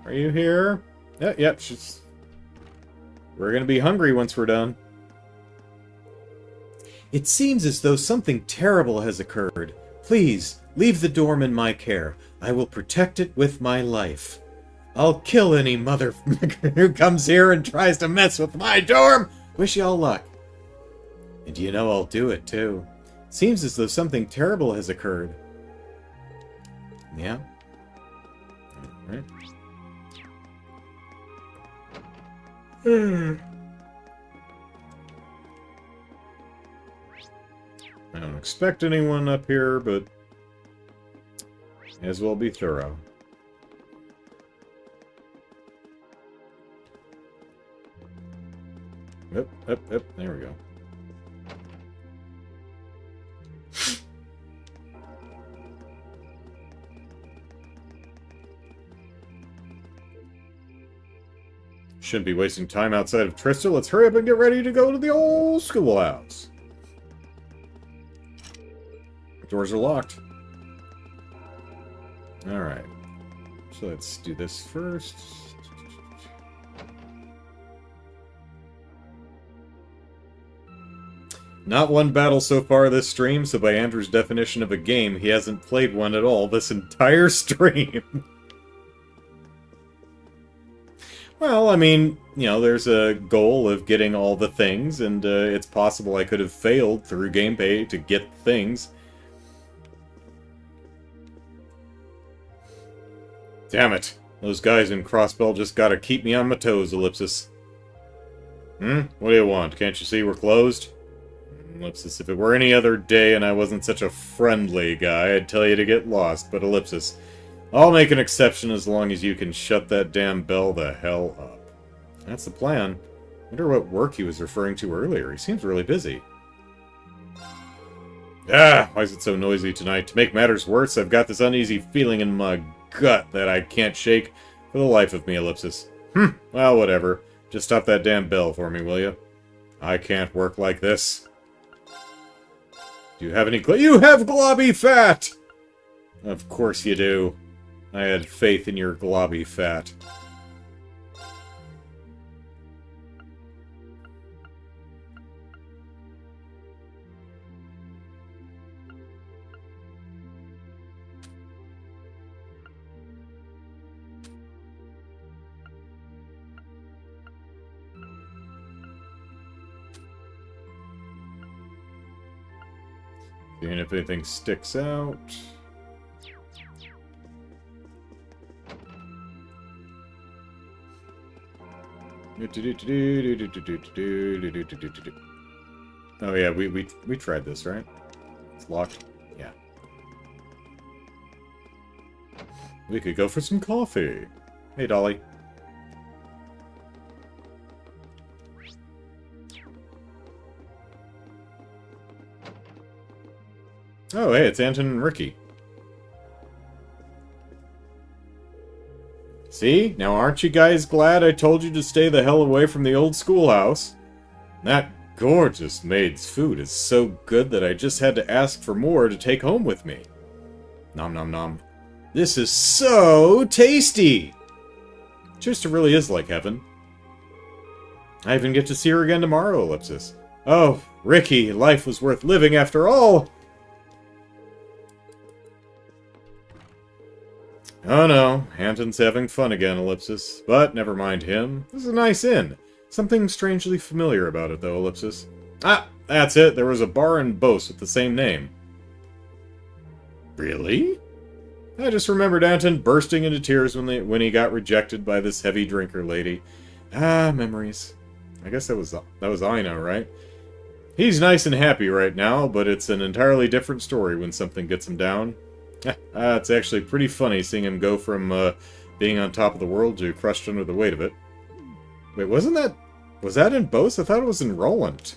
Are you here? Yeah, we're gonna be hungry once we're done. It seems as though something terrible has occurred. Please, leave the dorm in my care. I will protect it with my life. I'll kill any mother who comes here and tries to mess with my dorm! Wish you all luck. And you know I'll do it, too. Seems as though something terrible has occurred. Yeah? Alright. I don't expect anyone up here, but may as well be thorough. Yep, there we go. Shouldn't be wasting time outside of Trista. Let's hurry up and get ready to go to the old schoolhouse. Doors are locked. Alright. So let's do this first. Not one battle so far this stream, so by Andrew's definition of a game, he hasn't played one at all this entire stream. Well, I mean, you know, there's a goal of getting all the things, and it's possible I could have failed through gameplay to get things. Damn it. Those guys in Crossbell just gotta keep me on my toes, Ellipsis. What do you want? Can't you see we're closed? Ellipsis, if it were any other day and I wasn't such a friendly guy, I'd tell you to get lost, but Ellipsis, I'll make an exception as long as you can shut that damn bell the hell up. That's the plan. Wonder what work he was referring to earlier. He seems really busy. Ah, why is it so noisy tonight? To make matters worse, I've got this uneasy feeling in my gut that I can't shake for the life of me, Ellipsis. Well, whatever. Just stop that damn bell for me, will you? I can't work like this. Do you have any You have globby fat! Of course you do. I had faith in your globby fat. Seeing if anything sticks out. Oh yeah, we tried this, right? It's locked. Yeah. We could go for some coffee. Hey, Dolly. Oh, hey, it's Anton and Ricky. See? Now aren't you guys glad I told you to stay the hell away from the old schoolhouse? That gorgeous maid's food is so good that I just had to ask for more to take home with me. Nom nom nom. This is so tasty! Trista really is like heaven. I even get to see her again tomorrow, Ellipsis. Oh, Ricky, life was worth living after all! Oh no, Anton's having fun again, Ellipsis. But never mind him. This is a nice inn. Something strangely familiar about it, though, Ellipsis. Ah, that's it. There was a bar in Bose with the same name. Really? I just remembered Anton bursting into tears when he got rejected by this heavy drinker lady. Ah, memories. I guess that was Ina, right? He's nice and happy right now, but it's an entirely different story when something gets him down. It's actually pretty funny seeing him go from being on top of the world to crushed under the weight of it. Wait, was that in Bose? I thought it was in Roland.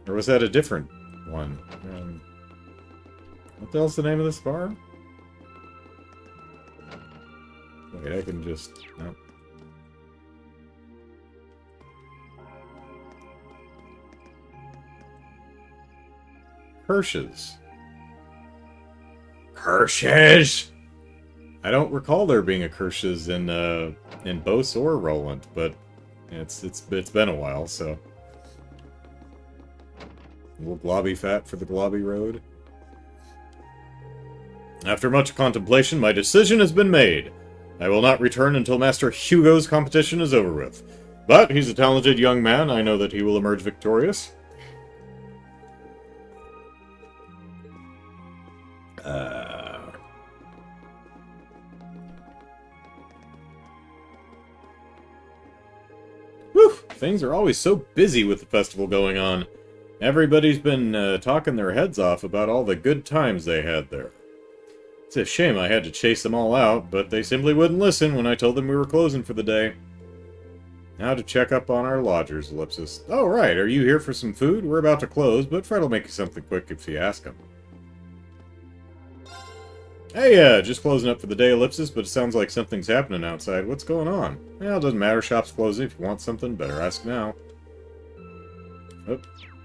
Or was that a different one? What the hell's the name of this bar? Wait, I can just... No. Hirsch's. Hirsch's! I don't recall there being Akershas in Bose or Roland, but it's been a while, so. A little globby fat for the globby road. After much contemplation, my decision has been made. I will not return until Master Hugo's competition is over with. But he's a talented young man. I know that he will emerge victorious. Whew! Things are always so busy with the festival going on. Everybody's been talking their heads off about all the good times they had there. It's a shame I had to chase them all out, but they simply wouldn't listen when I told them we were closing for the day. Now to check up on our lodgers, Ellipsis. Oh, right, are you here for some food? We're about to close, but Fred will make you something quick if you ask him. Hey, just closing up for the day, Ellipsis, but it sounds like something's happening outside. What's going on? Well, it doesn't matter, shop's closing. If you want something, better ask now.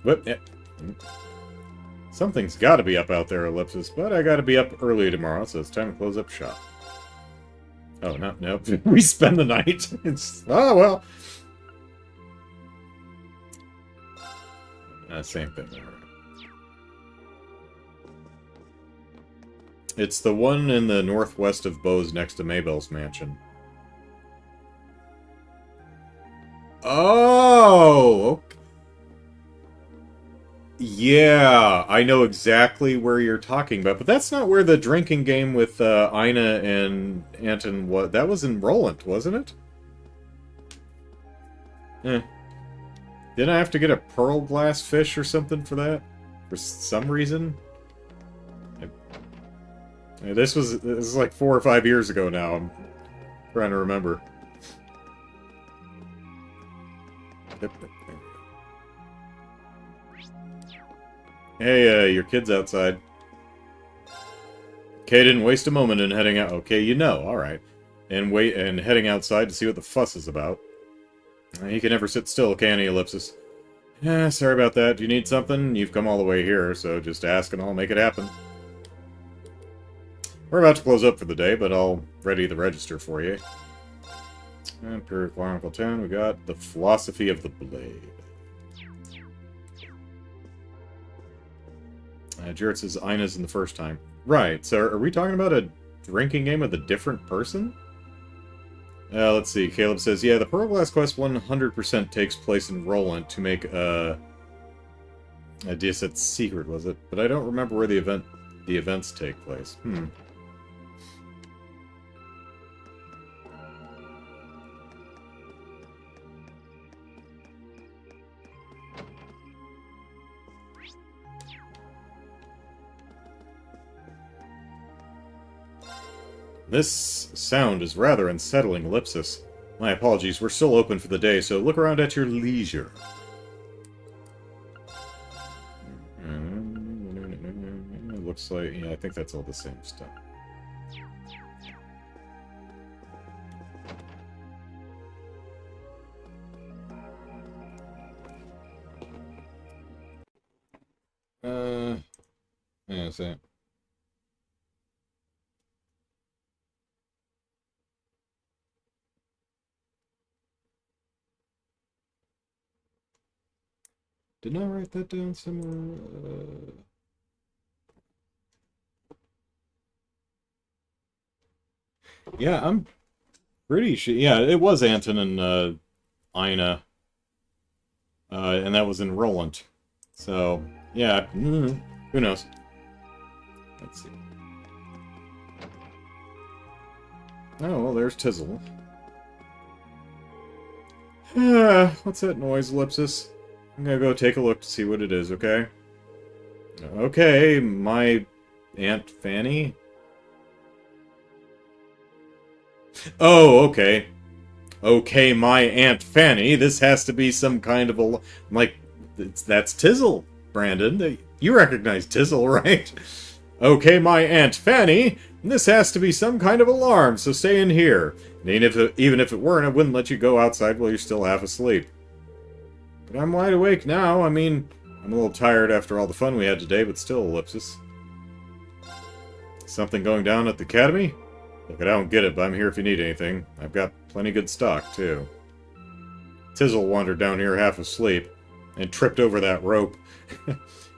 Whoop, yeah. Something's got to be up out there, Ellipsis, but I got to be up early tomorrow, so it's time to close up shop. Oh, no. We spend the night. Oh, well. Same thing. It's the one in the northwest of Bose next to Maybell's mansion. Oh, okay. Yeah, I know exactly where you're talking about, but that's not where the drinking game with Ina and Anton was. That was in Roland, wasn't it? Didn't I have to get a pearl glass fish or something for that? For some reason? This is like 4 or 5 years ago now. I'm trying to remember. Hey, your kid's outside. Kay didn't waste a moment in heading out. Okay, you know, alright. And heading outside to see what the fuss is about. He can never sit still, can he, Ellipsis? Sorry about that. Do you need something? You've come all the way here, so just ask and I'll make it happen. We're about to close up for the day, but I'll ready the register for you. And Period Chronicle 10, we got The Philosophy of the Blade. Jarrett says Ina's in the first time. Right, so are we talking about a drinking game with a different person? Let's see, Caleb says, yeah, the Pearl Glass Quest 100% takes place in Roland to make a DSS secret, was it? But I don't remember where the events take place. This sound is rather unsettling, Ellipsis. My apologies, we're still open for the day, so look around at your leisure. It looks like, yeah, I think that's all the same stuff. Yeah, same. Didn't I write that down somewhere? Yeah, I'm pretty sure. Yeah, it was Anton and Ina. And that was in Roland. So, yeah, who knows? Let's see. Oh, well, there's Tizzle. What's that noise, Ellipsis? I'm gonna go take a look to see what it is, okay? Okay, my Aunt Fanny? Oh, okay. Okay, my Aunt Fanny. This has to be some kind of a... Like, that's Tizzle, Brandon. You recognize Tizzle, right? Okay, my Aunt Fanny. This has to be some kind of alarm, so stay in here. And even if it weren't, I wouldn't let you go outside while you're still half asleep. But I'm wide awake now. I mean, I'm a little tired after all the fun we had today, but still, Ellipsis. Something going down at the academy? Look, I don't get it, but I'm here if you need anything. I've got plenty good stock, too. Tizzle wandered down here half asleep and tripped over that rope.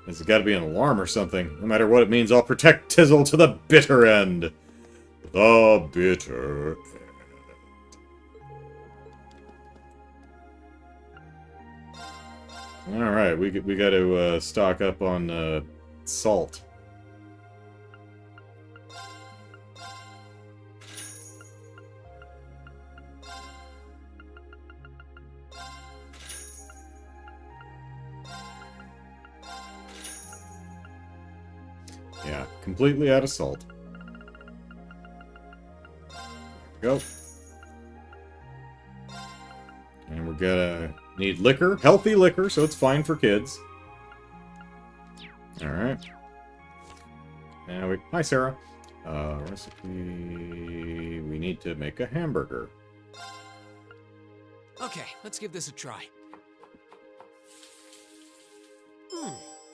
There's got to be an alarm or something. No matter what it means, I'll protect Tizzle to the bitter end. The bitter end. Alright, we got to stock up on salt. Yeah, completely out of salt. Go. And we're gonna need liquor. Healthy liquor, so it's fine for kids. Alright. Now we... Hi, Sarah. Recipe... We need to make a hamburger. Okay, let's give this a try.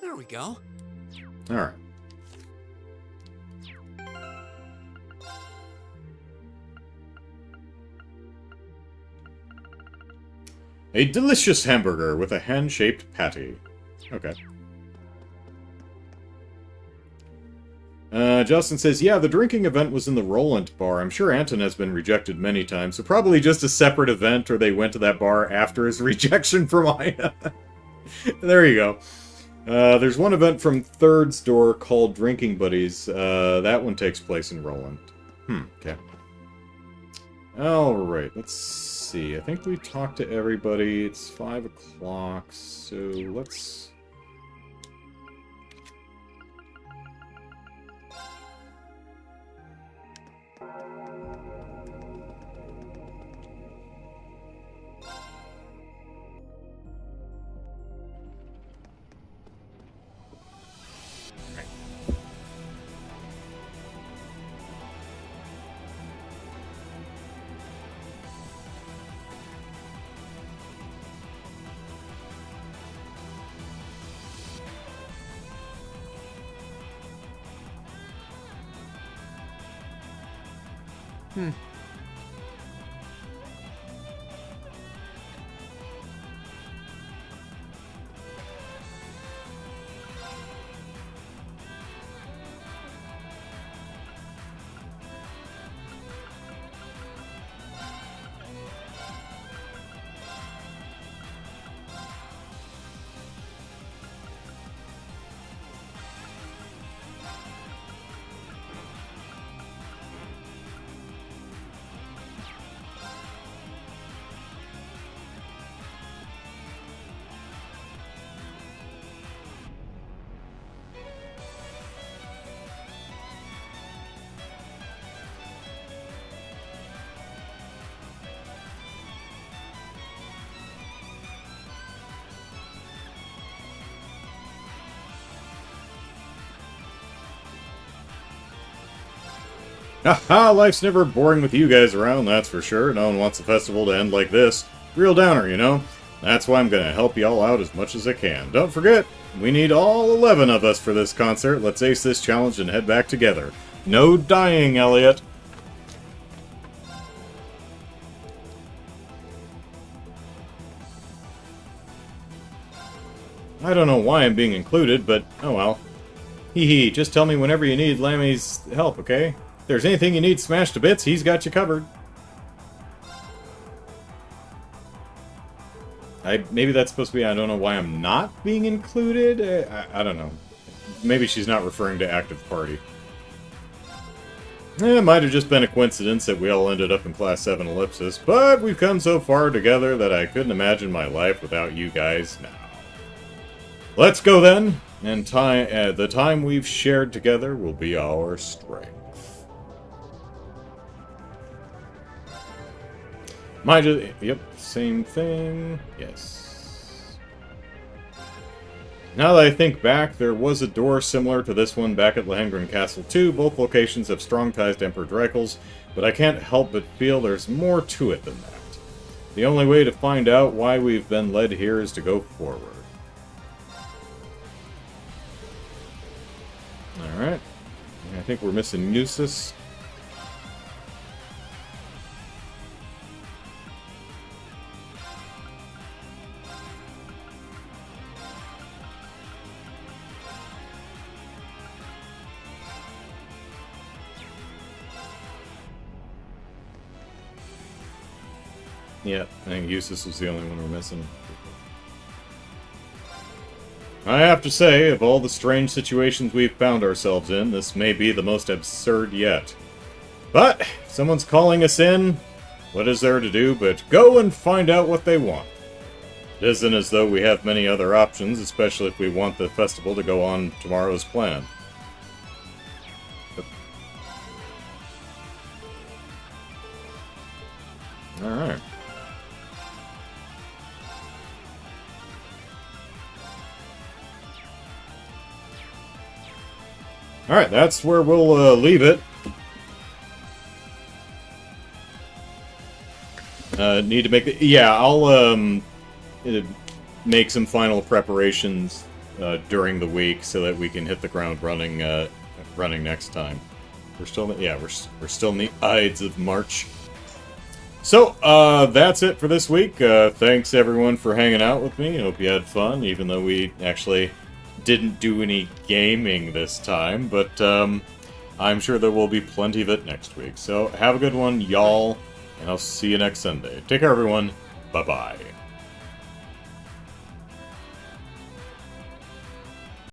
There we go. Alright. A delicious hamburger with a hand-shaped patty. Okay. Justin says, yeah, the drinking event was in the Roland bar. I'm sure Anton has been rejected many times, so probably just a separate event, or they went to that bar after his rejection from Aya. There you go. There's one event from Third's Door called Drinking Buddies. That one takes place in Roland. Okay. Alright, let's see. I think we talked to everybody. It's 5 o'clock, so let's... Haha, life's never boring with you guys around, that's for sure. No one wants the festival to end like this. Real downer, you know? That's why I'm gonna help y'all out as much as I can. Don't forget, we need all 11 of us for this concert. Let's ace this challenge and head back together. No dying, Elliot. I don't know why I'm being included, but oh well. Hee hee, just tell me whenever you need Lammy's help, okay? If there's anything you need smashed to bits, he's got you covered. Maybe that's supposed to be, I don't know why I'm not being included? I don't know. Maybe she's not referring to active party. It might have just been a coincidence that we all ended up in Class 7 Ellipsis, but we've come so far together that I couldn't imagine my life without you guys now. Let's go then, and the time we've shared together will be our strength. Yep, same thing. Yes. Now that I think back, there was a door similar to this one back at Lohengrin Castle too. Both locations have strong ties to Emperor Dracula's, but I can't help but feel there's more to it than that. The only way to find out why we've been led here is to go forward. Alright. I think we're missing Eustace. Yeah, I think Eustace was the only one we're missing. I have to say, of all the strange situations we've found ourselves in, this may be the most absurd yet. But, if someone's calling us in, what is there to do but go and find out what they want? It isn't as though we have many other options, especially if we want the festival to go on tomorrow's plan. Alright. Alright, that's where we'll leave it. Need to make the... Yeah, I'll make some final preparations during the week so that we can hit the ground running next time. We're still... Yeah, we're still in the Ides of March. So, that's it for this week. Thanks everyone for hanging out with me. Hope you had fun, even though we actually didn't do any gaming this time. But I'm sure there will be plenty of it next week. So, have a good one, y'all, and I'll see you next Sunday. Take care, everyone. Bye-bye.